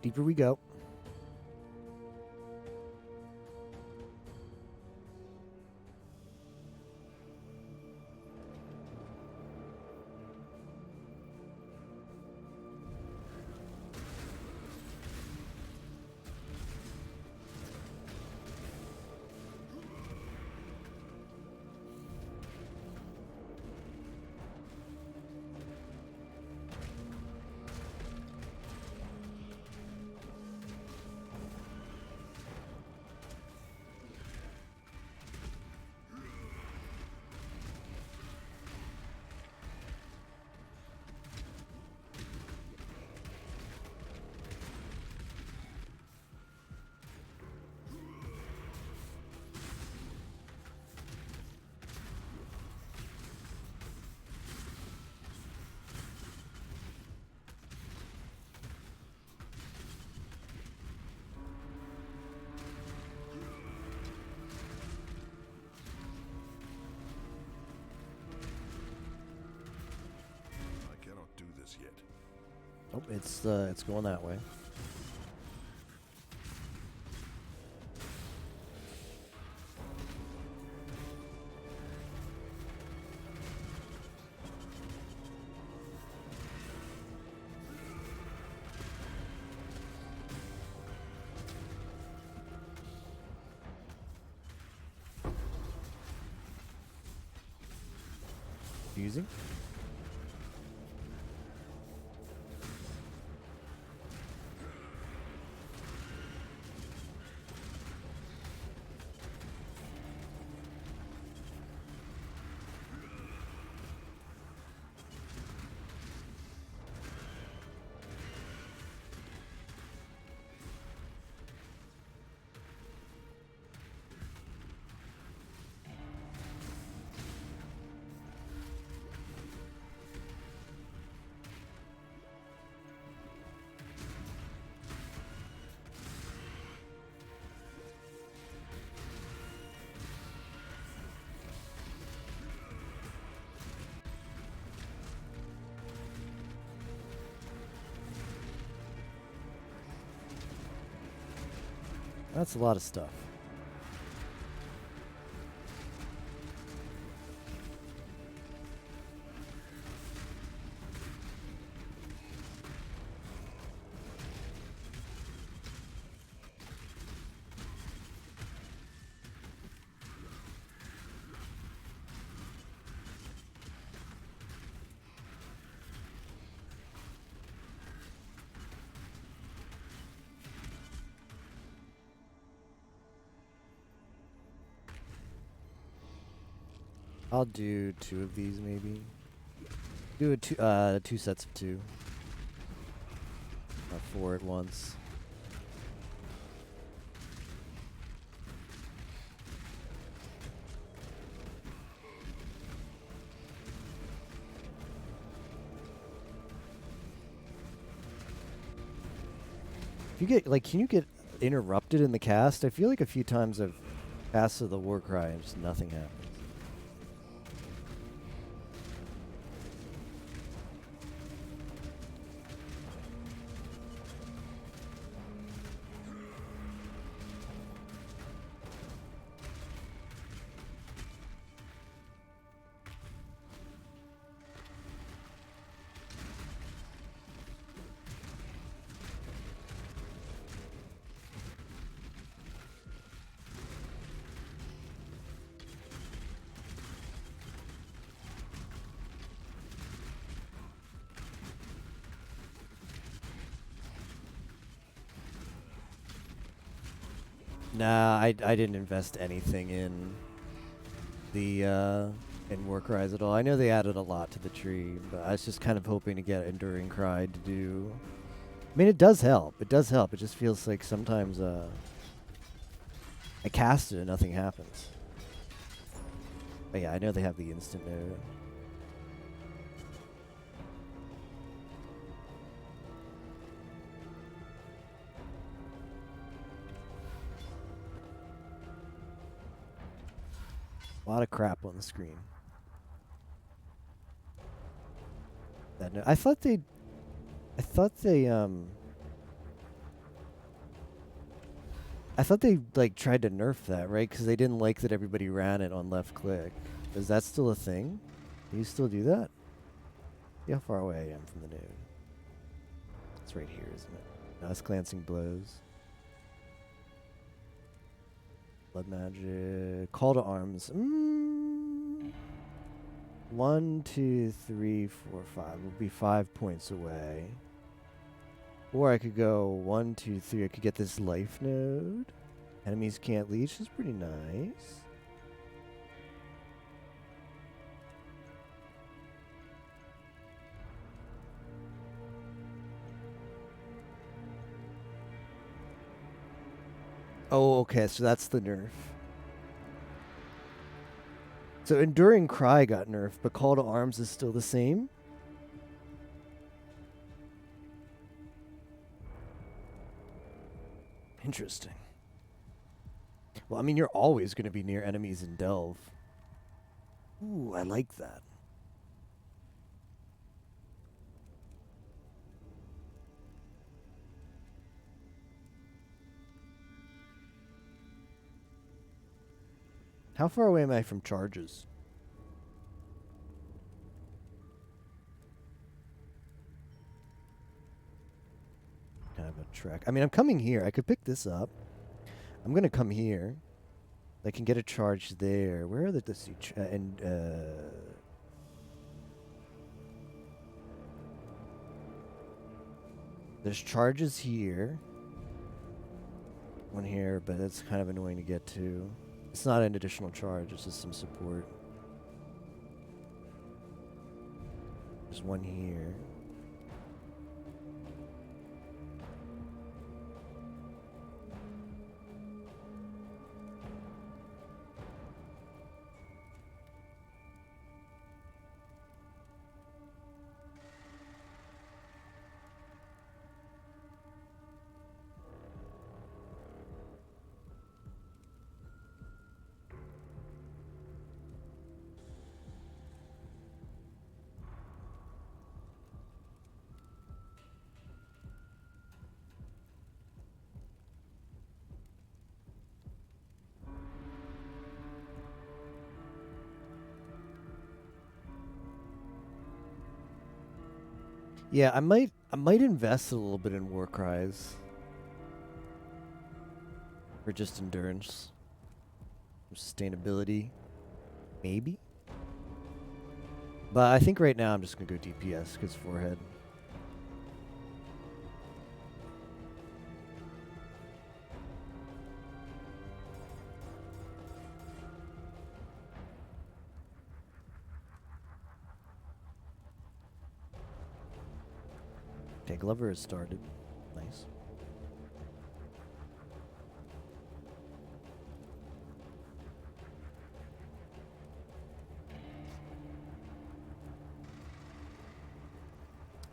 D: Deeper we go.
B: I cannot do this yet.
D: Oh, it's going that way. Using. That's a lot of stuff. I'll do 2 of these maybe. Do two sets of 2. Not 4 at once. If you get like, can you get interrupted in the cast? I feel like a few times I've casted the Warcry and just nothing happens. Nah, I didn't invest anything in the in Warcries at all. I know they added a lot to the tree, but I was just kind of hoping to get Enduring Cry to do. I mean, it does help. It does help. It just feels like sometimes I cast it and nothing happens. But yeah, I know they have the instant node. A lot of crap on the screen. That I thought they like tried to nerf that, right? Because they didn't like that everybody ran it on left click. Is that still a thing? Can you still do that? See how far away I am from the node. It's right here, isn't it? Nice glancing blows. Blood magic. Call to arms. 1, 2, 3, 4, 5. We'll be 5 points away. Or I could go 1, 2, 3. I could get this life node. Enemies can't leech is pretty nice. Oh, okay, so that's the nerf. So Enduring Cry got nerfed, but Call to Arms is still the same? Interesting. Well, I mean, you're always going to be near enemies in Delve. Ooh, I like that. How far away am I from charges? Kind of a trek. I mean, I'm coming here. I could pick this up. I'm going to come here. I can get a charge there. Where are the there's charges here. One here, but it's kind of annoying to get to. It's not an additional charge, it's just some support. There's one here. Yeah, I might invest a little bit in Warcries. For just endurance. Sustainability. Maybe? But I think right now I'm just gonna go DPS because forehead. Okay, Glover has started. Nice.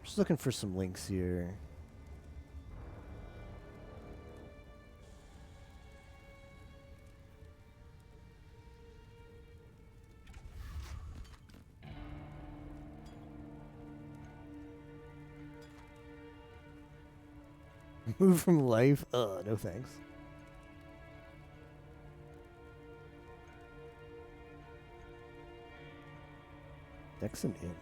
D: Just looking for some links here. Move from life? No thanks. Dex and int.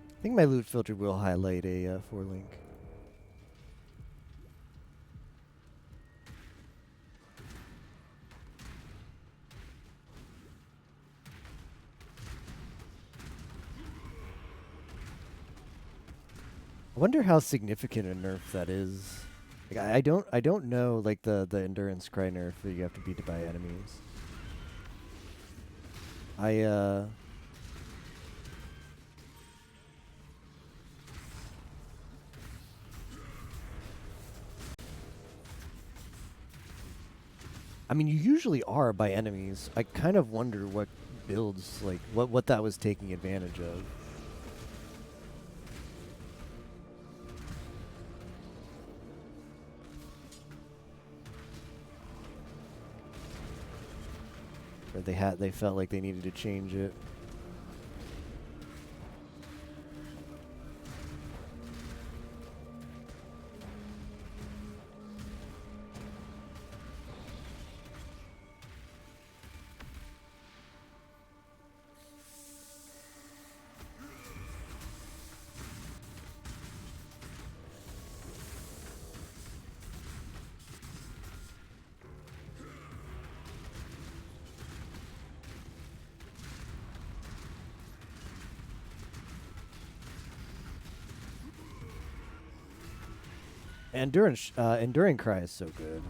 D: I think my loot filter will highlight a 4-link. I wonder how significant a nerf that is. Like, I don't know like the endurance cry nerf that you have to beat by enemies. I mean, you usually are by enemies. I kind of wonder what builds, like, what that was taking advantage of. Or they felt like they needed to change it. Enduring Cry is so good.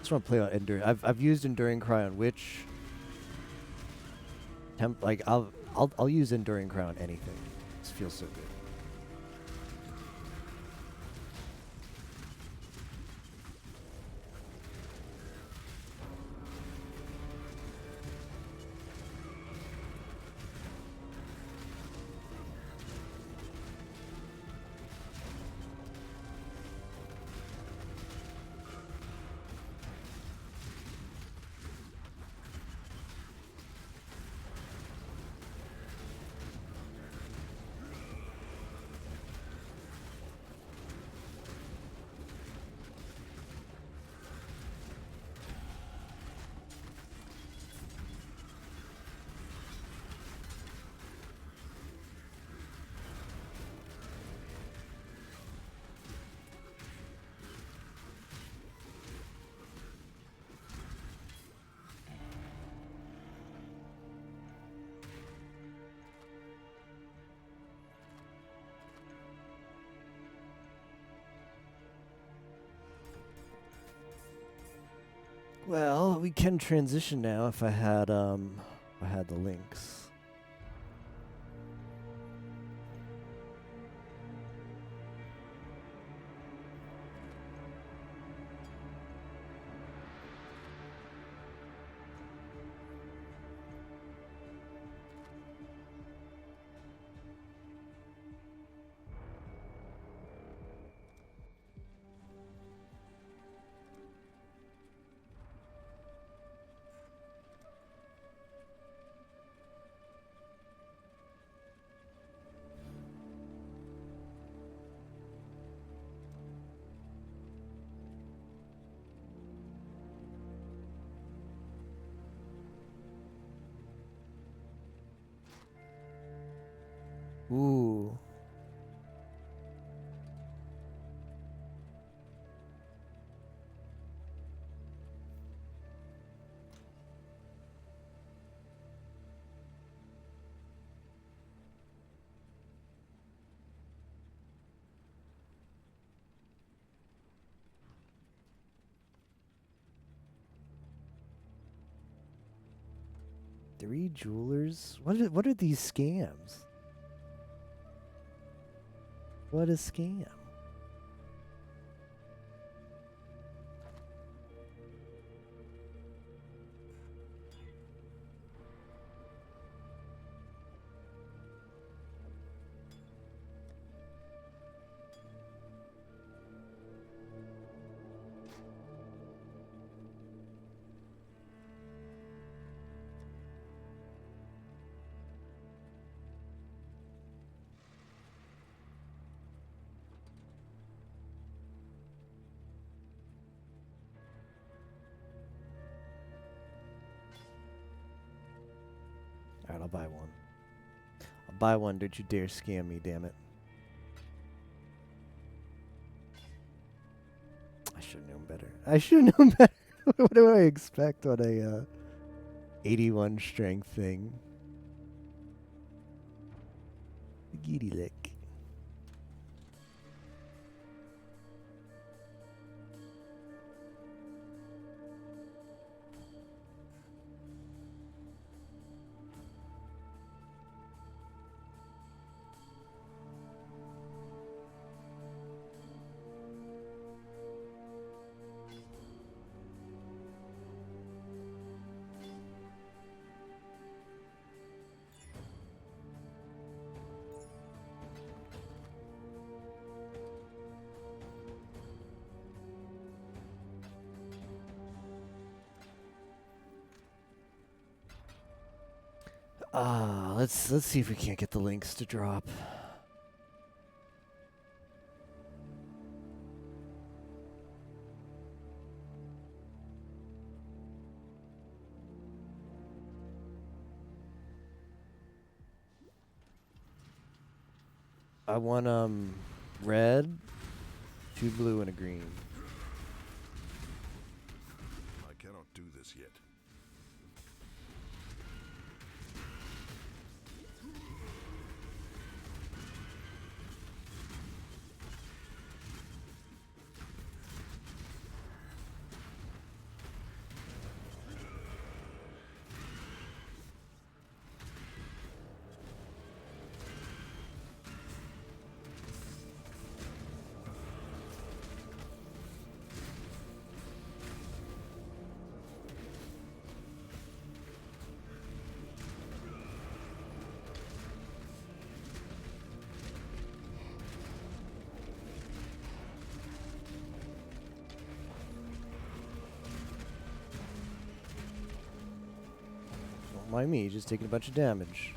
D: Just want to play on Enduring. I've used Enduring Cry on Witch. Like I'll use Enduring Cry on anything. This feels so good. Well, we can transition now if I had the links. Ooh. Three jewelers? What are these scams? What a scam. Alright, I'll buy one. I'll buy one. Don't you dare scam me, damn it. I should have known better. I should have known better. What do I expect on a 81 strength thing? Giddy lick. Let's see if we can't get the links to drop. I want red, 2 blue, and a green.
B: I cannot do this yet.
D: Don't mind me, just taking a bunch of damage.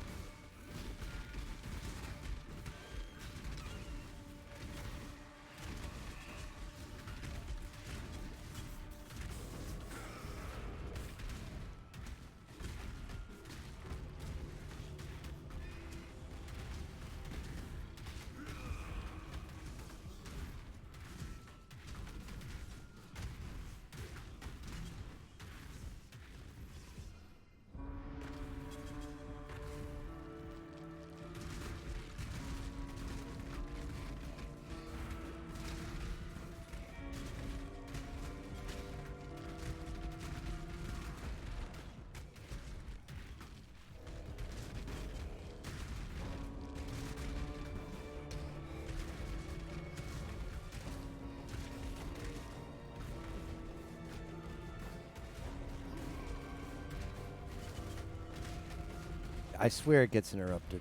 D: I swear it gets interrupted.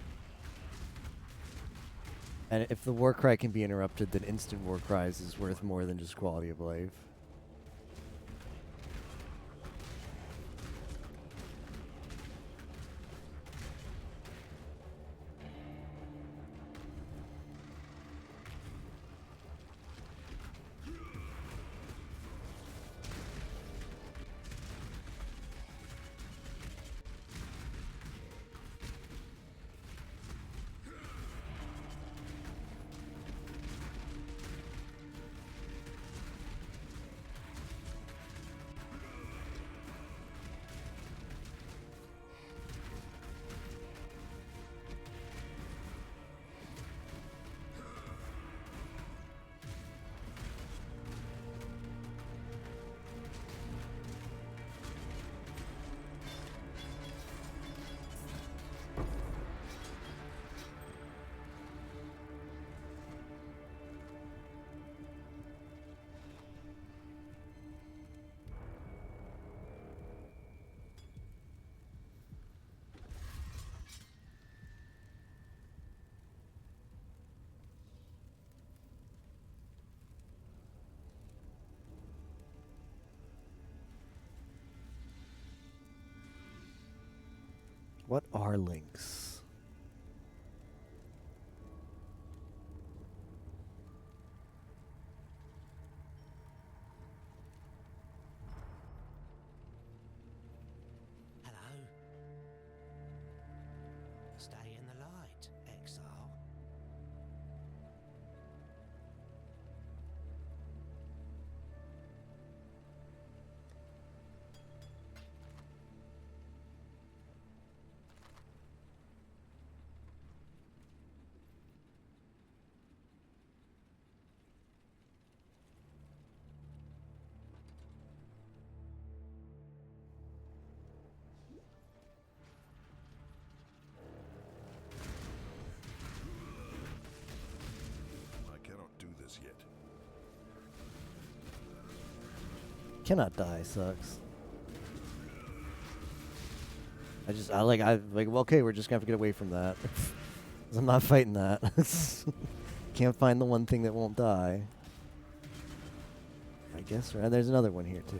D: And if the war cry can be interrupted, then instant war cries is worth more than just quality of life. What are links?
C: Hello?
D: Cannot die sucks. Well, okay, we're just gonna have to get away from that. 'Cause I'm not fighting that. Can't find the one thing that won't die. I guess, right? There's another one here too.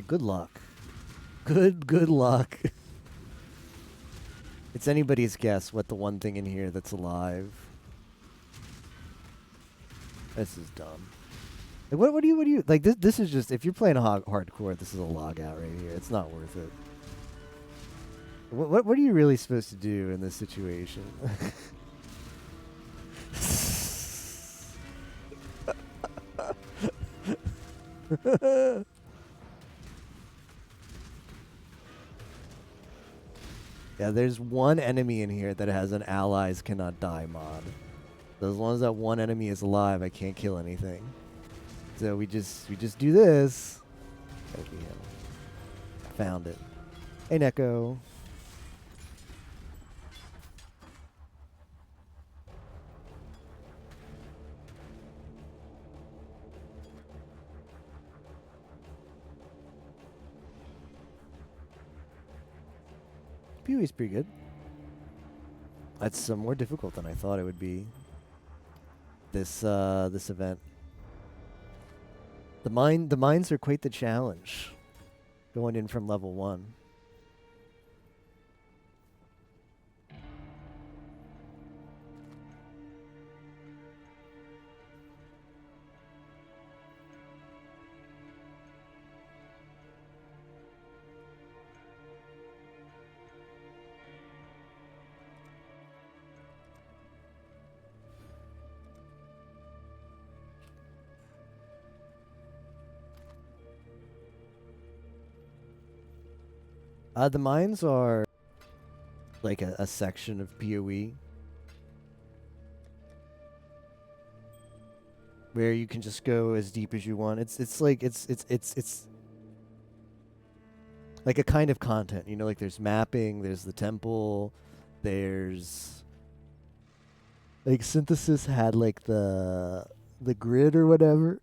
D: Good luck. Good luck. It's anybody's guess what the one thing in here that's alive. This is dumb. Like, what do you like? This is just, if you're playing hardcore, this is a log out right here. It's not worth it. What are you really supposed to do in this situation? Yeah, there's one enemy in here that has an allies cannot die mod. So as long as that one enemy is alive, I can't kill anything. So we just do this. That'll be him. Found it. Hey, Neko. PoE's pretty good. That's more difficult than I thought it would be. This event. The mines are quite the challenge. Going in from level 1. The mines are like a section of PoE where you can just go as deep as you want. It's like a kind of content, you know, like there's mapping, there's the temple, there's like Synthesis had like the grid or whatever.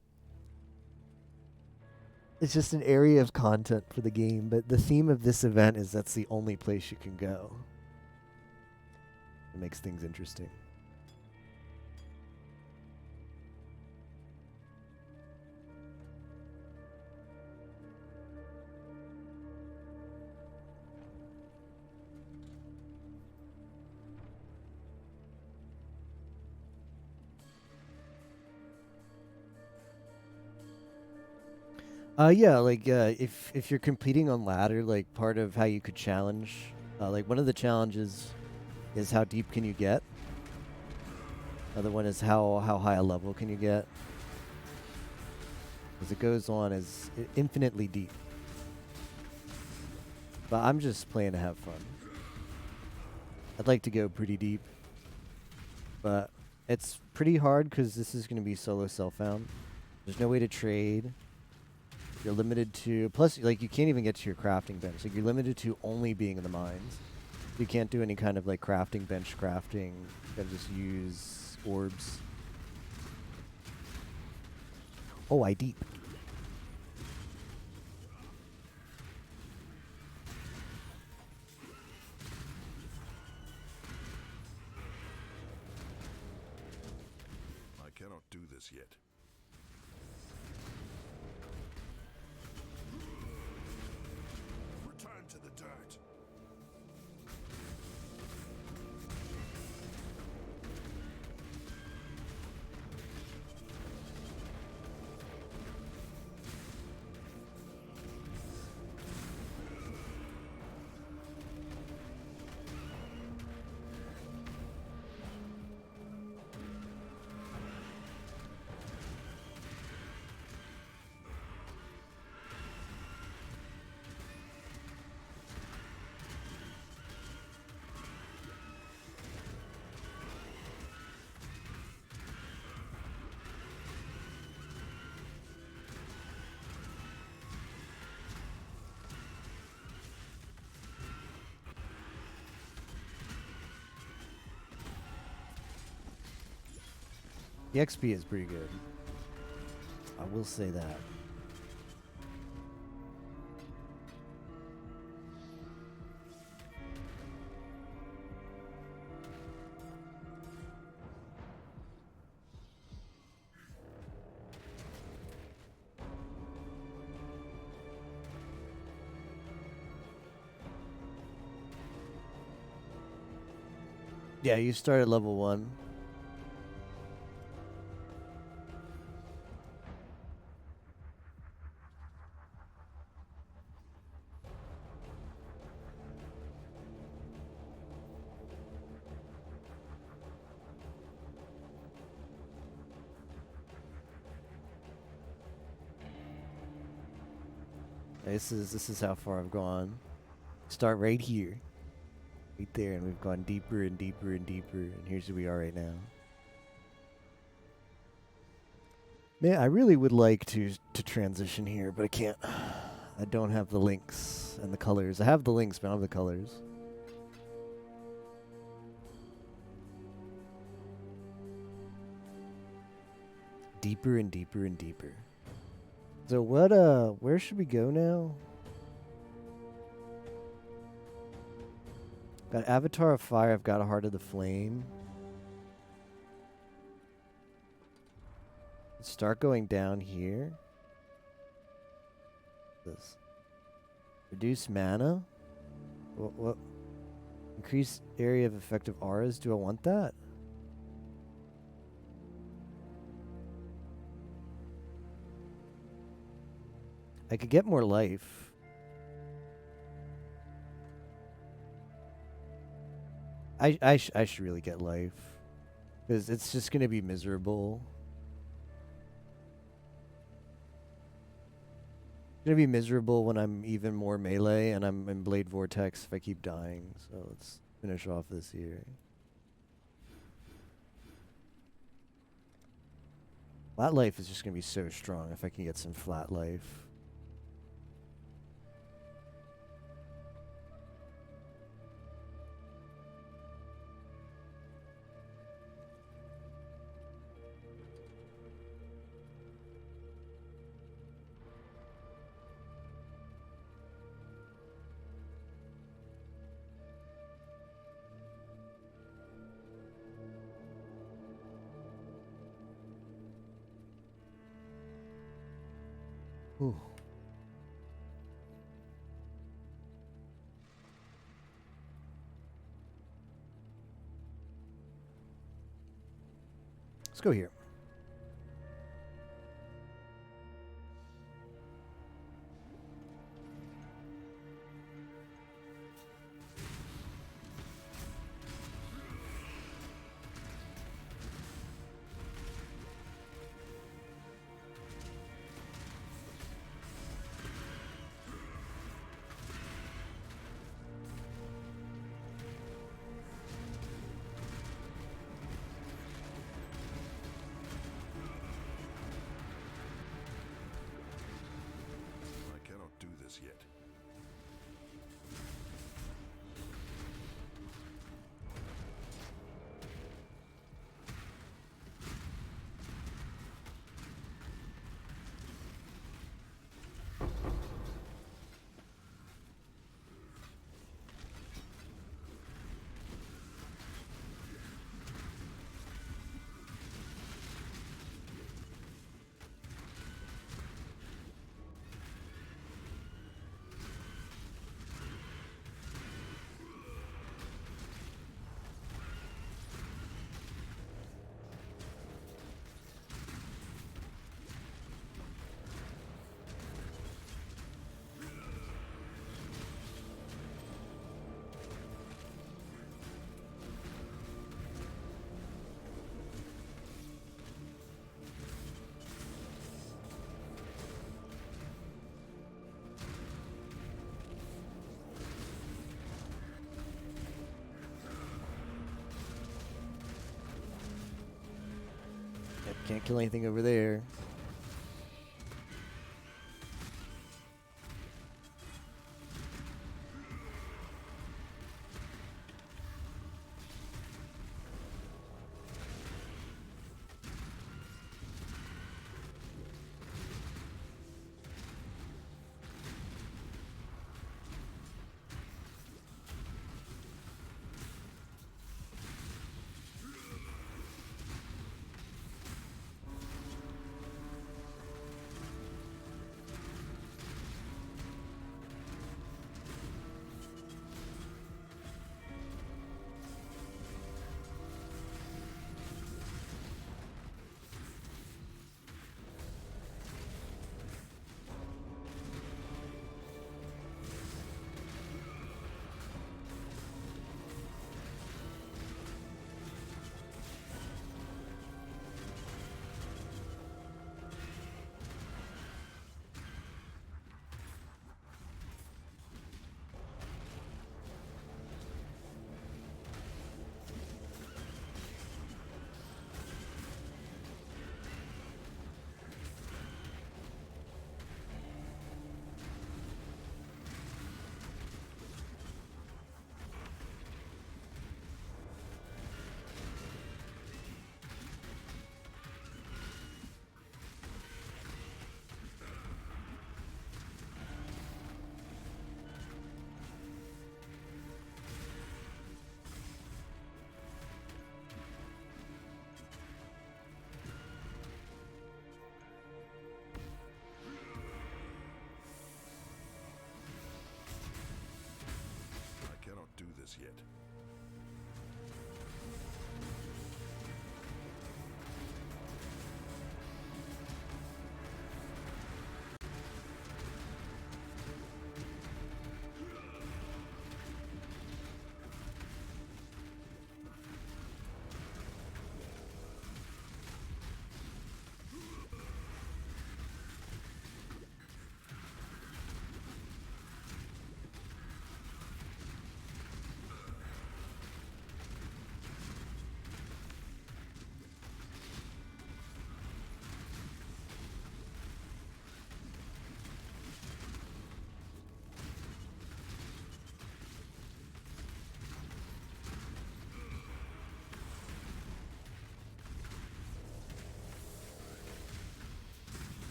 D: It's just an area of content for the game, but the theme of this event is that's the only place you can go. It makes things interesting. Yeah, like if you're competing on ladder, like part of how you could challenge, like one of the challenges is how deep can you get. Other one is how high a level can you get. As it goes on as infinitely deep. But I'm just playing to have fun. I'd like to go pretty deep, but it's pretty hard because this is going to be solo self-found. There's no way to trade. You're limited to, plus, like, you can't even get to your crafting bench. Like, you're limited to only being in the mines. You can't do any kind of, like, crafting bench crafting. You gotta just use orbs. Oh, I deep.
B: I cannot do this yet. Return to the dirt.
D: The XP is pretty good. I will say that. Yeah, you start at level 1. This is how far I've gone. Start right here. Right there, and we've gone deeper and deeper and deeper, and here's where we are right now. Man, I really would like to transition here, but I can't. I don't have the links and the colors. I have the links, but I don't have the colors. Deeper and deeper and deeper. So what, where should we go now? Got Avatar of Fire, I've got a Heart of the Flame. Start going down here. This. Reduce mana? What? Increase area of effective auras? Do I want that? I could get more life. I should really get life. Because it's just going to be miserable. It's going to be miserable when I'm even more melee and I'm in Blade Vortex if I keep dying. So let's finish off this here. Flat life is just going to be so strong if I can get some flat life. Ooh. Let's go here.
B: I cannot do this yet. Yep, can't kill anything over there.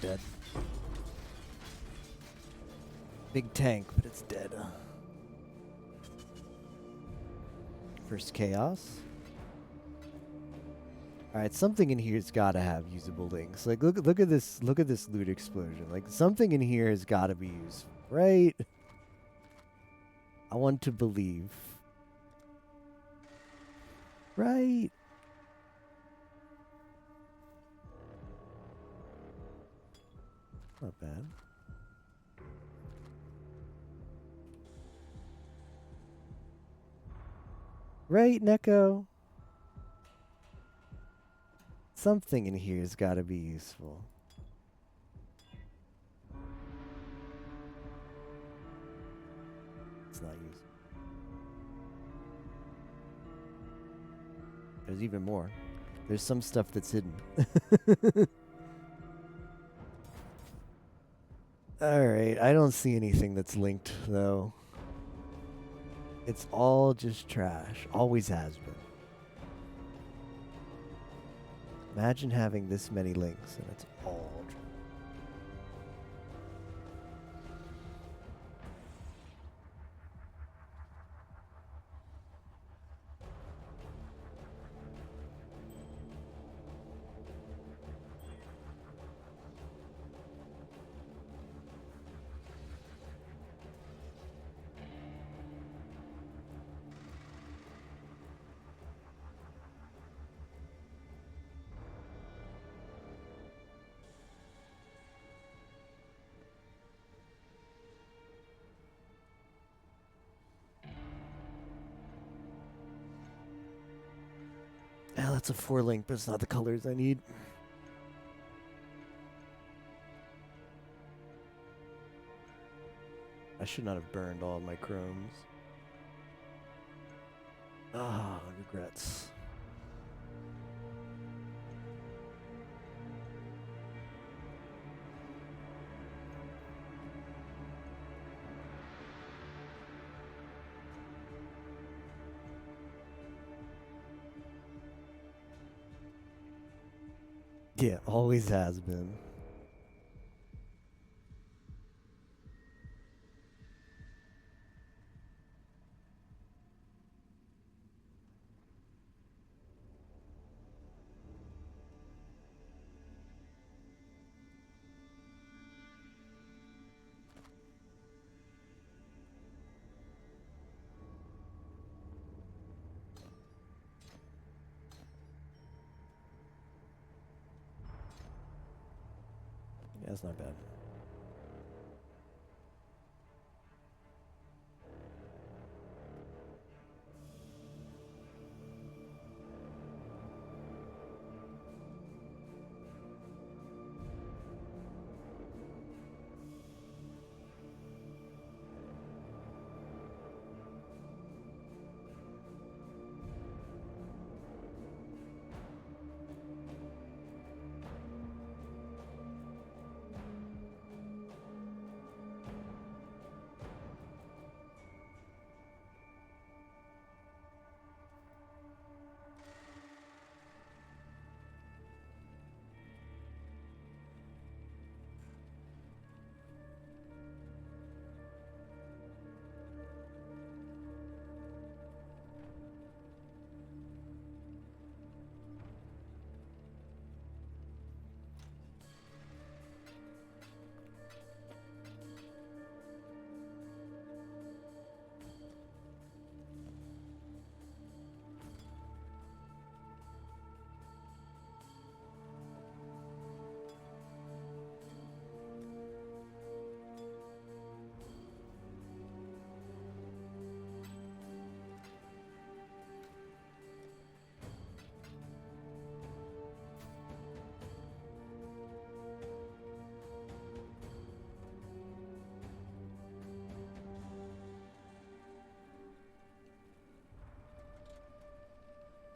D: Dead. Big tank, but it's dead. First chaos. All right, something in here's got to have usable links. Like, look at this loot explosion. Like, something in here has got to be used, right? I want to believe. Right? Not bad. Right, Neko? Something in here's got to be useful. It's not useful. There's even more. There's some stuff that's hidden. Alright, I don't see anything that's linked, though. It's all just trash. Always has been. Imagine having this many links and it's all trash. Yeah, that's a 4 link, but it's not the colors I need. I should not have burned all my chromes. Ah, regrets. Yeah, always has been. Yeah, that's not bad.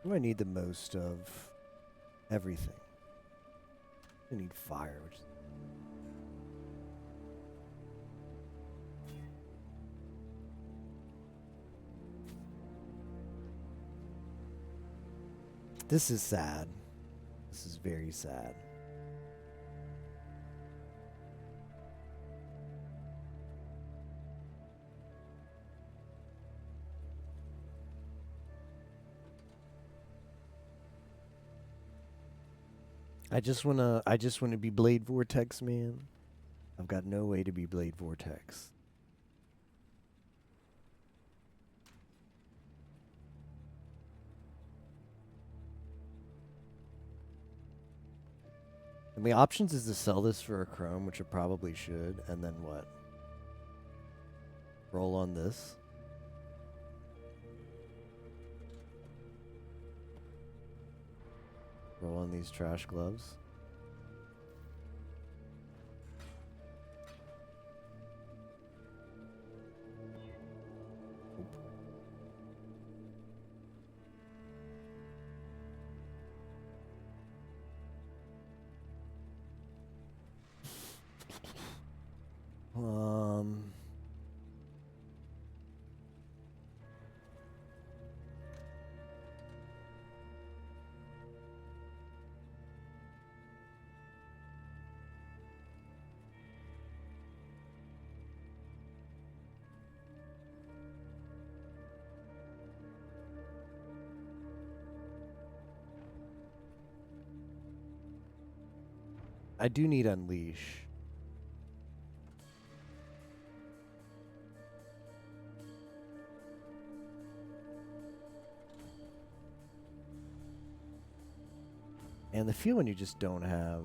D: What do I need the most of? Everything. I need fire, which is this is sad. This is very sad. I just wanna be Blade Vortex, man. I've got no way to be Blade Vortex. And the options is to sell this for a chrome, which I probably should, and then what? Roll on this. Roll on these trash gloves. Um. I do need Unleash. And the feeling you just don't have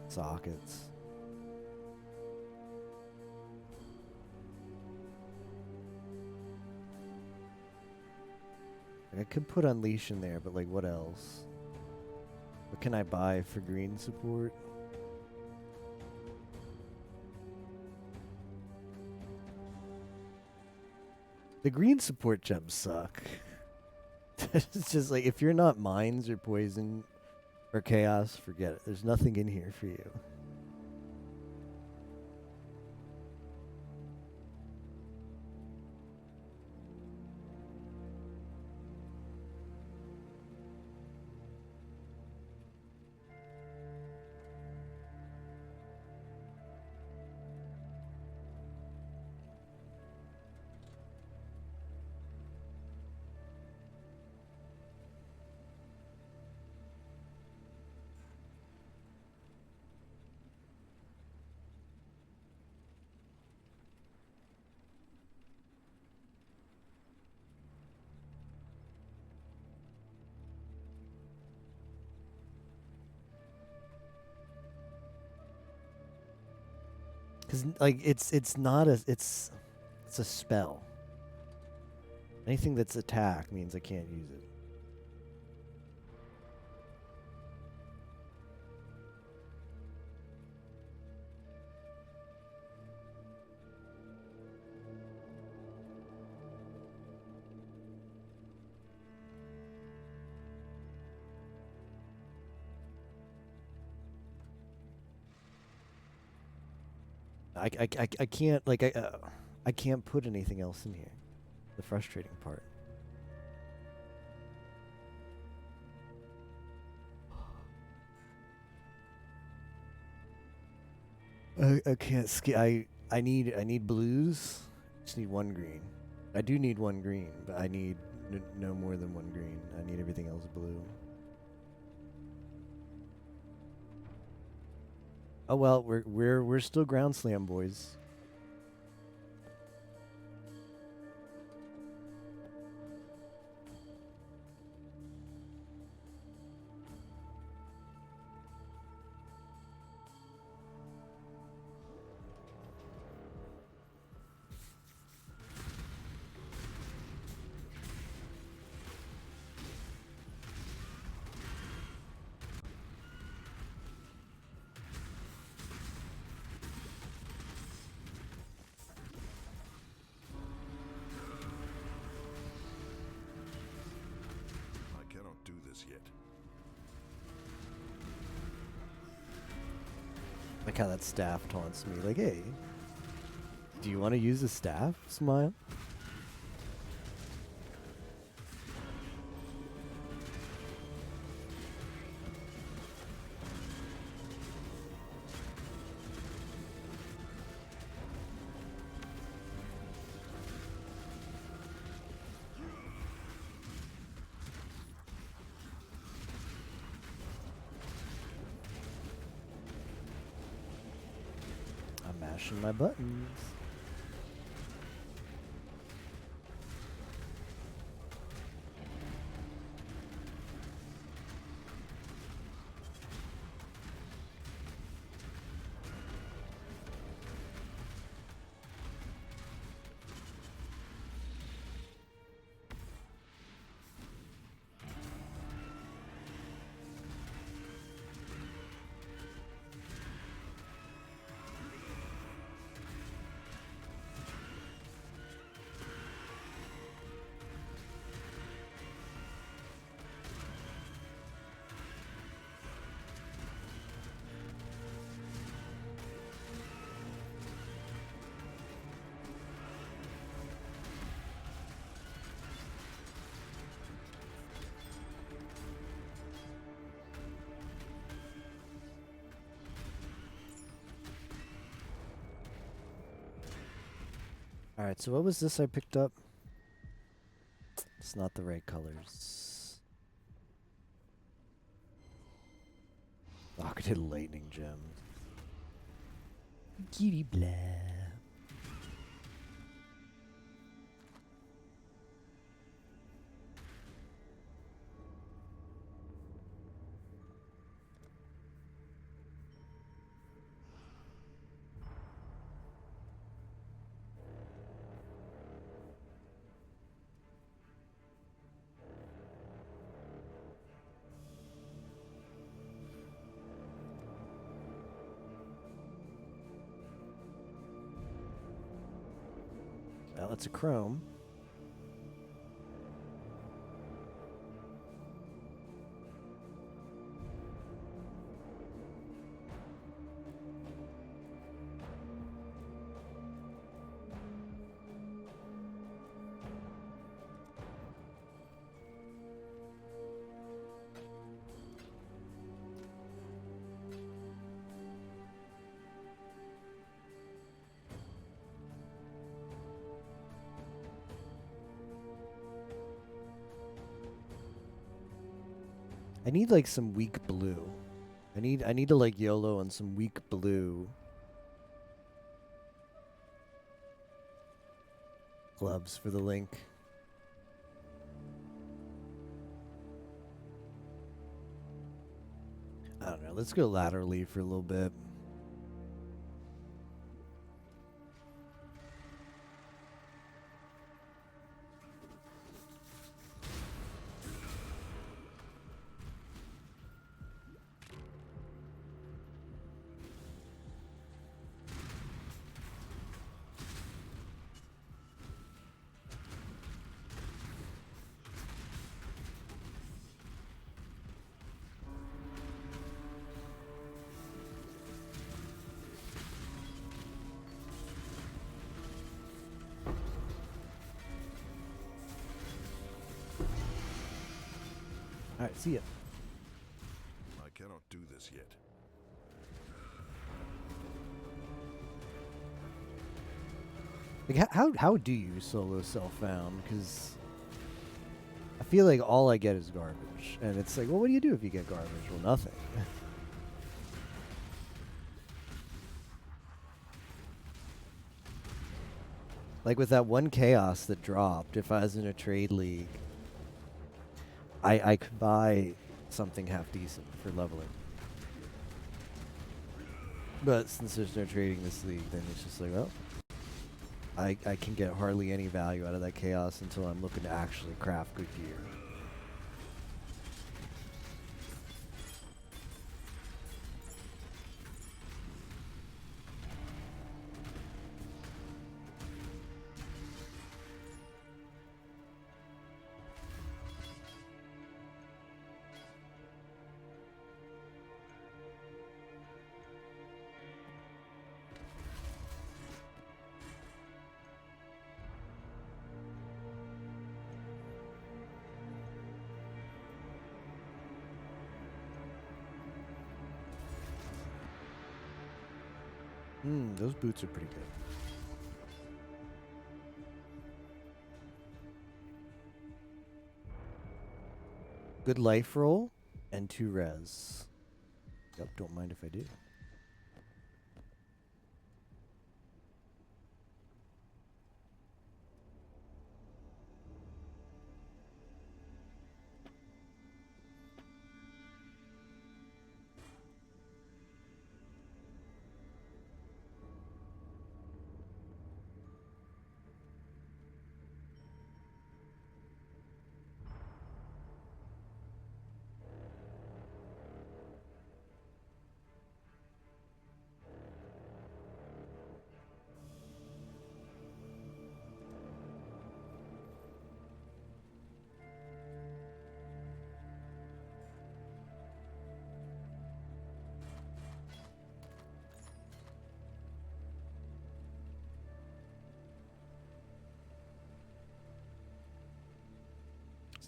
D: sockets. Like, I could put Unleash in there, but like what else? What can I buy for green support? The green support gems suck. It's just like, if you're not mines or poison or chaos, forget it. There's nothing in here for you. Cause like it's not a it's a spell. Anything that's attack means I can't use it. I can't like I can't put anything else in here. The frustrating part. I can't I need blues. Just need one green. I do need one green, but I need no more than one green. I need everything else blue. Oh well, we're still ground slam boys.
B: I cannot do this yet.
D: Like how that staff taunts me. Like, hey, do you want to use the staff? Smile. Mashing my buttons. Alright, so what was this I picked up? It's not the right colors. Rocketed lightning gem. Giddy blah. Well, it's a chrome. I need like some weak blue. I need to like YOLO on some weak blue. Gloves for the link. I don't know. Let's go laterally for a little bit. Alright, see ya.
B: I cannot do this yet.
D: Like, how do you solo self-found? Because I feel like all I get is garbage. And it's like, well, what do you do if you get garbage? Well, nothing. Like with that one chaos that dropped, if I was in a trade league, I could buy something half decent for leveling. But since there's no trading this league, then it's just like, well, I can get hardly any value out of that chaos until I'm looking to actually craft good gear. Those boots are pretty good. Good life roll and 2 res. Yep, don't mind if I do.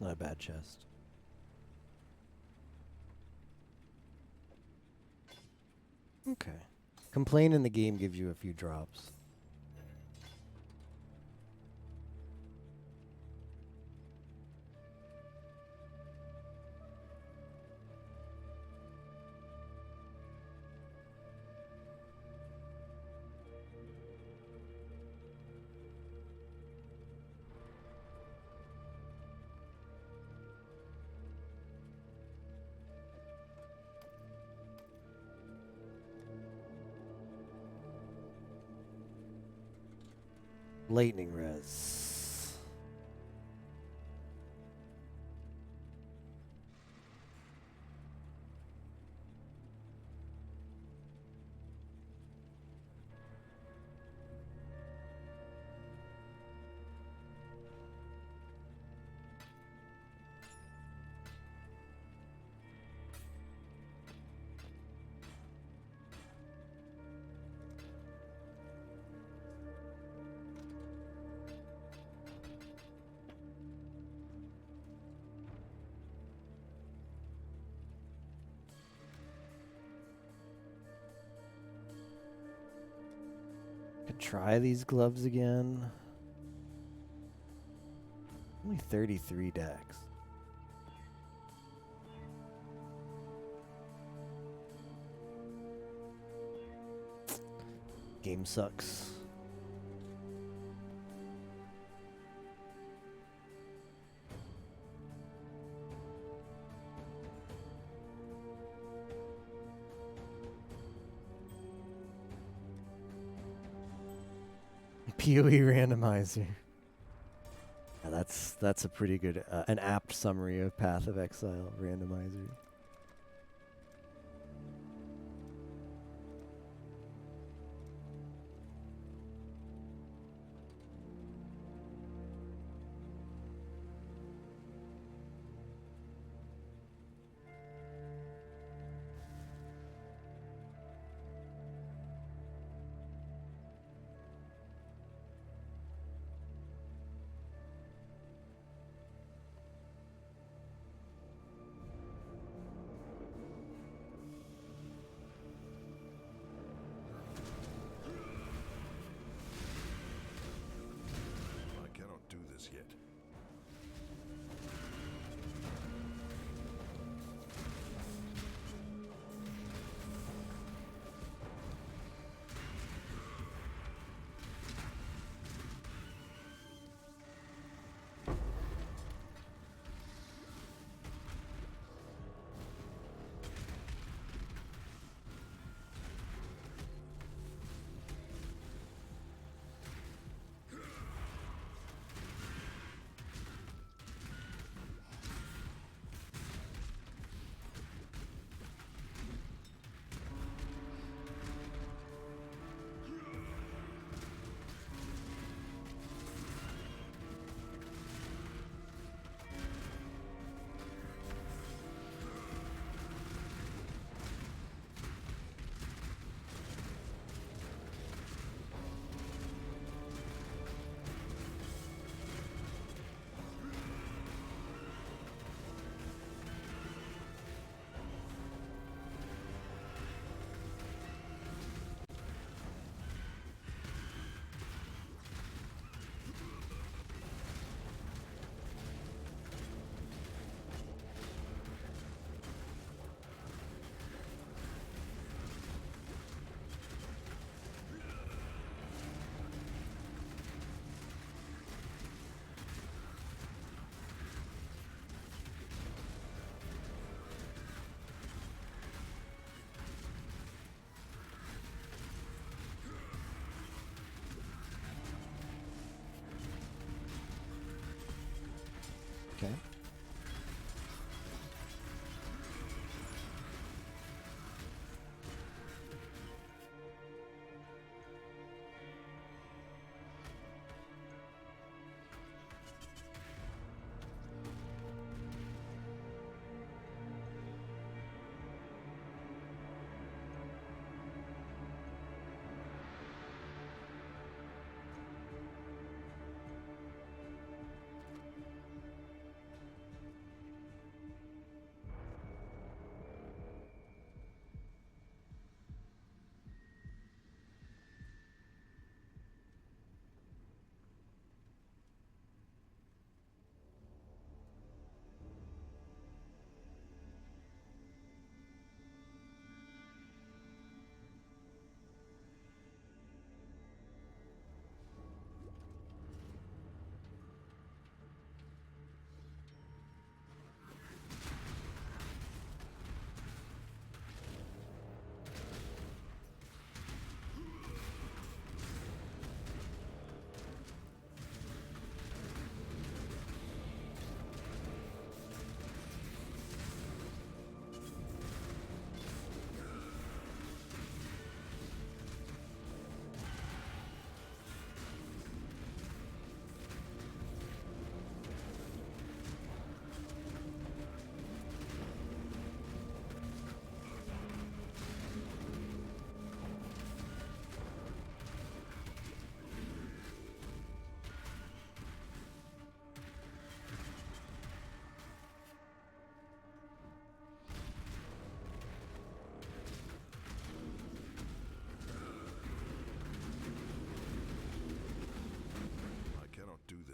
D: not a bad chest. Okay. Complain in the game gives you a few drops. Lightning res. Could try these gloves again. Only 33 decks. Game sucks. PoE randomizer. Yeah, that's a pretty good, an apt summary of Path of Exile randomizer.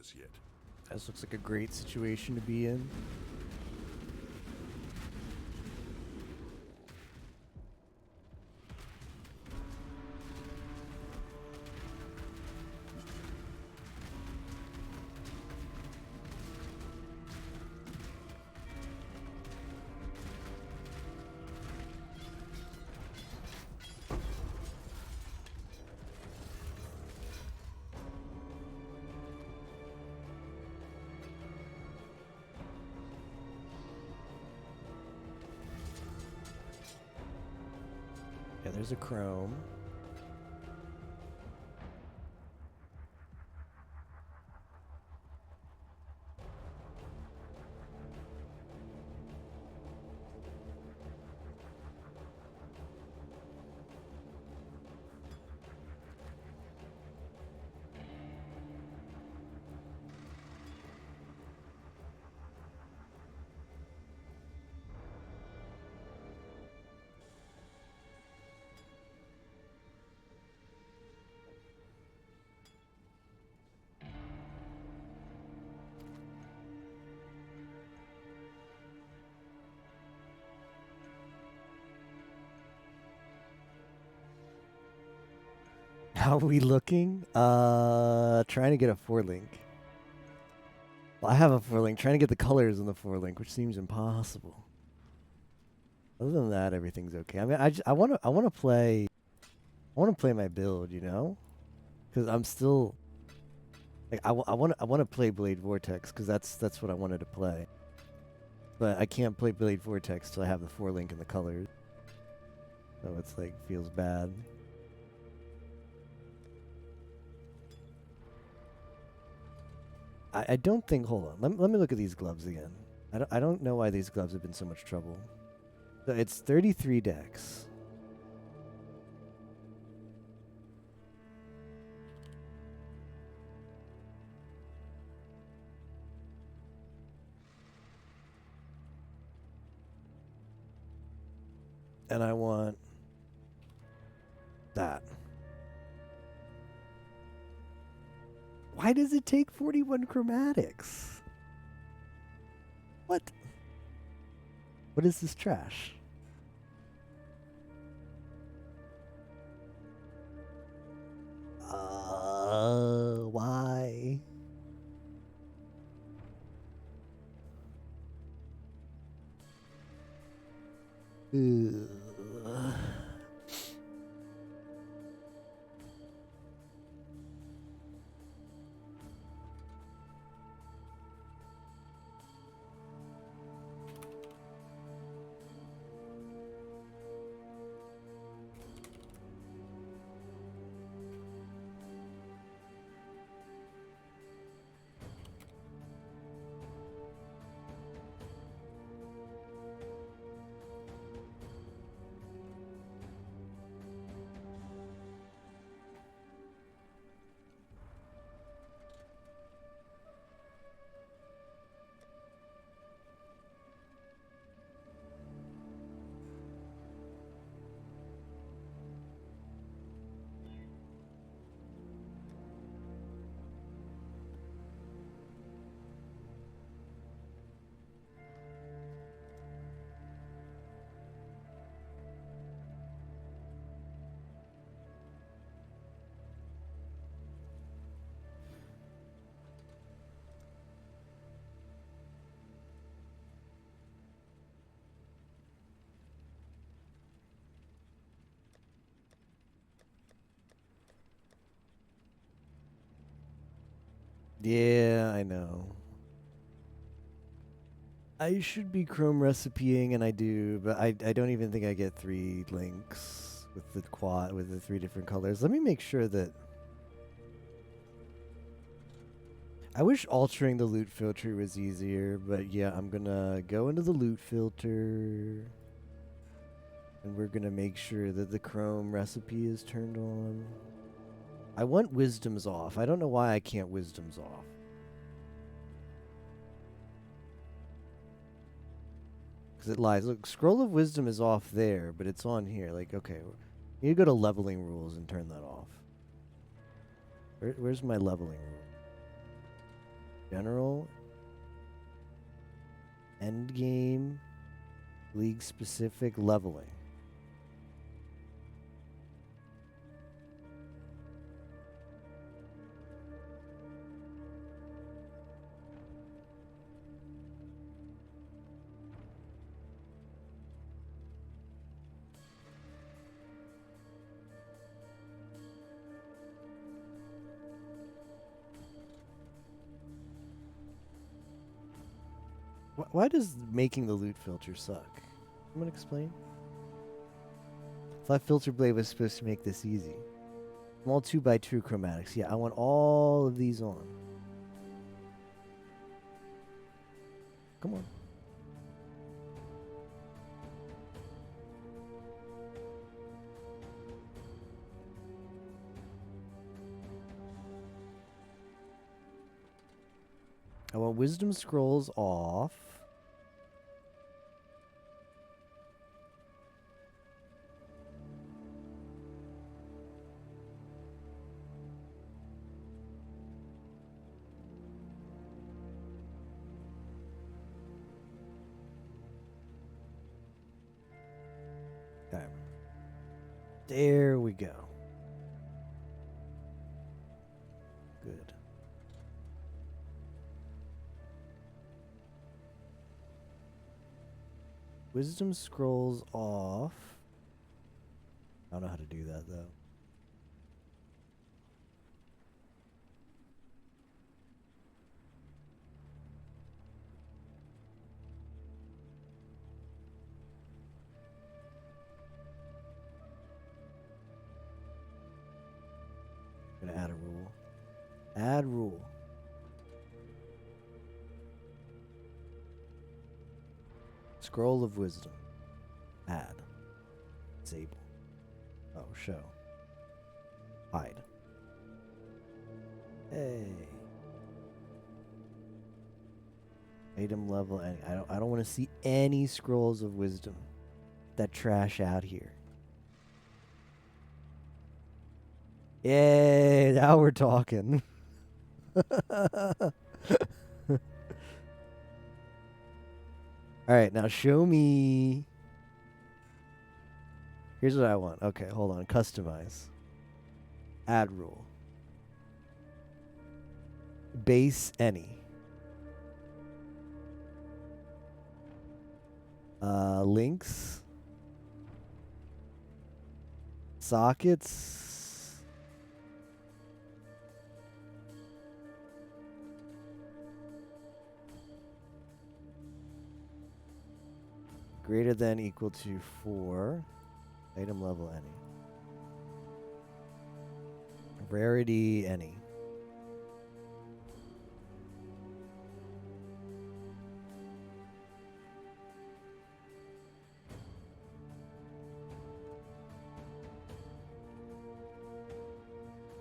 B: as yet.
D: This looks like a great situation to be in. Yeah, there's a chrome. How are we looking? Trying to get a 4-link. Well, I have a 4-link. Trying to get the colors in the 4-link, which seems impossible. Other than that, everything's okay. I mean, I want to play my build, you know, because I'm still like I want to play Blade Vortex because that's what I wanted to play. But I can't play Blade Vortex till I have the 4-link and the colors. So it's like feels bad. I don't think. Hold on. Let me look at these gloves again. I don't know why these gloves have been so much trouble. So it's 33 decks. And I want that. Why does it take 41 chromatics? What? What is this trash? Why? Ugh. Yeah, I know. I should be Chrome recipeing, and I do, but I don't even think I get 3 links with the quad with the 3 different colors. Let me make sure that. I wish altering the loot filter was easier, but yeah, I'm gonna go into the loot filter, and we're gonna make sure that the Chrome recipe is turned on. I want wisdoms off. I don't know why I can't wisdoms off. Because it lies. Look, scroll of wisdom is off there, but it's on here. Like, okay, you need to go to leveling rules and turn that off. Where's my leveling rule? General. End game. League specific leveling. Why does making the loot filter suck? I'm gonna explain. I thought Filter Blade was supposed to make this easy. Small 2x2 chromatics. Yeah, I want all of these on. Come on. I want Wisdom Scrolls off. Okay. There we go. Good. Wisdom Scrolls off. I don't know how to do that though. I'm gonna add a rule. Add rule. Scroll of Wisdom. Add. Disable. Oh, show. Hide. Hey. Item level. I don't want to see any scrolls of wisdom. That trash out here. Yay! Now we're talking. All right, now show me. Here's what I want. Okay, hold on. Customize. Add rule. Base any. Links. Sockets. Greater than equal to 4. Item level any. Rarity any.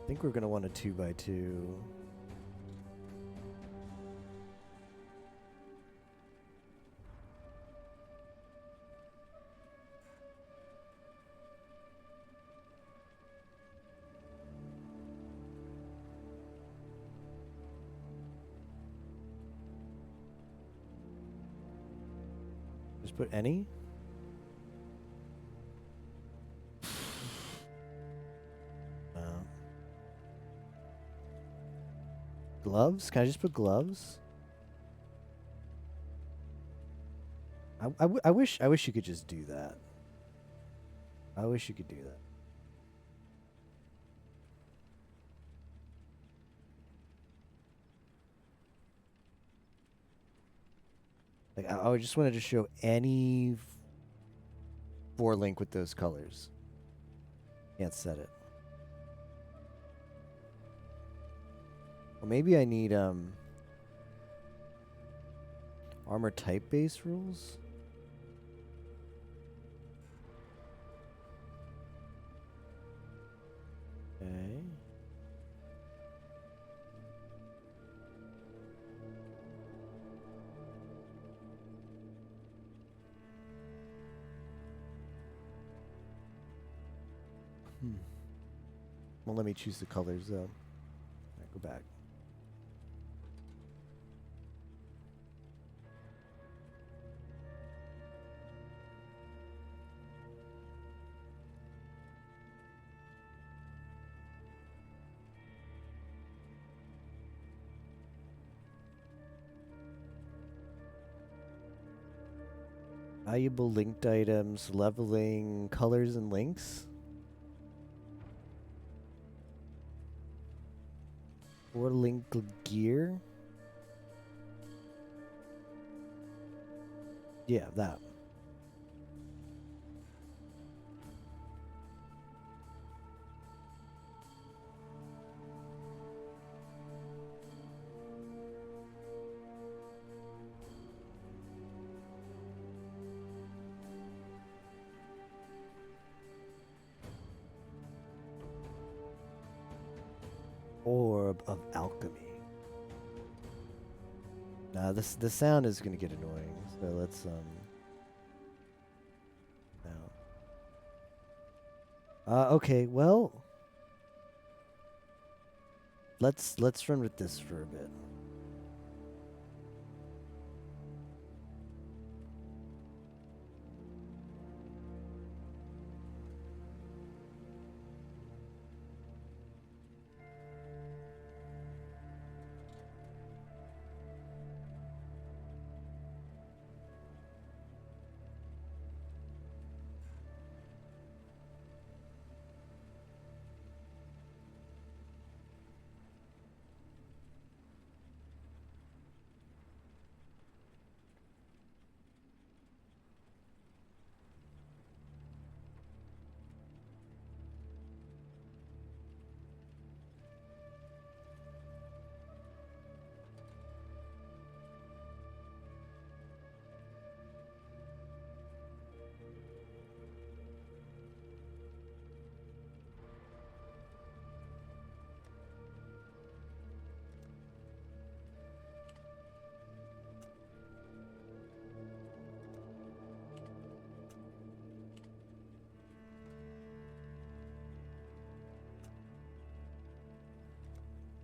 D: I think we're going to want a 2x2. Just put any? Gloves? Can I just put gloves? I wish you could just do that. I wish you could do that. Like I just wanted to show any 4 link with those colors. Can't set it. Well, maybe I need armor type base rules. Okay. Well, let me choose the colors though. Alright, go back. Valuable linked items, leveling, colors and links. Or linked gear. Yeah, that. Orb of alchemy. Nah, the sound is gonna get annoying, so let's now. Okay, well, let's run with this for a bit.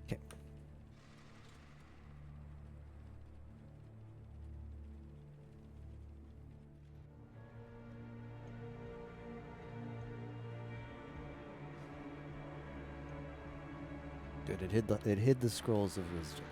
D: Okay. Good. It hid the scrolls of wisdom.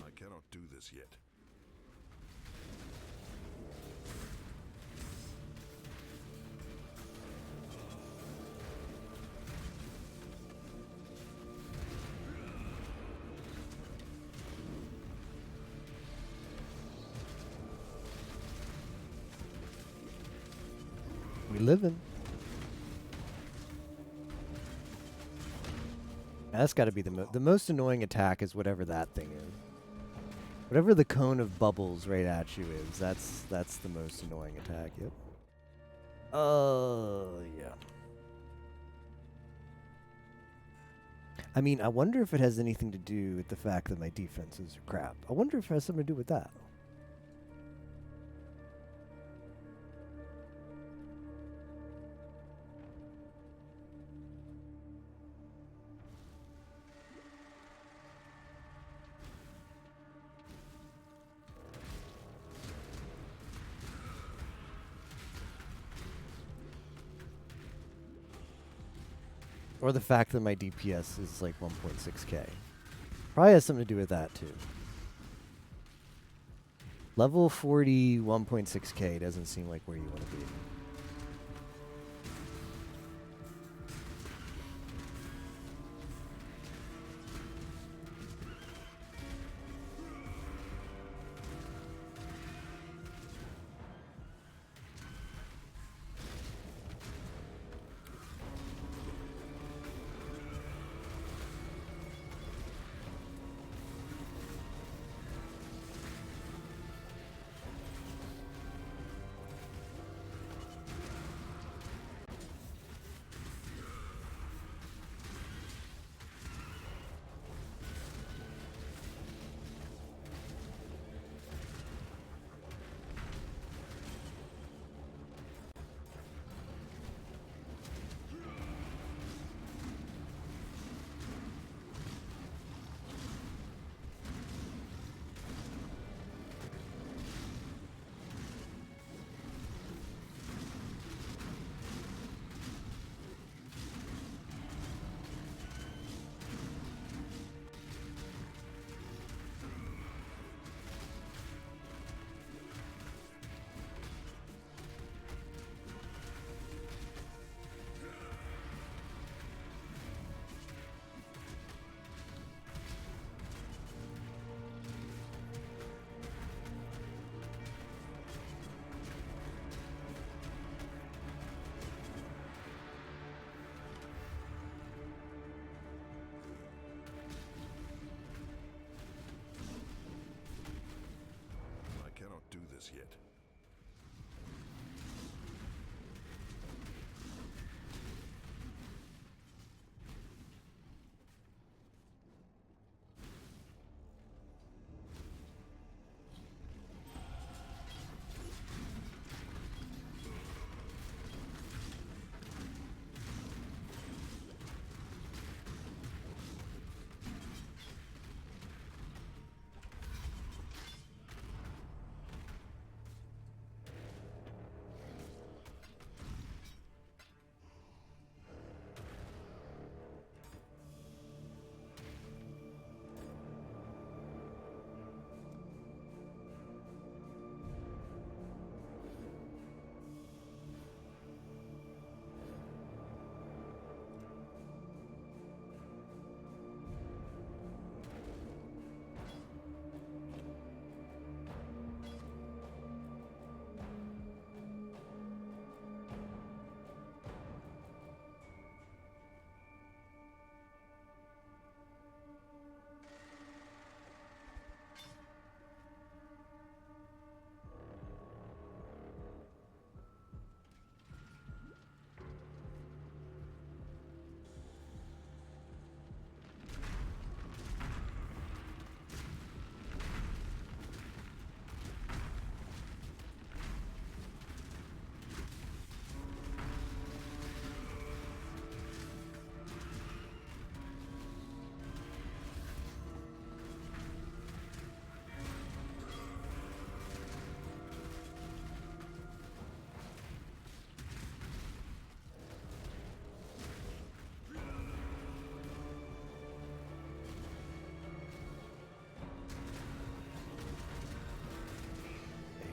B: I cannot do this yet.
D: We living. That's got to be the most annoying attack is whatever that thing is. Whatever the cone of bubbles right at you is, that's the most annoying attack. Yep. Yeah. I mean, I wonder if it has anything to do with the fact that my defenses are crap. I wonder if it has something to do with that. Or the fact that my DPS is like 1.6k. Probably has something to do with that too. Level 40, 1.6k doesn't seem like where you want to be.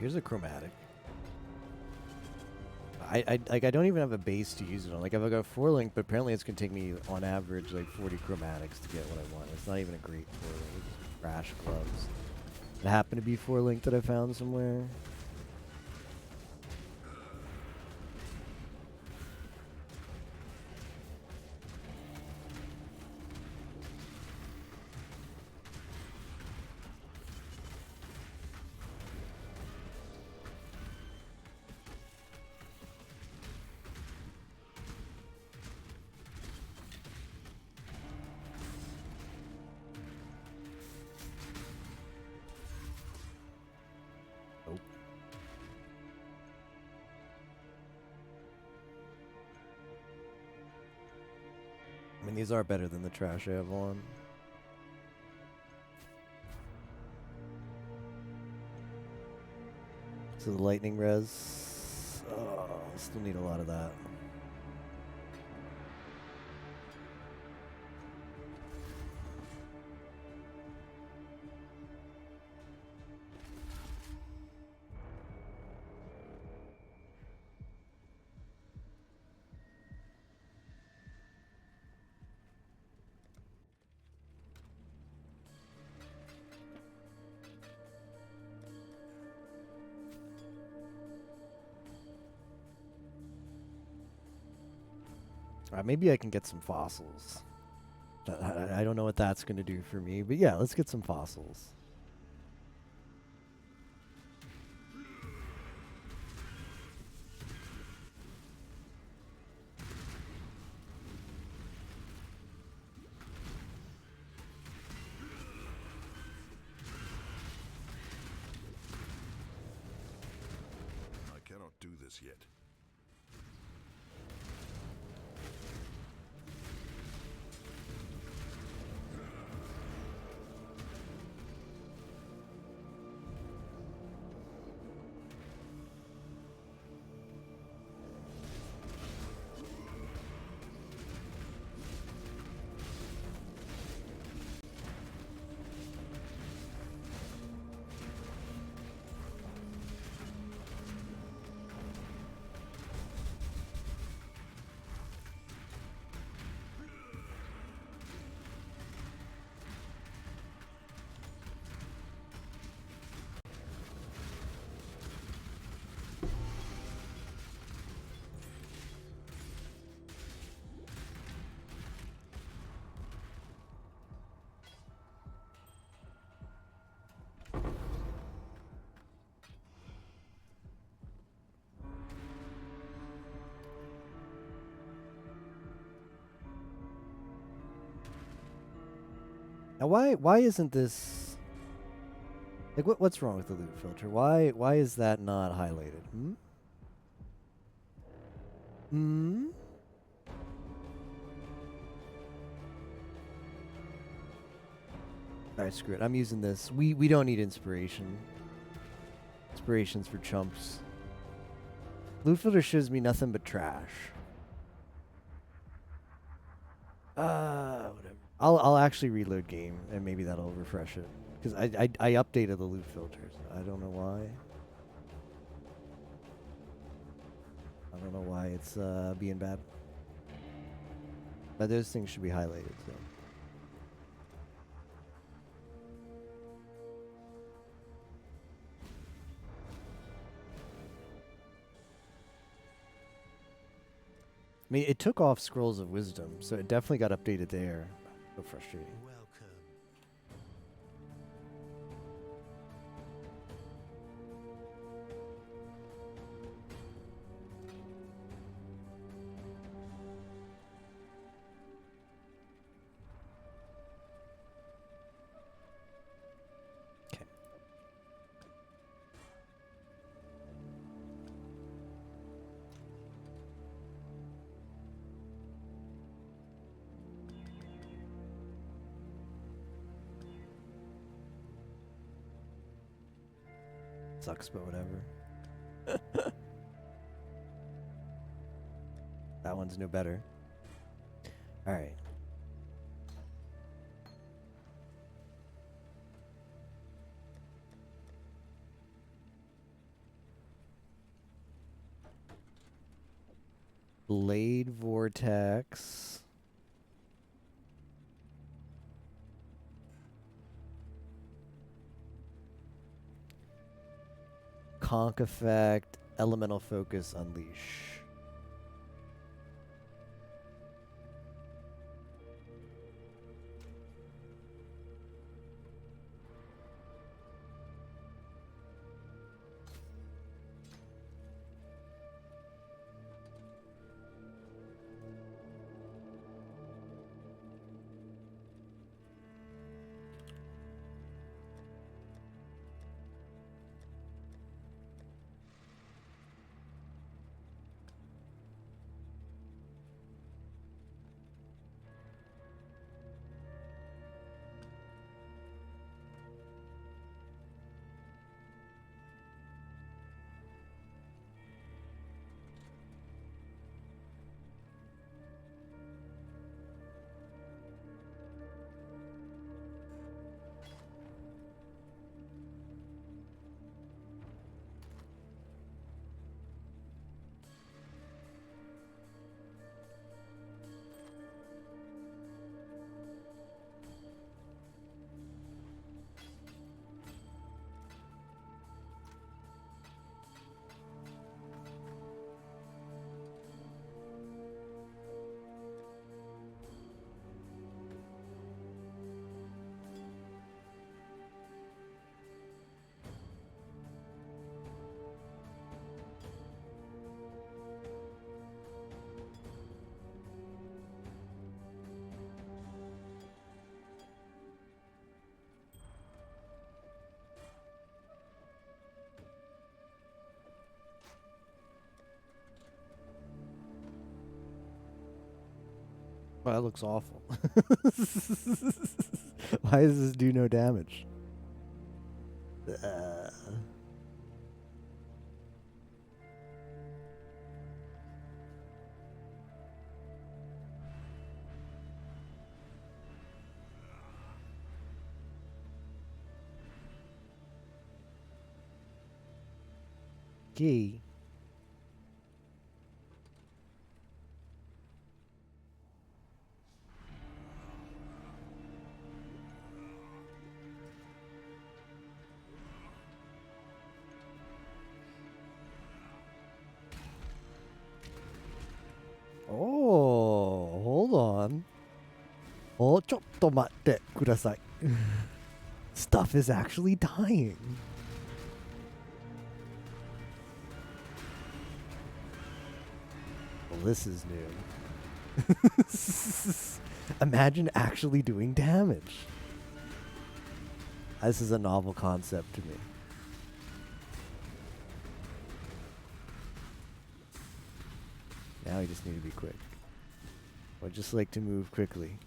D: here's a chromatic. I don't even have a base to use it on. Like, I've got a 4-link, but apparently it's gonna take me on average like 40 chromatics to get what I want. It's not even a great 4-link. It's just trash gloves. It happened to be 4-link that I found somewhere. I mean, these are better than the trash I have on. So the lightning res. Oh, still need a lot of that. Maybe I can get some fossils. I don't know what that's going to do for me, but yeah, let's get some fossils.
B: I cannot do this yet. Now, why isn't this like what's wrong with the loot filter? Why is that not highlighted? All right, screw it. I'm using this. We don't need inspiration. Inspiration's for chumps. Loot filter shows me nothing but trash. Whatever. I'll actually reload game and maybe that'll refresh it because I updated the loot filters. I don't know why. I don't know why it's being bad. But those things should be highlighted. So. I mean, it took off Scrolls of Wisdom, so it definitely got updated there. So frustrating.
C: Welcome.
D: Okay. Sucks, but whatever. That one's no better. All right.
B: Blade Vortex. Conk Effect. Elemental Focus Unleash. Wow, that looks awful. Why does this do no damage? Key. Oh, hold on. Oh, ちょっと待ってください. Stuff is actually dying. Well, this is new. Imagine actually doing damage. This is a novel concept to me. Now we just need to be quick. I just like to move quickly.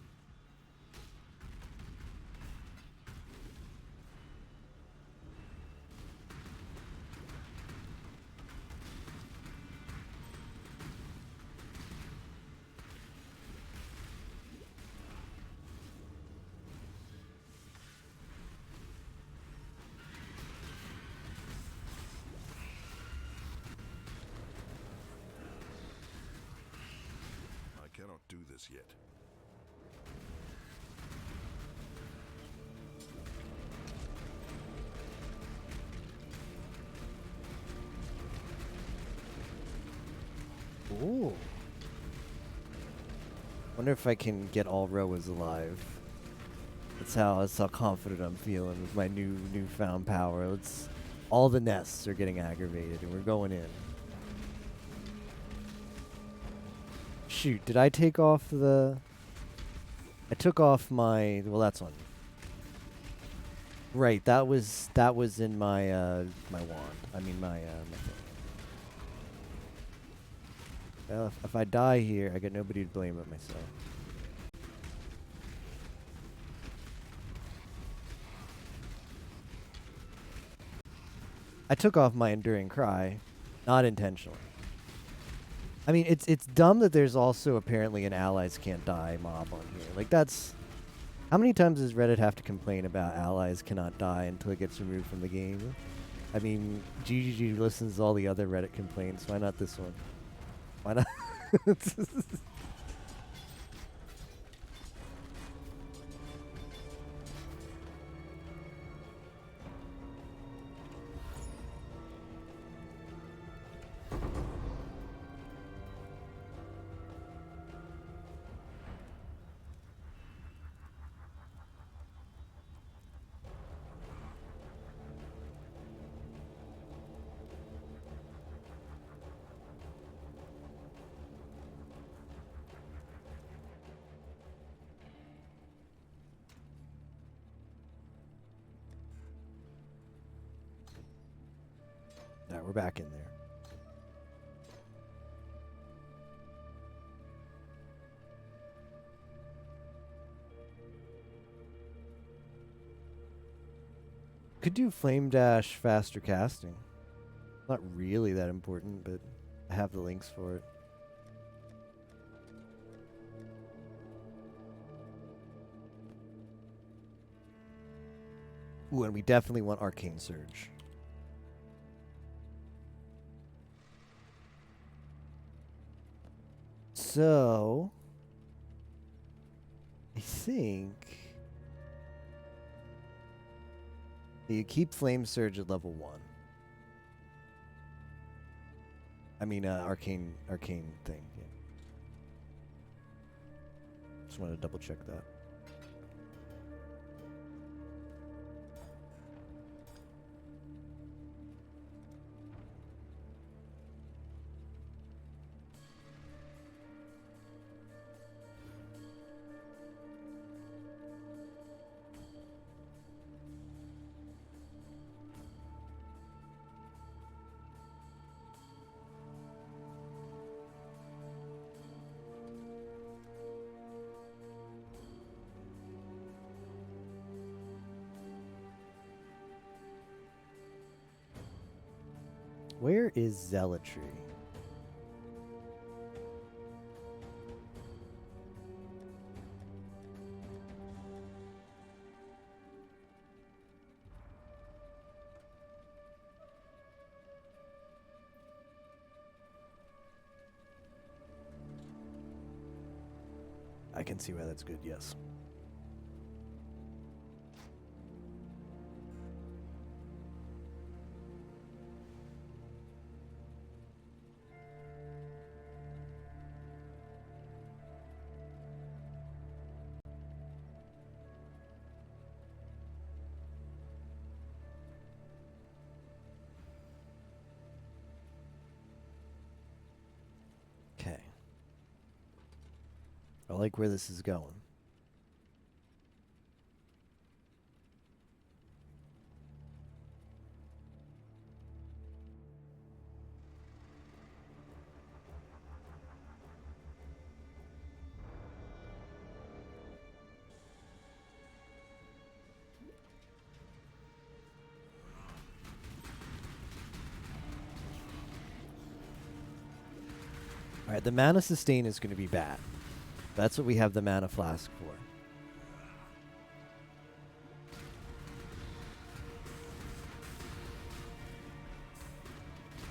E: I cannot do this yet.
B: Ooh. Wonder if I can get all Roas alive. That's how confident I'm feeling with my newfound power. All the nests are getting aggravated and we're going in. Shoot, did I take off the... I took off my... Well, that's on. Right, that was in my my wand. I mean my thing. Well, if I die here, I got nobody to blame but myself. I took off my Enduring Cry, not intentionally. I mean, it's dumb that there's also apparently an allies can't die mob on here. Like, that's... How many times does Reddit have to complain about allies cannot die until it gets removed from the game? I mean, GGG listens to all the other Reddit complaints. Why not this one? Why not? All right, we're back in there. Could do flame dash faster casting. Not really that important, but I have the links for it. Ooh, and we definitely want Arcane Surge. So, I think you keep Flame Surge at level 1. I mean, arcane thing. Yeah. Just wanted to double check that. Where is Zealotry? I can see why that's good, yes. Okay. I like where this is going. All right, the mana sustain is going to be bad. That's what we have the mana flask for.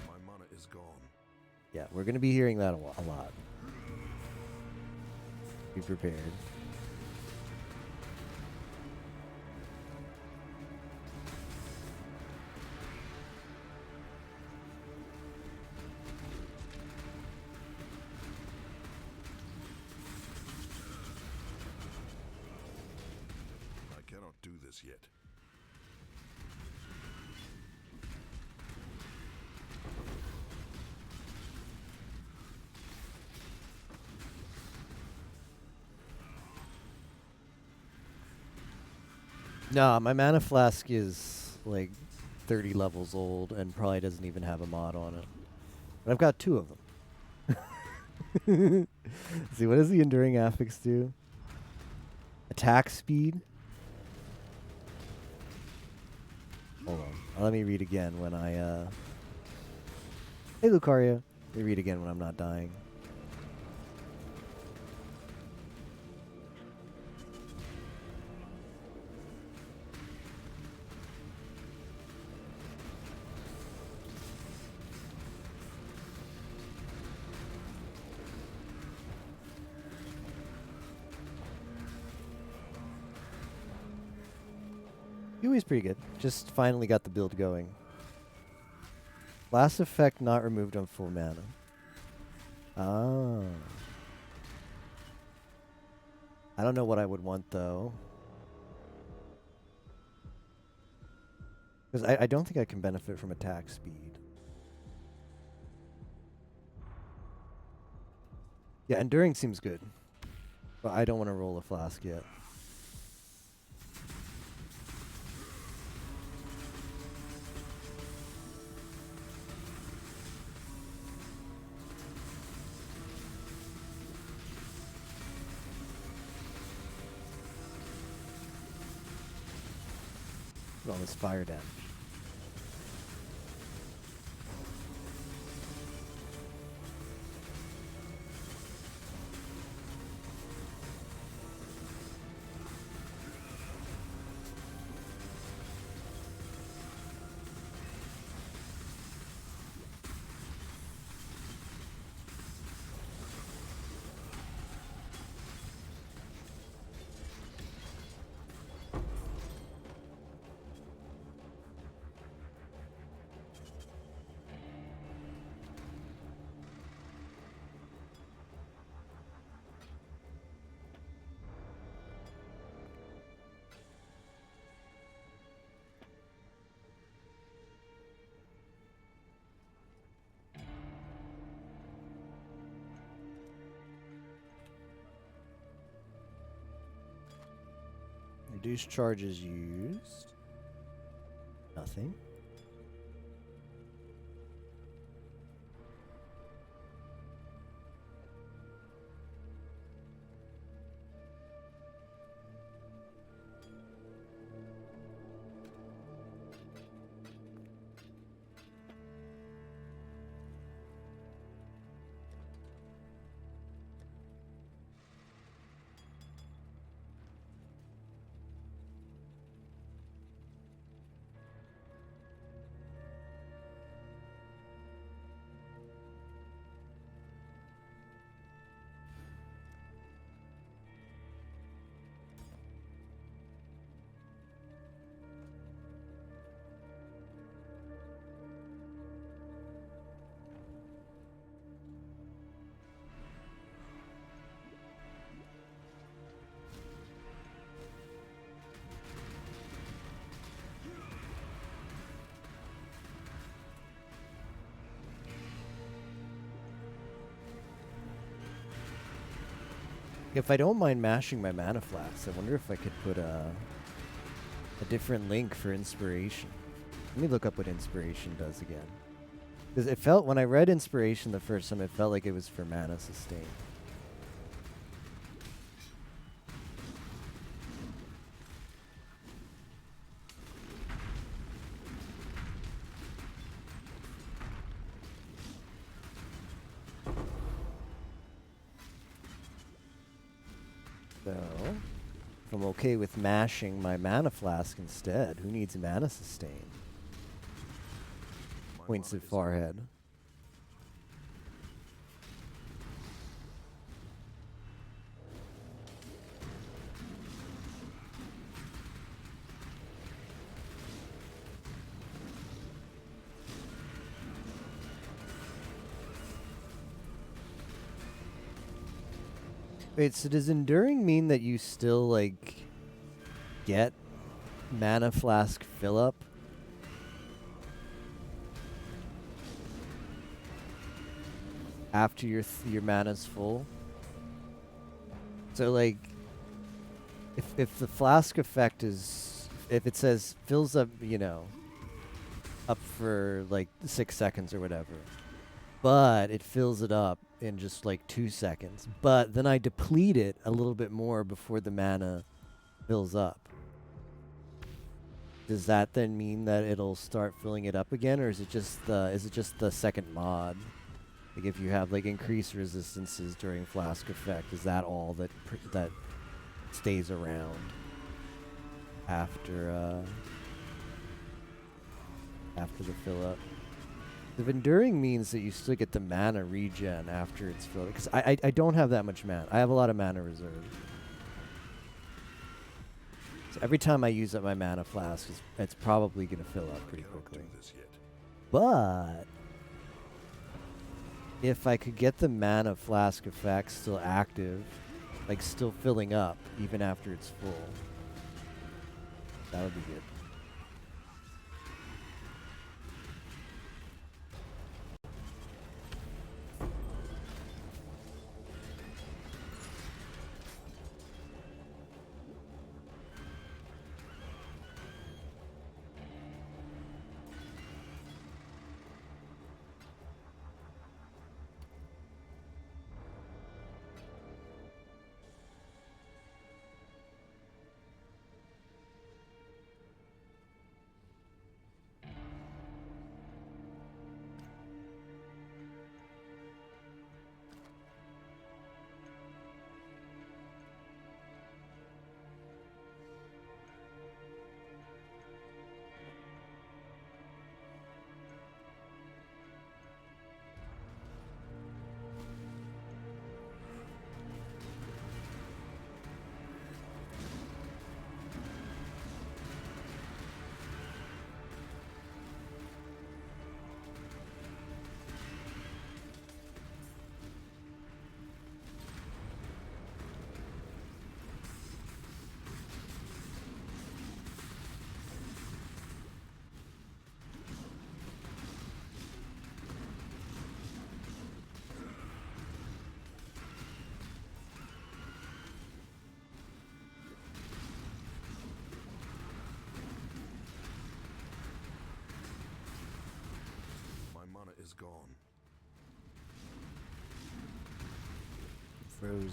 E: My mana is gone.
B: Yeah, we're going to be hearing that a lot. Be prepared.
E: I cannot do this yet.
B: No, my mana flask is like 30 levels old and probably doesn't even have a mod on it. But I've got 2 of them. See, what does the Enduring Affix do? Attack speed? Hold on. Let me read again when I, Hey, Lucaria. Let me read again when I'm not dying. Yui's pretty good. Just finally got the build going. Last effect not removed on full mana. Oh. I don't know what I would want though. Because I don't think I can benefit from attack speed. Yeah, Enduring seems good. But I don't want to roll a flask yet. Put all this fire damage. Reduce charges used. Nothing. If I don't mind mashing my mana flasks, I wonder if I could put a different link for inspiration. Let me look up what inspiration does again. Because it felt, when I read inspiration the first time, it felt like it was for mana sustain. So, if I'm okay with mashing my mana flask instead, who needs mana sustain? Points at Farhead. Wait, so does Enduring mean that you still, like, get mana flask fill up? After your mana's full? So, like, if the flask effect is, if it says fills up, you know, up for, like, 6 seconds or whatever, but it fills it up in just like 2 seconds. But then I deplete it a little bit more before the mana fills up. Does that then mean that it'll start filling it up again, or is it just the second mod? Like if you have like increased resistances during flask effect, is that all that that stays around after the fill up? The Enduring means that you still get the mana regen after it's filled. Because I don't have that much mana. I have a lot of mana reserve. So every time I use up my mana flask, it's probably going to fill up
E: I
B: pretty
E: cannot
B: quickly.
E: do this yet.
B: But if I could get the mana flask effect still active, like still filling up even after it's full, that would be good.
E: My mana is gone.
B: Frozen.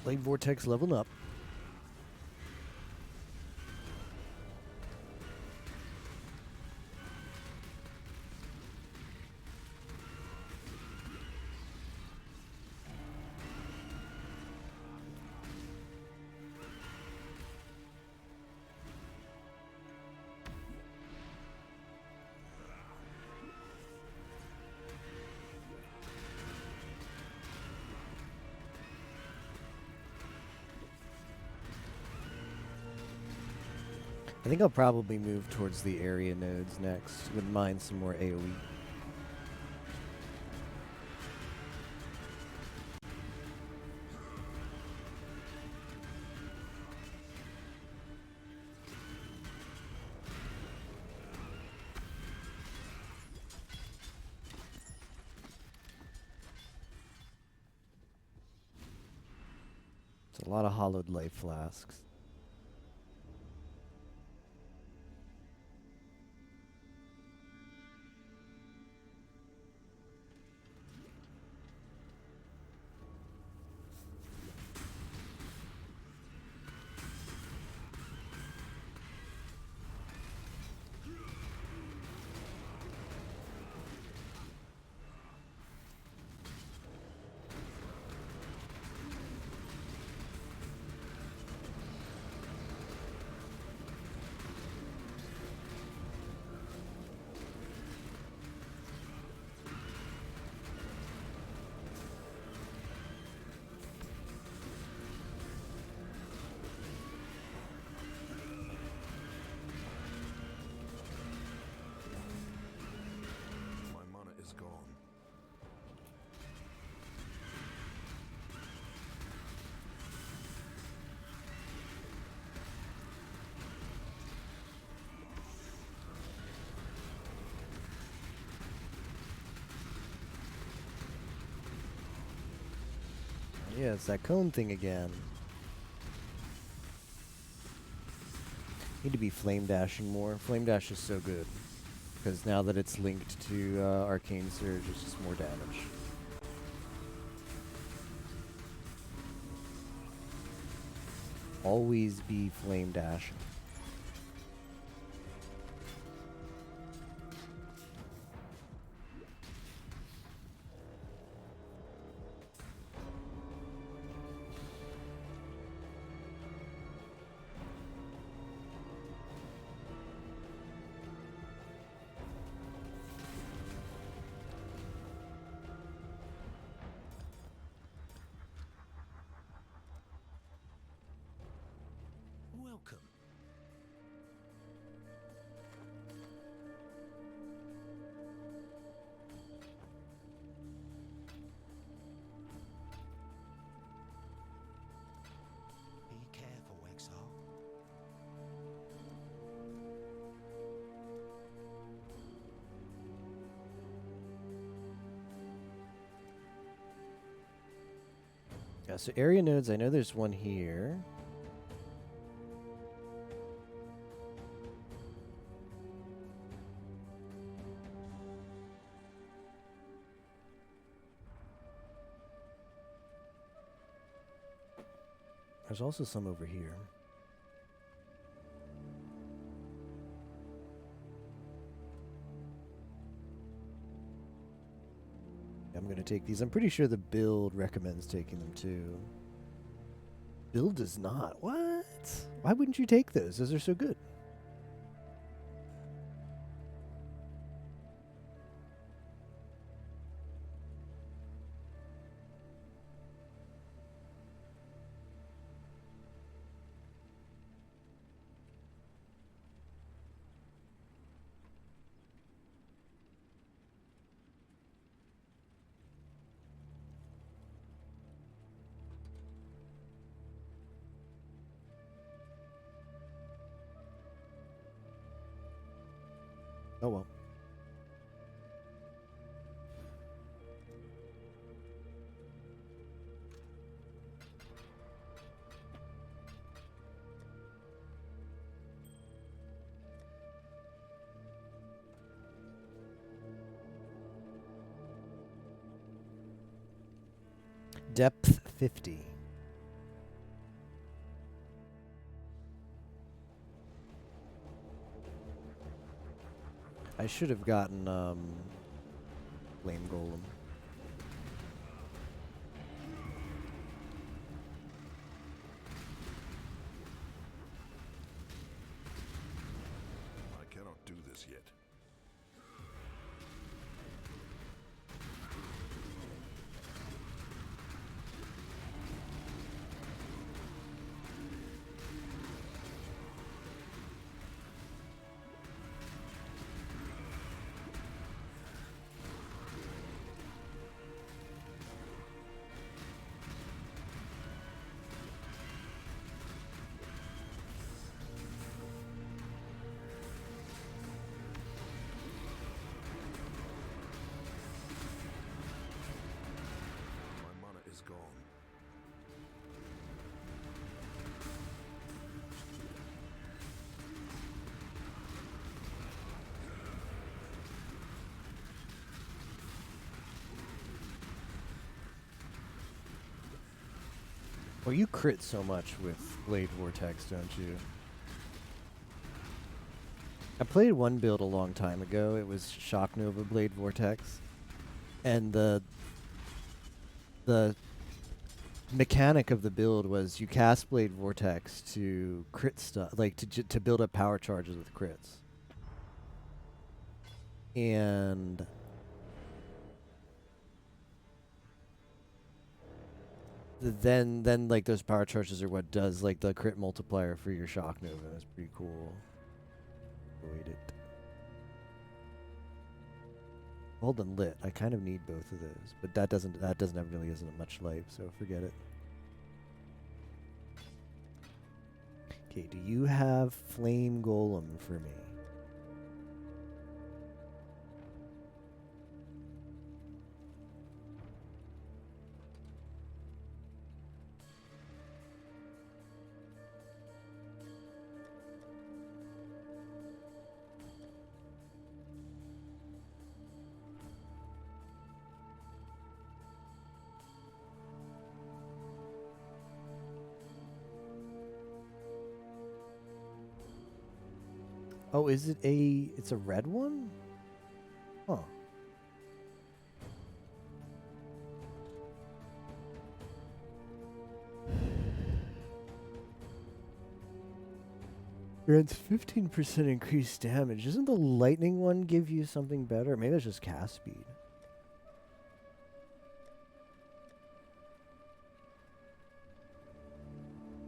B: Blade Vortex leveling up. I think I'll probably move towards the area nodes next. Wouldn't mind some more AoE. It's a lot of hollowed life flasks. Yeah, it's that cone thing again. Need to be flame dashing more. Flame dash is so good. Because now that it's linked to Arcane Surge, it's just more damage. Always be flame dashing.
C: Welcome. Be careful, Exile.
B: Yeah, so area nodes, I know there's one here. There's also some over here. I'm going to take these. I'm pretty sure the build recommends taking them too. Build does not. What? Why wouldn't you take those? Those are so good. Oh well. Depth 50. I should have gotten Flame Golem.
E: I cannot do this yet. My mana is gone.
B: Well, you crit so much with Blade Vortex, don't you? I played one build a long time ago. It was Shock Nova Blade Vortex. And the mechanic of the build was you cast Blade Vortex to crit stuff, like to build up power charges with crits. And then like those power charges are what does like the crit multiplier for your Shock Nova. That's pretty cool. Avoid it. Hold and lit. I kind of need both of those, but that doesn't have really isn't much life, so forget it. Okay, do you have Flame Golem for me? Oh, is it a... It's a red one? Huh. Grants 15% increased damage. Doesn't the lightning one give you something better? Maybe it's just cast speed.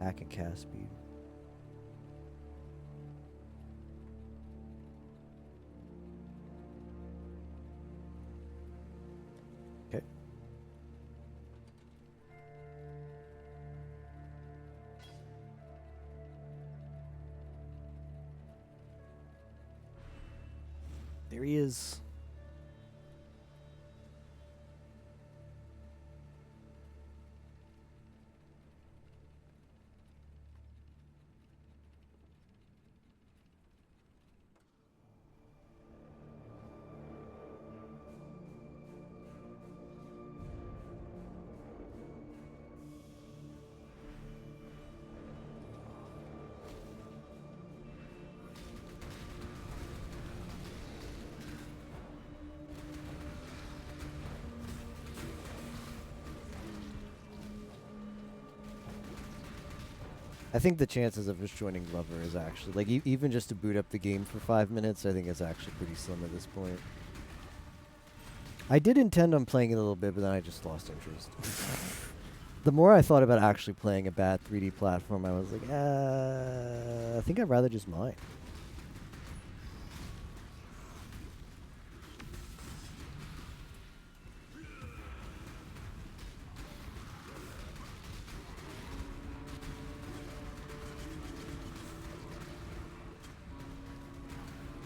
B: Hack and cast speed. Okay. There he is. I think the chances of us joining Lover is actually, like, even just to boot up the game for 5 minutes, I think it's actually pretty slim at this point. I did intend on playing it a little bit, but then I just lost interest. The more I thought about actually playing a bad 3D platform, I was like, I think I'd rather just mine.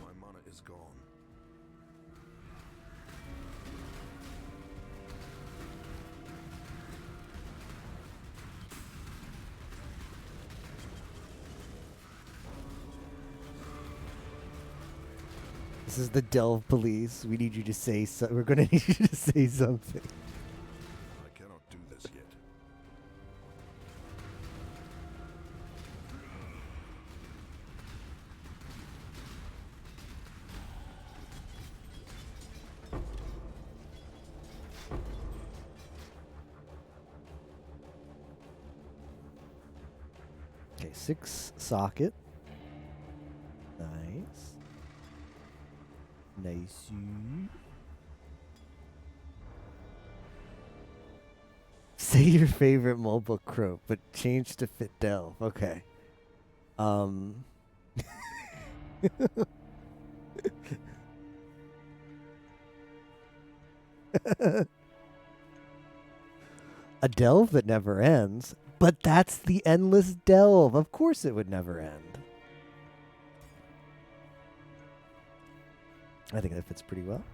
E: My mana is gone.
B: This is the Delve police. We need you to say so. We're gonna need you to say something.
E: I cannot do this yet.
B: Okay, 6 socket. Nice. Nice. Say your favorite mobile croak, but change to fit Delve. Okay. A delve that never ends, but that's the endless delve. Of course it would never end. I think that fits pretty well.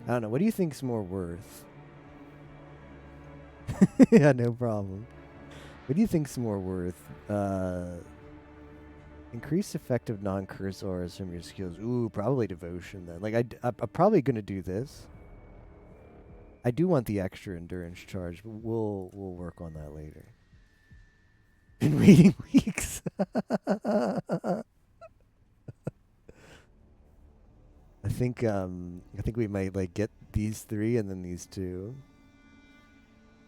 B: I don't know. What do you think's more worth? Yeah, no problem. What do you think's more worth? Increase effective non-curse auras from your skills. Ooh, probably devotion then. Like I'm probably gonna do this. I do want the extra endurance charge, but we'll work on that later. Been waiting weeks. I think we might like get these 3 and then these 2.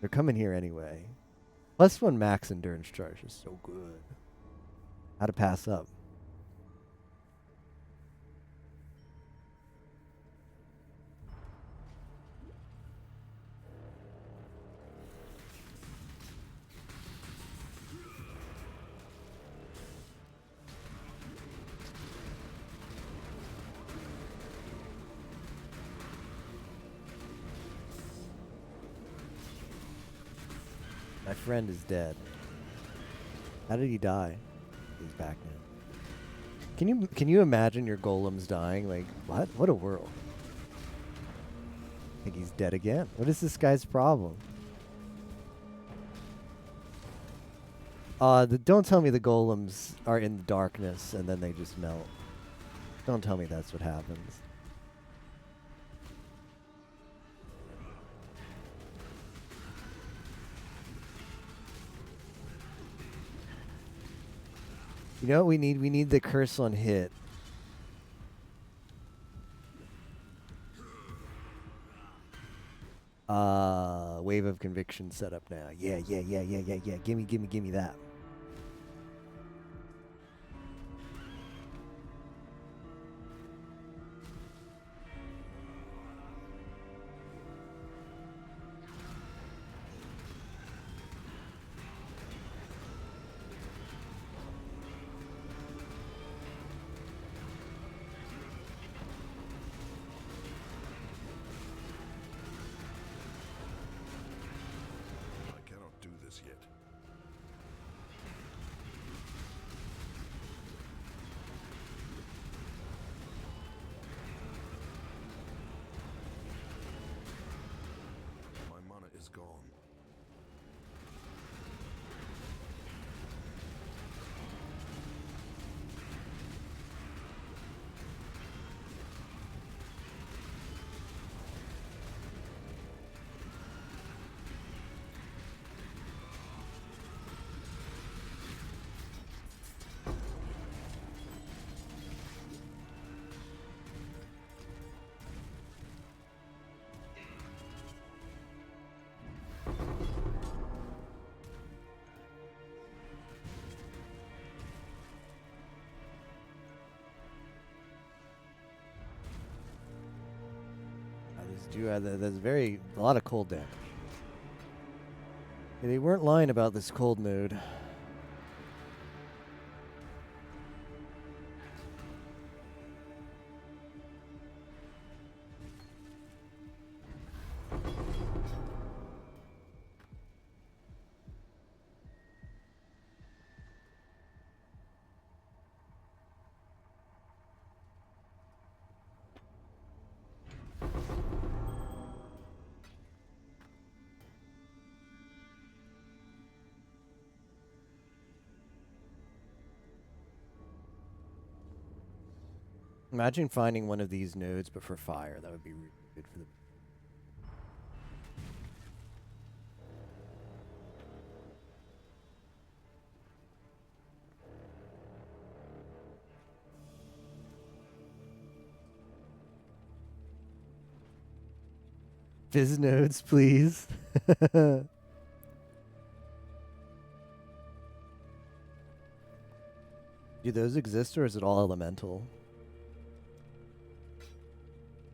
B: They're coming here anyway. +1 max endurance charge is so good. How to pass up? My friend is dead. How did he die? He's back now. Can you imagine your golems dying? Like, what? What a world. I think he's dead again. What is this guy's problem? Don't tell me the golems are in darkness and then they just melt. Don't tell me that's what happens. You know what we need? We need the curse on hit. Wave of conviction set up now. Yeah. Gimme that.
E: I cannot do this yet. My mana is gone.
B: There's a lot of cold damage. They weren't lying about this cold node. Imagine finding one of these nodes, but for fire. That would be really good for the. Fizz nodes, please. Do those exist, or is it all elemental?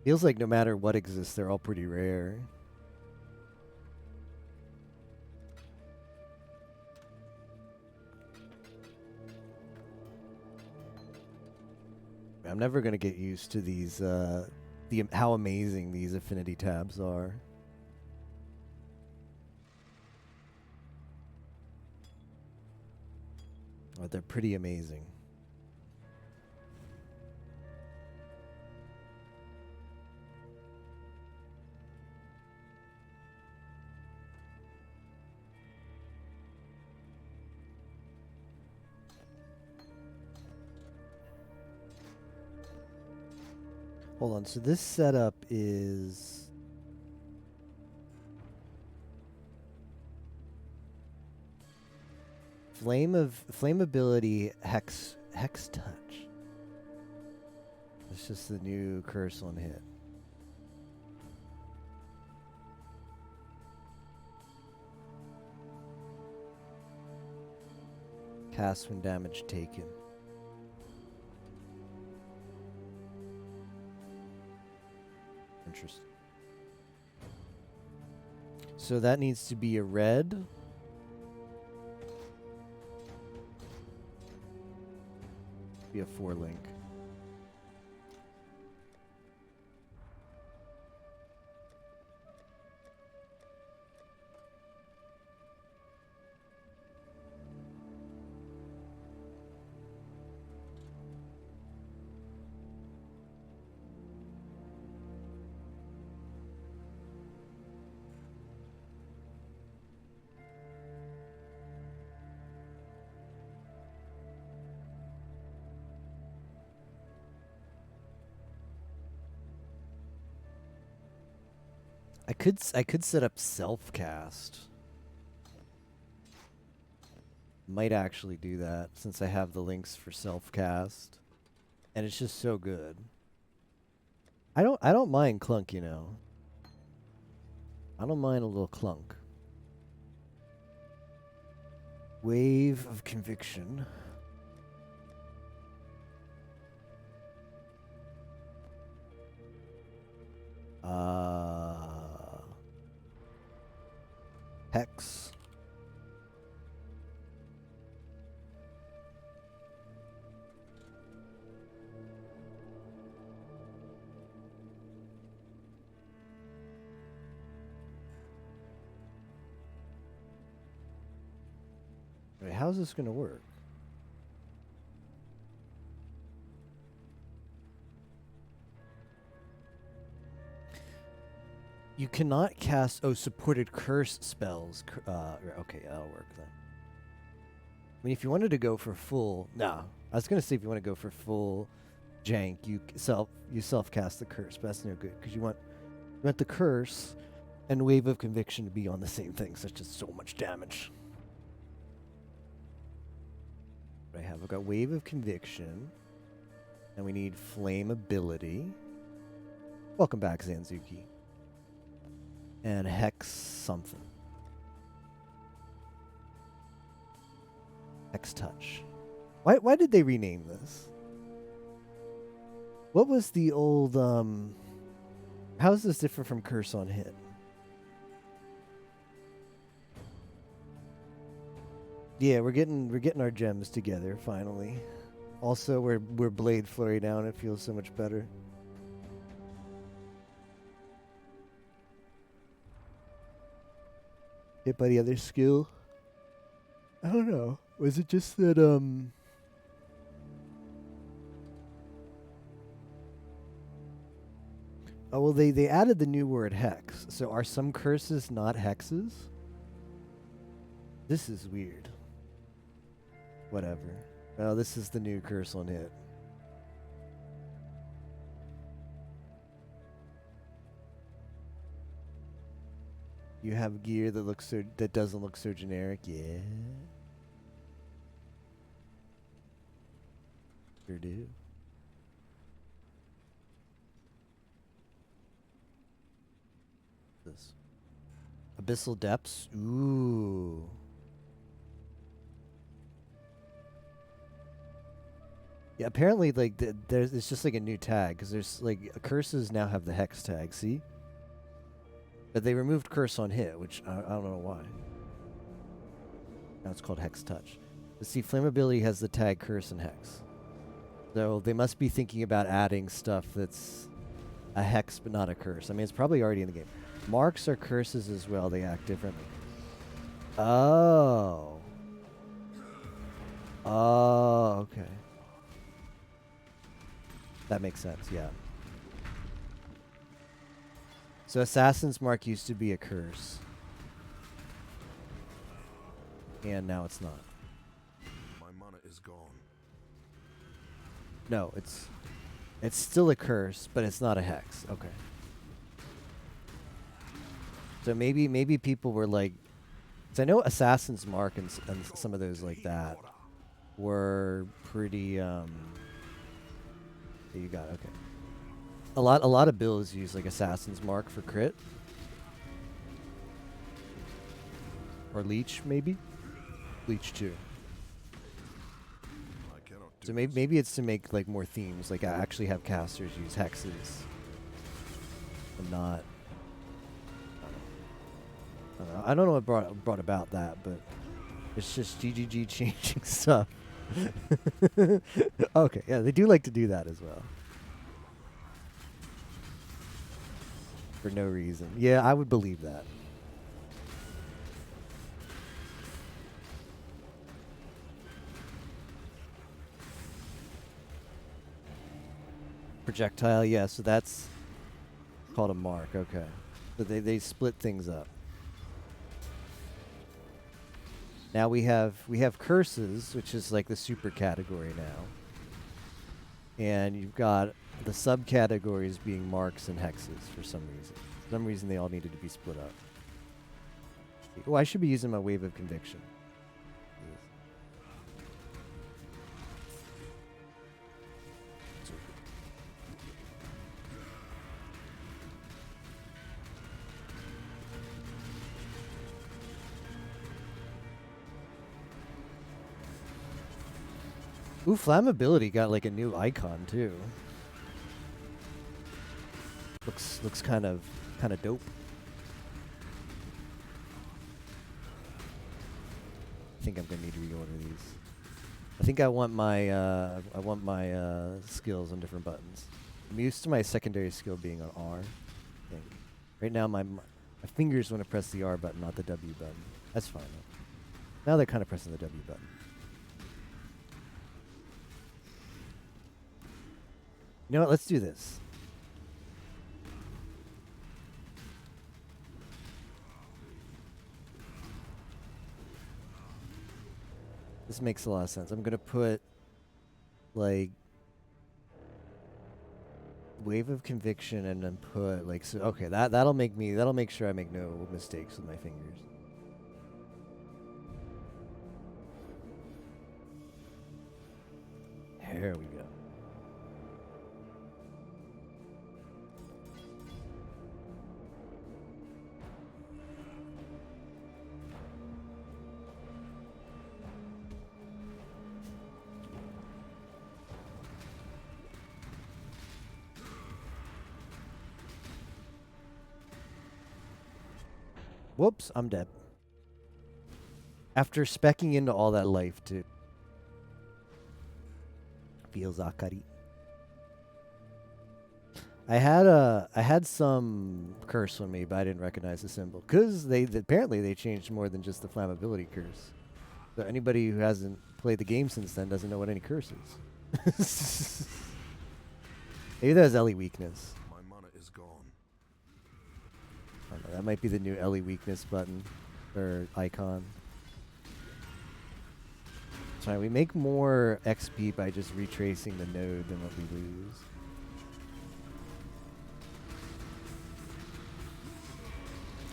B: Feels like no matter what exists, they're all pretty rare. I'm never gonna get used to these, how amazing these affinity tabs are. But they're pretty amazing. Hold on, so this setup is flammability hex touch. It's just the new curse on hit. Cast when damage taken. Interesting. So that needs to be a red. Be a 4-link. I could set up self cast. Might actually do that since I have the links for self-cast. And it's just so good. I don't mind clunk, you know. I don't mind a little clunk. Wave of conviction. Hex. Wait, how's this gonna work? You cannot cast supported curse spells. Okay, that'll work then. I mean, if you wanted to go for full, no, I was gonna say if you want to go for full jank, you self cast the curse, but that's no good because you want the curse and wave of conviction to be on the same thing. So it's just so much damage. What I have, I've got wave of conviction, and we need flame ability. Welcome back, Zanzuki. And hex something. Hex touch. Why did they rename this? What was the old how is this different from curse on hit? Yeah, we're getting our gems together finally. Also, we're blade flurry down. It feels so much better. Hit by the other skill. I don't know. Was it just that Oh well, they added the new word hex. So are some curses not hexes? This is weird. Whatever. Oh, this is the new curse on hit. You have gear that doesn't look so generic, yeah. Sure do. This Abyssal Depths. Ooh. Yeah, apparently, like it's just like a new tag because there's like curses now have the hex tag. See. But they removed curse on hit, which I don't know why. Now it's called hex touch. But see, flame ability has the tag curse and hex. So they must be thinking about adding stuff that's a hex but not a curse. I mean, it's probably already in the game. Marks are curses as well. They act differently. Oh. Oh, okay. That makes sense, yeah. So Assassin's Mark used to be a curse. And now it's not.
E: My mana is gone.
B: No, it's still a curse, but it's not a hex. Okay. So maybe people were like, 'cause I know Assassin's Mark and some of those like that were pretty there you got it, okay. A lot of builds use like Assassin's Mark for crit. Or Leech, maybe? Leech 2.
E: I cannot do
B: So
E: this.
B: maybe it's to make like more themes, like I actually have casters use hexes. And not I don't know what brought about that, but it's just GGG changing stuff. Okay, yeah, they do like to do that as well. For no reason. Yeah, I would believe that. Projectile, yeah, so that's called a mark, okay. So they split things up. Now we have curses, which is like the super category now. And you've got the subcategories being marks and hexes for some reason. For some reason they all needed to be split up. Oh, I should be using my wave of conviction. Ooh, flammability got like a new icon too. Looks kind of dope. I think I'm gonna need to reorder these. I think I want my skills on different buttons. I'm used to my secondary skill being on R. I think. Right now my fingers want to press the R button, not the W button. That's fine though. Now they're kind of pressing the W button. You know what? Let's do this. This makes a lot of sense. I'm gonna put like Wave of Conviction and then put like so okay, that'll make sure I make no mistakes with my fingers. There we go. Whoops, I'm dead. After specking into all that life too. Feels Akari. I had some curse on me, but I didn't recognize the symbol because apparently they changed more than just the flammability curse. So anybody who hasn't played the game since then doesn't know what any curse is. Maybe that was Ellie weakness.
E: My mana is gone.
B: I don't know, that might be the new Ellie weakness button or icon. Sorry, we make more XP by just retracing the node than what we lose.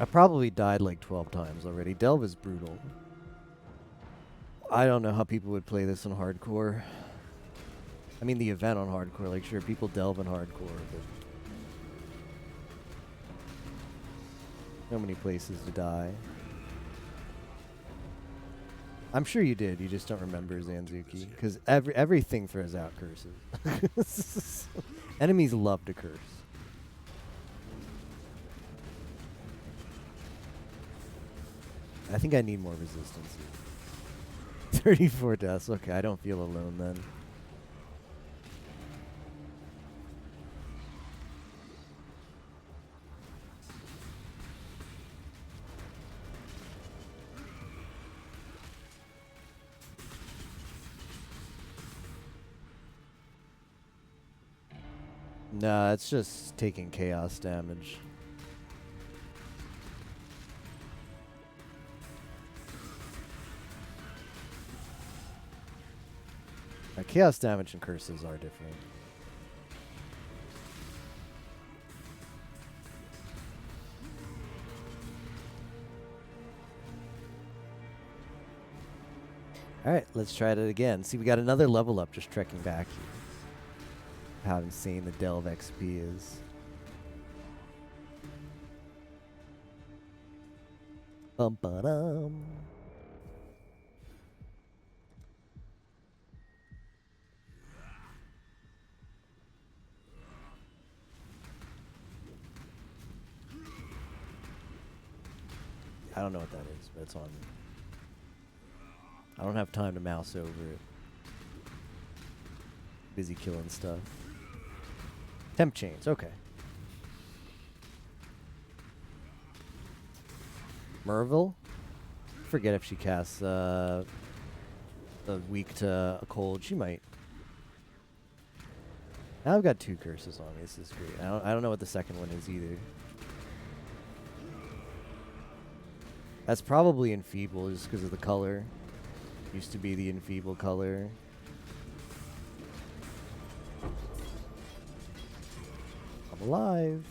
B: I probably died like 12 times already. Delve is brutal. I don't know how people would play this on hardcore. I mean the event on hardcore, like sure people delve in hardcore, but so many places to die. I'm sure you did, you just don't remember Zanzuki. Because everything throws out curses. Enemies love to curse. I think I need more resistance. 34 deaths. Okay, I don't feel alone then. Nah, it's just taking chaos damage. Chaos damage and curses are different. Alright, let's try it again. See, we got another level up just trekking back here. How insane the Delve XP is. Bum-ba-dum. I don't know what that is, but it's on me. I don't have time to mouse over it. Busy killing stuff. Temp chains, okay. Merville? Forget if she casts a weak to a cold. She might. Now I've got 2 curses on me. This is great. I don't know what the second one is either. That's probably Enfeeble just because of the color. Used to be the Enfeeble color. I'm alive.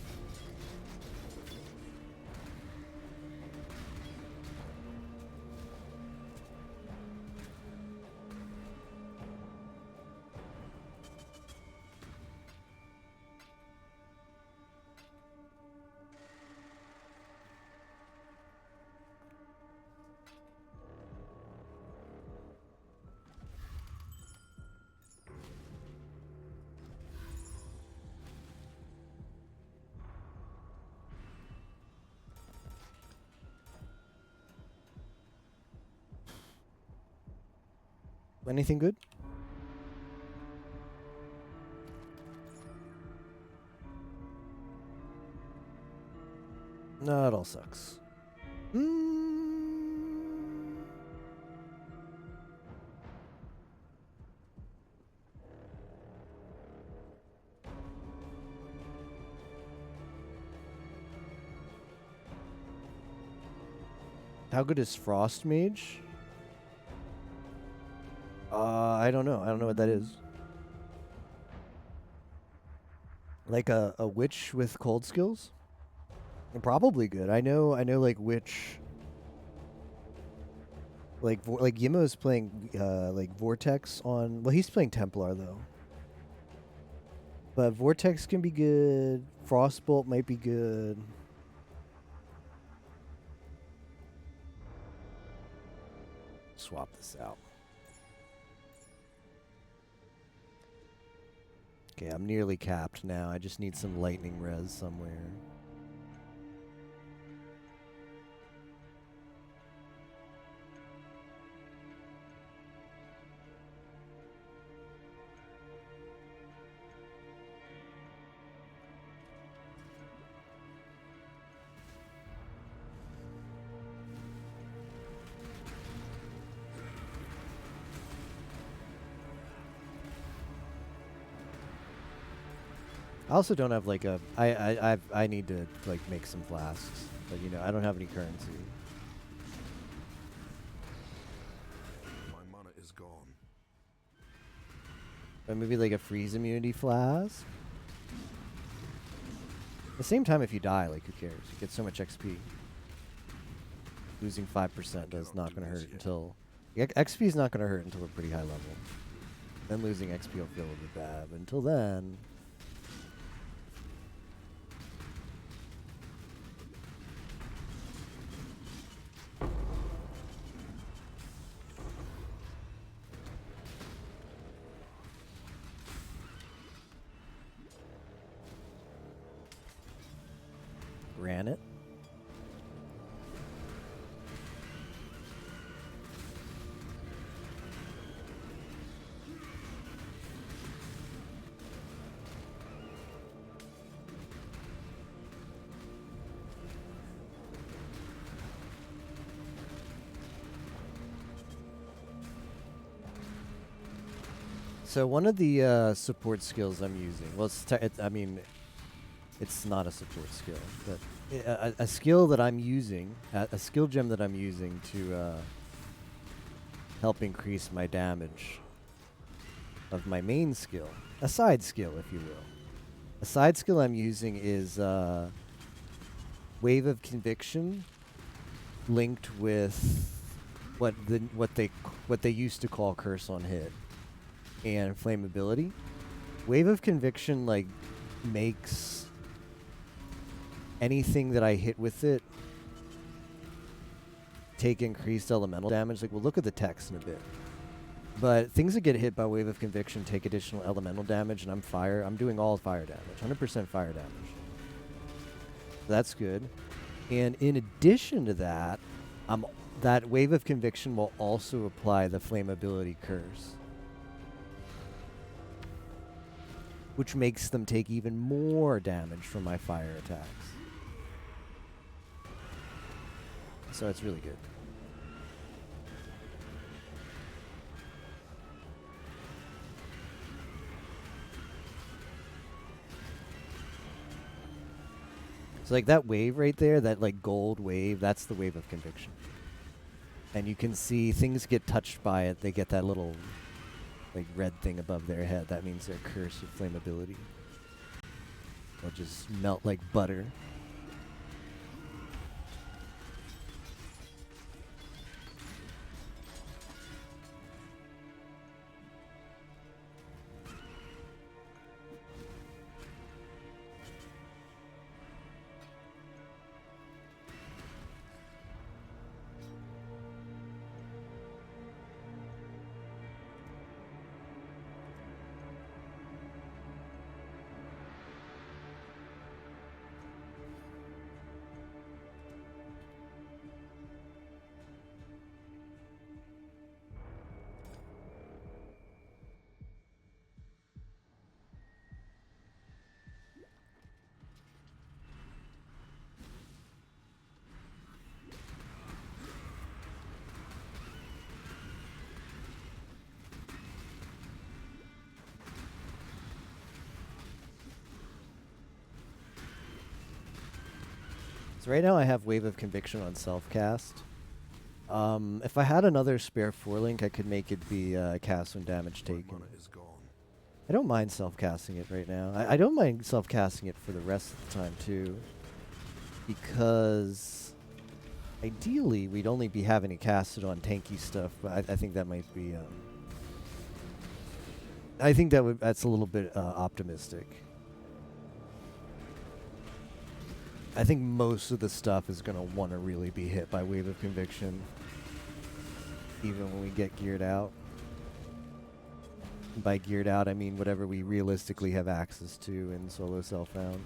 B: Anything good? No, it all sucks. How good is Frost Mage? I don't know. I don't know what that is. Like a witch with cold skills? Probably good. I know like witch. Like Yimo's playing like Vortex on. Well, he's playing Templar though. But Vortex can be good. Frostbolt might be good. Swap this out. Okay, I'm nearly capped now. I just need some lightning res somewhere. I also don't have like a I need to like make some flasks, but you know I don't have any currency.
E: My mana is gone.
B: But maybe like a freeze immunity flask. At the same time, if you die, like who cares? You get so much XP. Losing 5% does not going to hurt until XP is not going to hurt until a pretty high level. Then losing XP will feel a little bit bad. But until then. Granite. So one of the support skills I'm using, well, I mean, it's not a support skill, but a skill that I'm using, a skill gem that I'm using to help increase my damage of my main skill, a side skill, if you will. A side skill I'm using is Wave of Conviction, linked with what they used to call Curse on Hit and Flammability. Wave of Conviction like makes anything that I hit with it take increased elemental damage. Like, we'll look at the text in a bit. But things that get hit by Wave of Conviction take additional elemental damage, and I'm doing all fire damage, 100% fire damage. That's good. And in addition to that, that Wave of Conviction will also apply the Flammability Curse, which makes them take even more damage from my fire attacks. So it's really good. So like that wave right there, that like gold wave, that's the Wave of Conviction. And you can see things get touched by it. They get that little like red thing above their head. That means they're cursed with flammability. They'll just melt like butter. So right now I have Wave of Conviction on self-cast. If I had another spare 4-link, I could make it be cast when damage
E: My
B: taken.
E: mana is gone.
B: I don't mind self-casting it right now. I don't mind self-casting it for the rest of the time, too. Because ideally, we'd only be having it casted on tanky stuff, but I think that might be... I think that's a little bit optimistic. I think most of the stuff is going to want to really be hit by Wave of Conviction, even when we get geared out. By geared out, I mean whatever we realistically have access to in solo self-found.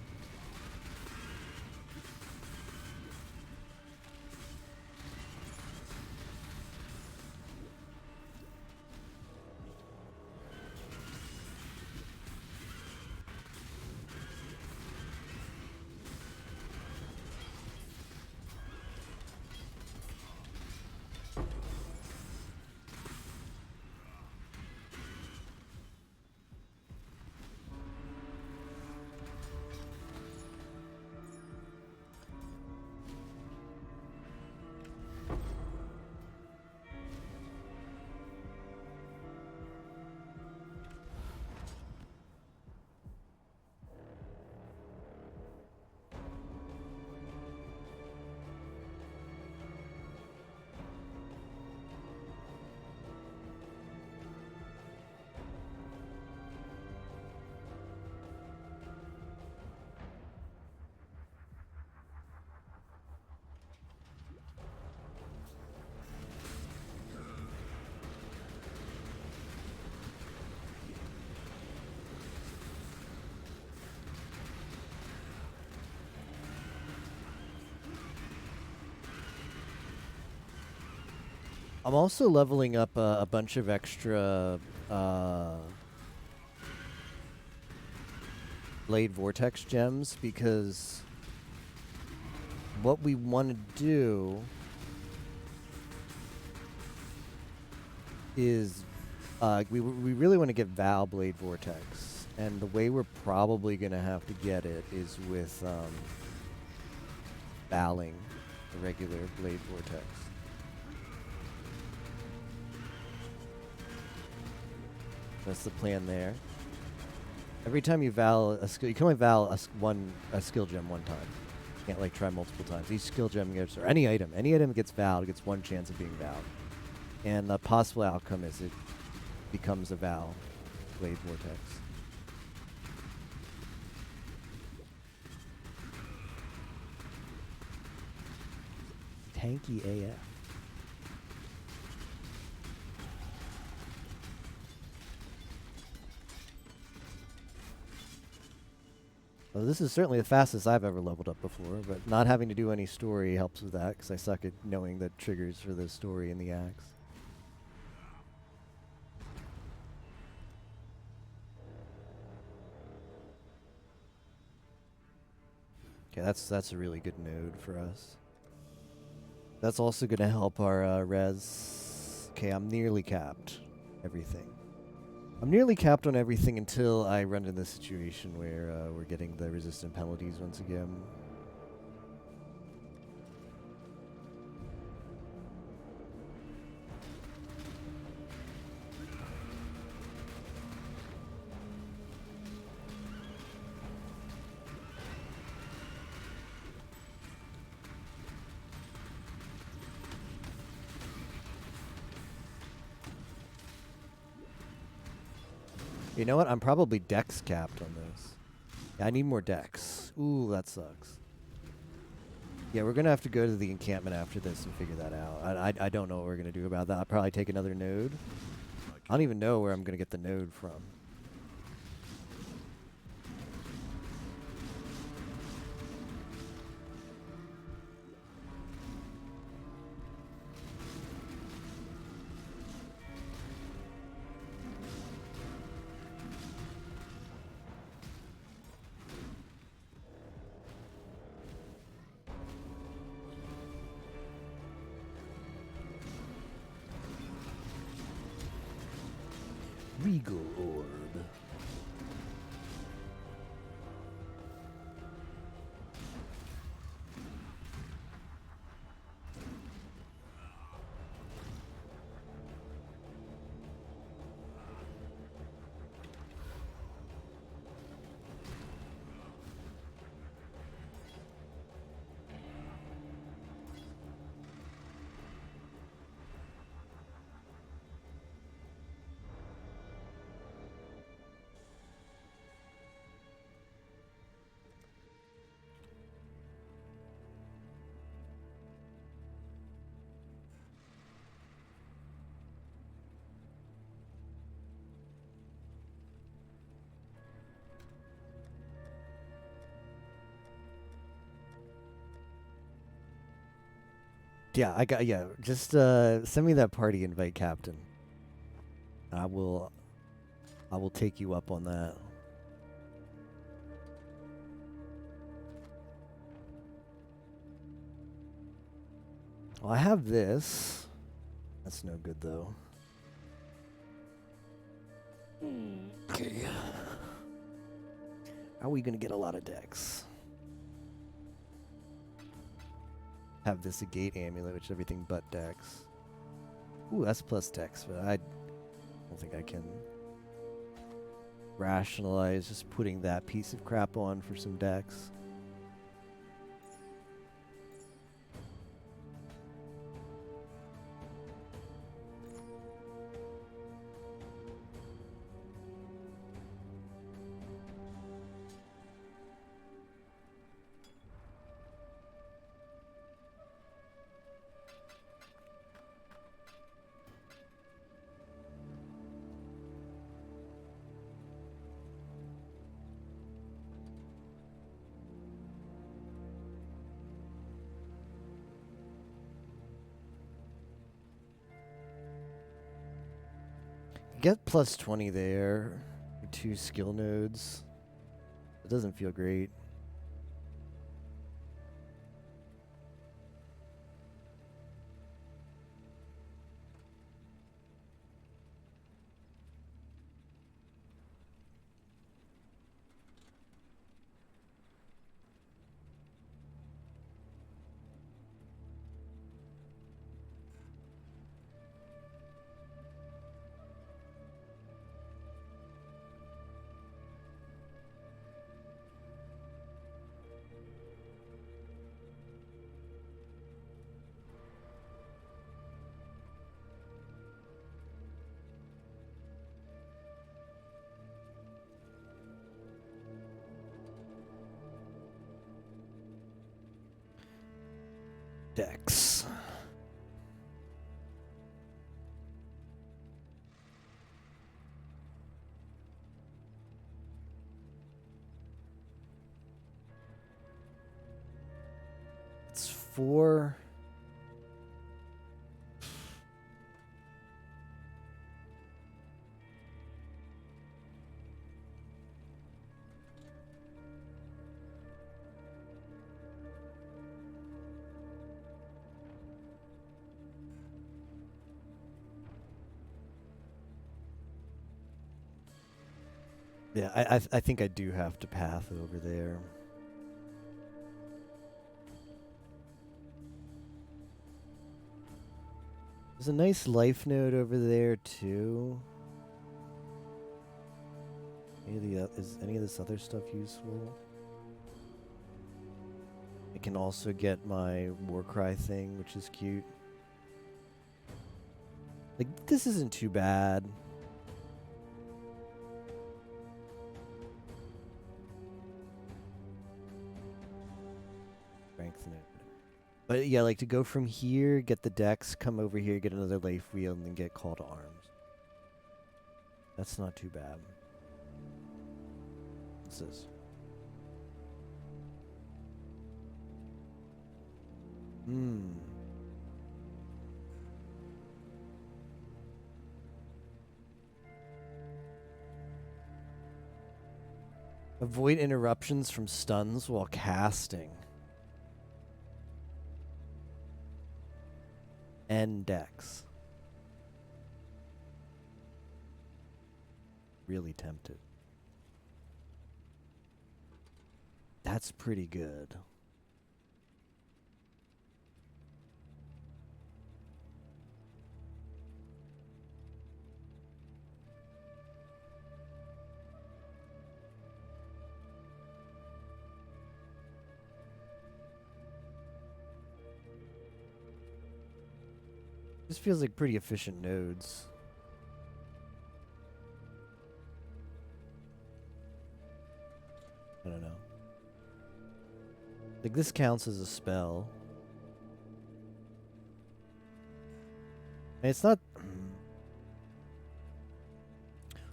B: I'm also leveling up a bunch of extra Blade Vortex gems because what we want to do is we really want to get Val Blade Vortex, and the way we're probably going to have to get it is with Valing the regular Blade Vortex. That's the plan there. Every time you val a skill, you can only val a skill gem one time. You can't like try multiple times. Each skill gem gets, or any item gets valed, gets one chance of being valed. And the possible outcome is it becomes a Val Blade Vortex. Tanky AF. Well, this is certainly the fastest I've ever leveled up before, but not having to do any story helps with that, because I suck at knowing the triggers for the story in the axe. Okay, that's a really good node for us. That's also going to help our res. Okay, I'm nearly capped. Everything. I'm nearly capped on everything until I run into this situation where we're getting the resistant penalties once again. You know what? I'm probably dex capped on this. Yeah, I need more dex. Ooh, that sucks. Yeah, we're going to have to go to the encampment after this and figure that out. I don't know what we're going to do about that. I'll probably take another node. I don't even know where I'm going to get the node from. Regal Orb. Yeah, I got. Yeah, just send me that party invite, Captain. I will take you up on that. Well, I have this. That's no good though. Okay. Are we gonna get a lot of decks? Have this a gate amulet, which is everything but decks. Ooh, that's plus decks, but I don't think I can rationalize just putting that piece of crap on for some decks. Get plus 20 there for 2 skill nodes. It doesn't feel great. Decks. It's 4. Yeah, I think I do have to path over there. There's a nice life node over there too. Is any of this other stuff useful? I can also get my Warcry thing, which is cute. Like, this isn't too bad. Strength node. But yeah, like to go from here, get the decks, come over here, get another life wheel, and then get call to arms. That's not too bad. What's this? Avoid interruptions from stuns while casting. End decks. Really tempted. That's pretty good. This feels like pretty efficient nodes. I don't know. Like, this counts as a spell. And it's not...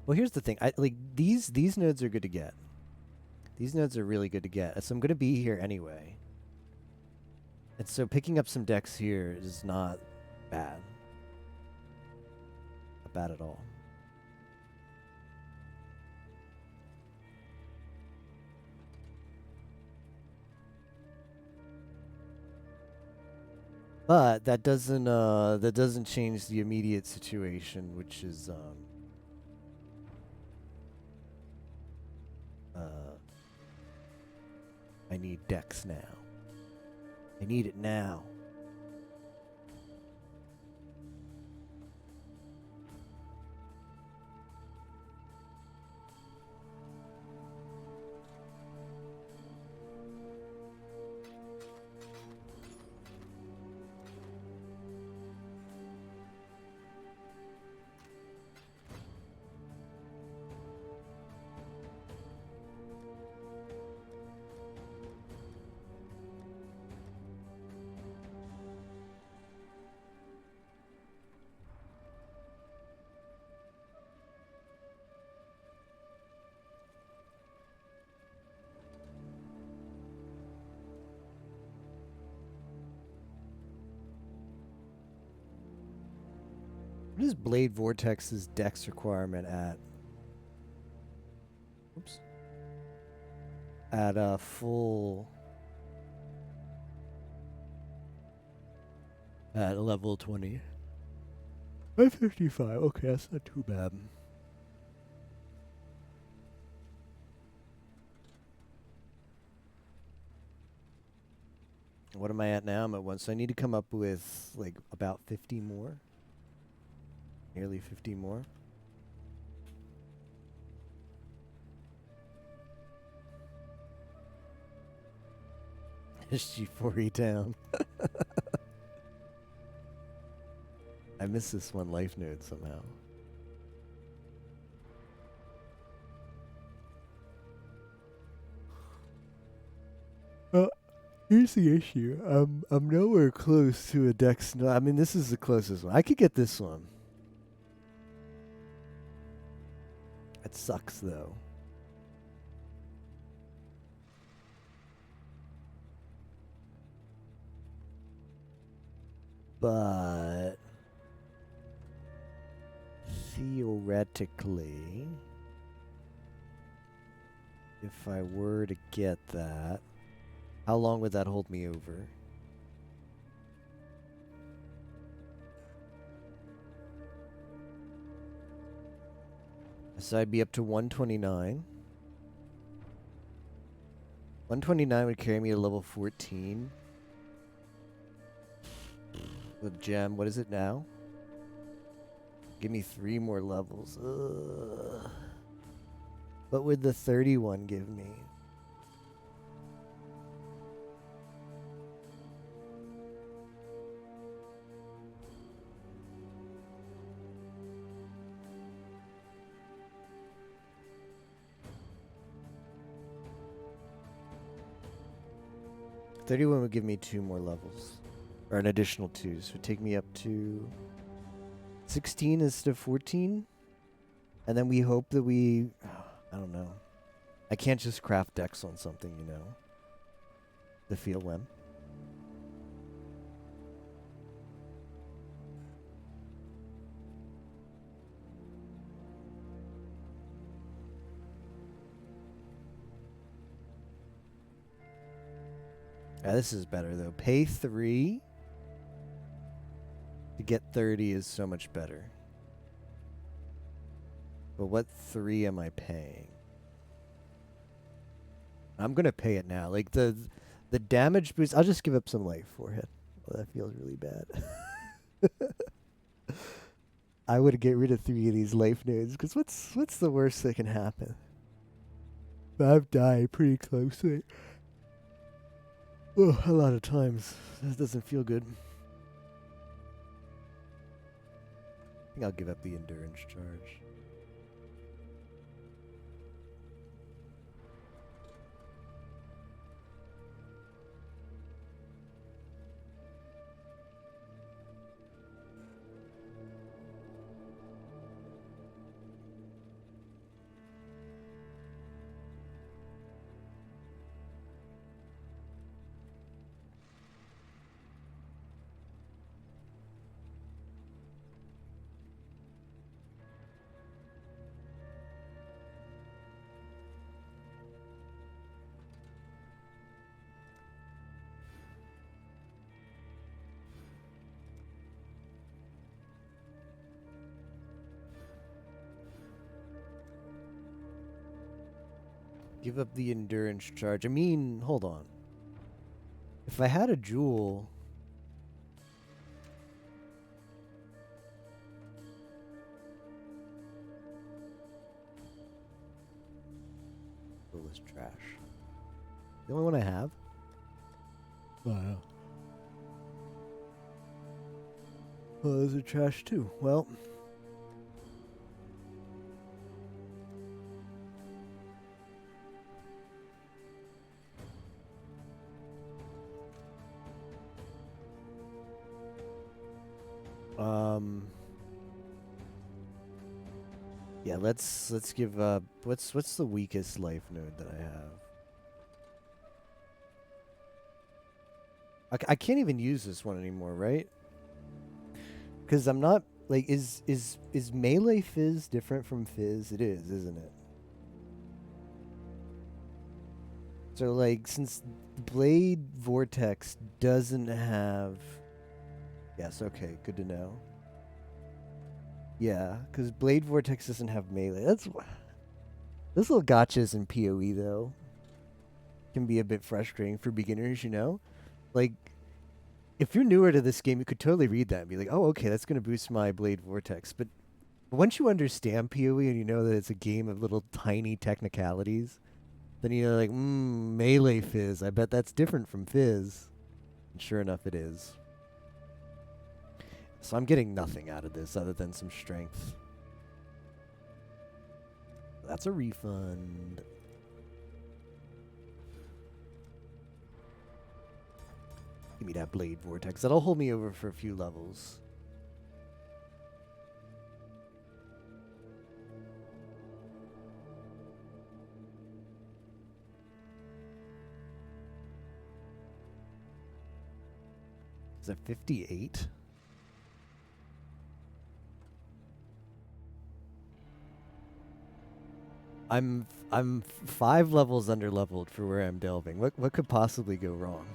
B: Well, here's the thing. These nodes are good to get. These nodes are really good to get. So I'm going to be here anyway. And so picking up some decks here is not bad. Not bad at all. But that doesn't change the immediate situation, which is I need decks now. I need it now. What is Blade Vortex's dex requirement at? Oops. At a full. At level 20. 555. Okay, that's not too bad. What am I at now? I'm at 1. So I need to come up with like about 50 more. Nearly 50 more. G4E down. I missed this one life node somehow. Here's the issue. I'm nowhere close to a dex. No, I mean this is the closest one. I could get this one. It sucks though. But theoretically, if I were to get that, how long would that hold me over? So I'd be up to 129. 129 would carry me to level 14. With gem, what is it now? Give me 3 more levels. Ugh. What would the 31 give me? $31 would give me 2 more levels. Or an additional 2. So it would take me up to 16 instead of 14. And then we hope that we... I don't know. I can't just craft decks on something, you know. The feel when. Yeah, this is better though. Pay 3 to get 30 is so much better. But what 3 am I paying? I'm gonna pay it now. Like the damage boost. I'll just give up some life for it. Well, that feels really bad. I would get rid of 3 of these life nodes because what's the worst that can happen? I've died pretty closely. Oh, a lot of times. That doesn't feel good. I think I'll give up the endurance charge. Give up the endurance charge. I mean, hold on. If I had a jewel... All this trash. The only one I have? Oh, yeah. Oh, those are trash too. Well... Yeah, let's give what's the weakest life node that I have? I can't even use this one anymore, right? Because I'm not like is melee fizz different from fizz? It is, isn't it? So like since Blade Vortex doesn't have... Yes, okay, good to know. Yeah, because Blade Vortex doesn't have melee. This little gotchas in PoE though can be a bit frustrating for beginners, you know? Like, if you're newer to this game, you could totally read that and be like, oh, okay, that's going to boost my Blade Vortex. But once you understand PoE and you know that it's a game of little tiny technicalities, then you're like, melee fizz. I bet that's different from fizz. And sure enough, it is. So I'm getting nothing out of this other than some strength. That's a refund. Give me that Blade Vortex. That'll hold me over for a few levels. Is that 58? I'm 5 levels under leveled for where I'm delving. What could possibly go wrong?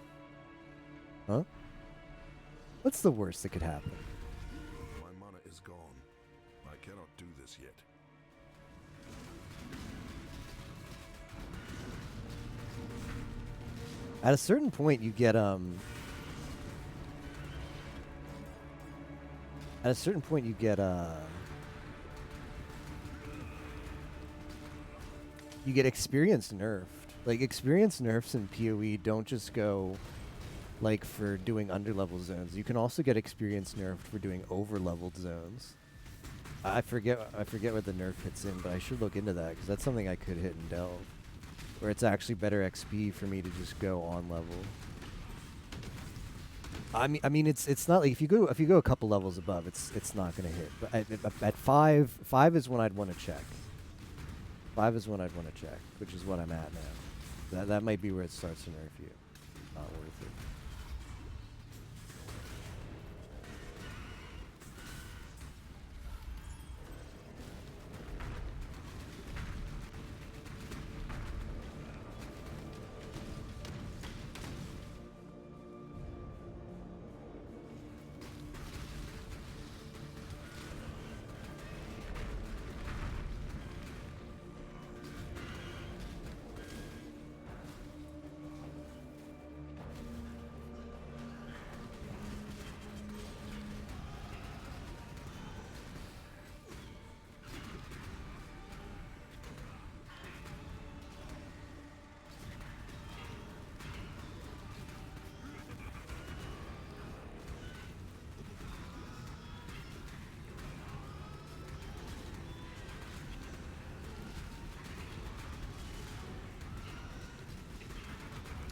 B: Huh? What's the worst that could happen?
E: My mana is gone. I cannot do this yet.
B: At a certain point you get At a certain point you get you get experience nerfed. Like experience nerfs in PoE don't just go like for doing underlevel zones. You can also get experience nerfed for doing overleveled zones. I forget what the nerf hits in, but I should look into that because that's something I could hit and delve. Where it's actually better XP for me to just go on level. I mean, it's not like if you go a couple levels above, it's not gonna hit. But at 5 is when I'd want to check. 5 is when I'd want to check, which is what I'm at now. That might be where it starts to nerf you. Not worth it.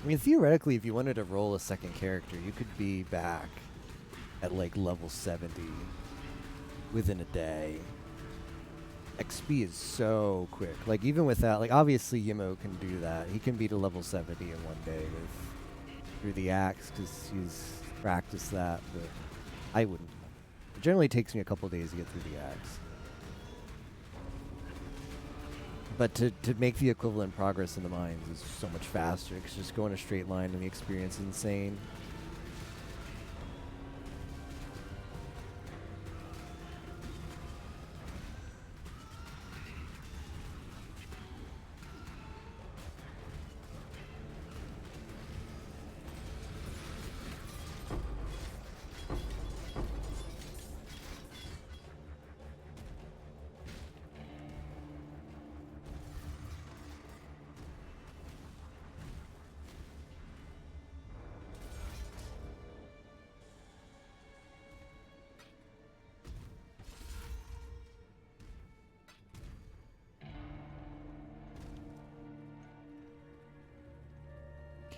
B: I mean, theoretically, if you wanted to roll a second character, you could be back at like level 70 within a day. XP is so quick. Like even without, like obviously Yimo can do that. He can be to level 70 in one day through the axe because he's practiced that. But I wouldn't. It generally takes me a couple days to get through the axe. But to make the equivalent progress in the mines is so much faster because just go in a straight line and the experience is insane.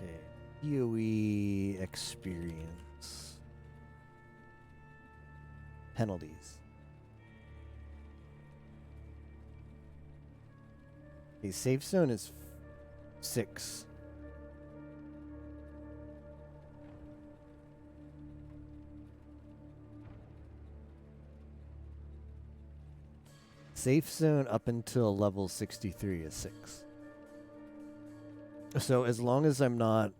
B: Okay. PoE experience. Penalties. Okay, safe zone is 6. Safe zone up until level 63 is 6. So as long as I'm not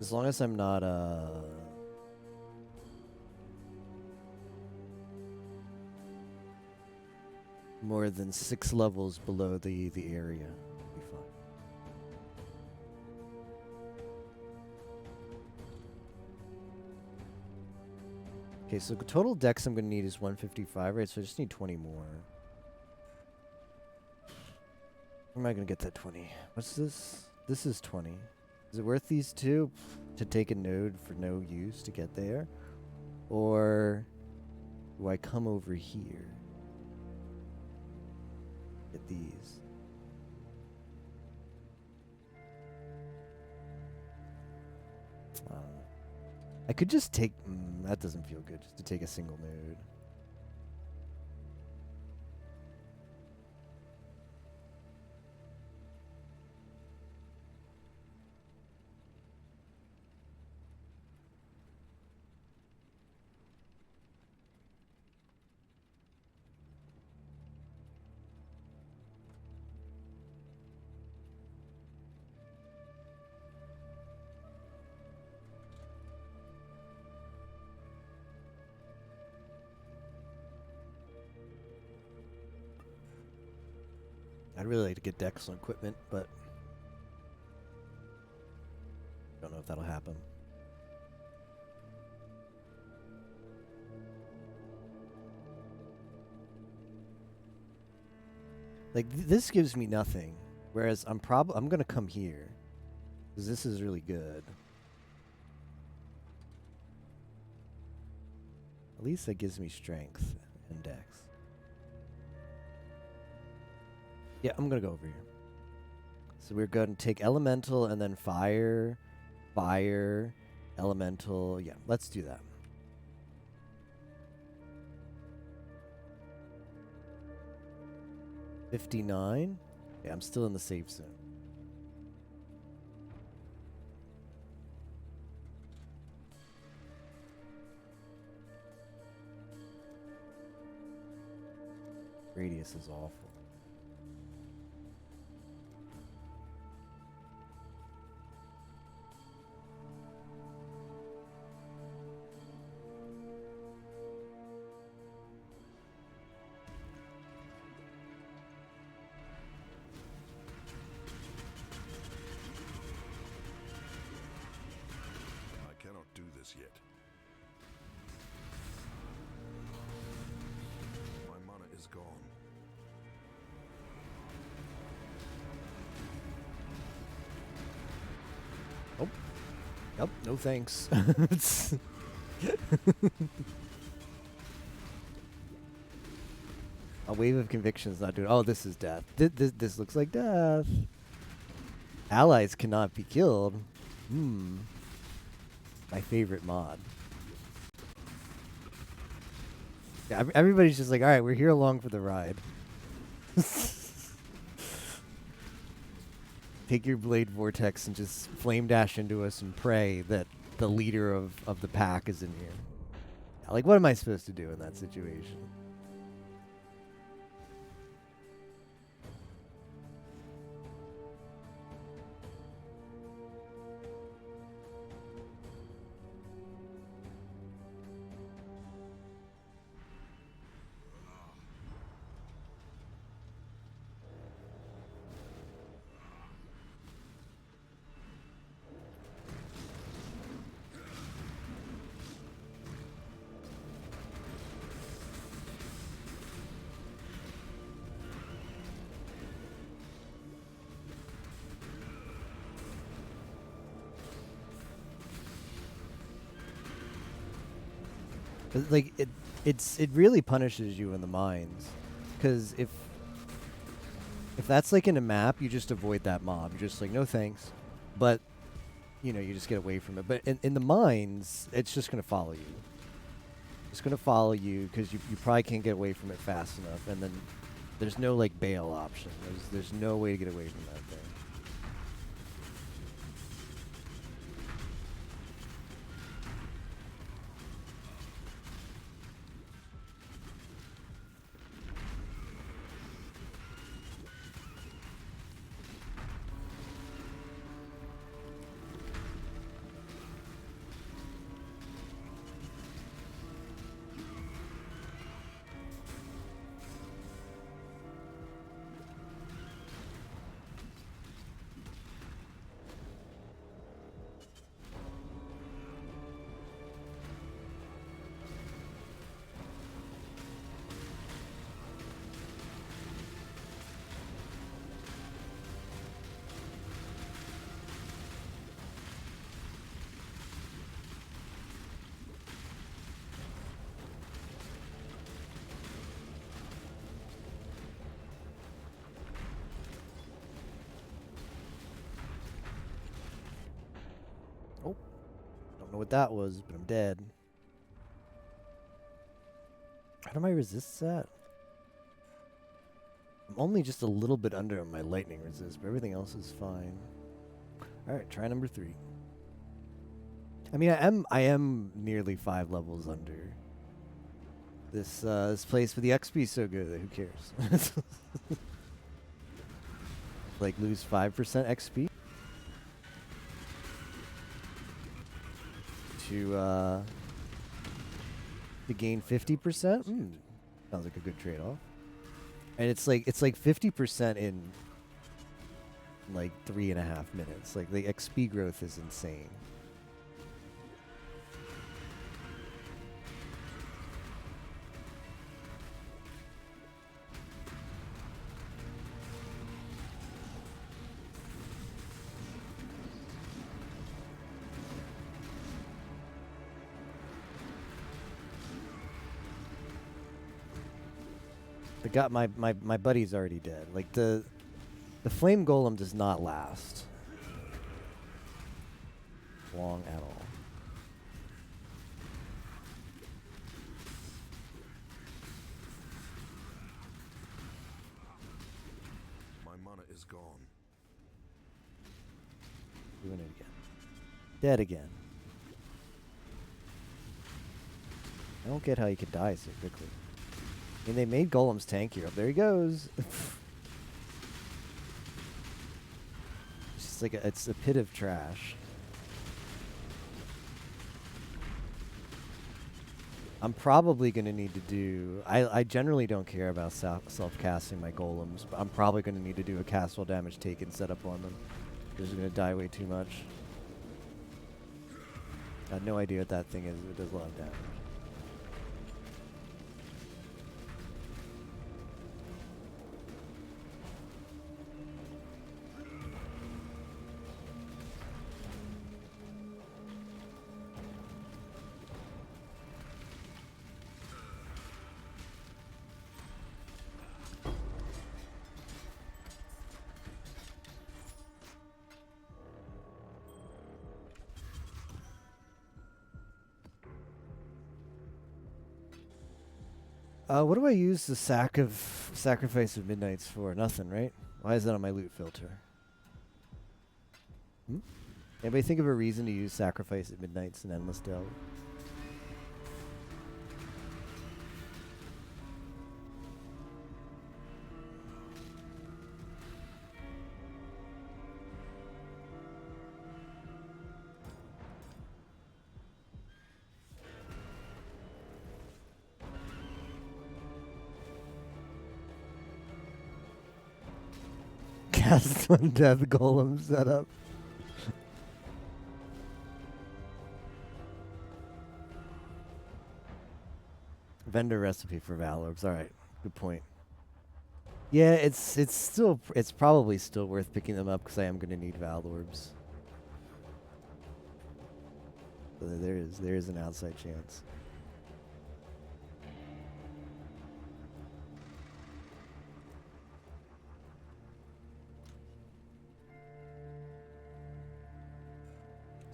B: as long as I'm not more than 6 levels below the area, I'll be fine. Okay, so the total dex I'm going to need is 155, right? So I just need 20 more. Where am I going to get that 20? What's this? This is 20. Is it worth these two to take a node for no use to get there? Or do I come over here? Get these. I don't know. I could just take... that doesn't feel good, just to take a single node. I'd really like to get decks on equipment, but don't know if that'll happen. Like this gives me nothing, whereas I'm gonna come here because this is really good. At least that gives me strength and dex. Yeah, I'm gonna go over here. So we're going to take elemental and then fire, fire, elemental. Yeah, let's do that. $59. Yeah, I'm still in the safe zone. Radius is awful.
E: I cannot do this yet. My mana is gone.
B: Oh. Yep, no thanks. A wave of conviction is not doing. Oh, this is death. This looks like death. Allies cannot be killed. My favorite mod. Yeah, everybody's just like, all right, we're here along for the ride. Take your blade vortex and just flame dash into us and pray that the leader of the pack is in here. Yeah, like, what am I supposed to do in that situation? Like it really punishes you in the mines, because if that's like in a map, you just avoid that mob. You're just like, no thanks. But you know, you just get away from it. But in the mines, it's just gonna follow you. It's gonna follow you because you probably can't get away from it fast enough, and then there's no like bail option. There's no way to get away from that thing. Don't know what that was, but I'm dead. How do my resists at? I'm only just a little bit under on my lightning resist, but everything else is fine. Alright, try number 3. I mean, I am nearly 5 levels under. This place, but the XP is so good that who cares? Like lose 5% XP to gain 50%. Sounds like a good trade-off. And it's like 50% in like 3.5 minutes. Like the XP growth is insane. My buddy's already dead. Like the flame golem does not last long at all.
E: My mana is gone.
B: Doing it again. Dead again. I don't get how you could die so quickly. I mean, they made golems tankier. There he goes. It's just like it's a pit of trash. I'm probably going to need to do... I generally don't care about self-casting my golems, but I'm probably going to need to do a cast while damage taken setup on them. Because they're going to die way too much. I have no idea what that thing is, but it does a lot of damage. What do I use the sacrifice of midnights for? Nothing, right? Why is that on my loot filter? Anybody think of a reason to use sacrifice at midnights in Endless Delve? Cast undeath golem setup. Vendor recipe for Valorbs. All right, good point. Yeah, it's probably still worth picking them up because I am going to need Valorbs. So there is an outside chance.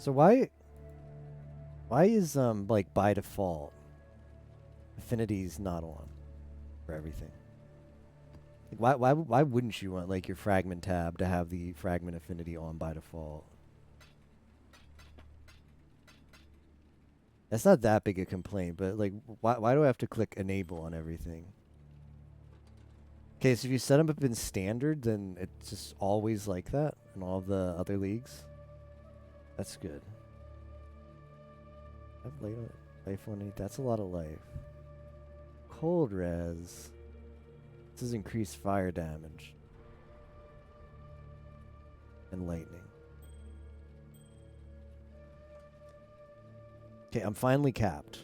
B: So why is like by default affinities not on for everything? Like why wouldn't you want like your fragment tab to have the fragment affinity on by default? That's not that big a complaint, but like why do I have to click enable on everything? Okay, so if you set them up in standard, then it's just always like that in all the other leagues. That's good. I've life 180. That's a lot of life. Cold res. This is increased fire damage. And lightning. Okay, I'm finally capped.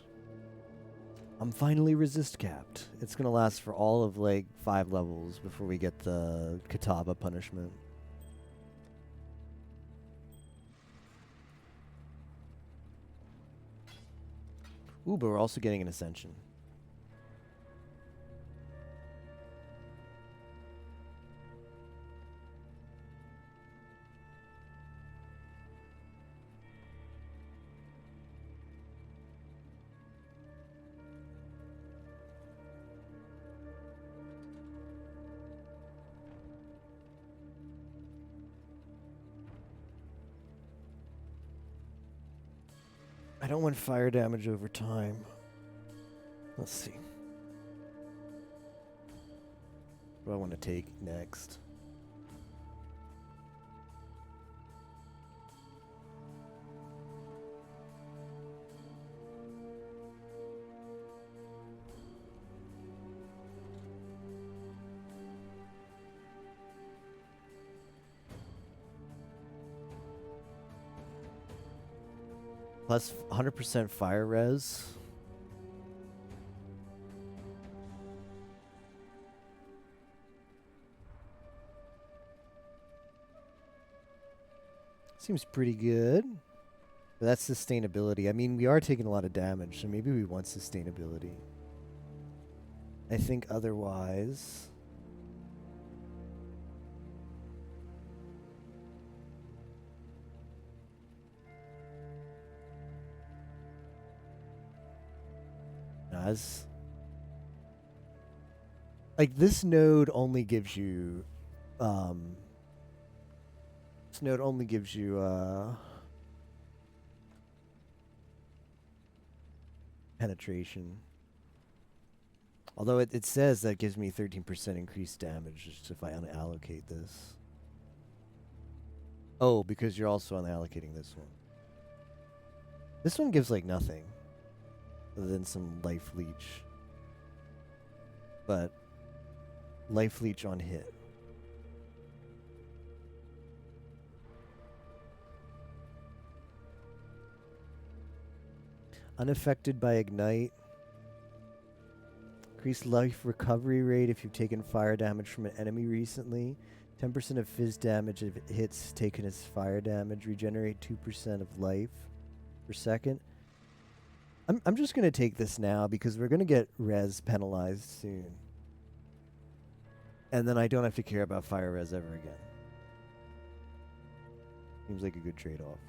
B: I'm finally resist capped. It's gonna last for all of like 5 levels before we get the Kataba punishment. Ooh, but we're also getting an ascension. I don't want fire damage over time. Let's see. What do I want to take next? Plus 100% fire res. Seems pretty good. But that's sustainability. I mean, we are taking a lot of damage, so maybe we want sustainability. I think otherwise... like this node only gives you penetration. Although it says that gives me 13% increased damage just if I unallocate this. Oh, because you're also unallocating this one. This one gives like nothing other than some life leech. But life leech on hit. Unaffected by ignite. Increased life recovery rate if you've taken fire damage from an enemy recently. 10% of fizz damage if it hits taken as fire damage. Regenerate 2% of life per second. I'm just going to take this now because we're going to get res penalized soon. And then I don't have to care about fire res ever again. Seems like a good trade-off.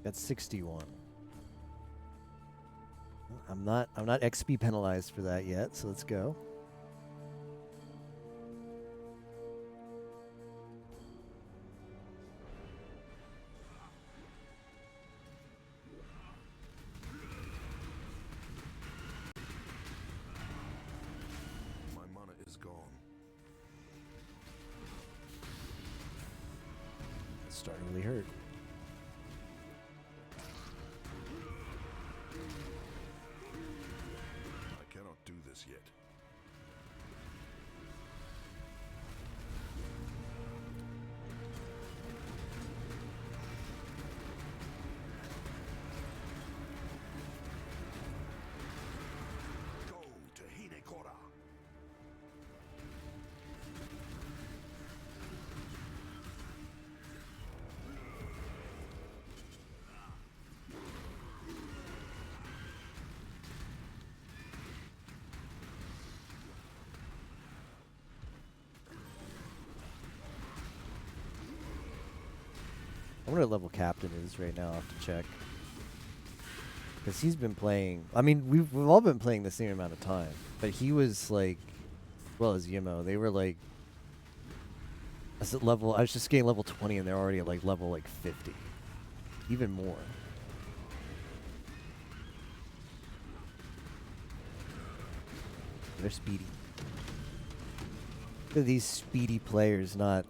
B: That's 61. I'm not XP penalized for that yet, so let's go.
E: My mana is gone.
B: It's starting to really hurt.
E: I cannot do this yet.
B: wonder what level Captain is right now. I'll have to check. Because he's been playing. I mean, we've all been playing the same amount of time. But he was like, well as Yimo, they were like. I was at level. I was just getting level 20, and they're already at like level like 50, even more. They're speedy. Look at these speedy players not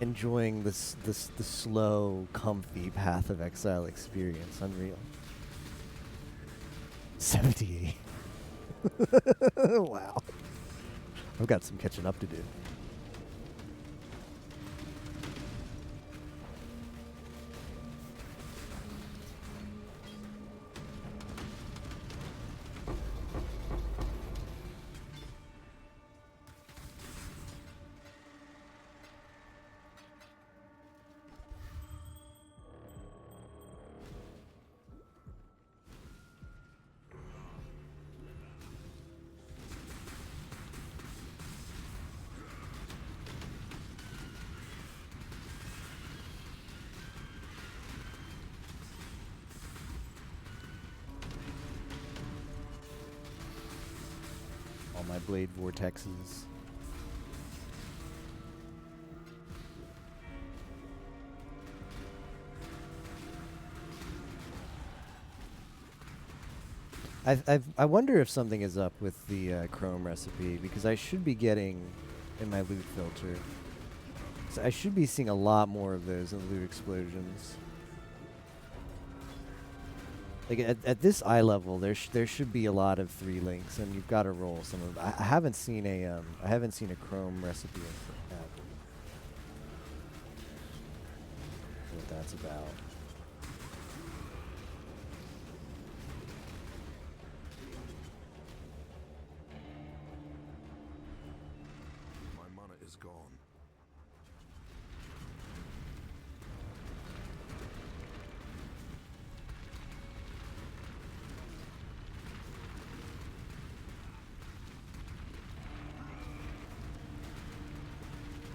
B: enjoying the slow, comfy Path of Exile experience. Unreal. 78. Wow. I've got some catching up to do. My blade vortexes. I wonder if something is up with the Chrome recipe, because I should be getting in my loot filter. So I should be seeing a lot more of those in loot explosions. Like at this eye level, there should be a lot of 3 links, and you've got to roll some of them. I haven't seen a Chrome recipe yet. What that's about.
E: My mana is gone.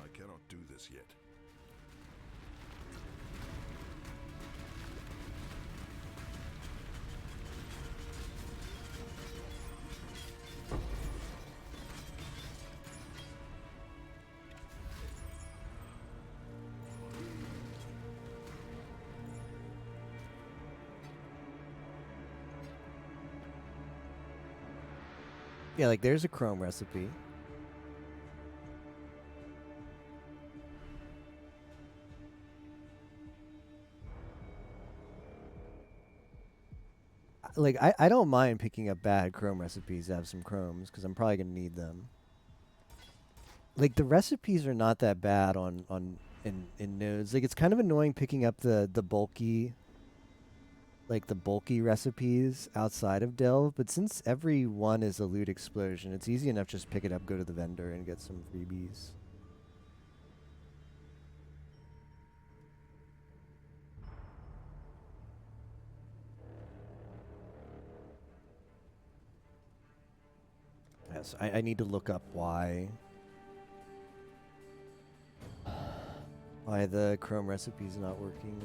E: I cannot do this yet.
B: Yeah, like there's a Chrome recipe. Like I don't mind picking up bad Chrome recipes to have some Chromes, because I'm probably gonna need them. Like the recipes are not that bad in nodes. Like it's kind of annoying picking up the bulky, like the bulky recipes outside of Delve, but since every one is a loot explosion, it's easy enough just pick it up, go to the vendor, and get some freebies. Yes, I need to look up why the Chrome recipe is not working.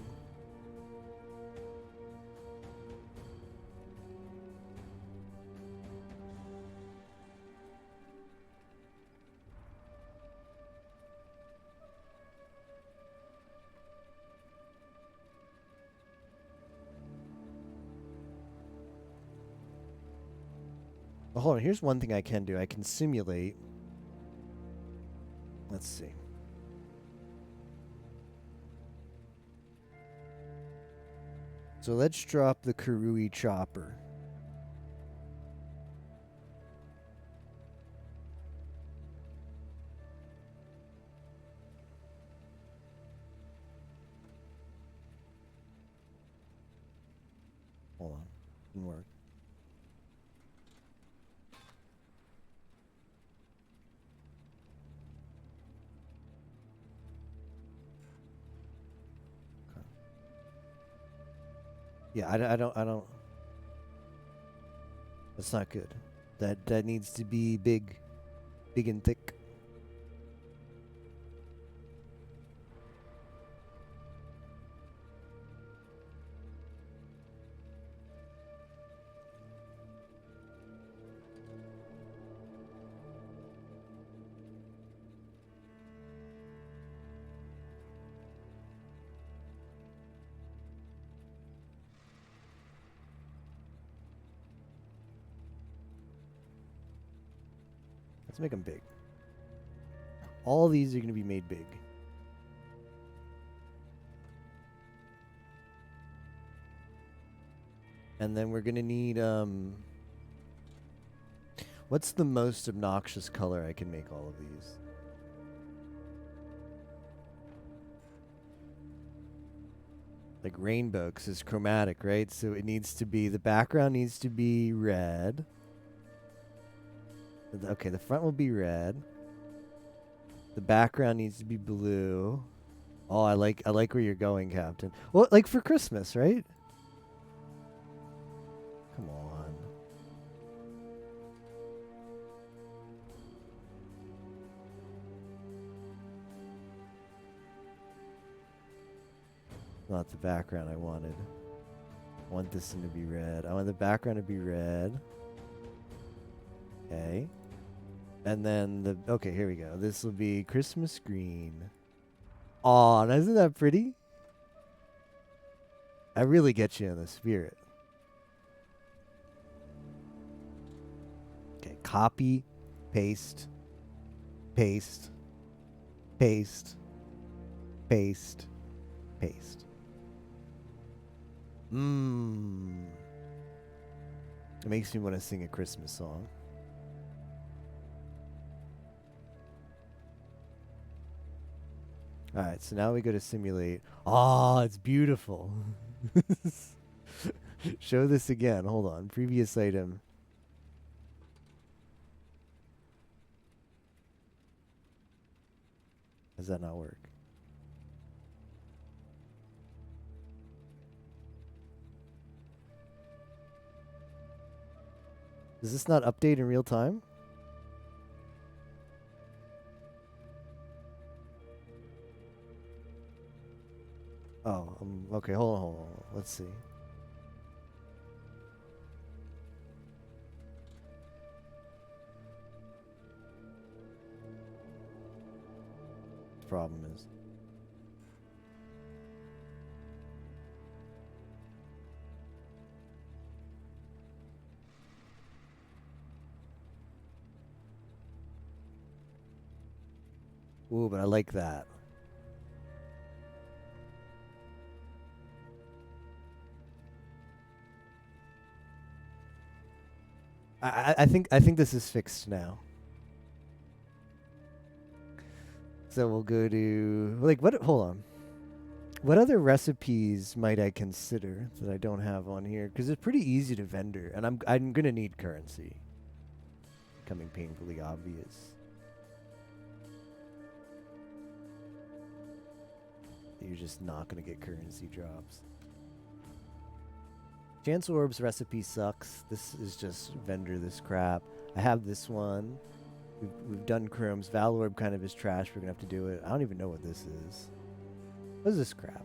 B: Well, hold on. Here's one thing I can do. I can simulate. Let's see. So let's drop the Karui chopper. Hold on. Didn't work. Yeah, I don't. That's not good. That needs to be big and thick. Let's make them big. All these are going to be made big. And then we're going to need, what's the most obnoxious color I can make all of these? Like rainbow, because it's chromatic, right? So it needs to be, the background needs to be red. Okay, the front will be red. The background needs to be blue. Oh, I like where you're going, Captain. Well, like for Christmas, right? Come on. Not the background I wanted. I want this one to be red. I want the background to be red. Okay. And then the... Okay, here we go. This will be Christmas green. Aw, isn't that pretty? I really get you in the spirit. Okay, copy, paste, paste, paste, paste, paste. Mmm. It makes me want to sing a Christmas song. Alright, so now we go to simulate. Oh, it's beautiful. Show this again. Hold on. Previous item. Does that not work? Does this not update in real time? Oh, okay, hold on. Let's see. The problem is. Ooh, but I like that. I think this is fixed now. So we'll go to like what? Hold on. What other recipes might I consider that I don't have on here? Because it's pretty easy to vendor, and I'm gonna need currency. Becoming painfully obvious. You're just not gonna get currency drops. Chance Orb's recipe sucks. This is just vendor this crap. I have this one. We've done Chrome's. Valorb kind of is trash. We're gonna have to do it. I don't even know what this is. What is this crap?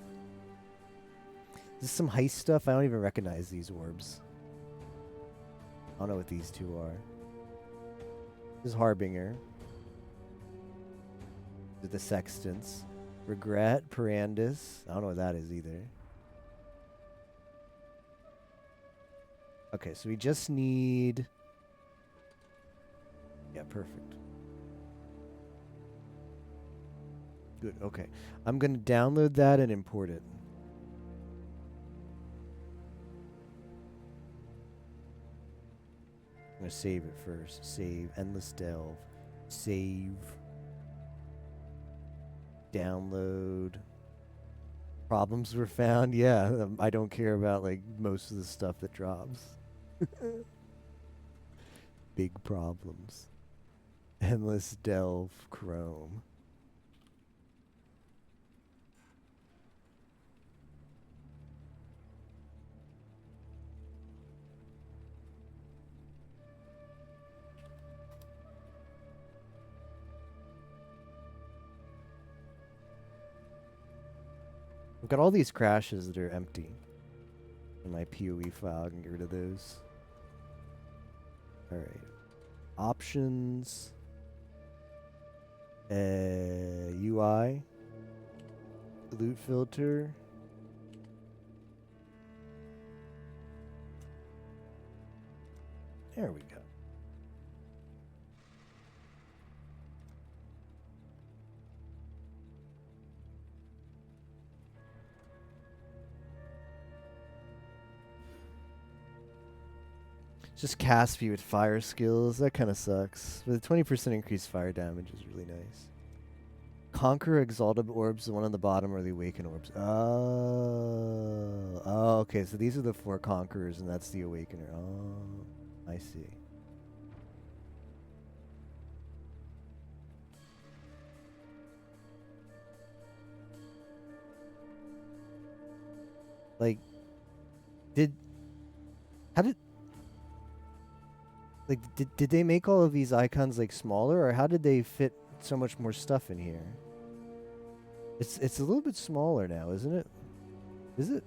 B: Is this some heist stuff? I don't even recognize these orbs. I don't know what these two are. This is Harbinger. These are the Sextants. Regret, Perandus. I don't know what that is either. Okay, so we just need... Yeah, perfect. Good, okay. I'm going to download that and import it. I'm going to save it first. Save. Endless Delve. Save. Download. Problems were found. Yeah, I don't care about like most of the stuff that drops. Big problems. Endless Delve Chrome. I've got all these crashes that are empty in my POE file. I can get rid of those. Alright. Options. UI. Loot filter. There we go. Just Caspi with fire skills. That kind of sucks. But the 20% increased fire damage is really nice. Conquer Exalted Orbs, the one on the bottom, or the Awaken Orbs. Oh. Oh, okay. So these are the 4 Conquerors, and that's the Awakener. Oh, I see. Like, did they make all of these icons like smaller, or how did they fit so much more stuff in here? It's a little bit smaller now, isn't it? Is it?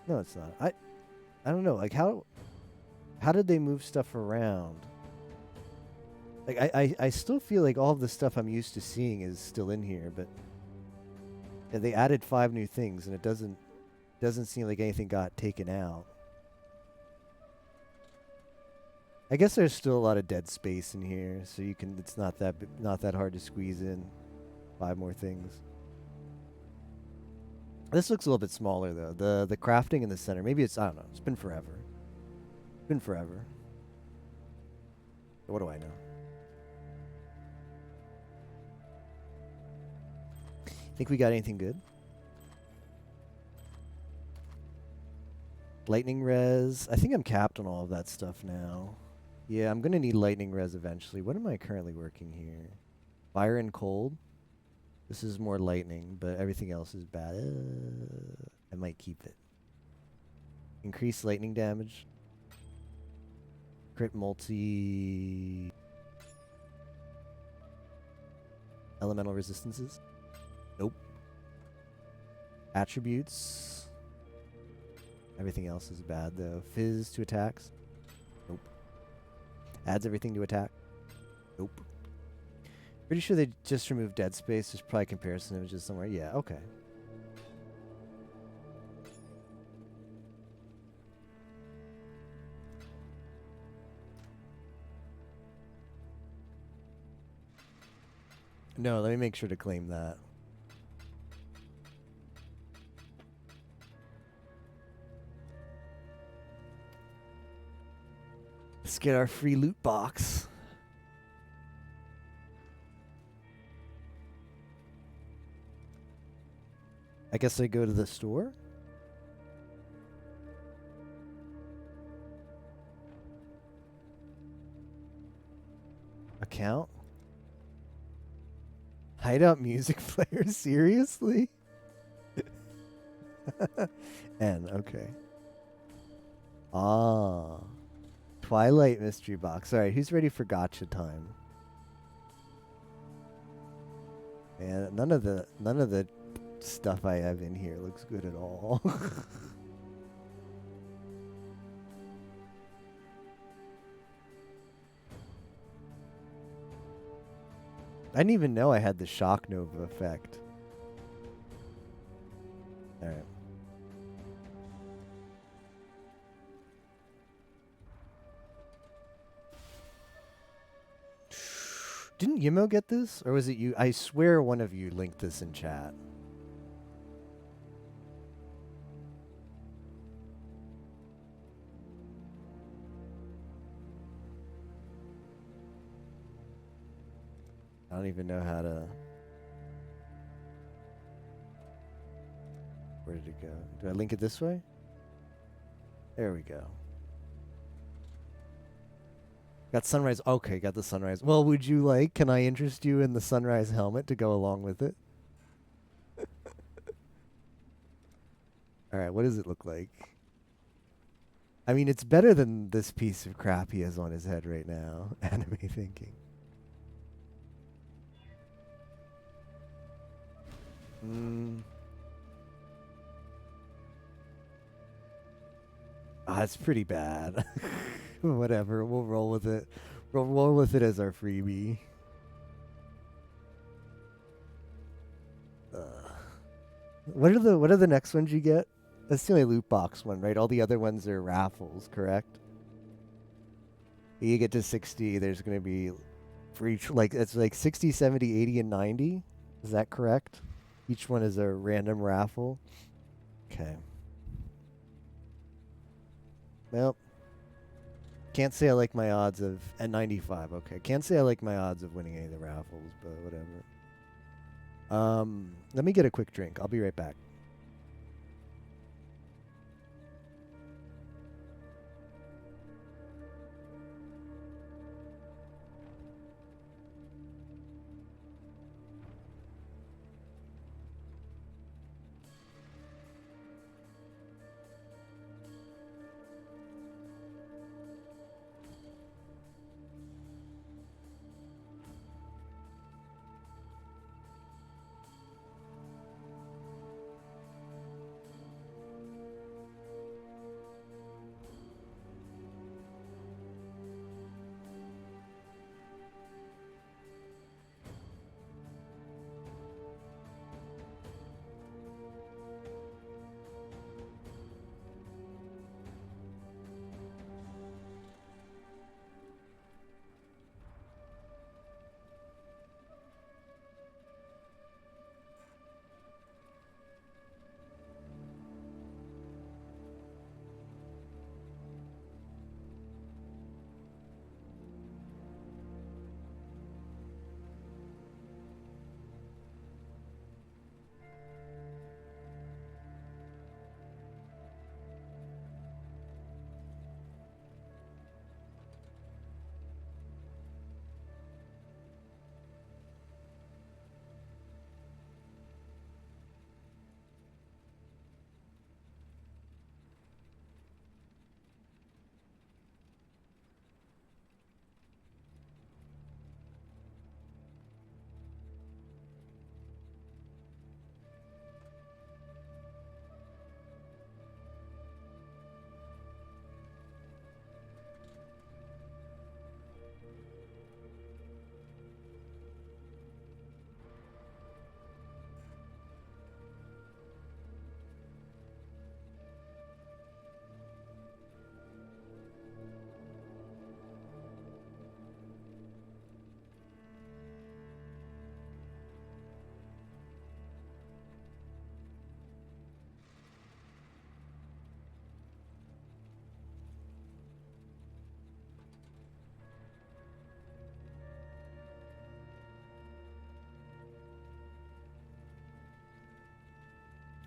B: No, it's not. I don't know. Like how did they move stuff around? Like I still feel like all of the stuff I'm used to seeing is still in here, but yeah, they added 5 new things, and it doesn't seem like anything got taken out. I guess there's still a lot of dead space in here, so you can. It's not that hard to squeeze in 5 more things. This looks a little bit smaller though. The crafting in the center. Maybe it's, I don't know. It's been forever. Been forever. What do I know? Think we got anything good? Lightning res. I think I'm capped on all of that stuff now. Yeah, I'm gonna need lightning res eventually. What am I currently working here? Fire and cold. This is more lightning, but everything else is bad. I might keep it. Increase lightning damage. Crit multi. Elemental resistances. Nope. Attributes. Everything else is bad though. Fizz to attacks. Nope. Adds everything to attack. Nope. Pretty sure they just removed dead space. There's probably comparison images somewhere. Yeah, okay. No, let me make sure to claim that. Let's get our free loot box. I guess I go to the store. Account. Hideout music player? Seriously? N, okay. Ah. Twilight mystery box. Alright, who's ready for gotcha time? And none of the stuff I have in here looks good at all. I didn't even know I had the Shock Nova effect. Alright. Didn't Yimo get this? Or was it you? I swear one of you linked this in chat. I don't even know how to... Where did it go? Do I link it this way? There we go. Got sunrise. Okay, got the sunrise. Well, would you like, can I interest you in the sunrise helmet to go along with it? Alright, what does it look like? I mean, it's better than this piece of crap he has on his head right now. Anime thinking. It's pretty bad. Whatever, we'll roll with it. We'll roll with it as our freebie. What are the next ones you get? That's the only loot box one, right? All the other ones are raffles, correct? You get to 60, there's going to be for each, like, it's like 60, 70, 80, and 90. Is that correct? Each one is a random raffle. Okay. Well, can't say I like my odds of at 95. Okay, can't say I like my odds of winning any of the raffles, but whatever. Let me get a quick drink. I'll be right back.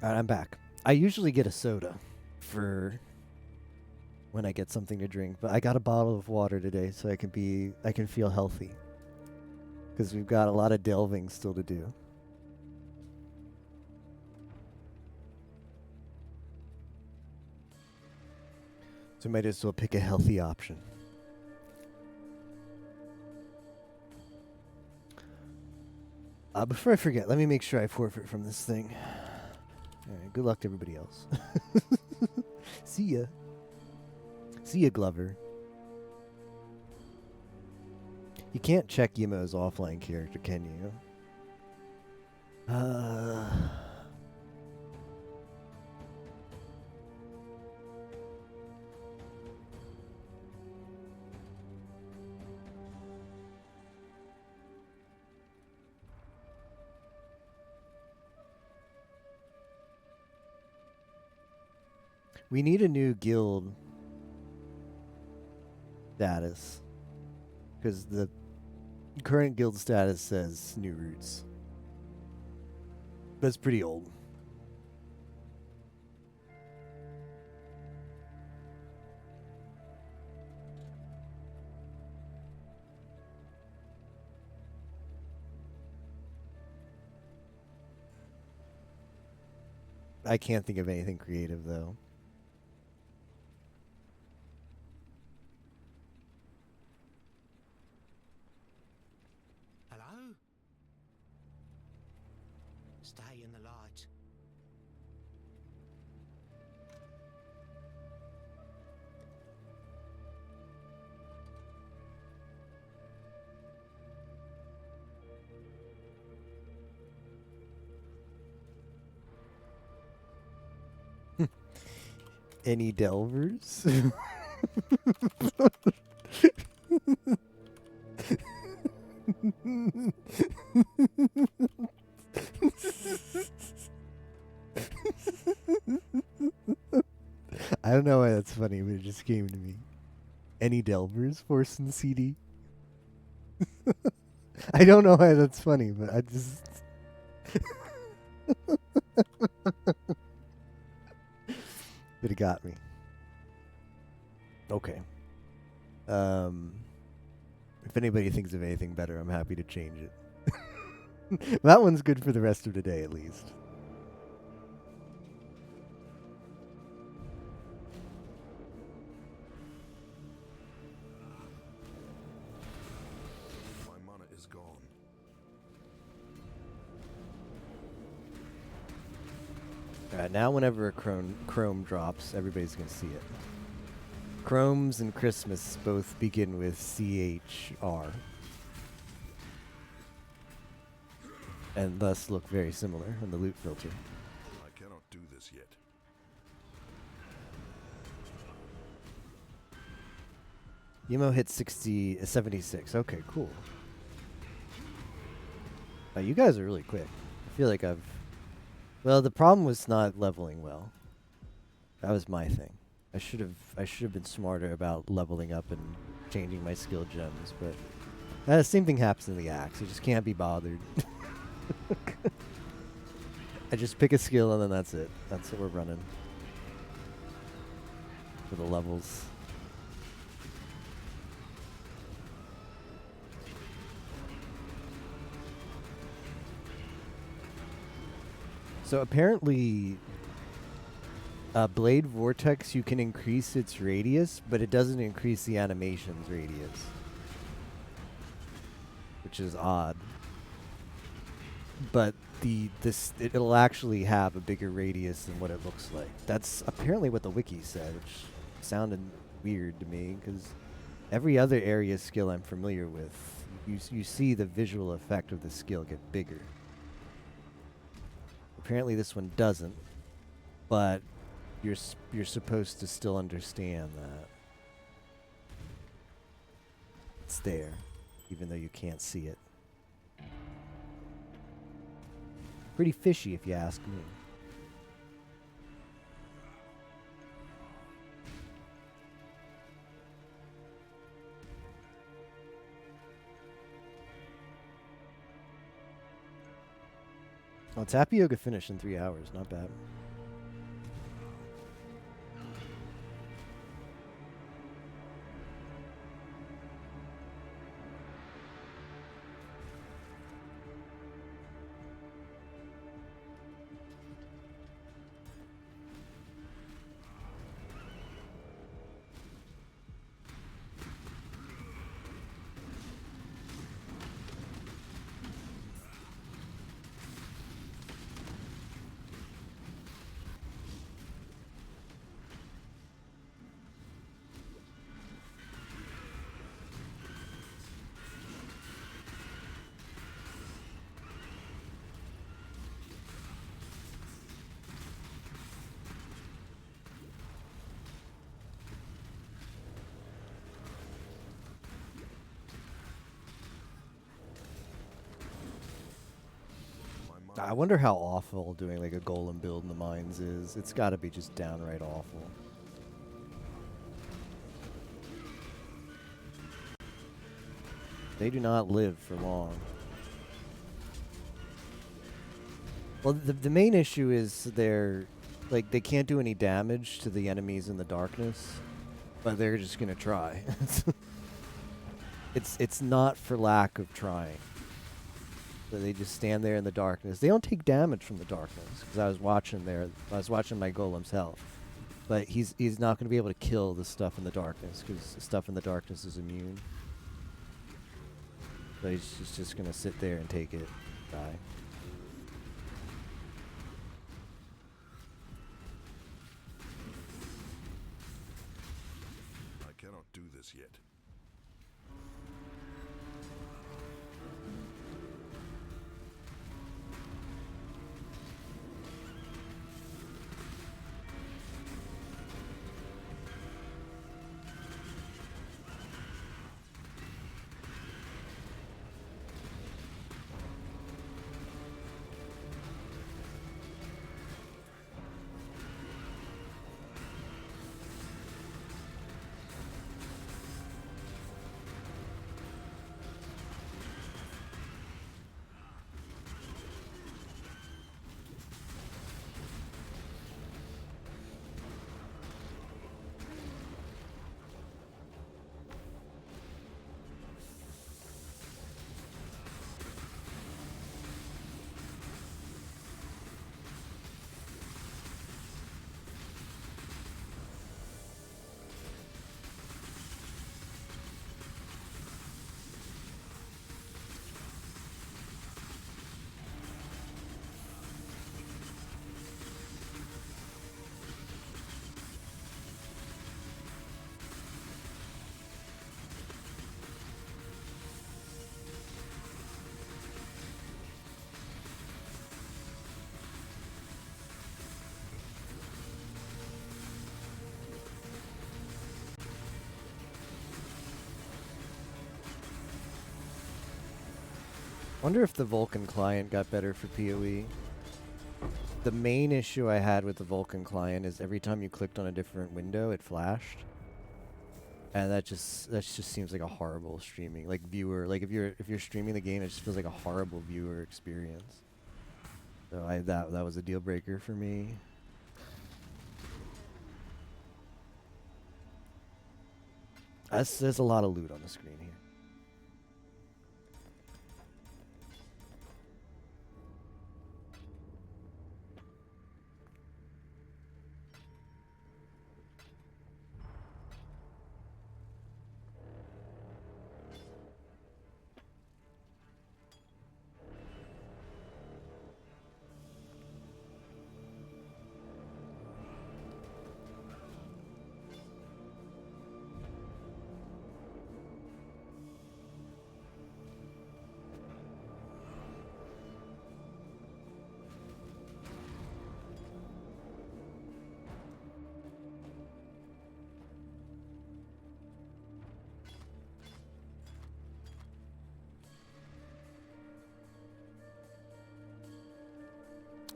B: All right, I'm back. I usually get a soda for when I get something to drink, but I got a bottle of water today so I can feel healthy. Because we've got a lot of delving still to do. So might as well pick a healthy option. Before I forget, let me make sure I forfeit from this thing. Alright, good luck to everybody else. See ya. See ya, Glover. You can't check Yimo's offline character, can you? We need a new guild status. Because the current guild status says New Roots. That's pretty old. I can't think of anything creative, though.
C: Hello? Stay in the light.
B: Any delvers? I don't know why that's funny, but it just came to me. Any Delvers forcing CD? I don't know why that's funny, but I just. But it got me. Okay. If anybody thinks of anything better, I'm happy to change it. That one's good for the rest of the day, at least.
E: My mana is gone.
B: Alright, now whenever a chrome drops, everybody's going to see it. Chromes and Christmas both begin with CHR. And thus look very similar in the loot filter.
E: I cannot do this yet.
B: Emo hit 76. Okay, cool. You guys are really quick. I feel like I've... Well, the problem was not leveling well. That was my thing. I should have been smarter about leveling up and changing my skill gems, but the same thing happens in the axe. You just can't be bothered. I just pick a skill and then that's it. That's what we're running for the levels. So apparently, Blade Vortex, you can increase its radius, but it doesn't increase the animation's radius, which is odd. But it'll actually have a bigger radius than what it looks like. That's apparently what the wiki said, which sounded weird to me because every other area skill I'm familiar with, you see the visual effect of the skill get bigger. Apparently this one doesn't, but you're supposed to still understand that it's there, even though you can't see it. Pretty fishy, if you ask me. Oh, Tapioca finished in 3 hours. Not bad. I wonder how awful doing like a golem build in the mines is. It's got to be just downright awful. They do not live for long. Well, the main issue is they can't do any damage to the enemies in the darkness, but they're just gonna try. It's not for lack of trying. So they just stand there in the darkness. They don't take damage from the darkness because I was watching my golem's health, but he's not going to be able to kill the stuff in the darkness because the stuff in the darkness is immune. So he's just going to sit there and take it, die.
E: I cannot do this yet.
B: Wonder if the Vulkan client got better for PoE. The main issue I had with the Vulkan client is every time you clicked on a different window, it flashed. And that just seems like a horrible streaming viewer. Like if you're streaming the game, it just feels like a horrible viewer experience. So that was a deal breaker for me. There's a lot of loot on the screen here.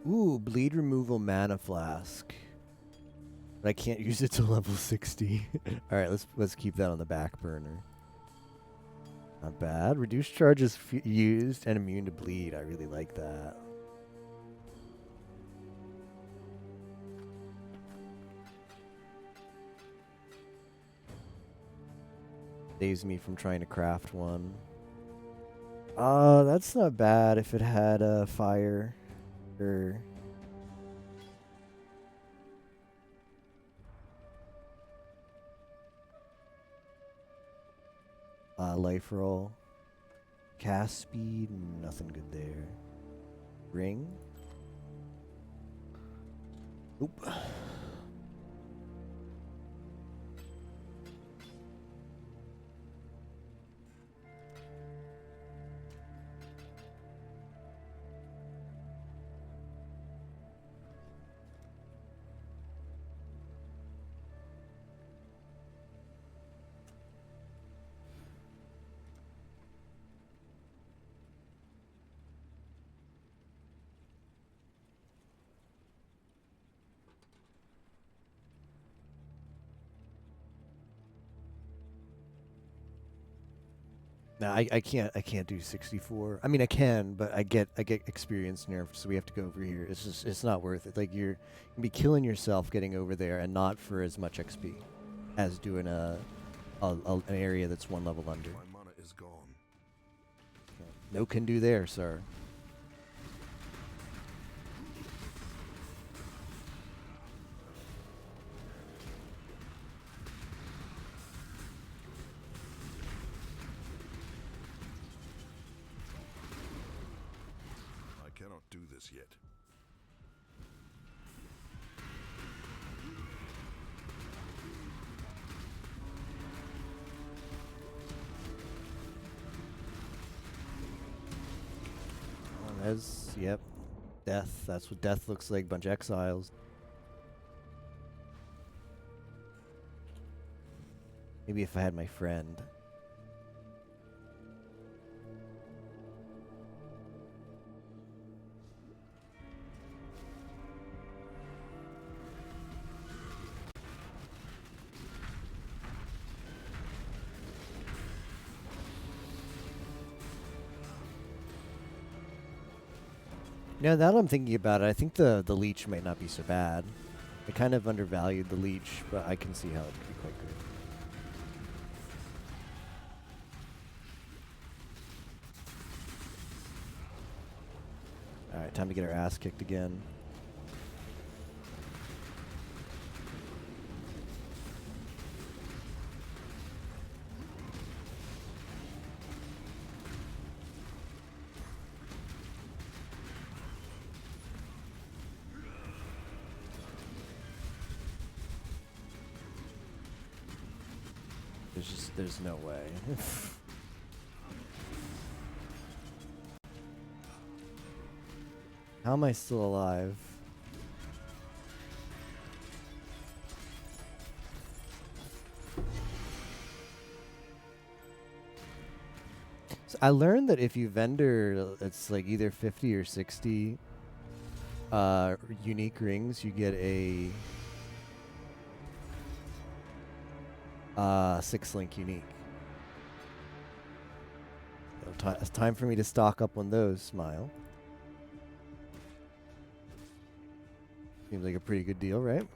B: Ooh, bleed removal mana flask. But I can't use it till level 60. All right, let's keep that on the back burner. Not bad. Reduced charges used and immune to bleed. I really like that. Saves me from trying to craft one. That's not bad if it had fire. Or life roll. Cast speed, nothing good there. Ring. Oop. No, I can't do 64. I mean I can, but I get experience nerfed, so we have to go over here. It's not worth it. Like you'll be killing yourself getting over there, and not for as much XP as doing an area that's one level under.
E: My mana is gone.
B: No can do there, sir.
E: I cannot do this yet.
B: Yep. Death. That's what death looks like. Bunch of exiles. Maybe if I had my friend. Now that I'm thinking about it, I think the leech might not be so bad. I kind of undervalued the leech, but I can see how it could be quite good. Alright, time to get our ass kicked again. There's no way. How am I still alive? So I learned that if you vendor, it's like either 50 or 60 unique rings, you get a 6-link unique. So it's time for me to stock up on those, Smile. Seems like a pretty good deal, right?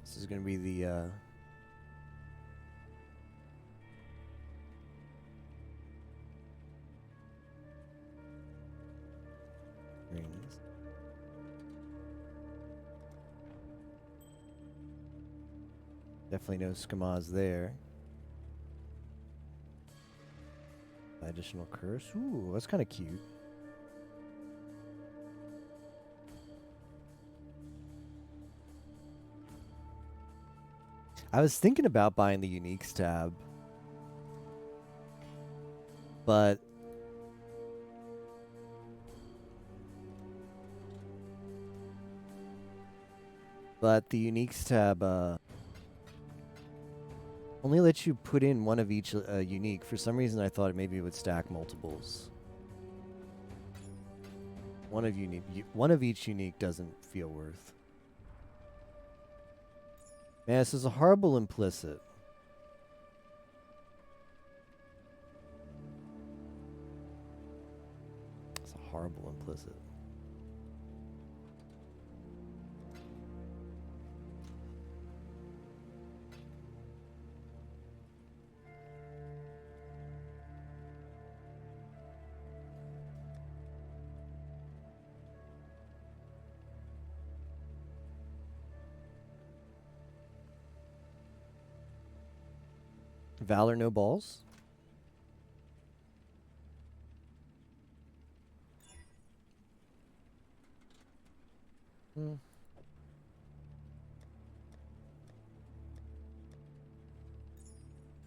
B: This is going to be the rings. Definitely no Skamaz there. Additional curse. Ooh, that's kind of cute. I was thinking about buying the Uniques tab, but the Uniques tab only lets you put in one of each unique. For some reason, I thought maybe it would stack multiples. One of each unique doesn't feel worth. Man, this is a horrible implicit. It's a horrible implicit. Valor no balls? Hmm.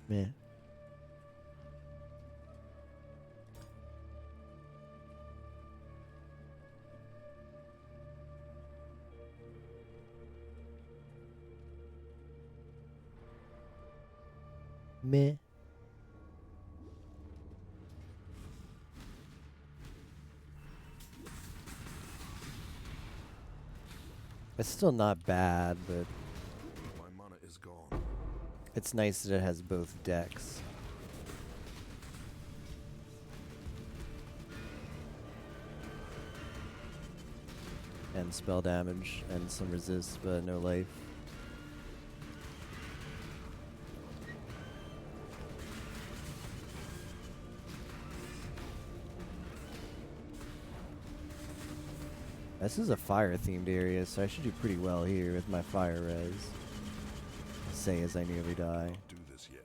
B: Meh. Meh. It's still not bad, but
E: My mana is gone.
B: it's nice that it has both decks. And spell damage and some resist, but no life. This is a fire-themed area, so I should do pretty well here with my fire res. Say as I nearly die.
E: Do this yet.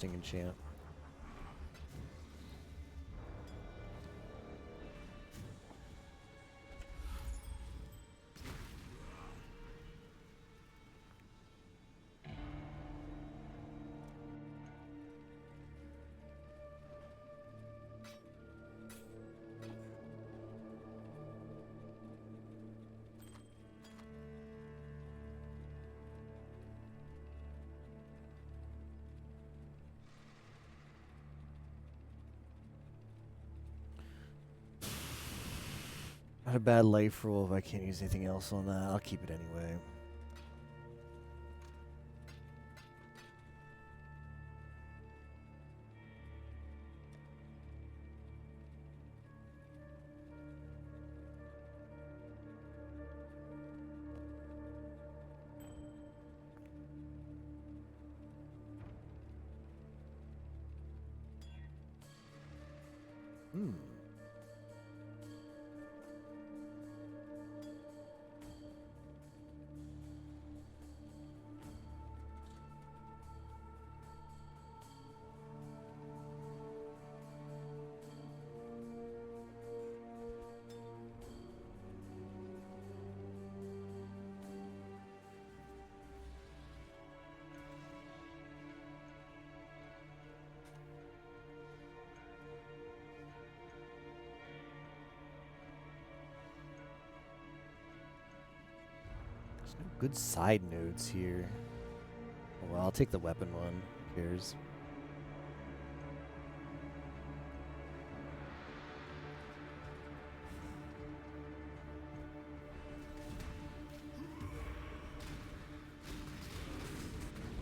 B: interesting enchant. Not a bad life roll if I can't use anything else on that. I'll keep it anyway. Hmm. There's no good side notes here. Oh, well, I'll take the weapon one. Who cares?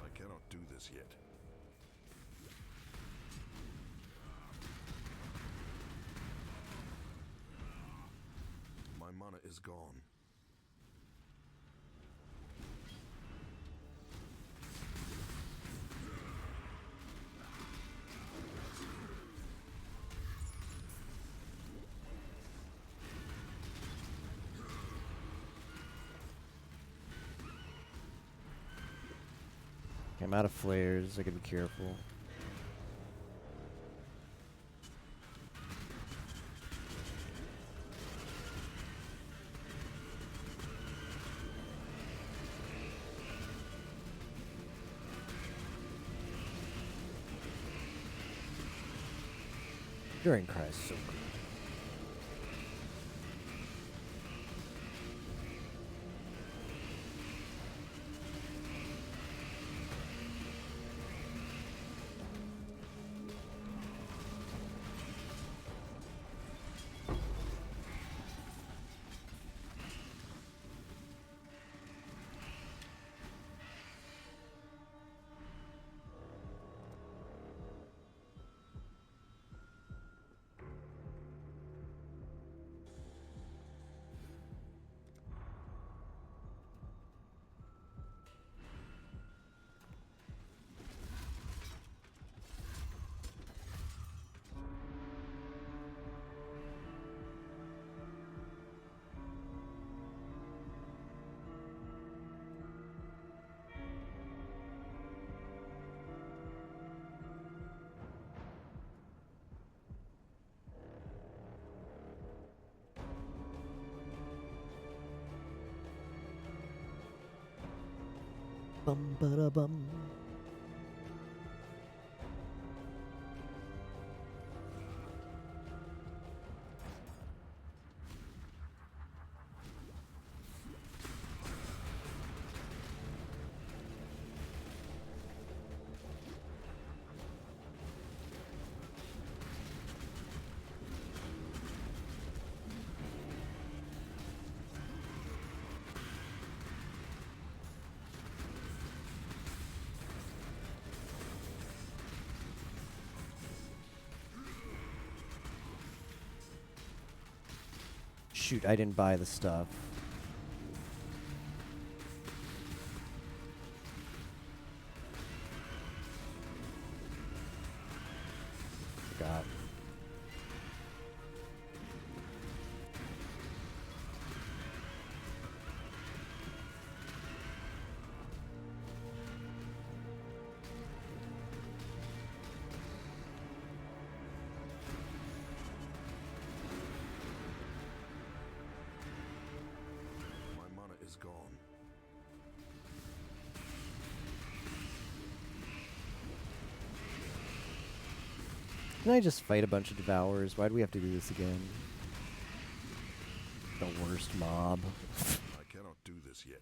E: I cannot do this yet. My mana is gone.
B: Okay, I'm out of flares. I gotta be careful. During Cry is so good. Bum ba da bum. Shoot, I didn't buy the stuff. Forgot. Can I just fight a bunch of Devourers? Why do we have to do this again? The worst mob.
E: I cannot do this yet.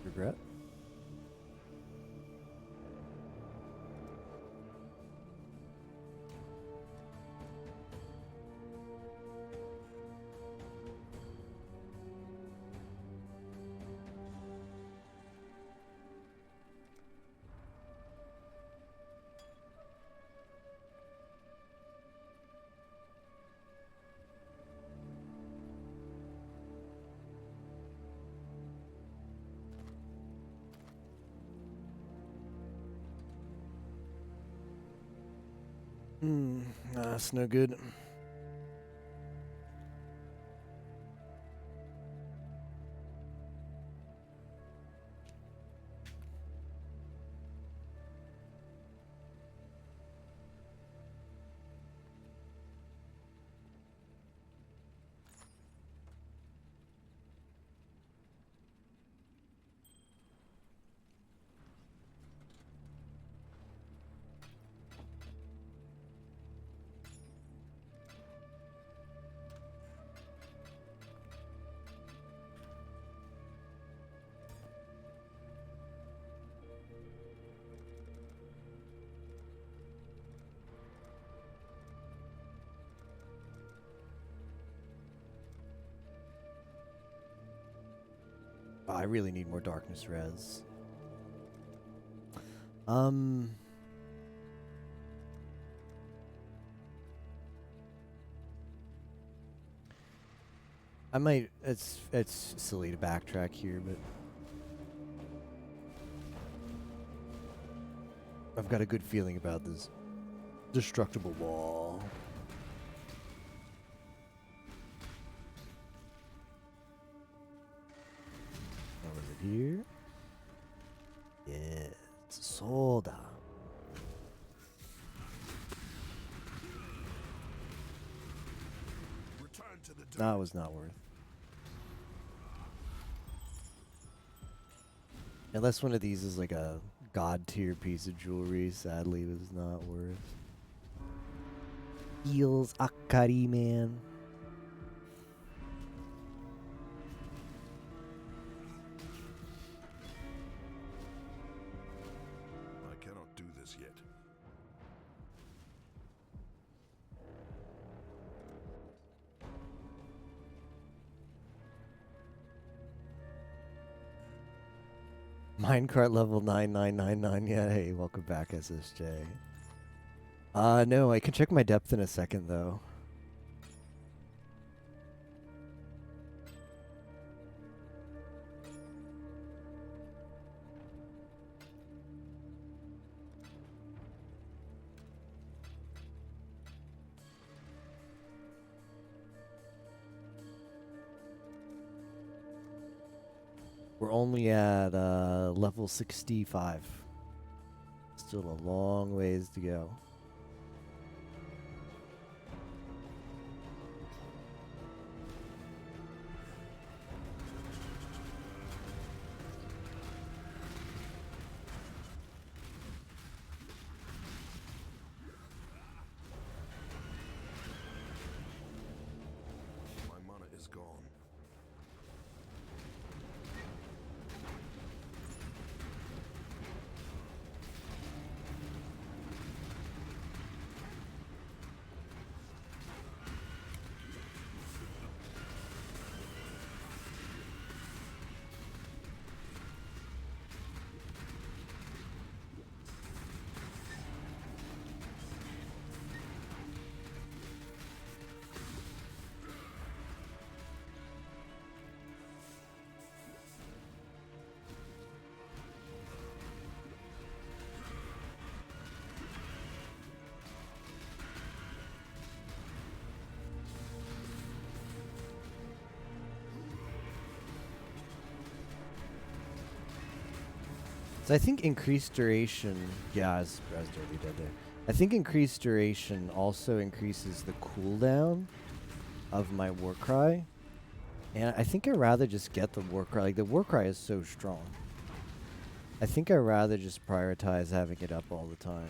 B: Regret? That's no good. I really need more darkness res. I might. It's silly to backtrack here, but I've got a good feeling about this destructible wall. What was it here? Yeah, it's a soda.
E: Return to the
B: That was not worth. Unless one of these is like a god tier piece of jewelry, sadly it was not worth. Heels Akari man.
E: I cannot do this yet.
B: Minecart level 9999. Yeah, hey, welcome back, SSJ. No, I can check my depth in a second, though. We're only at level 65. Still a long ways to go.
E: My mana is gone.
B: So I think increased duration. Yeah, I was dirty dead there. I think increased duration also increases the cooldown of my Warcry. And I think I'd rather just get the Warcry. Like, the Warcry is so strong. I think I'd rather just prioritize having it up all the time.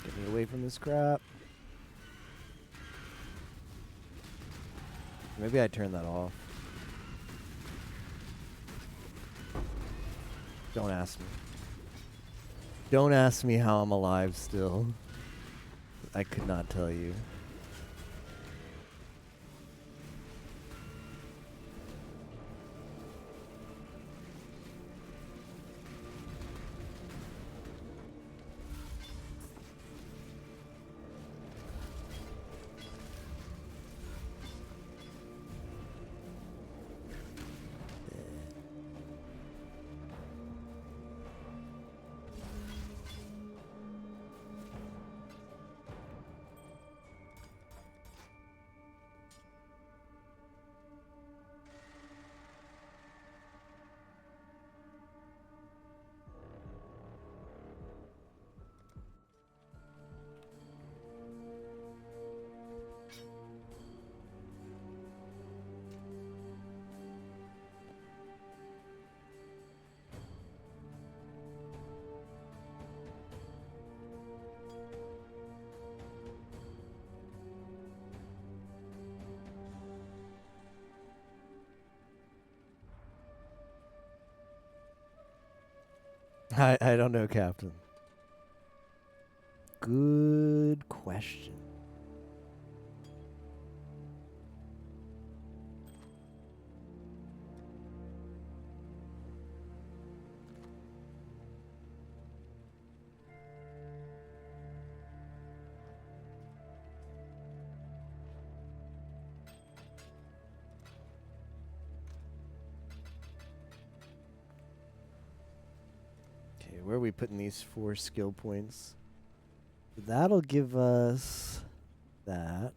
B: Get me away from this crap. Maybe I turn that off. Don't ask me. Don't ask me how I'm alive still. I could not tell you. I don't know, Captain. Good question. Okay, where are we putting these 4 skill points? That'll give us that.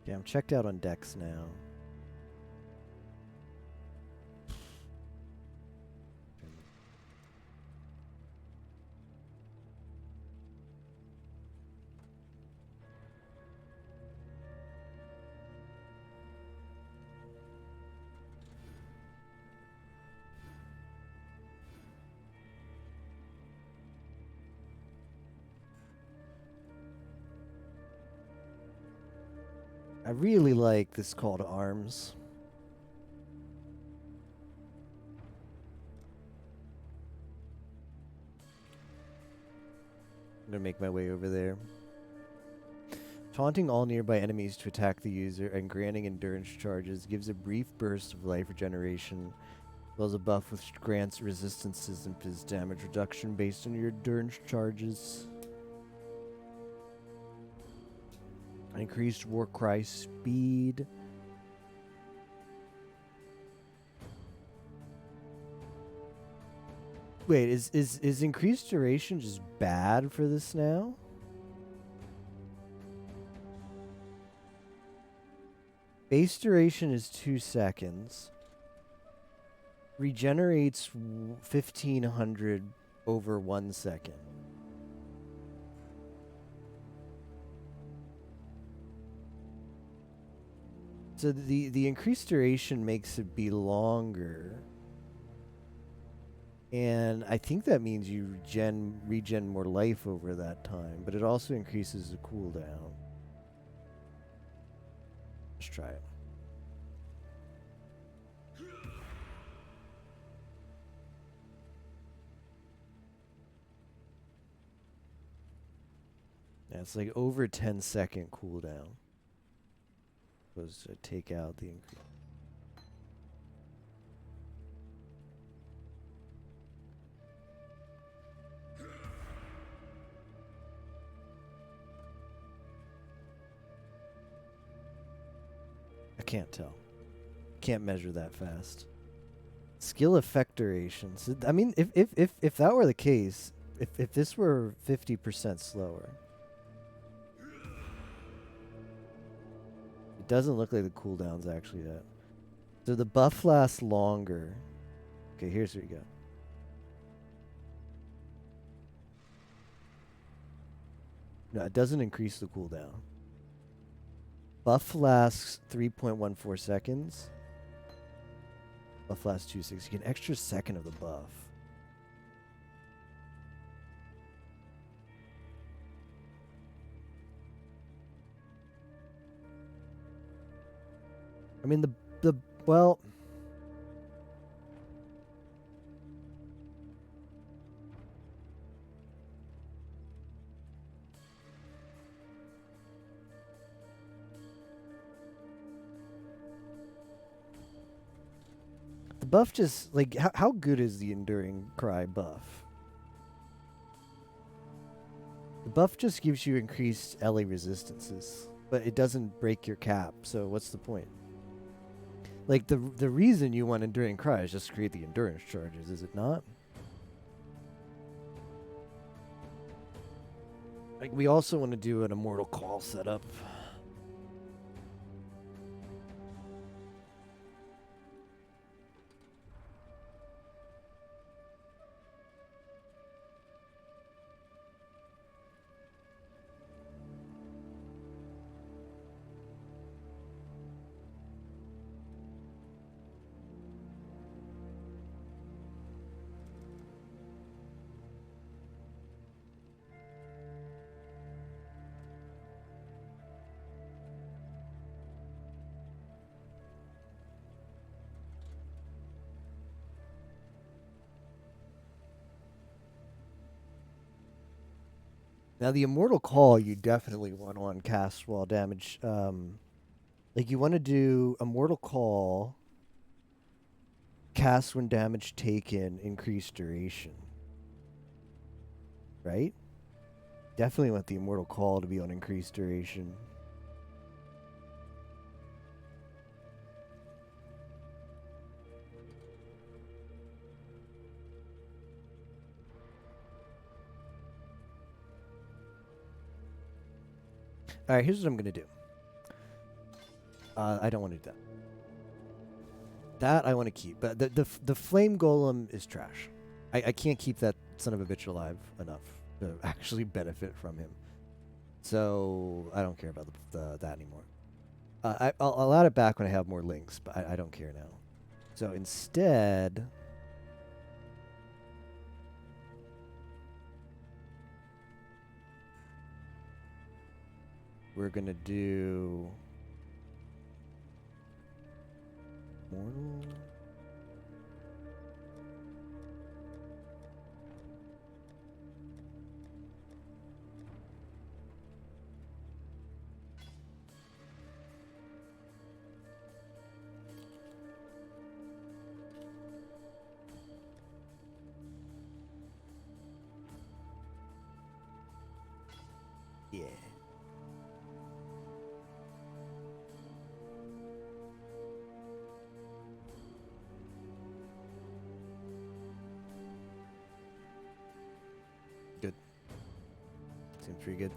B: Yeah, I'm checked out on Dex now. I really like this call to arms. I'm gonna make my way over there. Taunting all nearby enemies to attack the user and granting endurance charges gives a brief burst of life regeneration, as well as a buff which grants resistances and phys damage reduction based on your endurance charges. Increased Warcry speed. Wait, is increased duration just bad for this now? Base duration is 2 seconds. Regenerates 1500 over 1 second. So the increased duration makes it be longer. And I think that means you regen more life over that time, but it also increases the cooldown. Let's try it. Yeah, it's like over 10-second cooldown. Supposed to take out the increase. I can't tell. Can't measure that fast. Skill effect durations. I mean, if that were the case, if this were 50% slower, it doesn't look like the cooldown's actually that. So the buff lasts longer. Okay, here's what you go. No, it doesn't increase the cooldown. Buff lasts 3.14 seconds. Buff lasts 2 seconds. You get an extra second of the buff. I mean, well, the buff just, like, how good is the Enduring Cry buff? The buff just gives you increased LA resistances, but it doesn't break your cap, so what's the point? Like, the reason you want Enduring Cry is just to create the endurance charges, is it not? Like, we also want to do an Immortal Call setup. Now, the Immortal Call you definitely want on cast while damage. Like, you want to do Immortal Call, cast when damage taken, increased duration. Right? Definitely want the Immortal Call to be on increased duration. All right, here's what I'm going to do. I don't want to do that. That I want to keep. But the Flame Golem is trash. I can't keep that son of a bitch alive enough to actually benefit from him. So I don't care about that anymore. I'll add it back when I have more links, but I don't care now. So instead, we're going to do Mortal. Yeah. Good. Seems pretty good.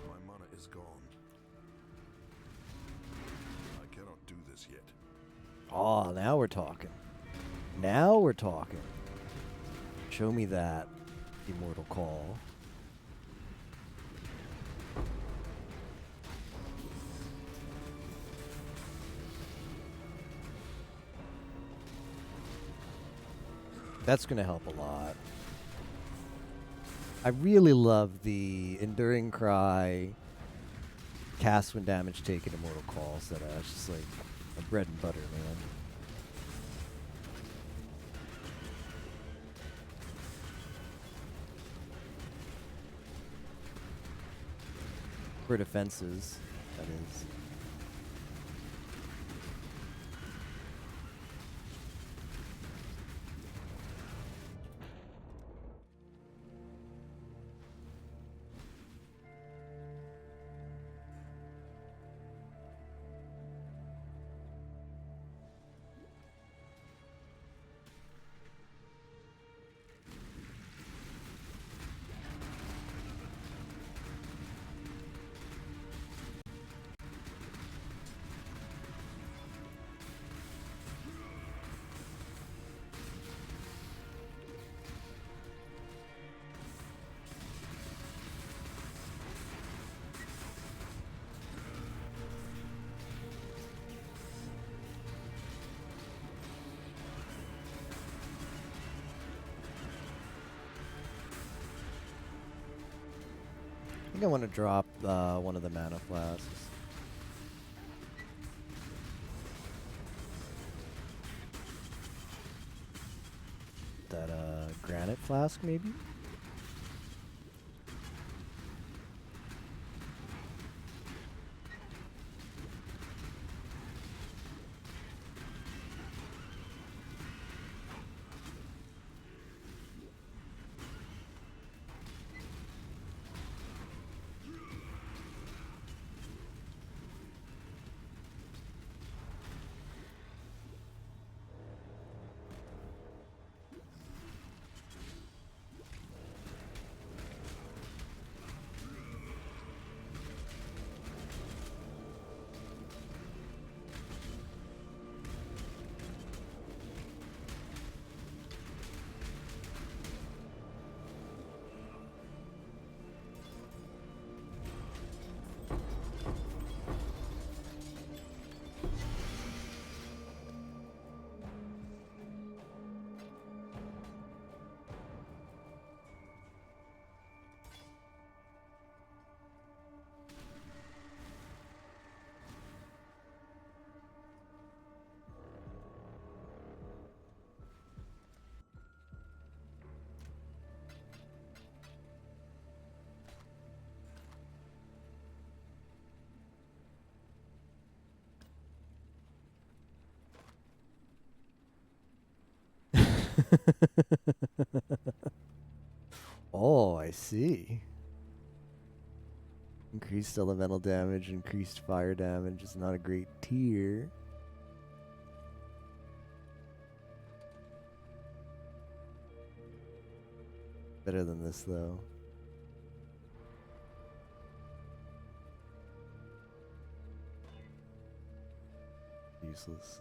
E: My mana is gone. I cannot do this yet.
B: Oh, now we're talking. Now we're talking. Show me that Immortal Call. That's going to help a lot. I really love the Enduring Cry, cast when damage taken, Immortal Call setup. It's just like a bread and butter, man. For defenses, that is. I think I want to drop one of the mana flasks. That granite flask, maybe? Oh, I see. Increased elemental damage, increased fire damage is not a great tier. Better than this, though. Useless.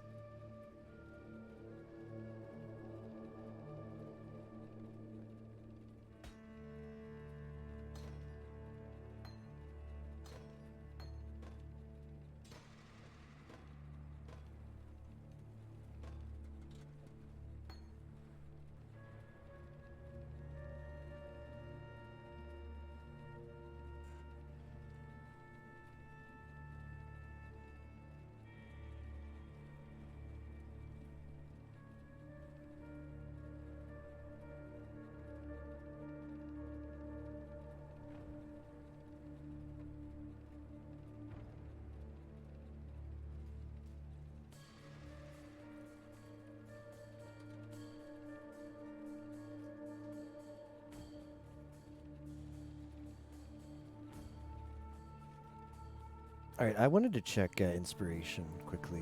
B: Alright, I wanted to check inspiration quickly.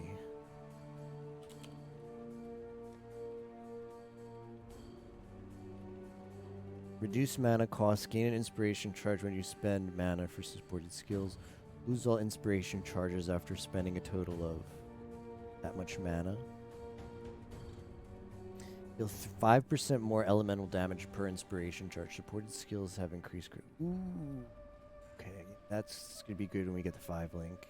B: Reduce mana cost. Gain an inspiration charge when you spend mana for supported skills. Lose all inspiration charges after spending a total of that much mana. Deal 5% more elemental damage per inspiration charge. Supported skills have increased. Ooh. Okay, that's gonna be good when we get the 5 link.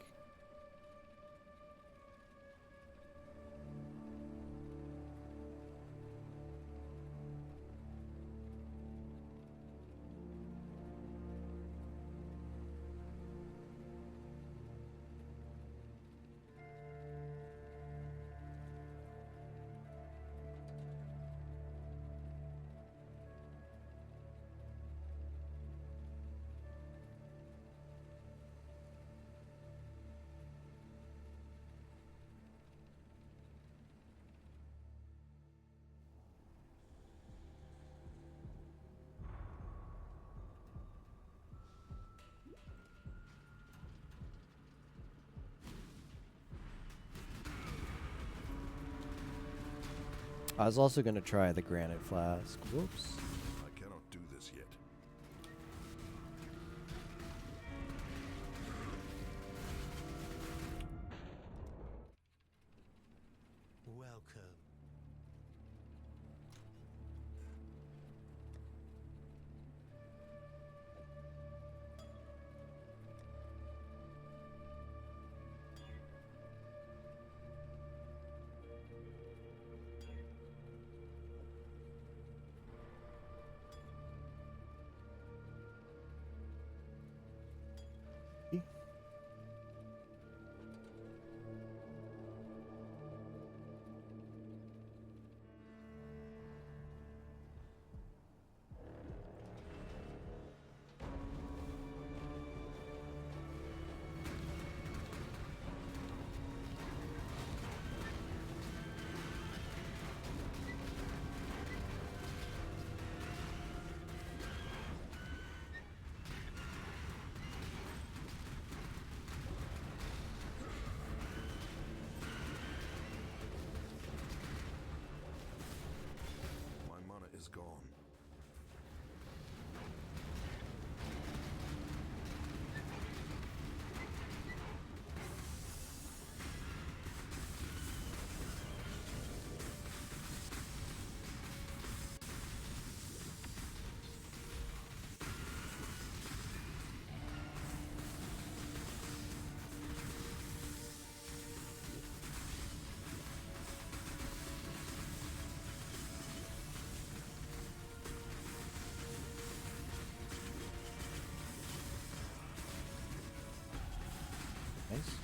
B: I was also gonna try the granite flask. Whoops.
E: I cannot do this yet.
C: Welcome.
E: My mana is gone.
B: Nice.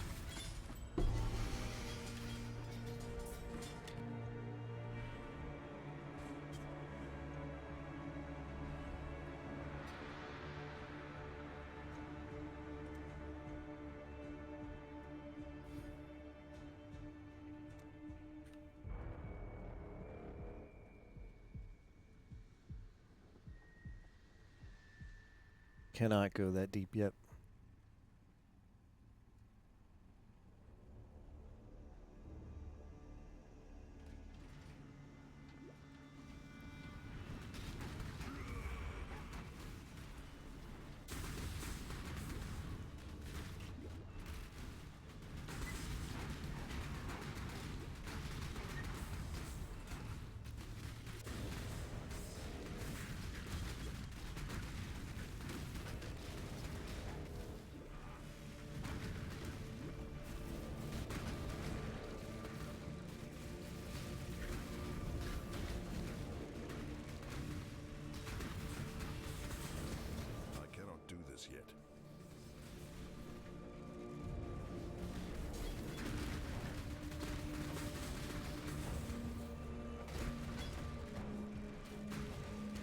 B: Cannot go that deep yet.
E: I cannot do this yet.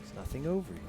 B: There's nothing over here.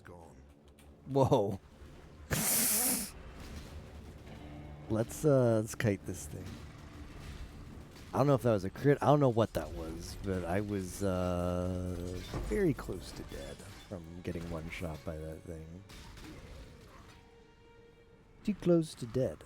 E: gone.
B: Whoa. Let's kite this thing. I don't know if that was a crit. I don't know what that was, but I was very close to dead from getting one shot by that thing. Too close to dead.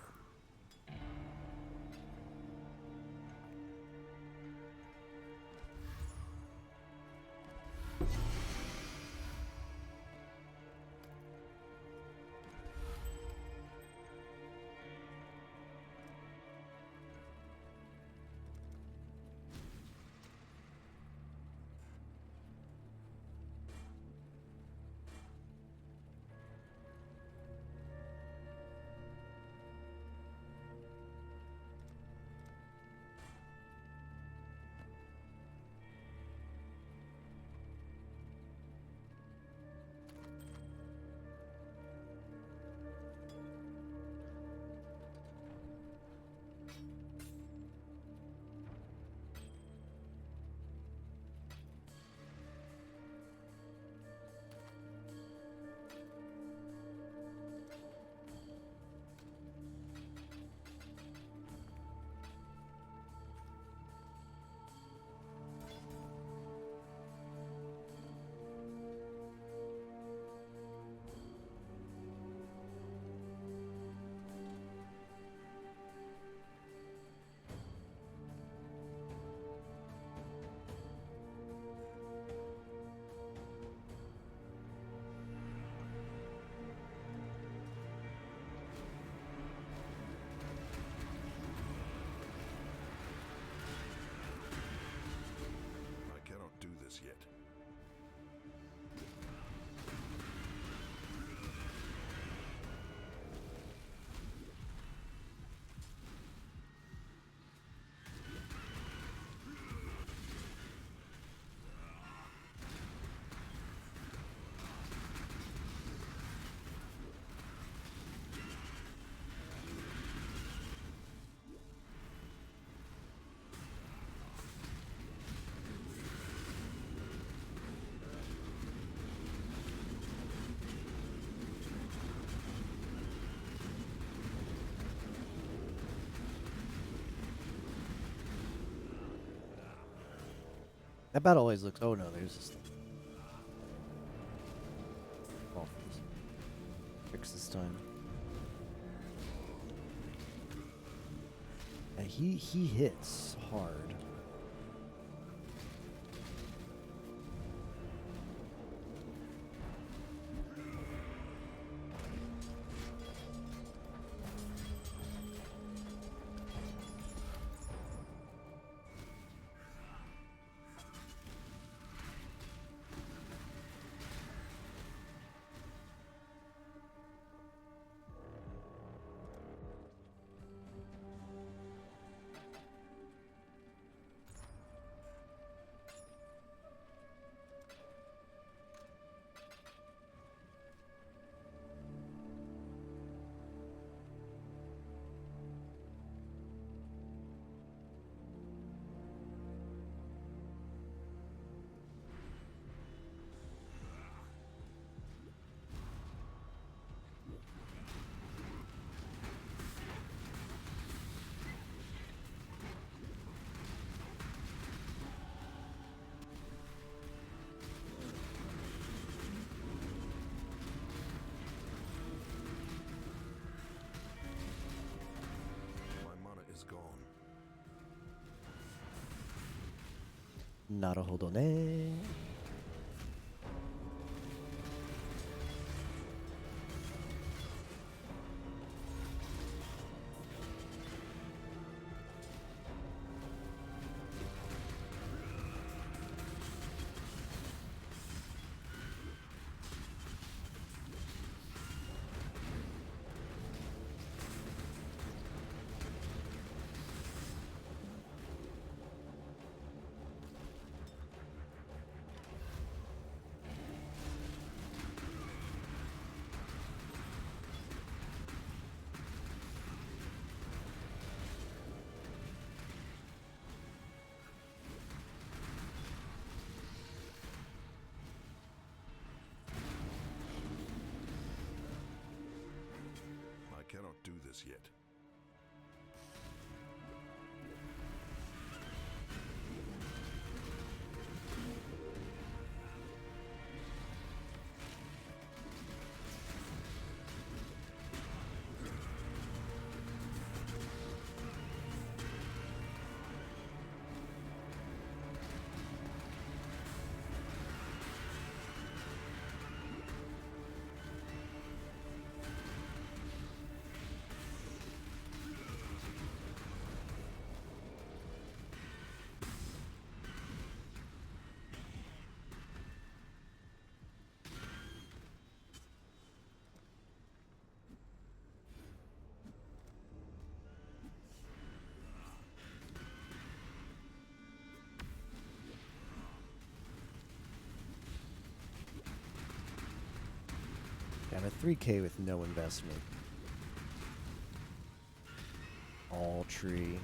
E: I cannot do this yet.
B: That battle always looks. Oh no, there's this thing. Oh, fix this time. Yeah, he hits hard.
E: My mana is gone.
B: なるほどね。I'm at 3K with no investment. All tree.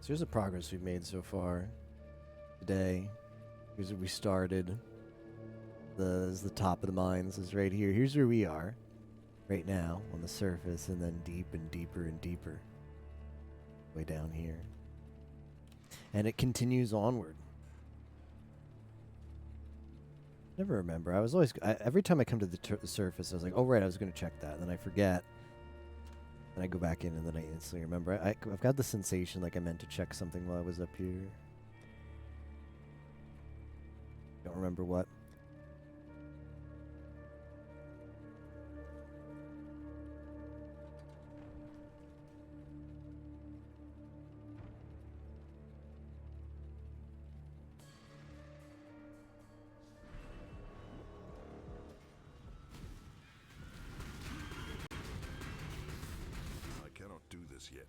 B: So here's the progress we've made so far today. Here's where we started. This is the top of the mines is right here. Here's where we are right now on the surface, and then deep and deeper and deeper way down here. And it continues onward. Never remember. I was always every time I come to the surface, I was like, "Oh right, I was going to check that." Then I forget. And I go back in, and then I instantly remember. I've got the sensation like I meant to check something while I was up here. Don't remember what.
E: I cannot do this yet.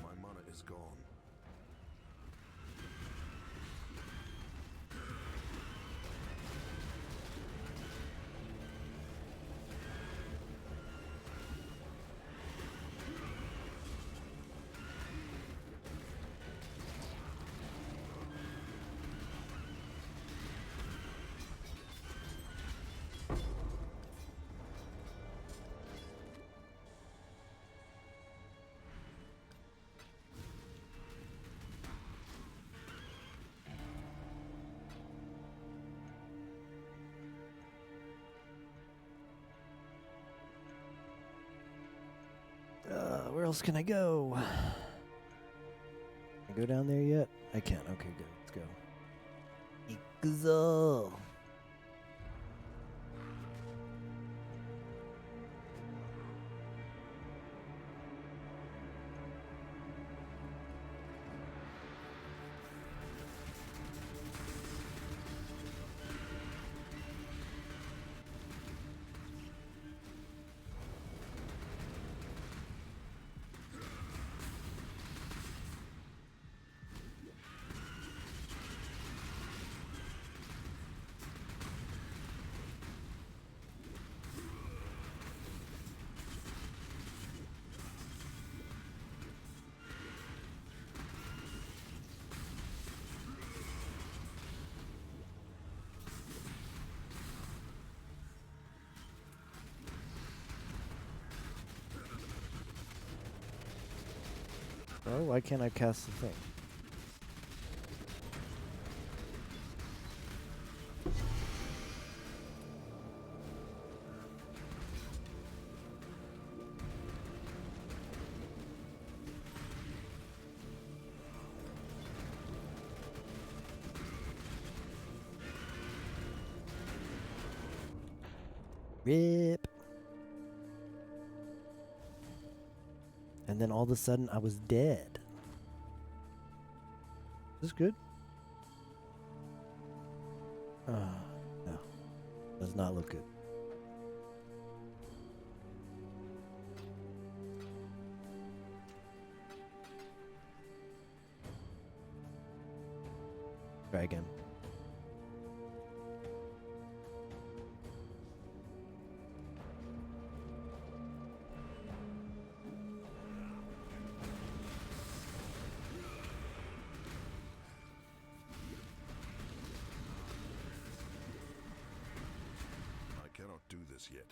E: My mana is gone.
B: Where else can I go? Can I go down there yet? I can. Okay, good. Let's go. Ikuzo. Oh, why can't I cast the thing? Rip. And then all of a sudden I was dead. Is this good? No. Does not look good. Try again.
E: I cannot do this yet.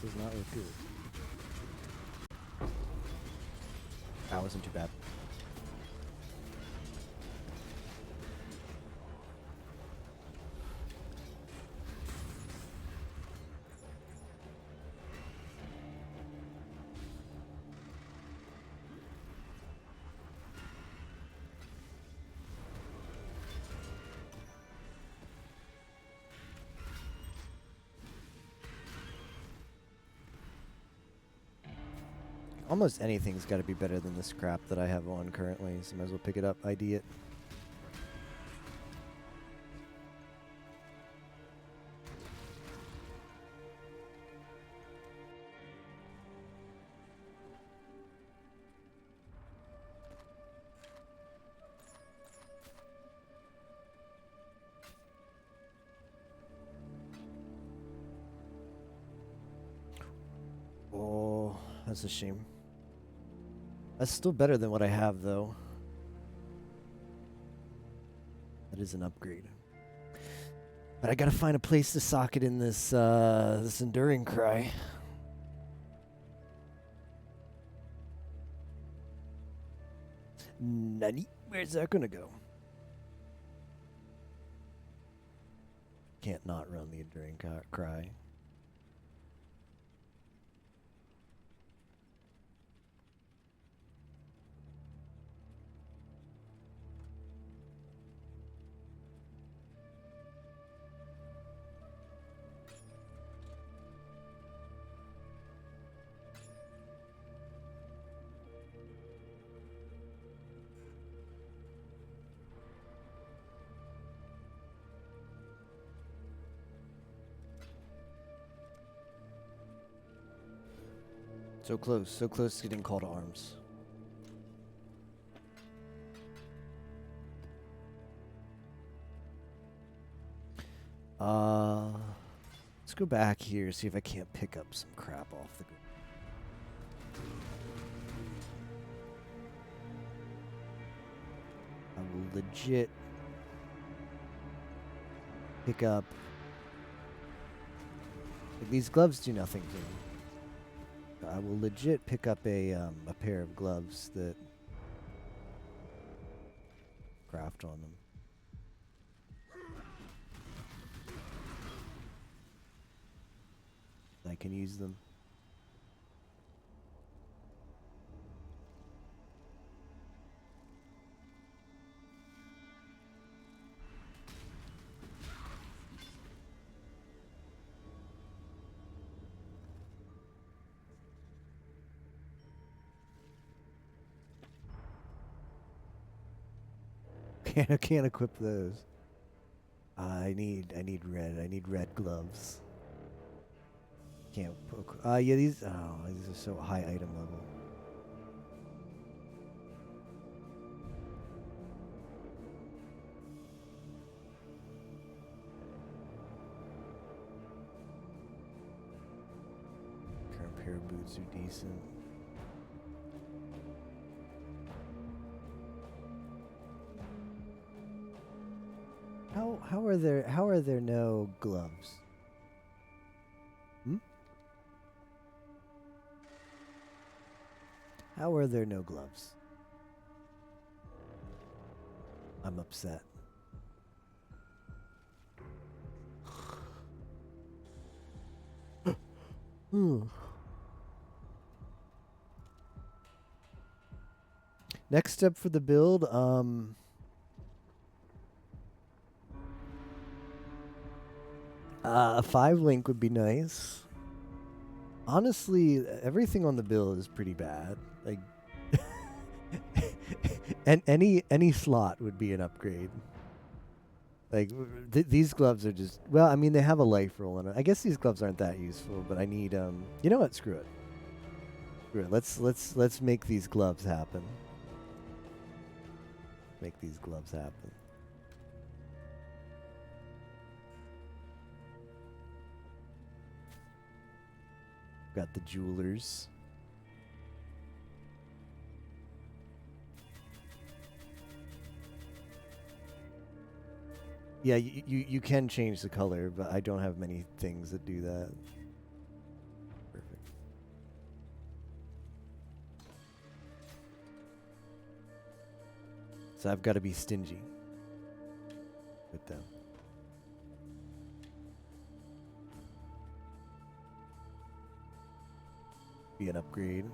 B: This does not look good. That wasn't too bad. Almost anything's got to be better than this crap that I have on currently, so might as well pick it up, ID it. Oh, that's a shame. That's still better than what I have, though. That is an upgrade. But I gotta find a place to sock it in this, this Enduring Cry. Nani? Where's that gonna go? Can't not run the Enduring Cry. So close to getting called to arms. Let's go back here, see if I can't pick up some crap off the ground. I will legit pick up. Like, these gloves do nothing to me. I will legit pick up a pair of gloves that craft on them. I can use them. Can't equip those. I need red. I need red gloves. Can't. Yeah, these. Oh, these are so high item level. Current pair of boots are decent. How are there no gloves? Hmm? How are there no gloves? I'm upset. Next step for the build, a 5 link would be nice. Honestly, everything on the build is pretty bad. Like, and any slot would be an upgrade. Like these gloves are just, well, I mean, they have a life roll in it. I guess these gloves aren't that useful, but I need you know what? Screw it. Screw it. Let's make these gloves happen. Make these gloves happen. Got the jewelers. Yeah, you can change the color, but I don't have many things that do that. Perfect. So I've got to be stingy with them. Be an upgrade.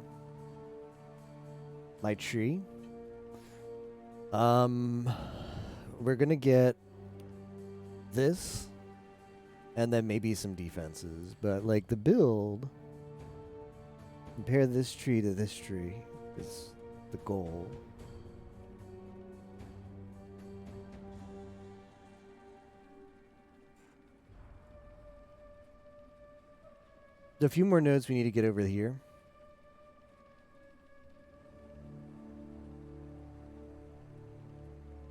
B: My tree. We're gonna get this, and then maybe some defenses. But like the build, compare this tree to this tree is the goal. There's a few more nodes we need to get over here.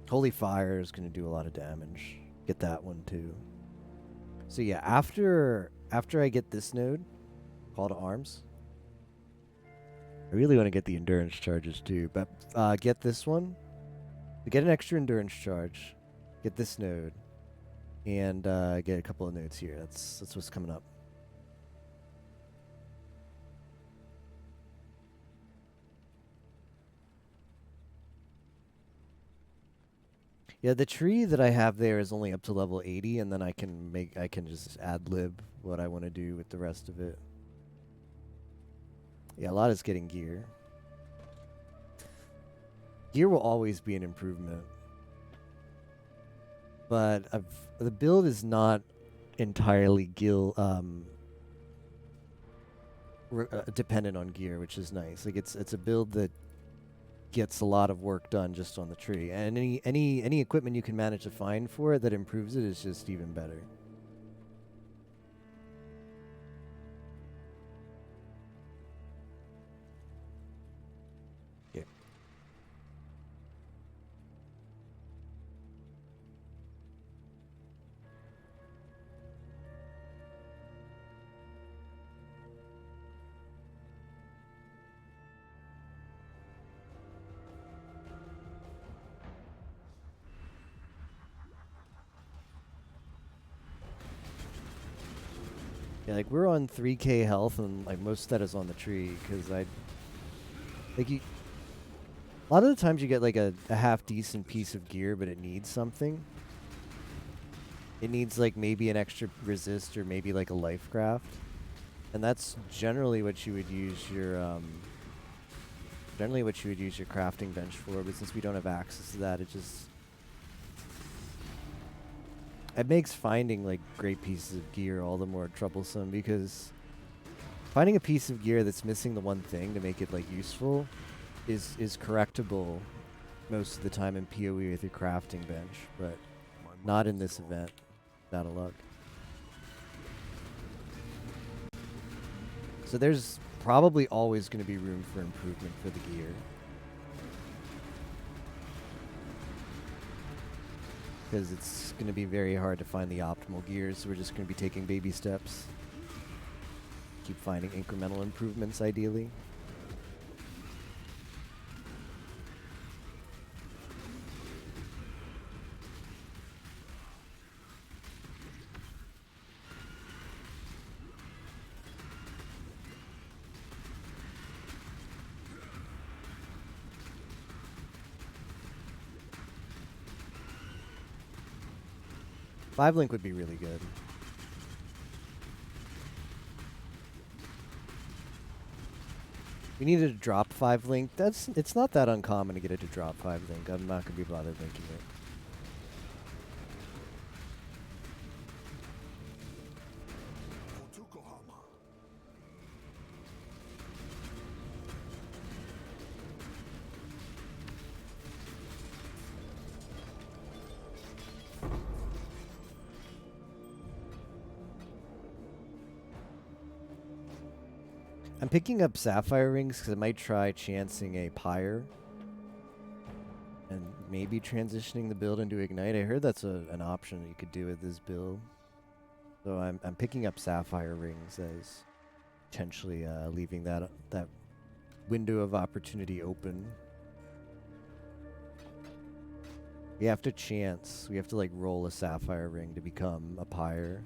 B: Holy Fire is going to do a lot of damage. Get that one too. So yeah, after I get this node, Call to Arms. I really want to get the endurance charges too, but get this one. Get an extra endurance charge. Get this node, and get a couple of nodes here. That's what's coming up. Yeah, the tree that I have there is only up to level 80, and then I can just ad lib what I want to do with the rest of it. Yeah, a lot is getting gear. Gear will always be an improvement, but the build is not entirely dependent on gear, which is nice. Like it's a build that gets a lot of work done just on the tree, and any equipment you can manage to find for it that improves it is just even better. Yeah. Yeah, like we're on 3k health, and like most of that is on the tree, because a lot of the times you get like a half decent piece of gear, but it needs something. It needs like maybe an extra resist or maybe like a life craft, and that's generally what you would use your crafting bench for. But since we don't have access to that, it makes finding like great pieces of gear all the more troublesome, because finding a piece of gear that's missing the one thing to make it like useful is correctable most of the time in PoE with your crafting bench, but
E: My mana
B: not in
E: is
B: this
E: gone.
B: event. Out of luck. So there's probably always going to be room for improvement for the gear. Because it's going to be very hard to find the optimal gears, so we're just going to be taking baby steps. Keep finding incremental improvements, ideally. Five link would be really good. We needed to drop 5 link. It's not that uncommon to get it to drop 5 link. I'm not gonna be bothered linking it.
E: For Tukohama.
B: I'm picking up sapphire rings because I might try chancing a pyre and maybe transitioning the build into ignite. I heard that's an option that you could do with this build. So I'm picking up sapphire rings as potentially leaving that window of opportunity open. We have to chance. We have to like roll a sapphire ring to become a pyre.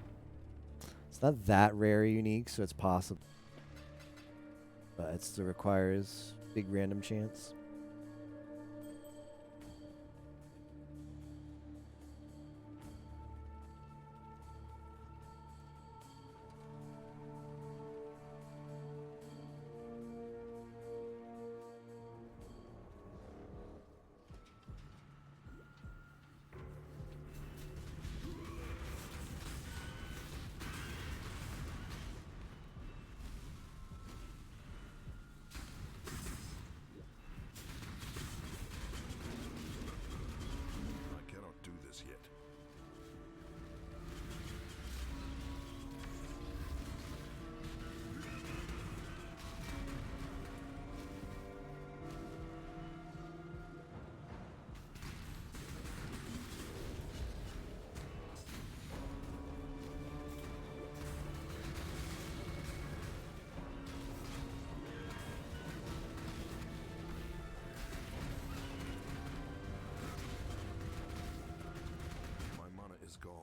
B: It's not that rare or unique, so it's possible. But it still requires big random chance.
E: I cannot do this yet. My mana is gone.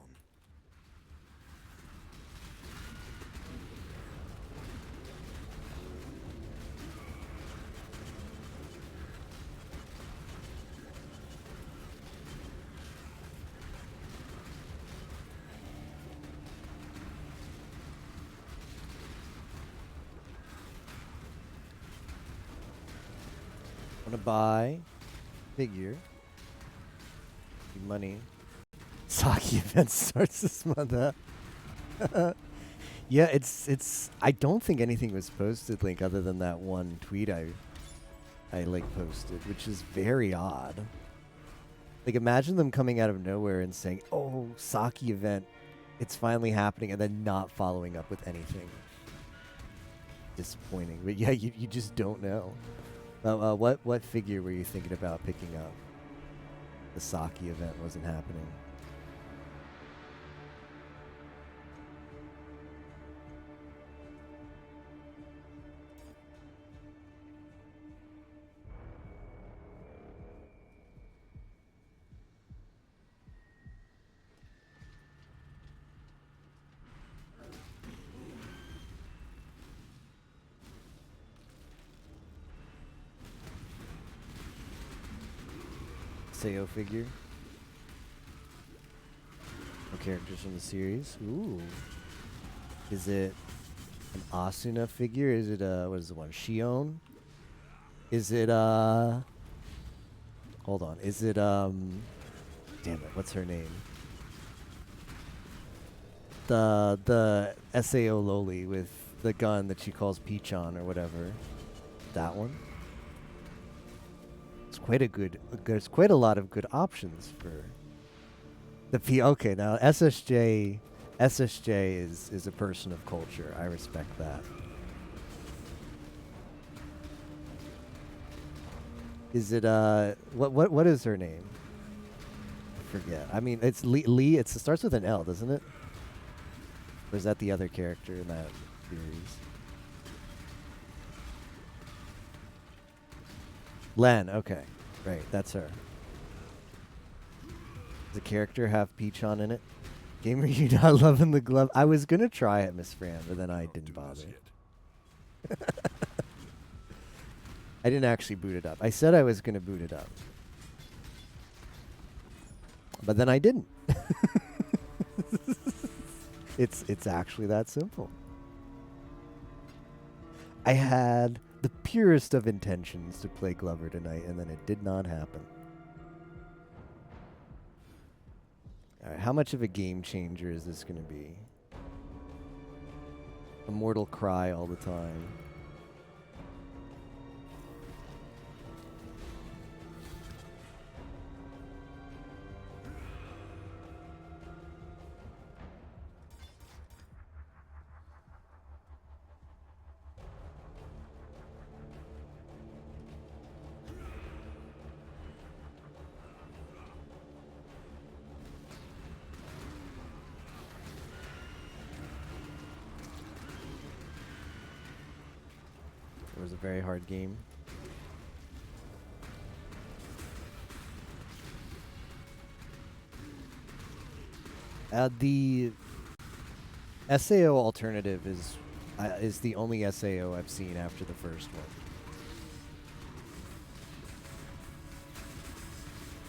B: Want to buy figure. Need money. Saki event starts this month. Huh? Yeah, it's. I don't think anything was posted, Link, other than that one tweet I like posted, which is very odd. Like, imagine them coming out of nowhere and saying, "Oh, Saki event, it's finally happening," and then not following up with anything. Disappointing, but yeah, you just don't know. What figure were you thinking about picking up? The Saki event wasn't happening. Seo figure. No characters from the series. Ooh. Is it an Asuna figure? Is it what is the one? Shion? Is it hold on. Is it damn it, what's her name? The Sao Loli with the gun that she calls Pichon or whatever. That one? It's there's quite a lot of good options for the P. Okay, now SSJ is a person of culture. I respect that. Is it what is her name? I forget. I mean, it's Lee. It starts with an L, doesn't it? Or is that the other character in that series? Len. Okay, right. That's her. Does the character have Peachon in it? Gamer, you not loving the glove? I was gonna try it, Miss Fran, but then I
E: Not
B: didn't
E: do this
B: bother.
E: yet.
B: I didn't actually boot it up. I said I was gonna boot it up, but then I didn't. It's actually that simple. I had the purest of intentions to play Glover tonight, and then it did not happen. All right, how much of a game changer is this going to be? Immortal cry all the time. It was a very hard game. The SAO alternative is the only SAO I've seen after the first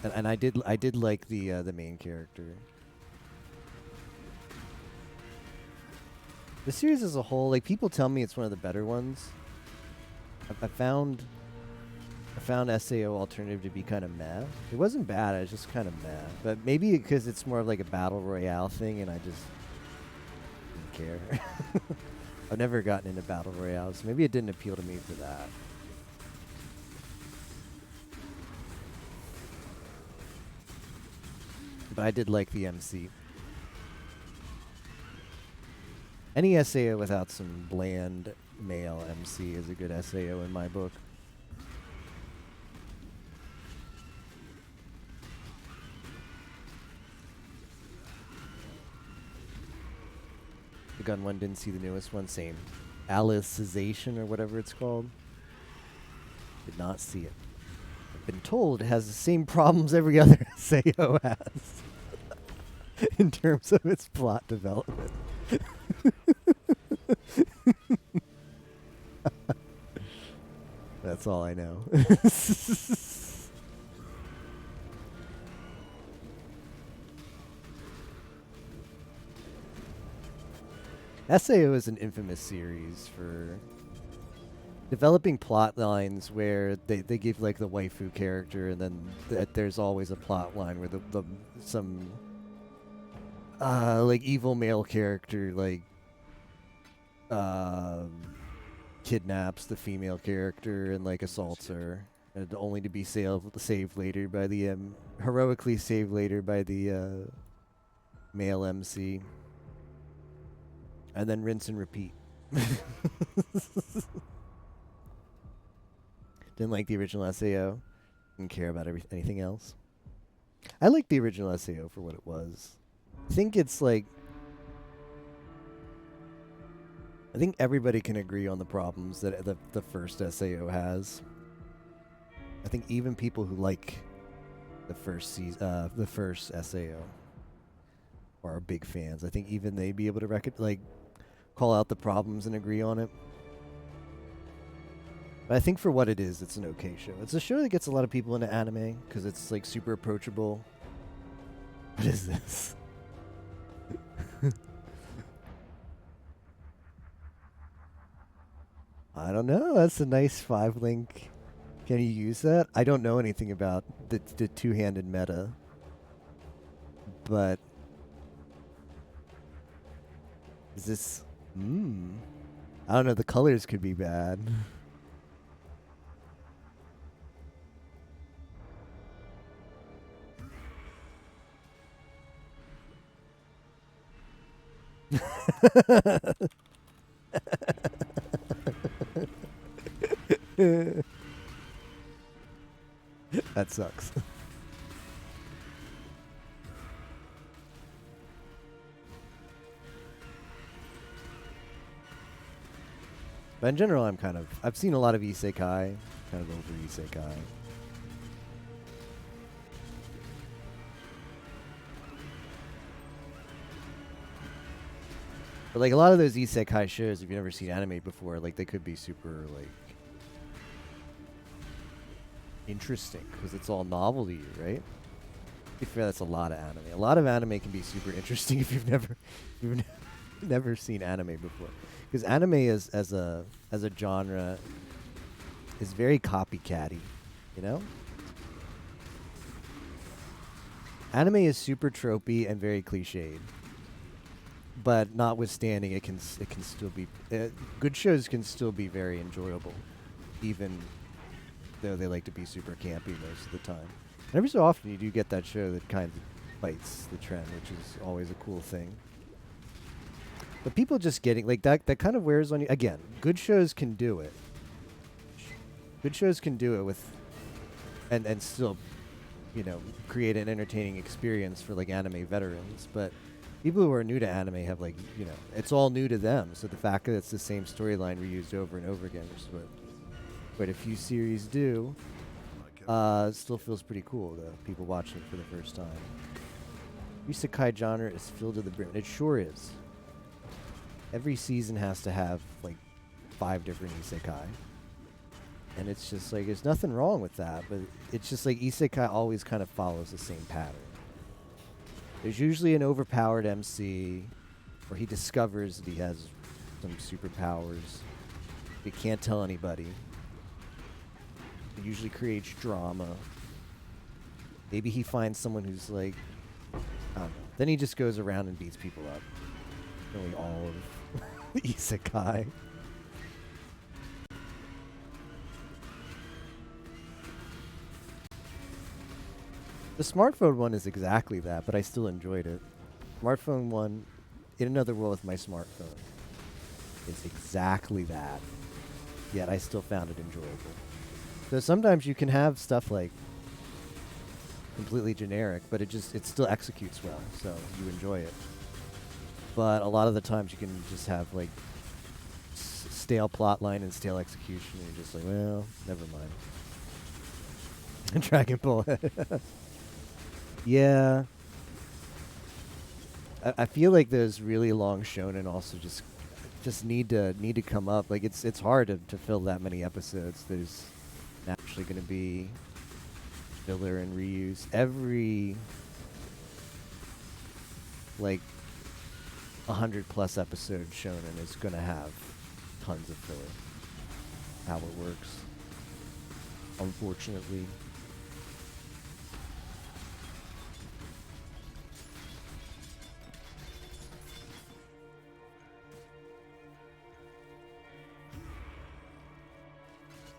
B: one, and I did like the main character. The series as a whole, like people tell me it's one of the better ones. I found SAO alternative to be kind of meh. It wasn't bad, it was just kind of meh. But maybe because it's more of like a battle royale thing and I just didn't care. I've never gotten into battle royales, so maybe it didn't appeal to me for that. But I did like the MC. Any SAO without some bland male MC is a good SAO in my book. The gun one didn't see the newest one, same. Alicization or whatever it's called. Did not see it. I've been told it has the same problems every other SAO has. In terms of its plot development. That's all I know. SAO is an infamous series for developing plot lines where they give like the waifu character and then there's always a plot line where some like evil male character like kidnaps the female character and like assaults her, and only to be saved later by the heroically saved later by the male MC, and then rinse and repeat. Didn't like the original SAO. Didn't care about anything else. I liked the original SAO for what it was. I think it's like, I think everybody can agree on the problems that the first SAO has. I think even people who like the first SAO or are big fans, I think even they be able to call out the problems and agree on it. But I think for what it is, it's an okay show. It's a show that gets a lot of people into anime because it's like super approachable. What is this? I don't know. That's a nice 5-link. Can you use that? I don't know anything about the two-handed meta. But is this... I don't know. The colors could be bad. That sucks. But in general, I've seen a lot of isekai, kind of over isekai. But like a lot of those isekai shows, if you've never seen anime before, like they could be super like interesting because it's all novel to you, right? To be fair, that's a lot of anime. A lot of anime can be super interesting if you've never seen anime before, because anime is as a genre is very copycatty, you know. Anime is super tropey and very cliched, but notwithstanding, it can still be good shows can still be very enjoyable, even though they like to be super campy most of the time. And every so often, you do get that show that kind of bites the trend, which is always a cool thing. But people just getting like that kind of wears on you. Again, good shows can do it. Good shows can do it with, and still, you know, create an entertaining experience for like anime veterans. But people who are new to anime have like, you know, it's all new to them. So the fact that it's the same storyline reused over and over again, which is what a few series do, still feels pretty cool to people watching it for the first time. Isekai genre is filled to the brim. It sure is. Every season has to have like 5 different isekai. And it's just like, there's nothing wrong with that, but it's just like isekai always kind of follows the same pattern. There's usually an overpowered MC, or he discovers that he has some superpowers. He can't tell anybody. It usually creates drama. Maybe he finds someone who's like, I don't know. Then he just goes around and beats people up. Really all of isekai. The smartphone one is exactly that, but I still enjoyed it. Smartphone one, In Another World with My Smartphone, is exactly that. Yet I still found it enjoyable. So sometimes you can have stuff like completely generic, but it still executes well, so you enjoy it. But a lot of the times you can just have like stale plot line and stale execution, and you're just like, well, never mind. Dragon Ball. Yeah. I feel like those really long shonen also just need to come up. Like it's hard to fill that many episodes. There's naturally going to be filler and reuse. Every like 100+ episode shonen is going to have tons of filler. How it works. Unfortunately.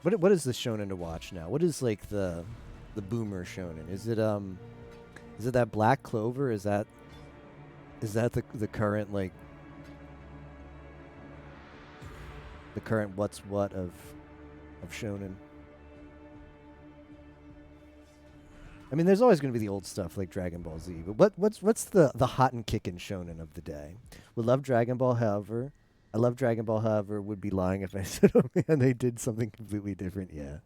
B: What is the shonen to watch now? What is like the boomer shonen? Is it that Black Clover? Is that the current like the current what's what of shonen? I mean, there's always going to be the old stuff like Dragon Ball Z, but what's the hot and kickin' shonen of the day? We love Dragon Ball, however. I love Dragon Ball, however, would be lying if I said, oh man, they did something completely different. Yeah.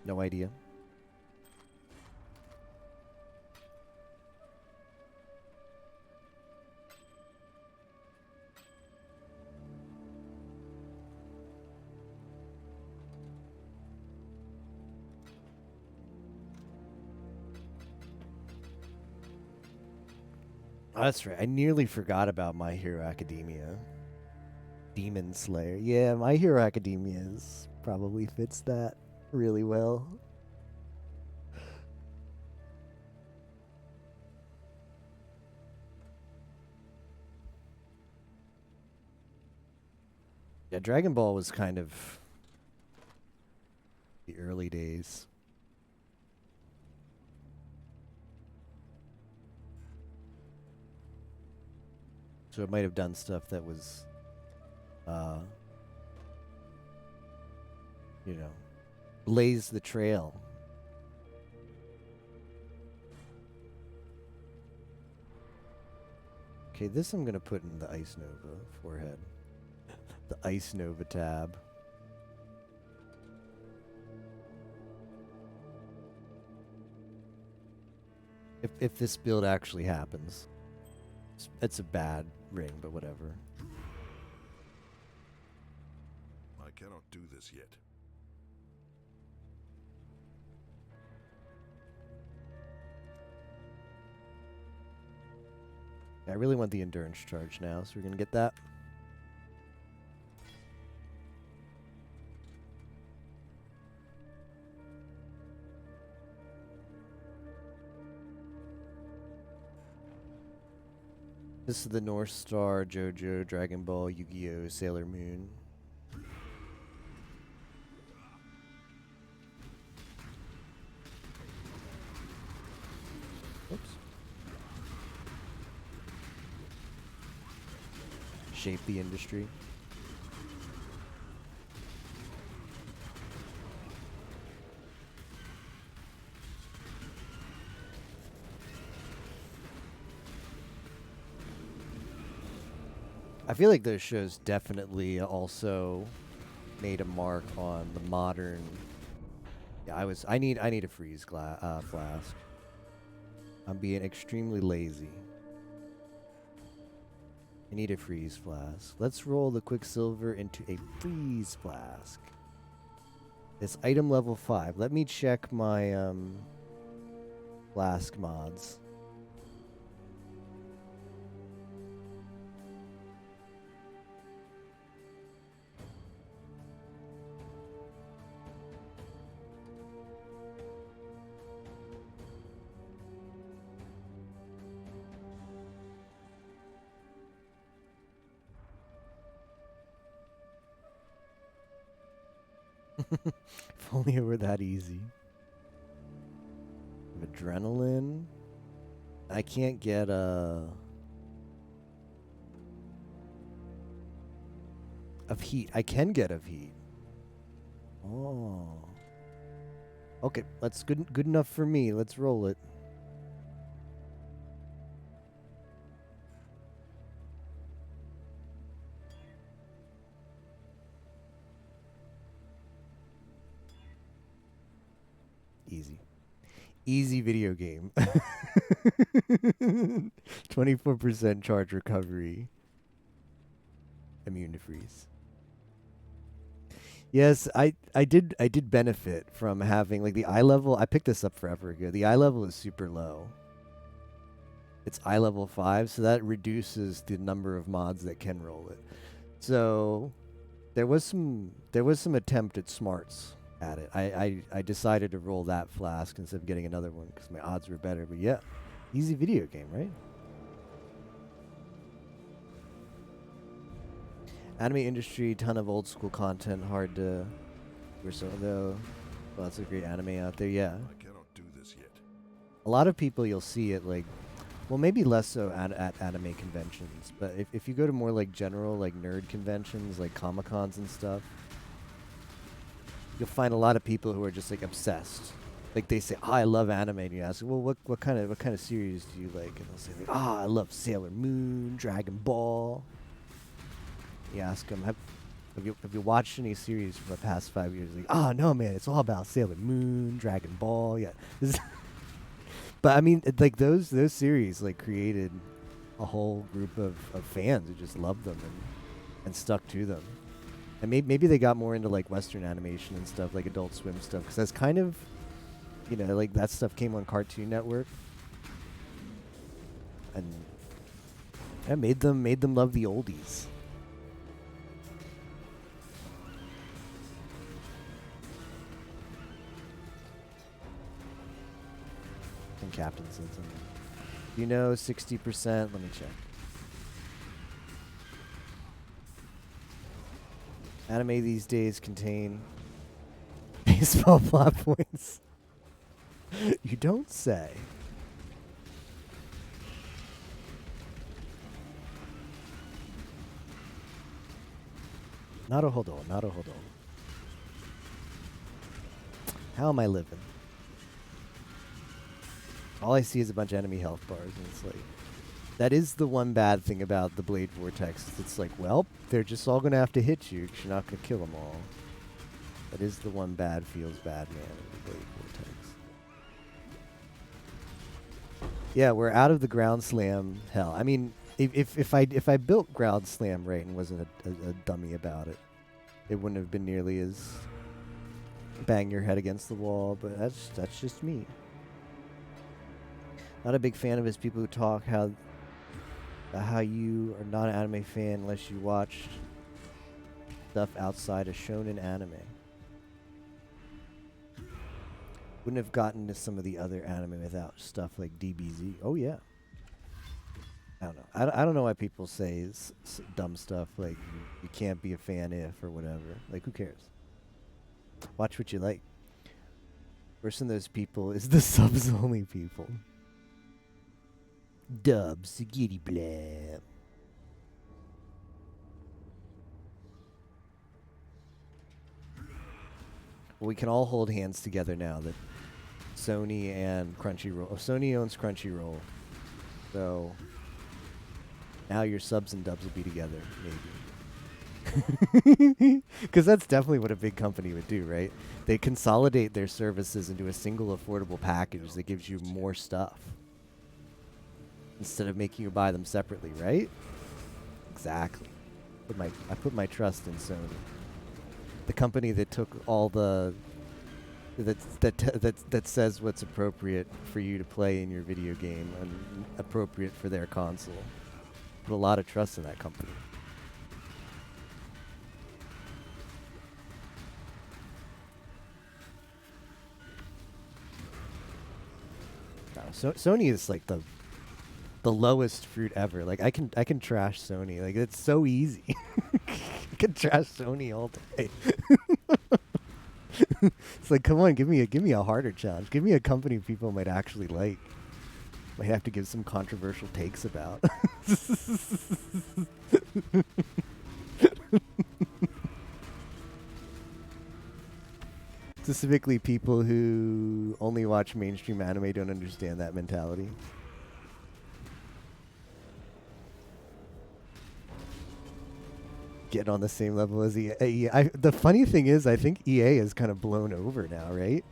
B: No idea. Oh, that's right. I nearly forgot about My Hero Academia. Demon Slayer. Yeah, My Hero Academia probably fits that really well. Yeah, Dragon Ball was kind of the early days. So it might have done stuff that was, you know, blaze the trail. Okay, this I'm gonna put in the Ice Nova forehead. The Ice Nova tab. If this build actually happens. It's a bad ring, but whatever.
E: I cannot do this yet.
B: I really want the endurance charge now, so we're gonna get that. This is the North Star, JoJo, Dragon Ball, Yu-Gi-Oh, Sailor Moon. Oops. Shape the industry. I feel like those shows definitely also made a mark on the modern. Yeah, I need a freeze flask. I'm being extremely lazy. I need a freeze flask. Let's roll the Quicksilver into a freeze flask. It's item level 5. Let me check my flask mods. If only it were that easy. Adrenaline. I can't get of heat. I can get of heat. Oh. Okay, that's good enough for me. Let's roll it. Easy. Easy video game. 24% charge recovery. Immune to freeze. Yes, I did benefit from having like the eye level. I picked this up forever ago. The eye level is super low. It's eye level 5, so that reduces the number of mods that can roll it. So there was some attempt at smarts at it. I decided to roll that flask instead of getting another one because my odds were better. But yeah, easy video game, right? Anime industry, ton of old school content, hard to. We're so though, lots of great anime out there. Yeah,
E: I cannot do this yet.
B: a lot of people you'll see it like, well, maybe less so at anime conventions, but if you go to more like general like nerd conventions, like Comic Cons and stuff, you'll find a lot of people who are just like obsessed. Like they say, "Oh, I love anime," and you ask, "Well, what kind of series do you like?" And they'll say, like, "Oh, I love Sailor Moon, Dragon Ball." You ask them, have you watched any series from the past 5 years? Like, "Oh no, man, it's all about Sailor Moon, Dragon Ball." Yeah, but I mean, like those series like created a whole group of fans who just loved them and stuck to them. And maybe they got more into like Western animation and stuff, like Adult Swim stuff, because that's kind of, you know, like that stuff came on Cartoon Network, and it made them love the oldies. And Captain said something. You know, 60%. Let me check. Anime these days contain baseball plot points. You don't say. Not a hold on, not a hold on. How am I living? All I see is a bunch of enemy health bars, and it's like, that is the one bad thing about the Blade Vortex. It's like, well, they're just all gonna have to hit you 'cause you're not gonna kill them all. That is the one bad feels bad man of the Blade Vortex. Yeah, we're out of the ground slam hell. I mean, if I built ground slam right and wasn't a dummy about it, it wouldn't have been nearly as bang your head against the wall. But that's just me. Not a big fan of is people who talk how you are not an anime fan unless you watch stuff outside of shonen anime. Wouldn't have gotten to some of the other anime without stuff like DBZ. Oh yeah. I don't know. I don't know why people say dumb stuff like you can't be a fan if or whatever. Like who cares? Watch what you like. Worse than those people is the subs only people. Dubs, giddy blah. Well, we can all hold hands together now that Sony and Crunchyroll. Oh, Sony owns Crunchyroll, so now your subs and dubs will be together, maybe. Because that's definitely what a big company would do, right? They consolidate their services into a single affordable package that gives you more stuff instead of making you buy them separately, right? Exactly. I put my trust in Sony, the company that took all the that says what's appropriate for you to play in your video game and appropriate for their console. Put a lot of trust in that company. No, Sony is like the lowest fruit ever. Like I can trash Sony. Like it's so easy. I can trash Sony all day. It's like, come on, give me a harder challenge. Give me a company people might actually like. Might have to give some controversial takes about. Specifically, people who only watch mainstream anime don't understand that mentality. Getting on the same level as EA. The funny thing is, I think EA is kind of blown over now, right?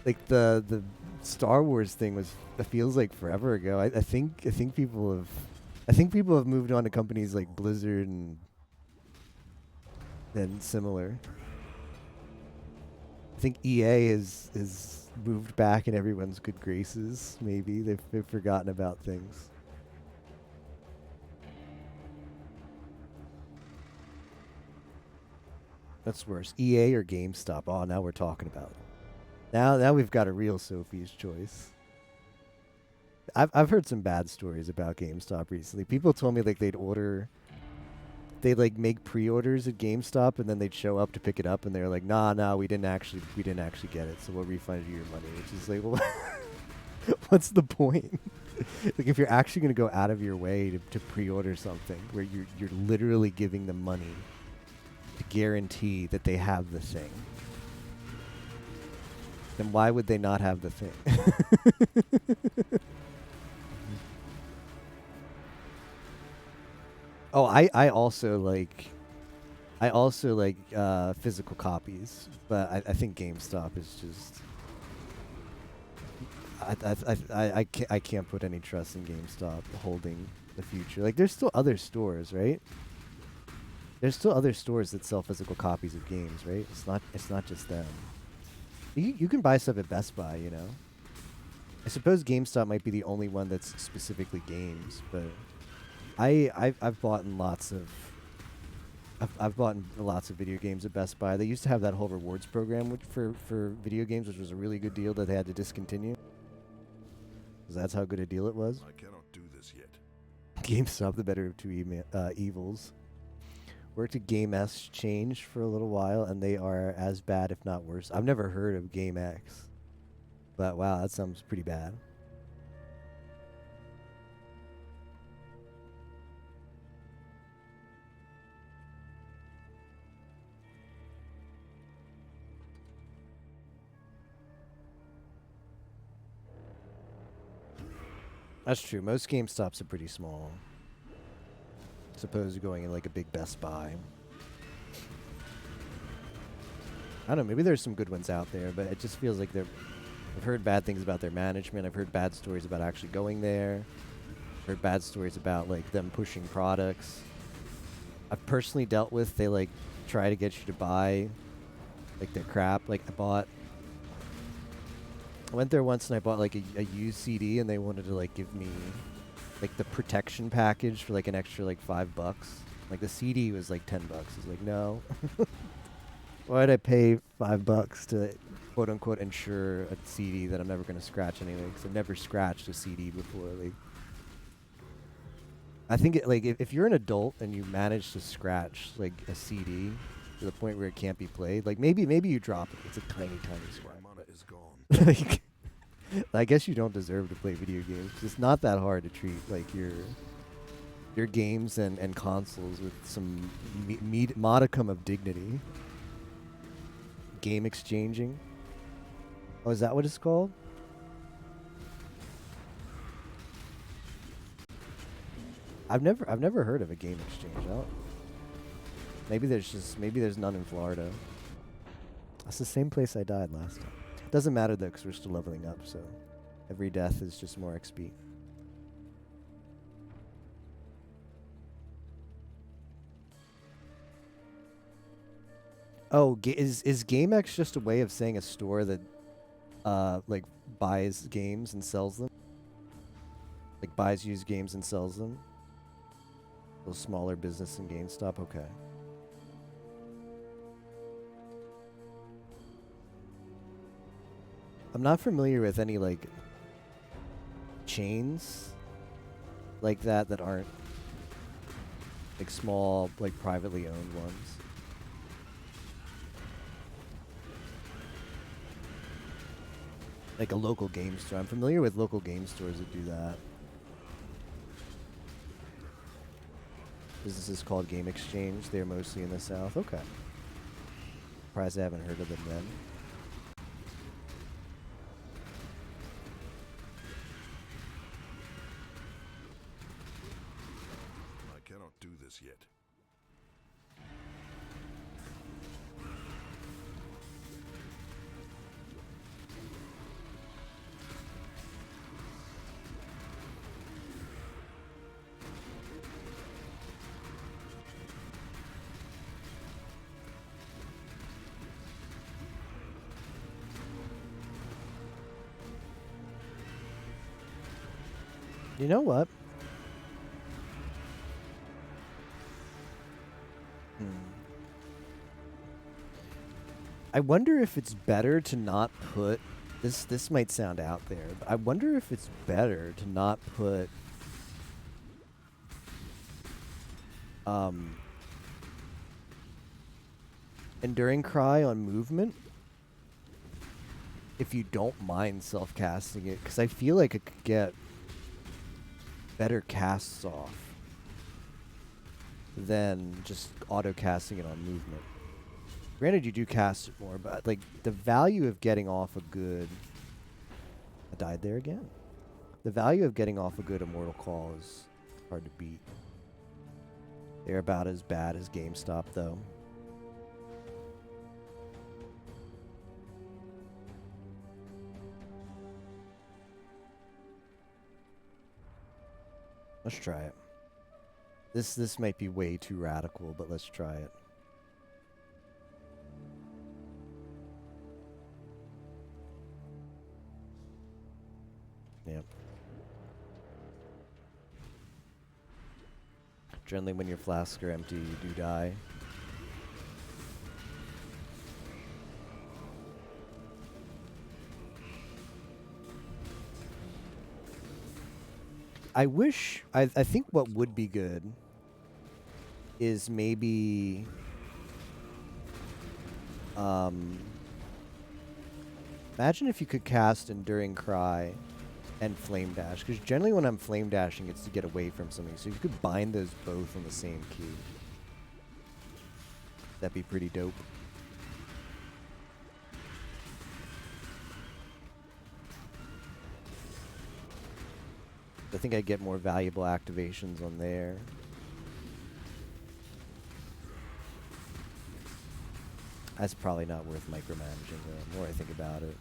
B: Like the Star Wars thing was, it feels like forever ago. I think people have moved on to companies like Blizzard and similar. I think EA is moved back in everyone's good graces. Maybe they've forgotten about things. That's worse. EA or GameStop? Oh, now we're talking about it. Now we've got a real Sophie's choice. I've heard some bad stories about GameStop recently. People told me like they'd like make pre-orders at GameStop and then they'd show up to pick it up and they're like, nah, we didn't actually get it, so we'll refund you your money. Which is like, well, what's the point? Like if you're actually gonna go out of your way to pre-order something where you're literally giving them money to guarantee that they have the thing, then why would they not have the thing? Oh, I also like physical copies, but I think GameStop is just I can't put any trust in GameStop holding the future. Like there's still other stores, right? There's still other stores that sell physical copies of games, right? It's not just them. You can buy stuff at Best Buy, you know. I suppose GameStop might be the only one that's specifically games, but I've bought lots of video games at Best Buy. They used to have that whole rewards program for video games, which was a really good deal that they had to discontinue. 'Cause that's how good a deal it was.
E: I cannot do this yet.
B: GameStop, the better of two evils. Worked at Game S Change for a little while, and they are as bad, if not worse. I've never heard of Game X, but wow, that sounds pretty bad. That's true. Most GameStops are pretty small. Suppose going in like a big Best Buy. I don't know. Maybe there's some good ones out there, but it just feels like I've heard bad things about their management. I've heard bad stories about actually going there. I've heard bad stories about like them pushing products. I've personally dealt with they like try to get you to buy like their crap. Like I went there once and I bought like a used CD and they wanted to like give me like the protection package for like an extra like $5. Like the CD was like $10. I was like, no. Why'd I pay $5 to quote unquote insure a CD that I'm never gonna scratch anyway? Because I've never scratched a CD before. Like, I think like if you're an adult and you manage to scratch like a CD to the point where it can't be played, like maybe you drop it. It's a tiny scratch.
E: My mana is gone.
B: Like, I guess you don't deserve to play video games. It's not that hard to treat like your games and consoles with some modicum of dignity. Game exchanging. Oh, is that what it's called? I've never heard of a game exchange. Maybe there's none in Florida. That's the same place I died last time. Doesn't matter though, because we're still leveling up, so every death is just more XP. Oh, is GameX just a way of saying a store that like buys games and sells them? Like buys used games and sells them? A smaller business than GameStop? Okay. I'm not familiar with any like chains like that aren't like small, like privately owned ones. Like a local game store. I'm familiar with local game stores that do that. Business is called Game Exchange. They're mostly in the South. Okay. Surprised I haven't heard of them then.
E: I cannot do this yet.
B: You know what? I wonder if it's better to not put this might sound out there, but I wonder if it's better to not put Enduring Cry on movement if you don't mind self-casting it, because I feel like it could get better casts off than just auto-casting it on movement. Granted, you do cast it more, but like the value of getting off a good... I died there again. The value of getting off a good Immortal Call is hard to beat. They're about as bad as GameStop, though. Let's try it. This might be way too radical, but let's try it. Yep. Generally, when your flasks are empty, you do die. I think what would be good is maybe imagine if you could cast Enduring Cry and Flame Dash, because generally when I'm Flame Dashing, it's to get away from something. So if you could bind those both on the same key, that'd be pretty dope. I think I'd get more valuable activations on there. That's probably not worth micromanaging, the more I think about it.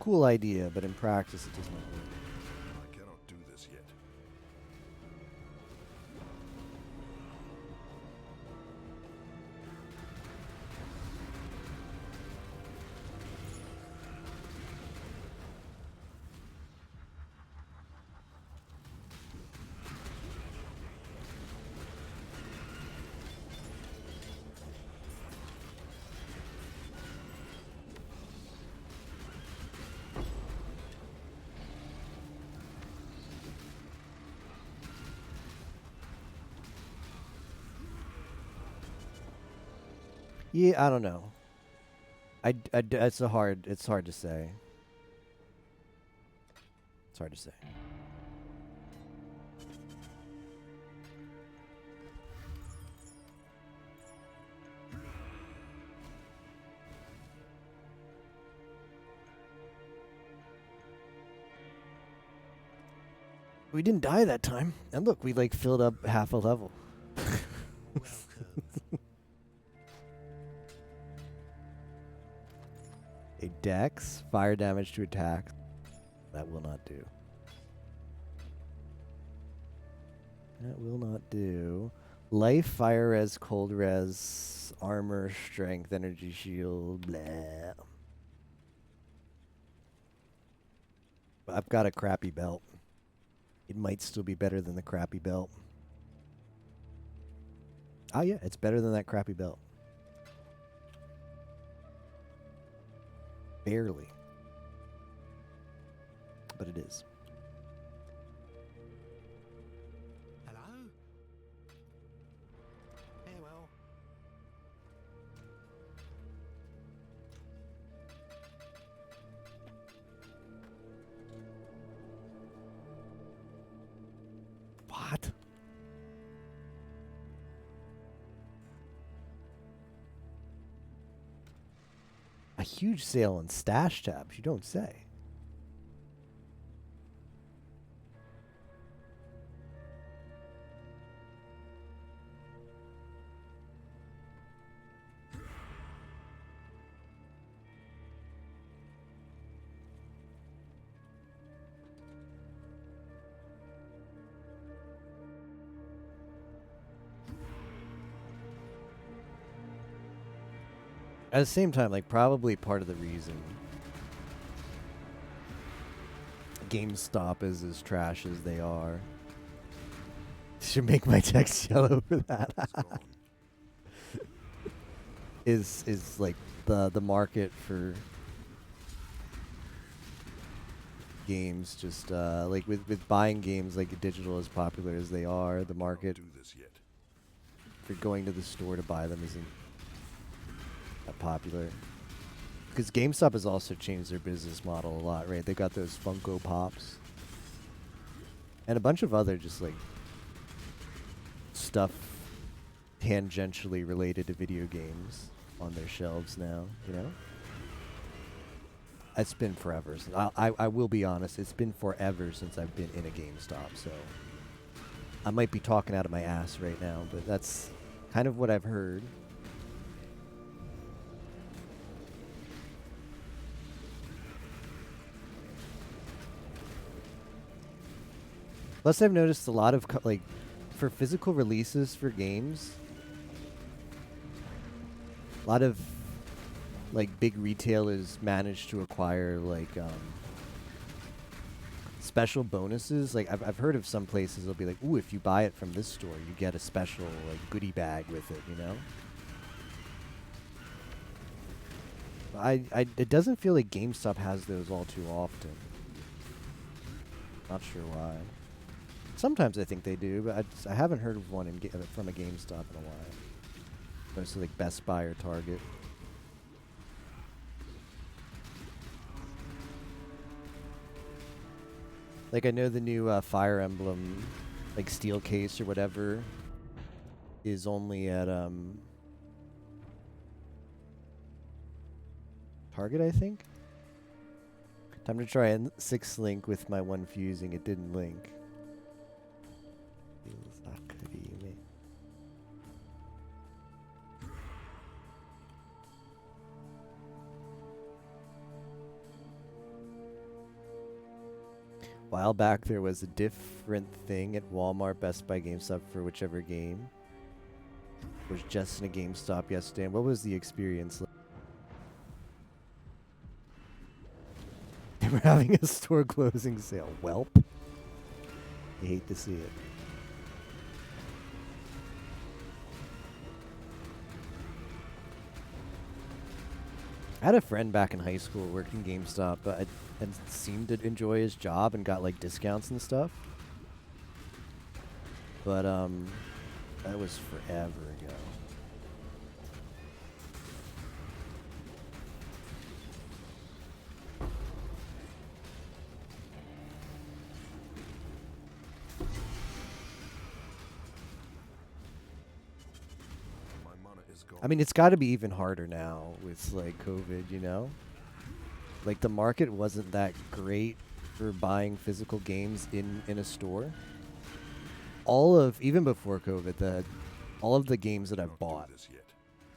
B: Cool idea, but in practice it does not work.
E: I cannot do this yet.
B: Yeah, I don't know. It's hard to say. It's hard to say. We didn't die that time. And look, we like filled up half a level.
C: Welcome.
B: A dex, fire damage to attack. That will not do. That will not do. Life, fire res, cold res, armor, strength, energy shield, blah. I've got a crappy belt. It might still be better than the crappy belt. Oh yeah, it's better than that crappy belt. Barely. But it is.
C: Hello? Farewell.
B: What? A huge sale on stash tabs, you don't say. At the same time, like, probably part of the reason GameStop is as trash as they are. Should make my text yellow for that.
E: It's gone.
B: is like the market for games just like with buying games like digital as popular as they are, the market
E: Do this yet.
B: for going to the store to buy them isn't that popular. Because GameStop has also changed their business model a lot, right? They got those Funko Pops and a bunch of other just like stuff tangentially related to video games on their shelves now, you know? It's been forever. I will be honest, it's been forever since I've been in a GameStop, so I might be talking out of my ass right now, but that's kind of what I've heard. Plus, I've noticed a lot of like for physical releases for games, a lot of like big retailers manage to acquire like special bonuses. Like I've heard of some places they'll be like, ooh, if you buy it from this store, you get a special like goodie bag with it, you know? It doesn't feel like GameStop has those all too often. Not sure why. Sometimes I think they do, but I haven't heard of one from a GameStop in a while. Mostly like Best Buy or Target. Like I know the new Fire Emblem, like steel case or whatever, is only at Target, I think. Time to try and 6 link with my one fusing. It didn't link. While back there was a different thing at Walmart, Best Buy, GameStop for whichever game. Was just in a GameStop yesterday. And what was the experience like? They were having a store closing sale. Welp. I hate to see it. I had a friend back in high school who worked in GameStop, and seemed to enjoy his job and got like discounts and stuff. But that was forever ago. I mean, it's got to be even harder now with like COVID, you know? Like the market wasn't that great for buying physical games in a store. Even before COVID, all of the games that I've bought,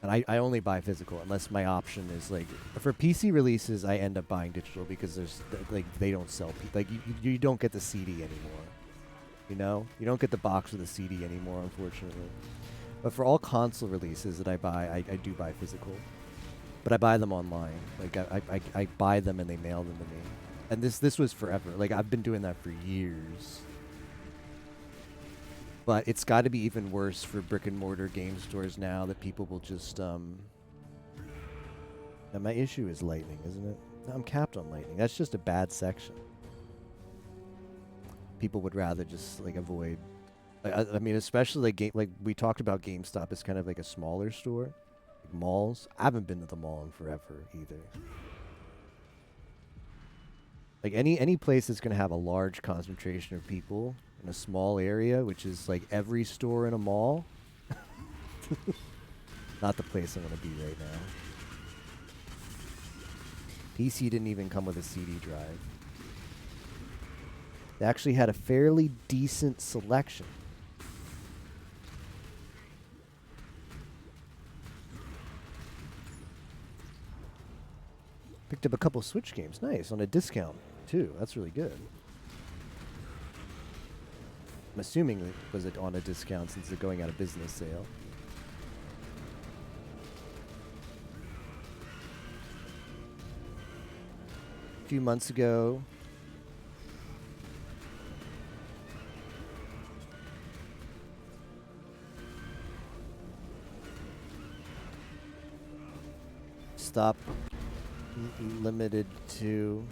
B: and I only buy physical unless my option is like, for PC releases, I end up buying digital because they don't sell, like you don't get the CD anymore, you know? You don't get the box with the CD anymore, unfortunately. But for all console releases that I buy, I do buy physical. But I buy them online. Like I buy them and they mail them to me. And this was forever. Like I've been doing that for years. But it's got to be even worse for brick and mortar game stores now that people will just And my issue is lightning, isn't it? No, I'm capped on lightning. That's just a bad section. People would rather just like avoid. I mean, especially like we talked about GameStop is kind of like a smaller store, like malls. I haven't been to the mall in forever either. Like any place that's gonna have a large concentration of people in a small area, which is like every store in a mall, not the place I want to be right now. PC didn't even come with a CD drive. They actually had a fairly decent selection. Picked up a couple Switch games. Nice. On a discount, too. That's really good. I'm assuming it was on a discount since they're going out of business sale. A few months ago, stop limited to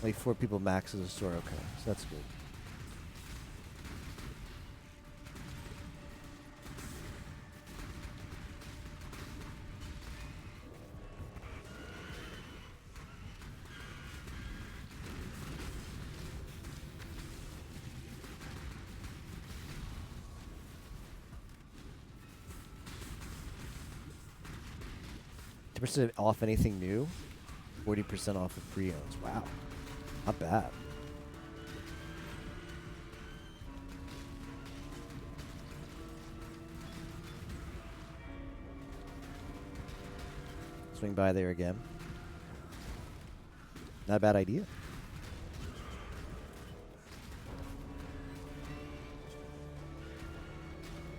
B: like 4 people max as a store. Okay, so that's good. % off anything new, 40% off of pre-owns. Wow, not bad. Swing by there again. Not a bad idea.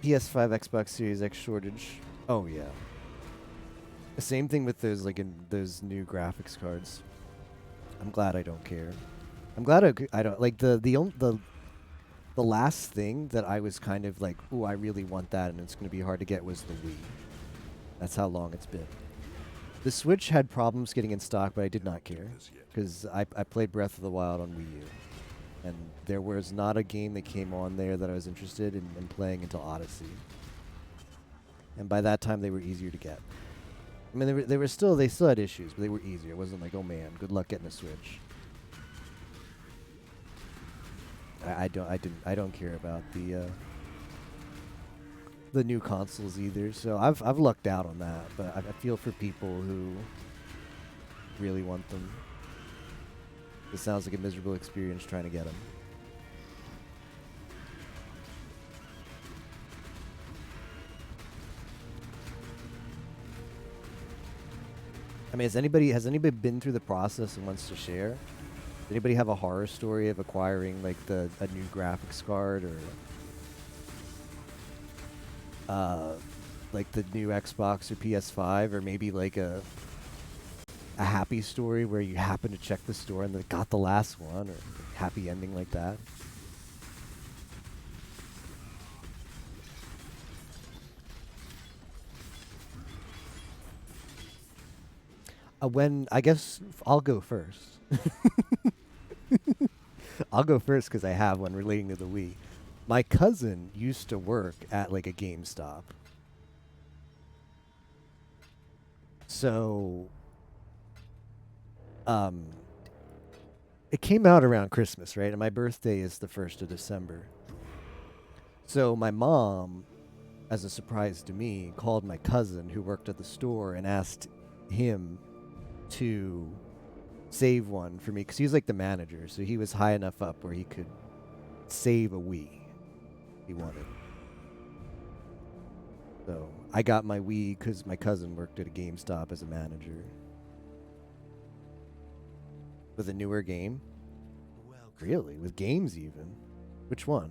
B: PS5, Xbox Series X shortage. Oh yeah. The same thing with those those new graphics cards. I'm glad I don't care. I'm glad I don't like the last thing that I was kind of like, ooh, I really want that, and it's going to be hard to get, was the Wii. That's how long it's been. The Switch had problems getting in stock, but I did not care because I played Breath of the Wild on Wii U, and there was not a game that came on there that I was interested in playing until Odyssey. And by that time, they were easier to get. I mean, they still had issues, but they were easier. It wasn't like, oh man, good luck getting a Switch. I don't care about the new consoles either. So I've lucked out on that, but I feel for people who really want them. It sounds like a miserable experience trying to get them. I mean, has anybody been through the process and wants to share? Does anybody have a horror story of acquiring like a new graphics card or like the new Xbox or PS5, or maybe like a happy story where you happen to check the store and they got the last one, or happy ending like that? When I guess I'll go first. I'll go first because I have one relating to the Wii. My cousin used to work at like a GameStop. So it came out around Christmas, right? And my birthday is the 1st of December. So my mom, as a surprise to me, called my cousin who worked at the store and asked him to save one for me, because he was like the manager, so he was high enough up where he could save a Wii he wanted. So I got my Wii because my cousin worked at a GameStop as a manager. With a newer game? Really? With games even? Which one?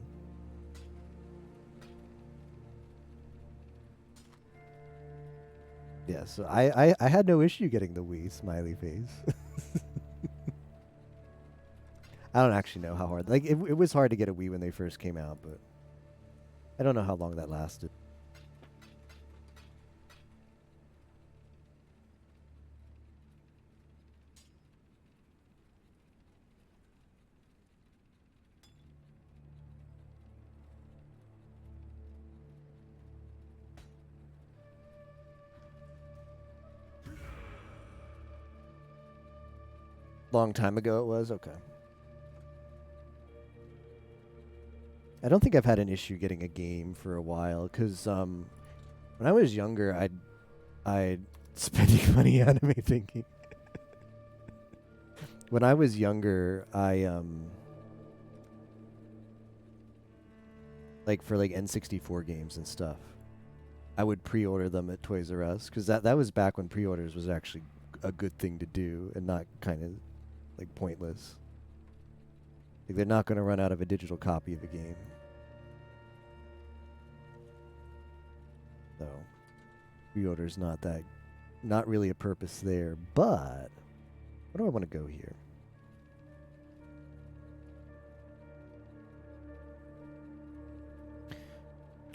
B: Yeah, so I had no issue getting the Wii, smiley face. I don't actually know how hard. Like, it was hard to get a Wii when they first came out, but I don't know how long that lasted. Long time ago it was? Okay. I don't think I've had an issue getting a game for a while, because when I was younger, I'd spending money anime thinking. When I was younger, I like for like N64 games and stuff, I would pre-order them at Toys R Us, because that was back when pre-orders was actually a good thing to do and not kind of like pointless. Like, they're not going to run out of a digital copy of a game. So pre-order's not really a purpose there. But where do I want to go here?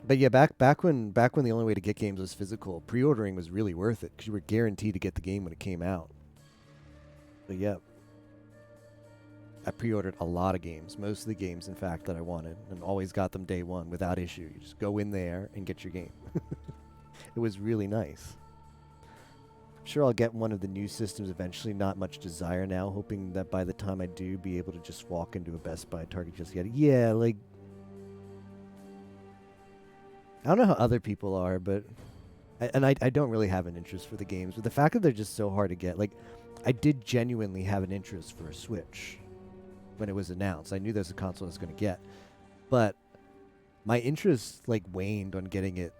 B: But yeah, back when the only way to get games was physical, pre-ordering was really worth it because you were guaranteed to get the game when it came out. But yeah, I pre-ordered a lot of games, most of the games, in fact, that I wanted, and always got them day one without issue. You just go in there and get your game. It was really nice. I'm sure I'll get one of the new systems eventually. Not much desire now, hoping that by the time I do, be able to just walk into a Best Buy, Target, just get it. Yeah, like, I don't know how other people are, but I don't really have an interest for the games. But the fact that they're just so hard to get, like, I did genuinely have an interest for a Switch when it was announced. I knew there's a console I was going to get, but my interest like waned on getting it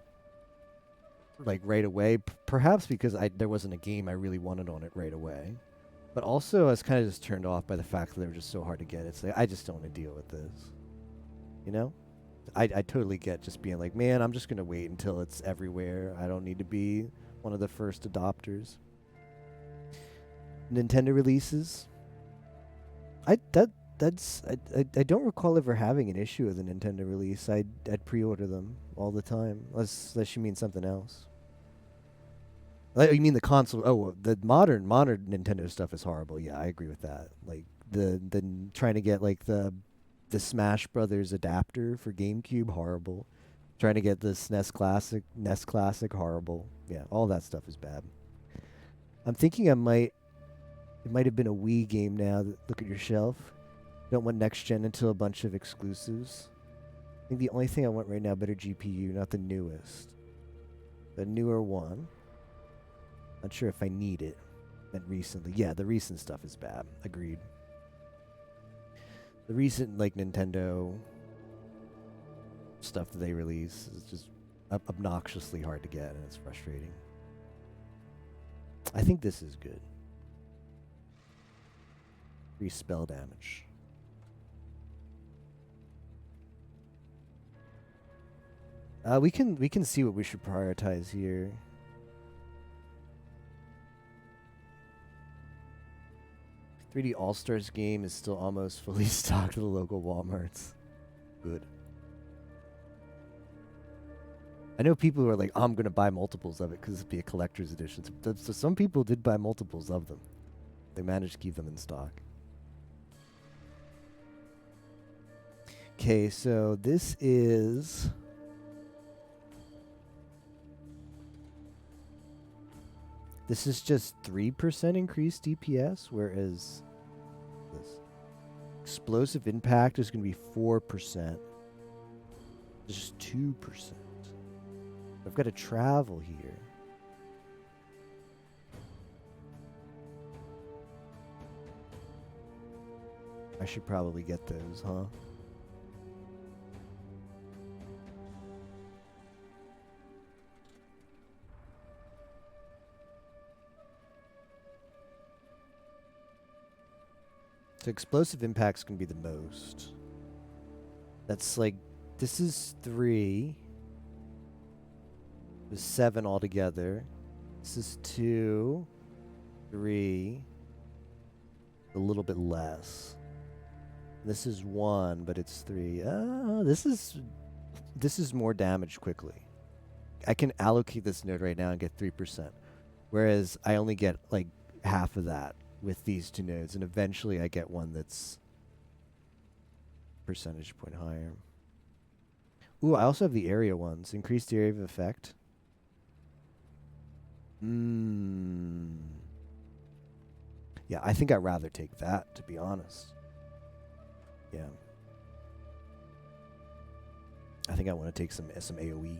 B: like right away. Perhaps because there wasn't a game I really wanted on it right away, but also I was kind of just turned off by the fact that they were just so hard to get. It's like, I just don't want to deal with this, you know? I totally get just being like, man, I'm just going to wait until it's everywhere. I don't need to be one of the first adopters. Nintendo releases. I don't recall ever having an issue with a Nintendo release. I'd pre-order them all the time, unless you mean something else. Like, you mean the console? Oh, the modern Nintendo stuff is horrible. Yeah, I agree with that. Like trying to get like the Smash Brothers adapter for GameCube, horrible. Trying to get the NES Classic, horrible. Yeah, all that stuff is bad. I'm thinking it might have been a Wii game now. Look at your shelf. Don't want next gen until a bunch of exclusives. I think the only thing I want right now, better GPU, not the newest. The newer one. Not sure if I need it. Meant recently. Yeah, the recent stuff is bad. Agreed. The recent, like, Nintendo stuff that they release is just obnoxiously hard to get, and it's frustrating. I think this is good. Free spell damage. We can see what we should prioritize here. "3D All-Stars game is still almost fully stocked at the local Walmarts." Good. I know people who are like, oh, I'm going to buy multiples of it because it'll be a collector's edition. So some people did buy multiples of them. They managed to keep them in stock. Okay, so this is... This is just 3% increased DPS, whereas this explosive impact is going to be 4%. Just 2%. I've got to travel here. I should probably get those, huh? So explosive impact's gonna be the most. That's like, this is 3. There's 7 altogether. This is 2, 3, a little bit less. This is 1, but it's 3. This is more damage quickly. I can allocate this node right now and get 3%, whereas I only get like half of that with these two nodes, and eventually I get one that's percentage point higher. Ooh, I also have the area ones. Increased area of effect. Yeah, I think I'd rather take that, to be honest. Yeah. I think I want to take some AoE.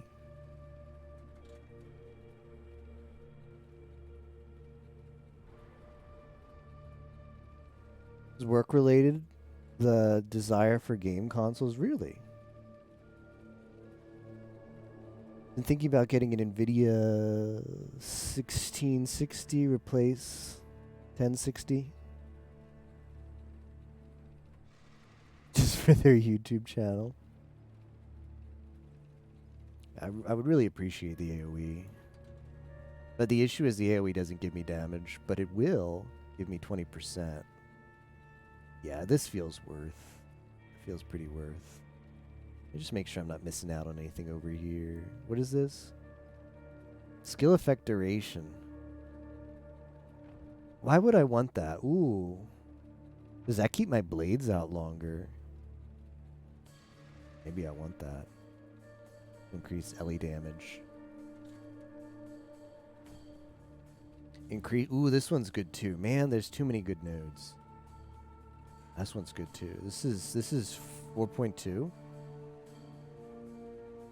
B: Is work related? The desire for game consoles, really? I'm thinking about getting an NVIDIA 1660 replace 1060. Just for their YouTube channel. I would really appreciate the AoE. But the issue is the AoE doesn't give me damage, but it will give me 20%. Yeah, this feels worth. It feels pretty worth. Let me just make sure I'm not missing out on anything over here. What is this? Skill effect duration. Why would I want that? Ooh. Does that keep my blades out longer? Maybe I want that. Increase LE damage. Increase. Ooh, this one's good too. Man, there's too many good nodes. This one's good too. This is 4.2.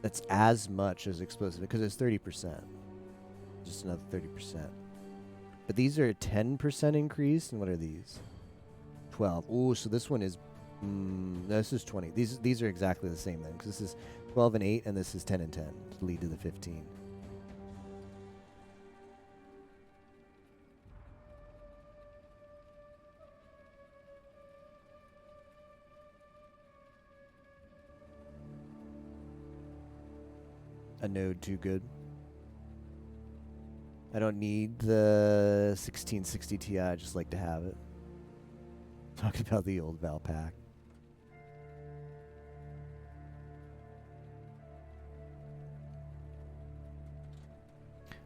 B: That's as much as explosive because it's 30%. Just another 30%. But these are a 10% increase, and what are these? 12. Ooh, so this one is. No, this is 20. These are exactly the same then, because this is 12 and 8, and this is 10 and 10 to lead to the 15. A node too good. I don't need the 1660 Ti. I just like to have it. Talking about the old Valpak.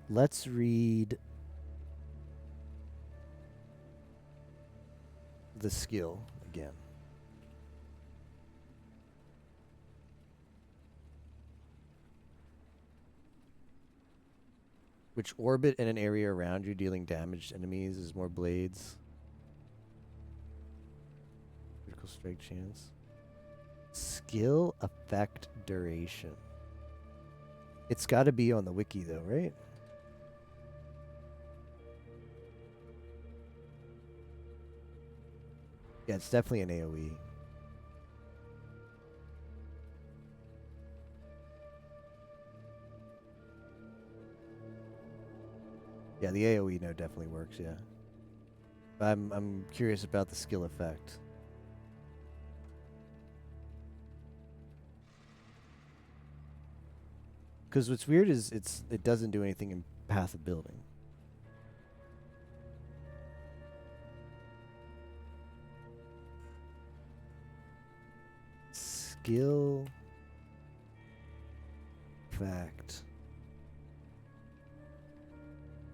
B: Let's read the skill again. Which orbit in an area around you, dealing damage to enemies, is more blades. Critical strike chance. Skill effect duration. It's got to be on the wiki though, right? Yeah, it's definitely an AoE. Yeah, the AoE no definitely works, yeah. I'm curious about the skill effect. Because what's weird is it doesn't do anything in Path of Building. Skill fact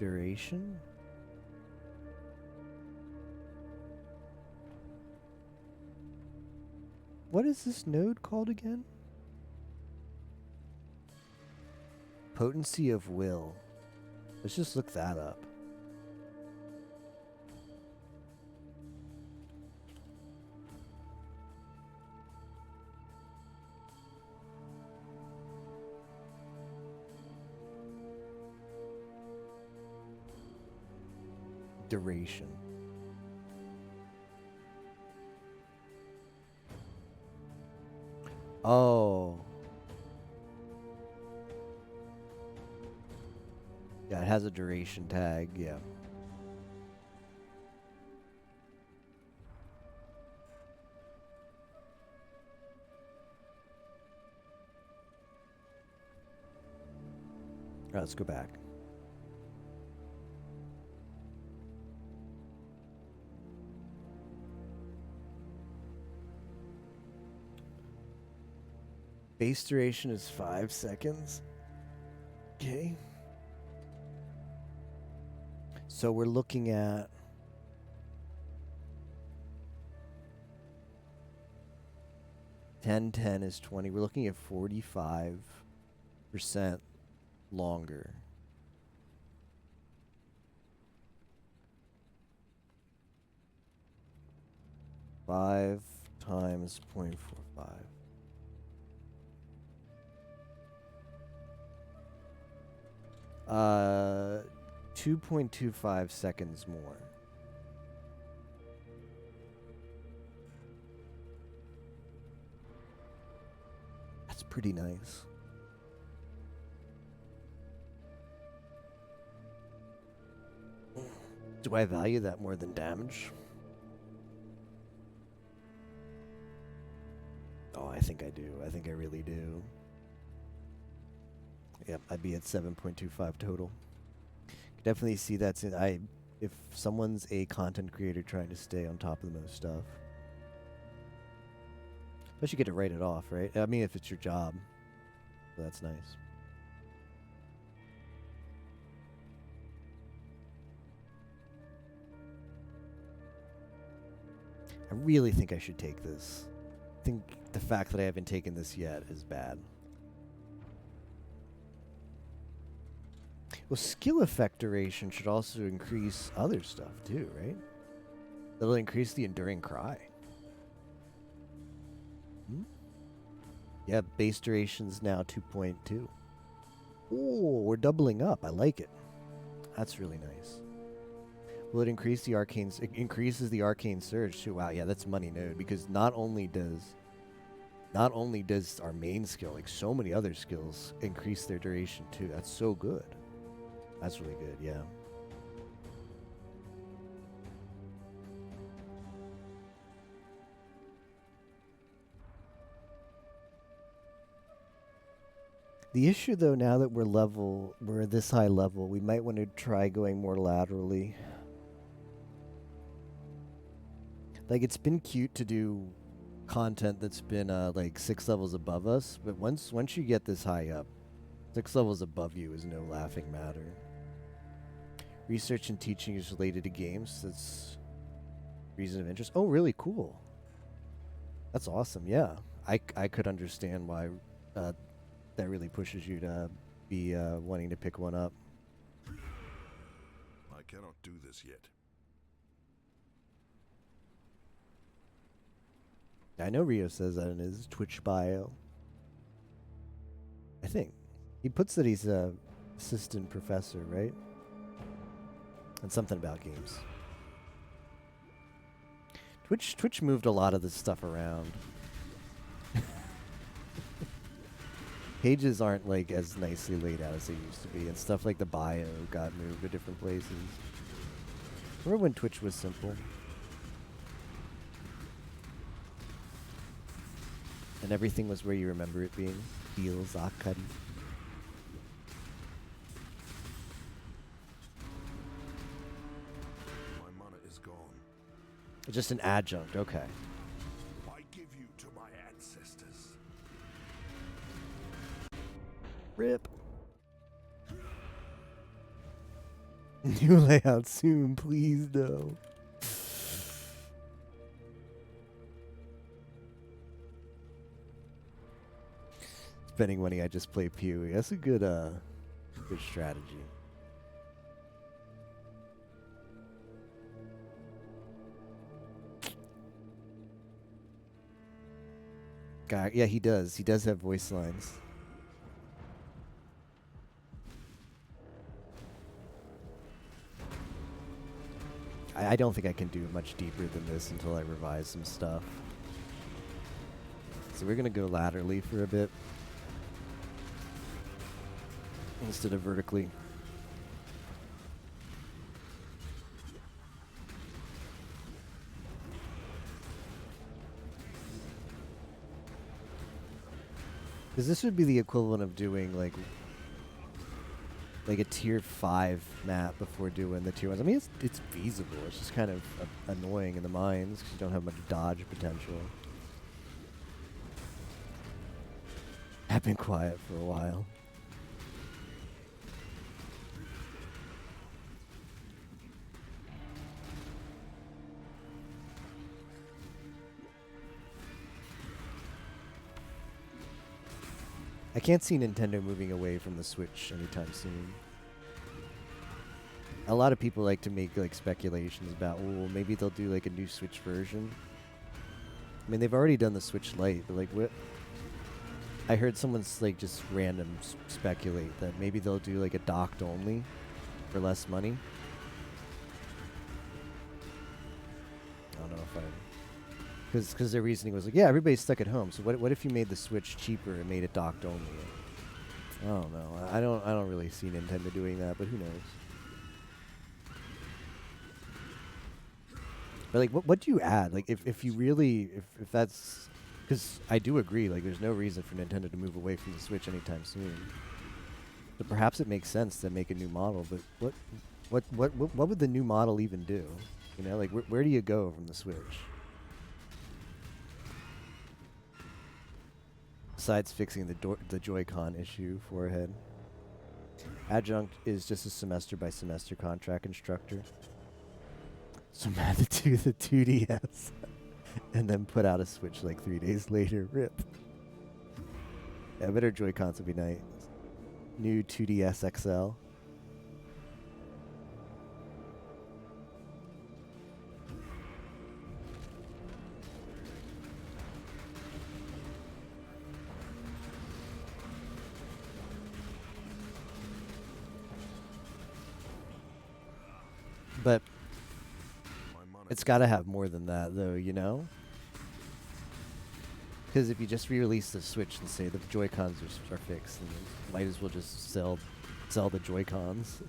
B: duration. What is this node called again? Potency of will. Let's just look that up. Duration. Oh. Yeah, it has a duration tag, yeah. Alright, let's go back. Base duration is 5 seconds. Okay. So we're looking at ten is 20. We're looking at 45% longer. Five times 0.45. 2.25 seconds more. That's pretty nice. Do I value that more than damage? Oh, I think I do. I think I really do. Yep, I'd be at 7.25 total. Definitely see that's it. If someone's a content creator trying to stay on top of the most stuff, plus you get to write it off, right? I mean, if it's your job, so that's nice. I really think I should take this. I think the fact that I haven't taken this yet is bad. Well, skill effect duration should also increase other stuff too, right? That'll increase the enduring cry. Yeah, base duration's now 2.2. Oh, we're doubling up. I like it. That's really nice. Will it increase the arcane? It increases the arcane surge too. Wow, yeah, that's money node because not only does our main skill, like so many other skills, increase their duration too. That's so good. That's really good, yeah. The issue though, now that we're this high level, we might want to try going more laterally. Like, it's been cute to do content that's been like 6 levels above us, but once you get this high up, 6 levels above you is no laughing matter. Research and teaching is related to games. That's reason of interest. Oh, really cool. That's awesome. Yeah, I could understand why that really pushes you to be wanting to pick one up.
E: I cannot do this yet.
B: I know Rio says that in his Twitch bio. I think he puts that he's a assistant professor, right? And something about games. Twitch moved a lot of this stuff around. Pages aren't like as nicely laid out as they used to be, and stuff like the bio got moved to different places. Remember when Twitch was simple? And everything was where you remember it being. Feels Akari.
E: My mana is gone.
B: Just an adjunct, okay.
E: I give you to my ancestors.
B: RIP. New layout soon, please, no. Spending money, I just play PoE. That's a good strategy. God, yeah, he does. He does have voice lines. I don't think I can do much deeper than this until I revise some stuff. So we're gonna go laterally for a bit instead of vertically. Because this would be the equivalent of doing like a tier 5 map before doing the tier 1s. I mean, it's feasible. It's just kind of annoying in the mines because you don't have much dodge potential. I've been quiet for a while. I can't see Nintendo moving away from the Switch anytime soon. A lot of people like to make like speculations about, well, maybe they'll do like a new Switch version. I mean, they've already done the Switch Lite, but like what? I heard someone's like just random speculate that maybe they'll do like a docked only for less money. I don't know if I... Because their reasoning was like, yeah, everybody's stuck at home. So what if you made the Switch cheaper and made it docked only? I don't know. I don't really see Nintendo doing that, but who knows? But like, what do you add? Like, if you really, if that's, because I do agree. Like, there's no reason for Nintendo to move away from the Switch anytime soon. But perhaps it makes sense to make a new model. But what would the new model even do? You know, like where do you go from the Switch? Besides fixing the Joy-Con issue, forehead. Adjunct is just a semester by semester contract instructor. So I'm had to do the 2DS and then put out a Switch like 3 days later. RIP. Yeah, better Joy-Cons would be nice. New 2DS XL. But it's got to have more than that, though, you know? Because if you just re-release the Switch and say the Joy-Cons are fixed, then you might as well just sell the Joy-Cons.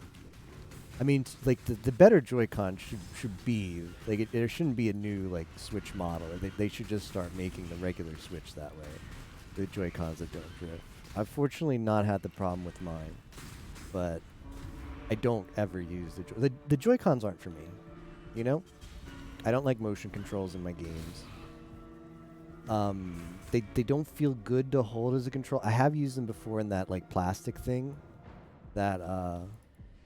B: I mean, like, the better Joy-Con should be, like, there shouldn't be a new, like, Switch model. They should just start making the regular Switch that way. The Joy-Cons that don't drift. I've fortunately not had the problem with mine, but I don't ever use the Joy-Cons aren't for me, you know? I don't like motion controls in my games. They don't feel good to hold as a control. I have used them before in that like plastic thing that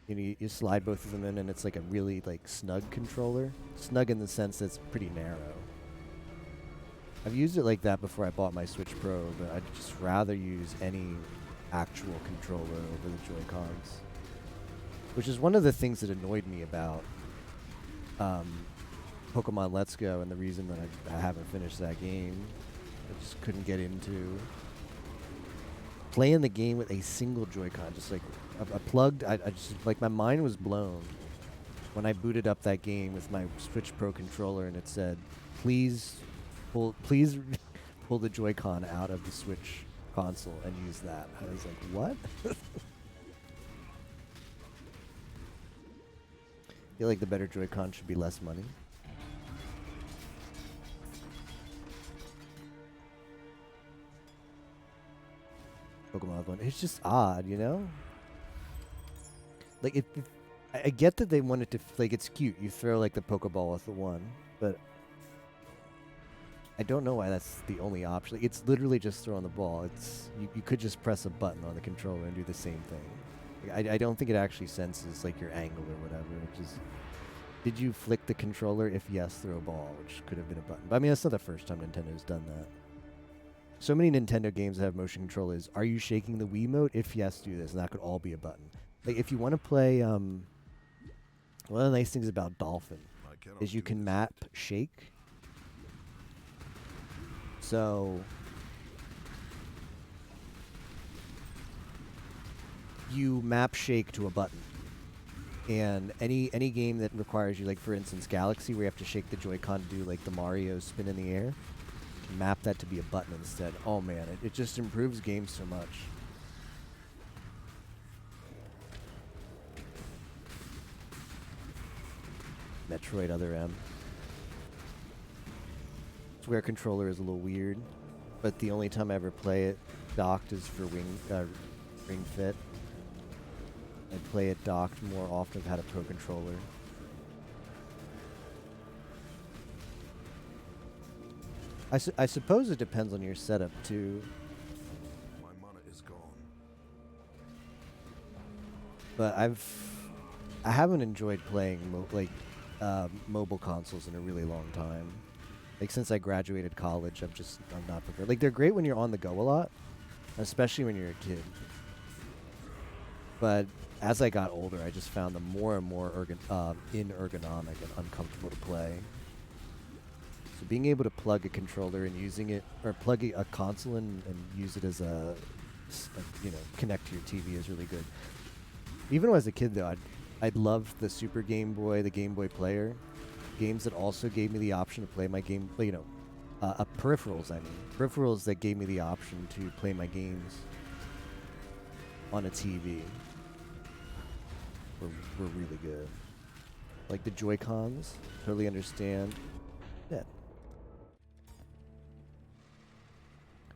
B: you know, you slide both of them in and it's like a really like snug controller. Snug in the sense that it's pretty narrow. I've used it like that before I bought my Switch Pro, but I'd just rather use any actual controller over the Joy-Cons. Which is one of the things that annoyed me about Pokemon Let's Go, and the reason that I haven't finished that game. I just couldn't get into playing the game with a single Joy-Con. Just like I plugged, I just like my mind was blown when I booted up that game with my Switch Pro controller, and it said, please pull the Joy-Con out of the Switch console and use that. I was like, what? I feel like the better Joy-Con should be less money. Pokemon one. It's just odd, you know? Like, I get that they wanted to, like, it's cute. You throw, like, the Pokeball with the one, but I don't know why that's the only option. Like, it's literally just throwing the ball. It's you could just press a button on the controller and do the same thing. Like, I don't think it actually senses, like, your angle or whatever, which is, did you flick the controller? If yes, throw a ball, which could have been a button. But I mean, that's not the first time Nintendo's done that. So many Nintendo games that have motion control is, are you shaking the Wiimote? If yes, do this. And that could all be a button. Like, if you want to play, one of the nice things about Dolphin
E: I cannot
B: is you
E: do
B: can
E: this.
B: map shake. So you map shake to a button. And any game that requires you, like for instance Galaxy, where you have to shake the Joy-Con to do like the Mario spin in the air, map that to be a button instead. Oh man, it just improves games so much. Metroid Other M. Square controller is a little weird, but the only time I ever play it docked is for Ring Fit. I play it docked more often. I've had a Pro controller. I suppose it depends on your setup too.
E: My mana is gone.
B: But I haven't enjoyed playing mobile consoles in a really long time. Like since I graduated college, I'm not prepared. Like they're great when you're on the go a lot, especially when you're a kid. But as I got older, I just found them more and more inergonomic and uncomfortable to play. So being able to plug a controller and using it, or plug a console in and use it as connect to your TV is really good. Even when I was a kid though, I'd loved the Super Game Boy, the Game Boy Player, games that also gave me the option to play my game, peripherals, peripherals that gave me the option to play my games on a TV were really good. Like the Joy-Cons, totally understand. Yeah.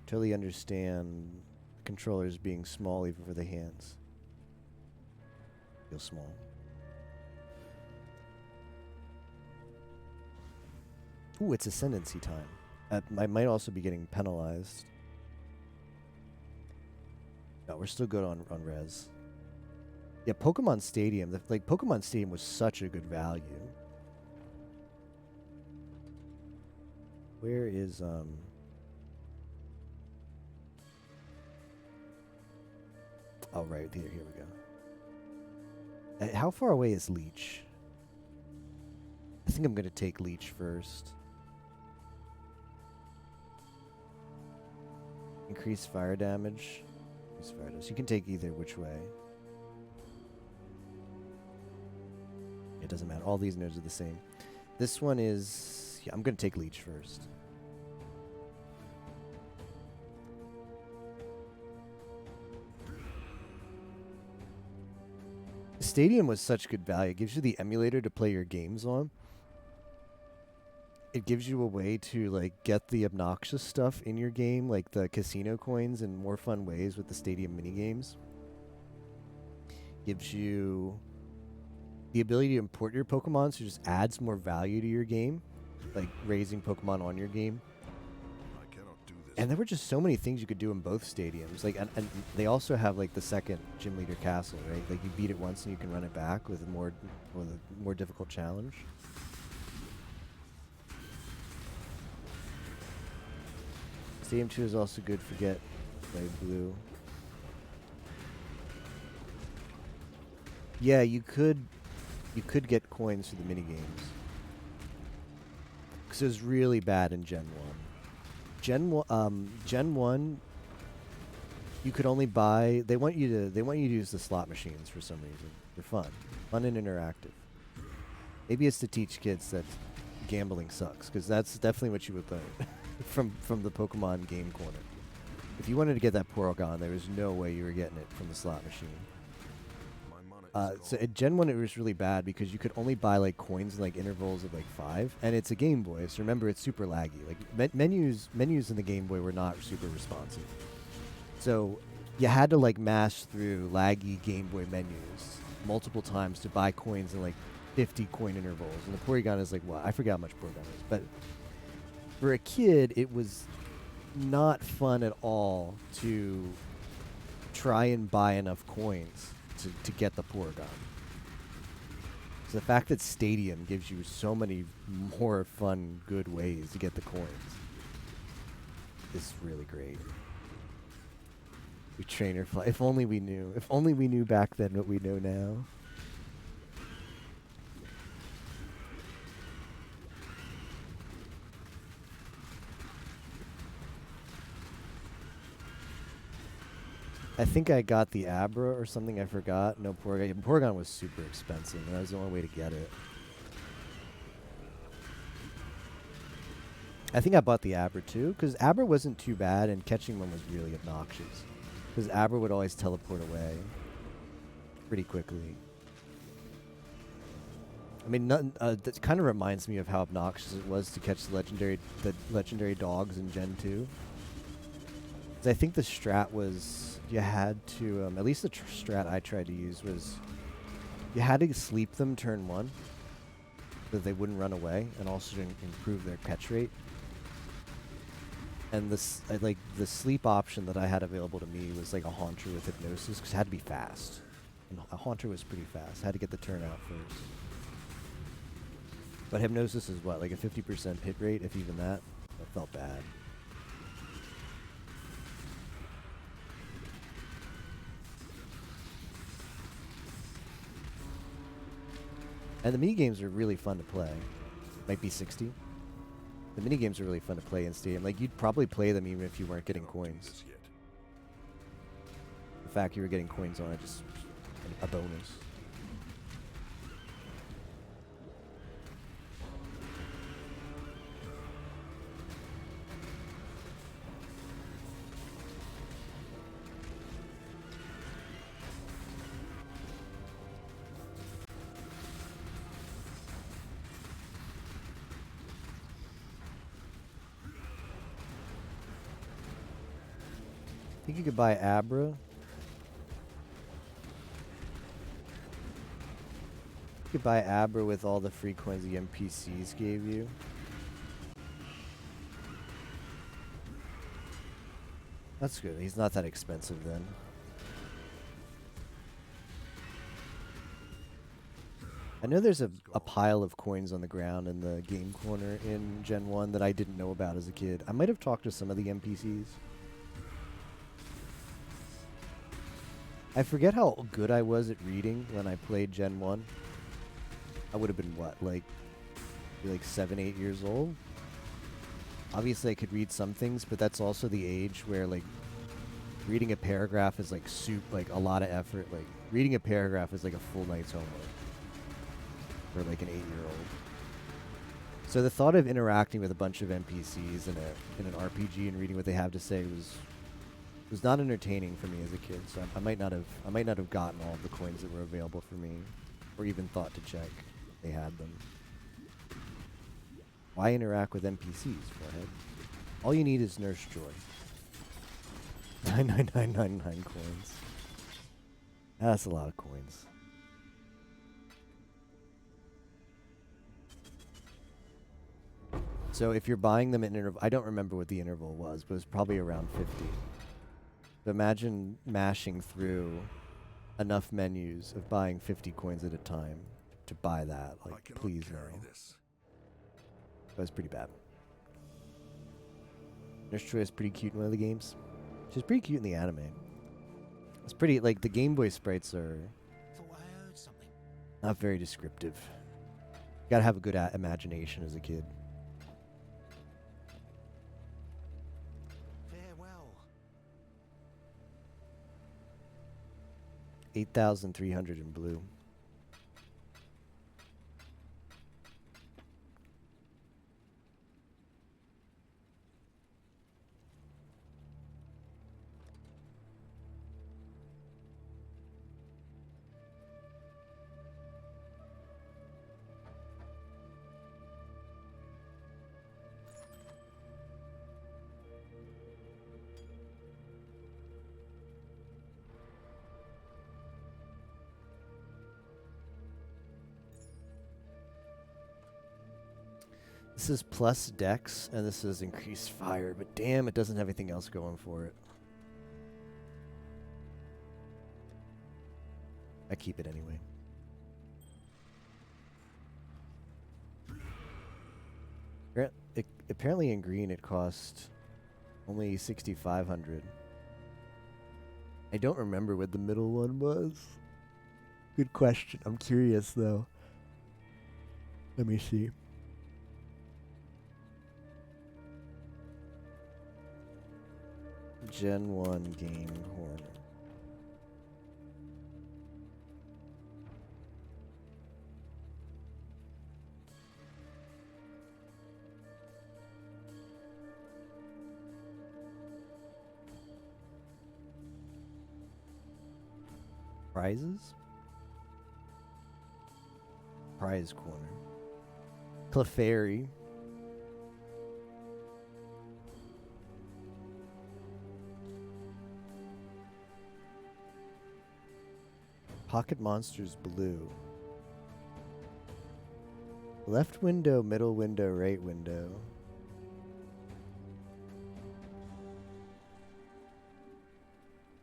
B: Totally understand controllers being small even for the hands. Feel small. Ooh, it's Ascendancy time. I might also be getting penalized. No, we're still good on res. Yeah, Pokemon Stadium. Pokemon Stadium was such a good value. Where is Oh, right here. Here we go. How far away is Leech? I think I'm gonna take Leech first. Increase fire damage. Increase fire damage. You can take either which way. It doesn't matter. All these nodes are the same. This one is... Yeah, I'm gonna take Leech first. Stadium was such good value. It gives you the emulator to play your games on. It gives you a way to get the obnoxious stuff in your game, like the casino coins, in more fun ways with the Stadium minigames. Gives you the ability to import your Pokemon, so it just adds more value to your game. like raising Pokemon on your game.
E: I cannot do this.
B: And there were just so many things you could do in both stadiums. Like, and they also have like the second Gym Leader Castle, right? Like you beat it once and you can run it back with a more difficult challenge. Stadium 2 is also good for Get Play Blue. Yeah, you could get coins for the mini games. Because it was really bad in Gen 1. Gen 1, you could only buy. They want you to use the slot machines for some reason. They're fun and interactive. Maybe it's to teach kids that gambling sucks, because that's definitely what you would learn from the Pokemon Game Corner. If you wanted to get that Porygon, there was no way you were getting it from the slot machine.
E: My mana is
B: So
E: gone.
B: at Gen 1 it was really bad because you could only buy like coins in like intervals of like 5, and it's a Game Boy, so remember it's super laggy. Like menus in the Game Boy were not super responsive. So you had to like mash through laggy Game Boy menus multiple times to buy coins in like 50 coin intervals. And the Porygon is like, what? I forgot how much Porygon is. But for a kid, it was not fun at all to try and buy enough coins to get the Porygon. So the fact that Stadium gives you so many more fun, good ways to get the coins is really great. We trainer fly. If only we knew. If only we knew back then what we know now. I think I got the Abra or something. I forgot. No, Porygon. Porygon was super expensive, and that was the only way to get it. I think I bought the Abra too, because Abra wasn't too bad, and catching one was really obnoxious. Because Abra would always teleport away pretty quickly. I mean, that kind of reminds me of how obnoxious it was to catch the legendary dogs in Gen 2. 'Cause I think the strat was you had to, at least the strat I tried to use was you had to sleep them turn 1 so that they wouldn't run away, and also to improve their catch rate. And this, like the sleep option that I had available to me was like a Haunter with Hypnosis, because it had to be fast. And a Haunter was pretty fast. I had to get the turn out first. But Hypnosis is what, like a 50% hit rate, if even that? That felt bad. And the minigames are really fun to play. Might be 60. The minigames are really fun to play in Stadium. Like, you'd probably play them even if you weren't getting
E: Cannot do
B: coins.
E: this yet.
B: The fact you were getting coins on it just a bonus. I think you could buy Abra. You could buy Abra with all the free coins the NPCs gave you. That's good. He's not that expensive then. I know there's a pile of coins on the ground in the game corner in Gen 1 that I didn't know about as a kid. I might have talked to some of the NPCs. I forget how good I was at reading when I played Gen 1. I would have been what, like 7, 8 years old? Obviously I could read some things, but that's also the age where like reading a paragraph is like like a lot of effort. Like reading a paragraph is like a full night's homework for like an 8-year-old. So the thought of interacting with a bunch of NPCs in an RPG and reading what they have to say was not entertaining for me as a kid. So I might not have gotten all of the coins that were available for me, or even thought to check if they had them. Why interact with NPCs, Forehead? All you need is Nurse Joy. 99999 coins. That's a lot of coins. So if you're buying them in interval, I don't remember what the interval was, but it was probably around 50. So imagine mashing through enough menus of buying 50 coins at a time to buy that.
E: I
B: Like,
E: cannot
B: please
E: carry
B: no.
E: this.
B: That was pretty bad. Nurse Joy is pretty cute in one of the games. She's pretty cute in the anime. It's pretty, like, the Game Boy sprites are
C: Thought I heard something.
B: not very descriptive. Gotta have a good imagination as a kid.
C: Farewell.
B: 8,300 in blue. This is plus dex, and this is increased fire, but damn, it doesn't have anything else going for it. I keep it anyway. Apparently in green it cost only 6,500. I don't remember what the middle one was. Good question. I'm curious though. Let me see. Gen 1 Game Corner. Prizes? Prize Corner. Clefairy. Pocket Monsters blue. Left window, middle window, right window.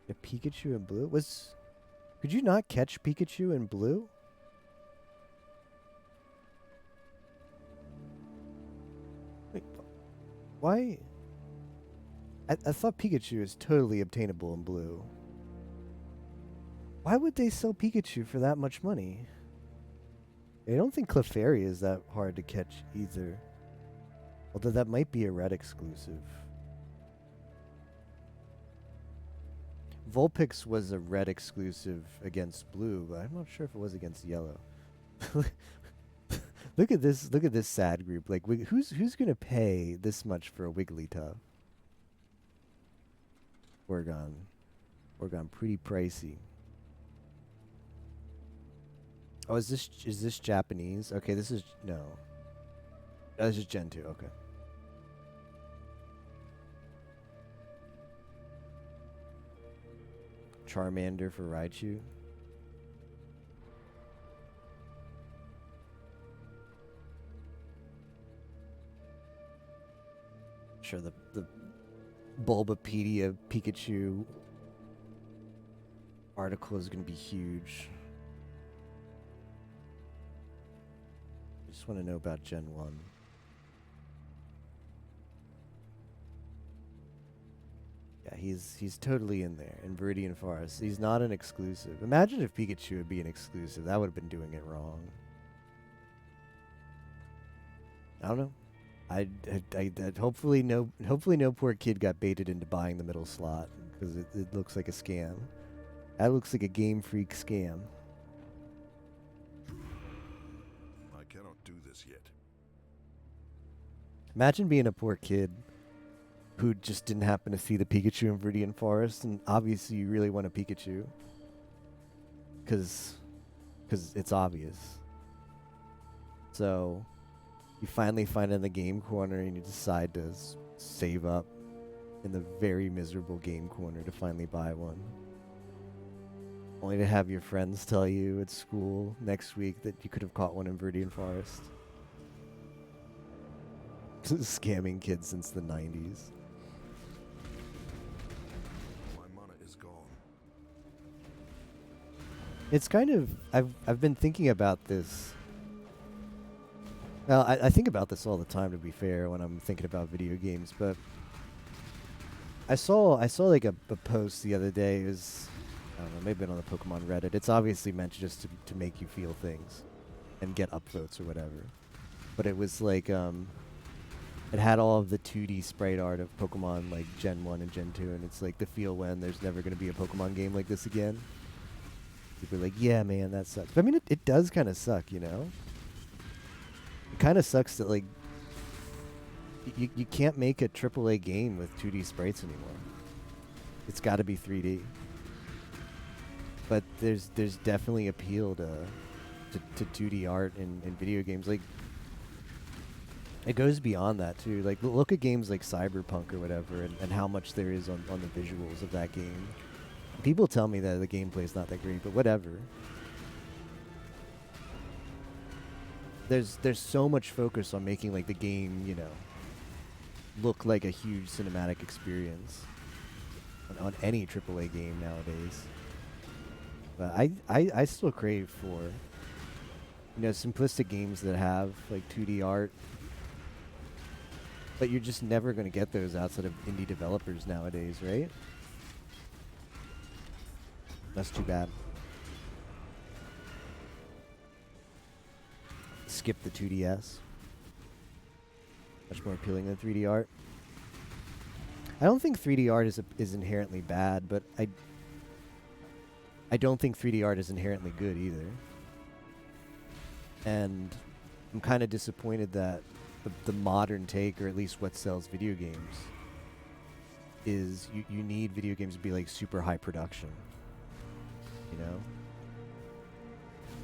B: A Pikachu in blue? Could you not catch Pikachu in blue? Wait, why? I thought Pikachu is totally obtainable in blue. Why would they sell Pikachu for that much money? I don't think Clefairy is that hard to catch either. Although that might be a red exclusive. Vulpix was a red exclusive against blue, but I'm not sure if it was against yellow. Look at this sad group. Like, who's gonna pay this much for a Wigglytuff? Oregon pretty pricey. Oh, is this Japanese? Okay, this is no. That's just Gen 2. Okay. Charmander for Raichu. Sure, the Bulbapedia Pikachu article is going to be huge. I just want to know about Gen 1. Yeah, he's totally in there in Viridian Forest. He's not an exclusive. Imagine if Pikachu would be an exclusive. That would have been doing it wrong. I don't know. I hopefully no poor kid got baited into buying the middle slot because it looks like a scam. That looks like a Game Freak scam.
E: I cannot do this yet.
B: Imagine being a poor kid who just didn't happen to see the Pikachu in Viridian Forest, and obviously you really want a Pikachu because it's obvious. So you finally find it in the game corner and you decide to save up in the very miserable game corner to finally buy one. Only to have your friends tell you at school next week that you could have caught one in Viridian Forest. scamming kids since the 90s.
E: My mana is gone.
B: It's kind of I've been thinking about this. Well, I think about this all the time, to be fair, when I'm thinking about video games. But I saw like a post the other day. It was, I don't know, maybe on the Pokemon Reddit. It's obviously meant just to make you feel things and get upvotes or whatever. But it was like it had all of the 2D sprite art of Pokemon like Gen 1 and Gen 2, and it's like the feel when there's never going to be a Pokemon game like this again. People are like, yeah, man, that sucks. But I mean, it does kind of suck, you know? It kind of sucks that, like, you can't make a AAA game with 2D sprites anymore. It's got to be 3D. But there's definitely appeal to 2D art in video games. Like, it goes beyond that, too. Like, look at games like Cyberpunk or whatever, and how much there is on the visuals of that game. People tell me that the gameplay's not that great, but whatever. There's so much focus on making, like, the game, you know, look like a huge cinematic experience on any AAA game nowadays. But I still crave for, you know, simplistic games that have, like, 2D art. But you're just never going to get those outside of indie developers nowadays, right? That's too bad. Skip the 2DS. Much more appealing than 3D art. I don't think 3D art is inherently bad, but I don't think 3D art is inherently good either. And I'm kind of disappointed that the modern take, or at least what sells video games, is you need video games to be like super high production. You know?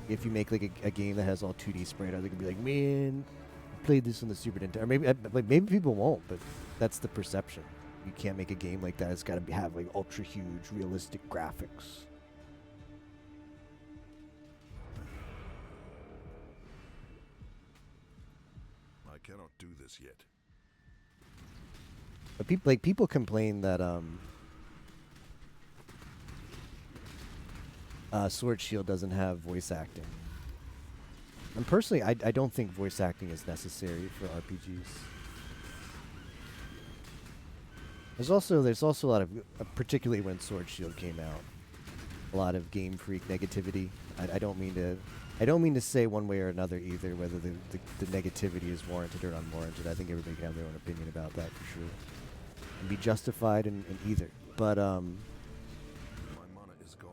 B: If you make like a game that has all 2D sprite art, they can be like, man, I played this on the Super Nintendo. Or maybe people won't, but that's the perception. You can't make a game like that. It's got to have like ultra huge, realistic graphics.
E: I cannot do this yet.
B: But people complain that Sword Shield doesn't have voice acting. And personally, I don't think voice acting is necessary for RPGs. There's also a lot of, particularly when Sword Shield came out, a lot of Game Freak negativity. I don't mean to say one way or another either, whether the negativity is warranted or unwarranted. I think everybody can have their own opinion about that for sure, and be justified in either. But
E: My mana is gone.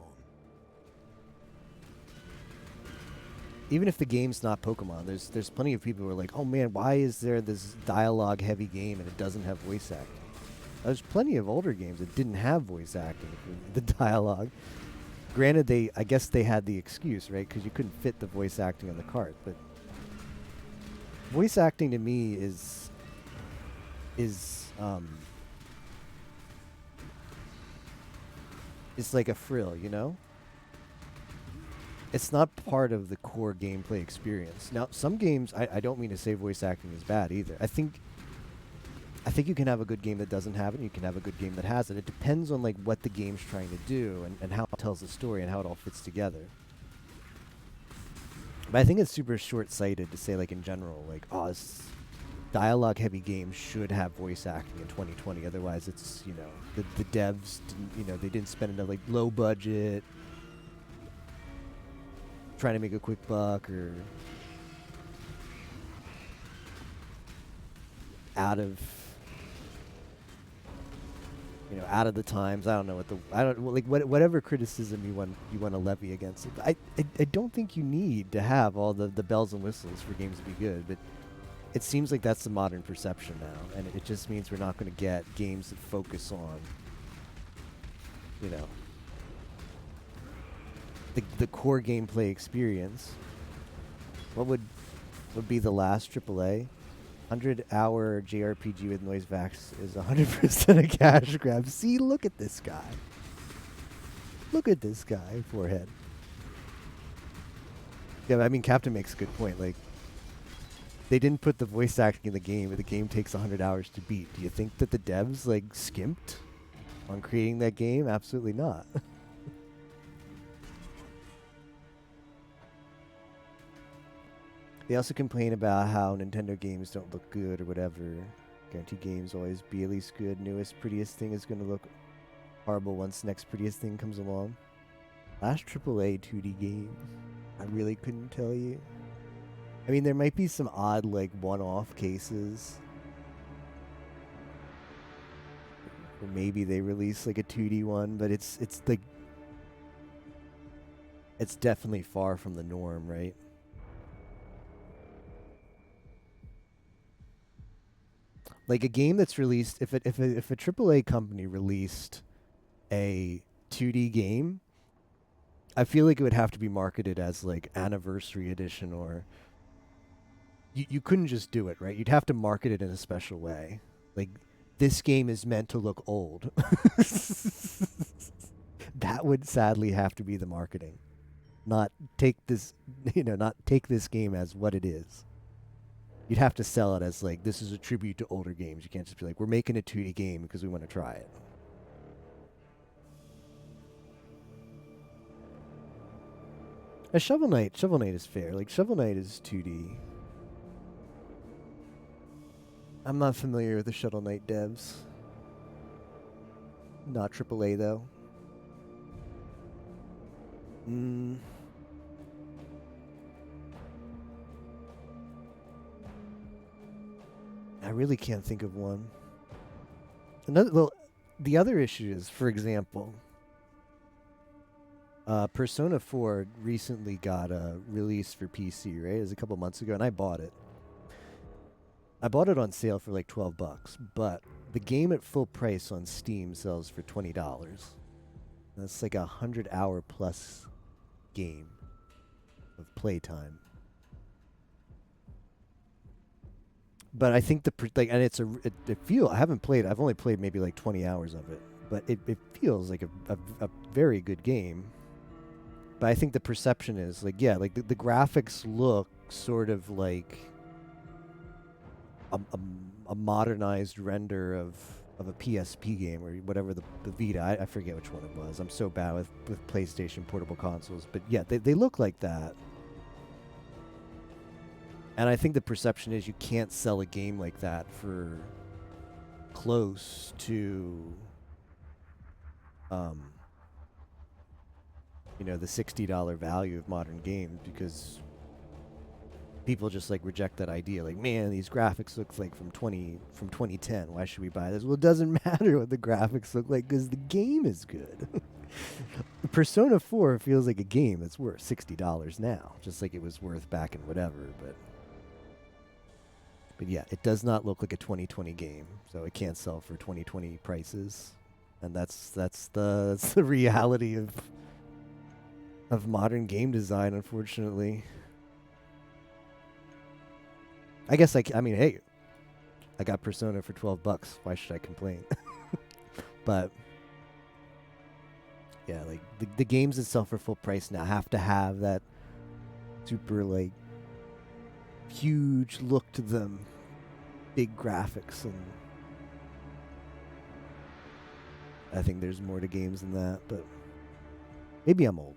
B: even if the game's not Pokemon, there's plenty of people who are like, oh man, why is there this dialogue heavy game and it doesn't have voice acting? There's plenty of older games that didn't have voice acting for the dialogue. Granted, I guess they had the excuse, right? Because you couldn't fit the voice acting on the cart. But voice acting to me is like a frill, you know? It's not part of the core gameplay experience. Now, some games, I don't mean to say voice acting is bad either. I think you can have a good game that doesn't have it, and you can have a good game that has it. It depends on like what the game's trying to do and how it tells the story and how it all fits together. But I think it's super short-sighted to say, like, in general, like, oh, this dialogue-heavy game should have voice acting in 2020. Otherwise, it's, you know, the devs didn't, you know, they didn't spend enough, like, low budget, trying to make a quick buck, or out of the times. I don't know whatever criticism you want to levy against it. I don't think you need to have all the bells and whistles for games to be good, but it seems like that's the modern perception now, and it just means we're not going to get games that focus on, you know, the core gameplay experience. What would be the last AAA? 100-hour JRPG with Noise Vax is 100% a cash grab. See, look at this guy. Look at this guy, forehead. Yeah, I mean, Captain makes a good point. Like, they didn't put the voice acting in the game, and the game takes 100 hours to beat. Do you think that the devs like skimped on creating that game? Absolutely not. They also complain about how Nintendo games don't look good or whatever. Guarantee games always be at least good. Newest, prettiest thing is going to look horrible once next prettiest thing comes along. Last AAA 2D game, I really couldn't tell you. I mean, there might be some odd, like, one-off cases. Or maybe they release, like, a 2D one, but it's like... It's definitely far from the norm, right? Like, a game that's released... If a AAA company released a 2D game, I feel like it would have to be marketed as, like, Anniversary Edition or... You couldn't just do it, right? You'd have to market it in a special way. Like, this game is meant to look old. That would sadly have to be the marketing. Not take this, not take this game as what it is. You'd have to sell it as, like, this is a tribute to older games. You can't just be like, we're making a 2D game because we want to try it. Shovel Knight is fair. Like, Shovel Knight is 2D. I'm not familiar with the Shovel Knight devs. Not AAA, though. I really can't think of one. The other issue is, for example, Persona 4 recently got a release for PC, right? It was a couple months ago, and I bought it. I bought it on sale for like $12, but the game at full price on Steam sells for $20. That's like 100-hour plus game of playtime. But I think and it's I haven't played. I've only played maybe like 20 hours of it, but it feels like a very good game. But I think the perception is like, yeah, like the graphics look sort of like a modernized render of a PSP game or whatever the Vita. I forget which one it was. I'm so bad with PlayStation portable consoles. But yeah, they look like that. And I think the perception is you can't sell a game like that for close to, the $60 value of modern games because people just like reject that idea. Like, man, these graphics look like from 2010. Why should we buy this? Well, it doesn't matter what the graphics look like because the game is good. Persona 4 feels like a game that's worth $60 now, just like it was worth back in whatever. But yeah, it does not look like a 2020 game, so it can't sell for 2020 prices, and that's the reality of modern game design, unfortunately. I guess I mean, hey, I got Persona for $12. Why should I complain? But yeah, like the games itself for full price now have to have that super like huge look to them, big graphics, and I think there's more to games than that, but maybe I'm old.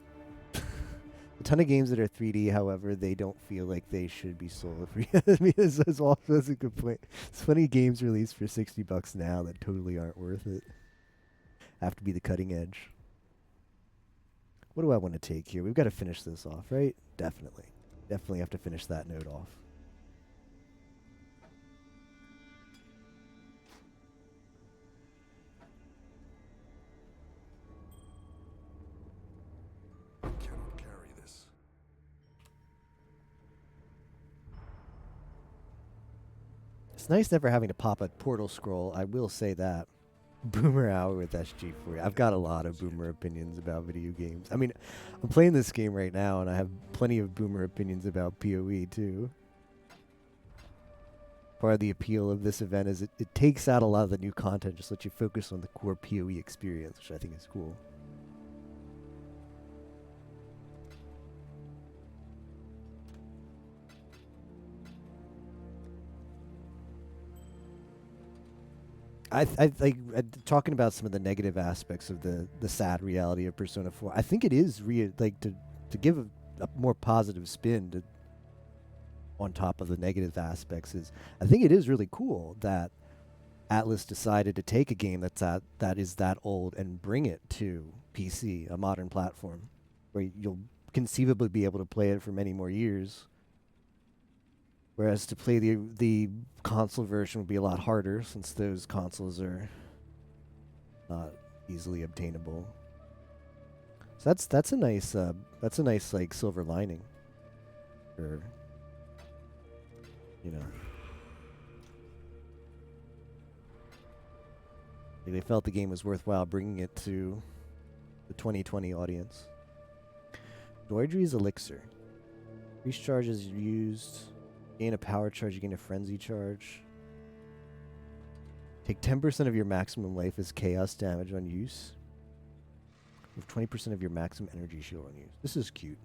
B: A ton of games that are 3D, however, they don't feel like they should be sold for. I mean, that's also a good point. It's funny games released for $60 now that totally aren't worth it. Have to be the cutting edge. What do I want to take here? We've got to finish this off, right? Definitely. Definitely have to finish that note off.
E: I cannot carry this.
B: It's nice never having to pop a portal scroll. I will say that. Boomer Hour with SG4. I've got a lot of boomer opinions about video games. I mean, I'm playing this game right now, and I have plenty of boomer opinions about PoE, too. Part of the appeal of this event is it takes out a lot of the new content, just lets you focus on the core PoE experience, which I think is cool. I like talking about some of the negative aspects of the sad reality of Persona 4. I think it is like to give a more positive spin to on top of the negative aspects is I think it is really cool that Atlas decided to take a game that is that old and bring it to PC, a modern platform, where you'll conceivably be able to play it for many more years. Whereas to play the console version would be a lot harder since those consoles are not easily obtainable. So that's a nice like silver lining, or you know, they felt the game was worthwhile bringing it to the 2020 audience. Doidry's Elixir. Increased charges used. Gain a power charge, you gain a frenzy charge. Take 10% of your maximum life as chaos damage on use. With 20% of your maximum energy shield on use. This is cute.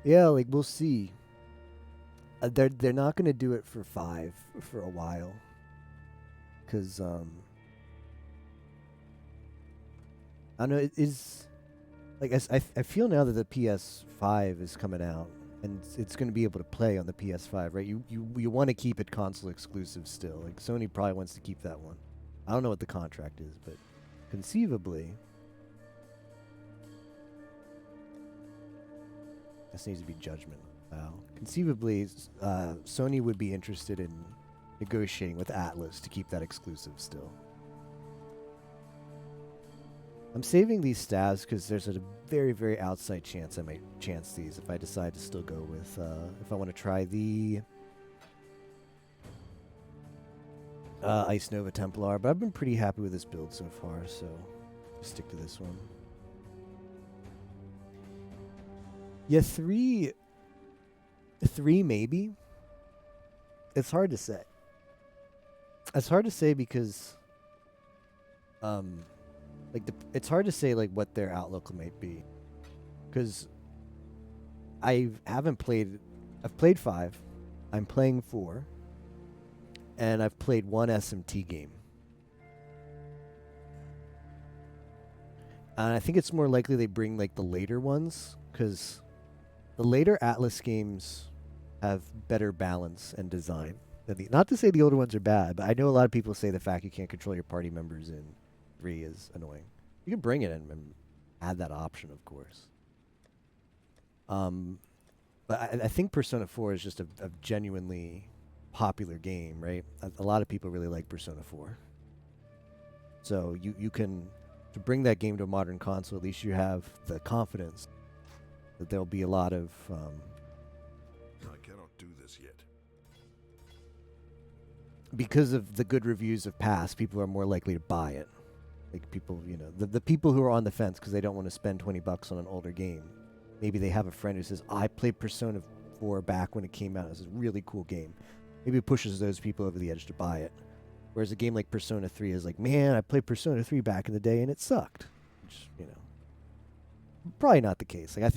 B: Yeah, like we'll see. They're not gonna do it for 5 for a while, cause I don't know. It is like I feel now that the PS5 is coming out and it's gonna be able to play on the PS5, right? You want to keep it console exclusive still. Like Sony probably wants to keep that one. I don't know what the contract is, but conceivably, this needs to be judgment. Wow. Conceivably, Sony would be interested in negotiating with Atlas to keep that exclusive still. I'm saving these stabs because there's a very, very outside chance I might chance these if I decide to still go with, if I want to try the Ice Nova Templar, but I've been pretty happy with this build so far, so just stick to this one. Yeah, 3 maybe. It's hard to say. It's hard to say because it's hard to say like what their outlook might be, because I've played 5, I'm playing 4, and I've played 1 SMT game, and I think it's more likely they bring like the later ones, because the later Atlas games have better balance and design than not to say the older ones are bad, but I know a lot of people say the fact you can't control your party members in 3 is annoying. You can bring it in and add that option, of course. But I think Persona 4 is just a genuinely popular game, right? A lot of people really like Persona 4. So you can, to bring that game to a modern console, at least you have the confidence that there'll be a lot of
E: I cannot do this yet.
B: because of the good reviews of past, people are more likely to buy it. Like people, you know, the people who are on the fence because they don't want to spend $20 on an older game. Maybe they have a friend who says, I played Persona 4 back when it came out. It was a really cool game. Maybe it pushes those people over the edge to buy it. Whereas a game like Persona 3 is like, man, I played Persona 3 back in the day and it sucked. Which, you know, probably not the case. Like I think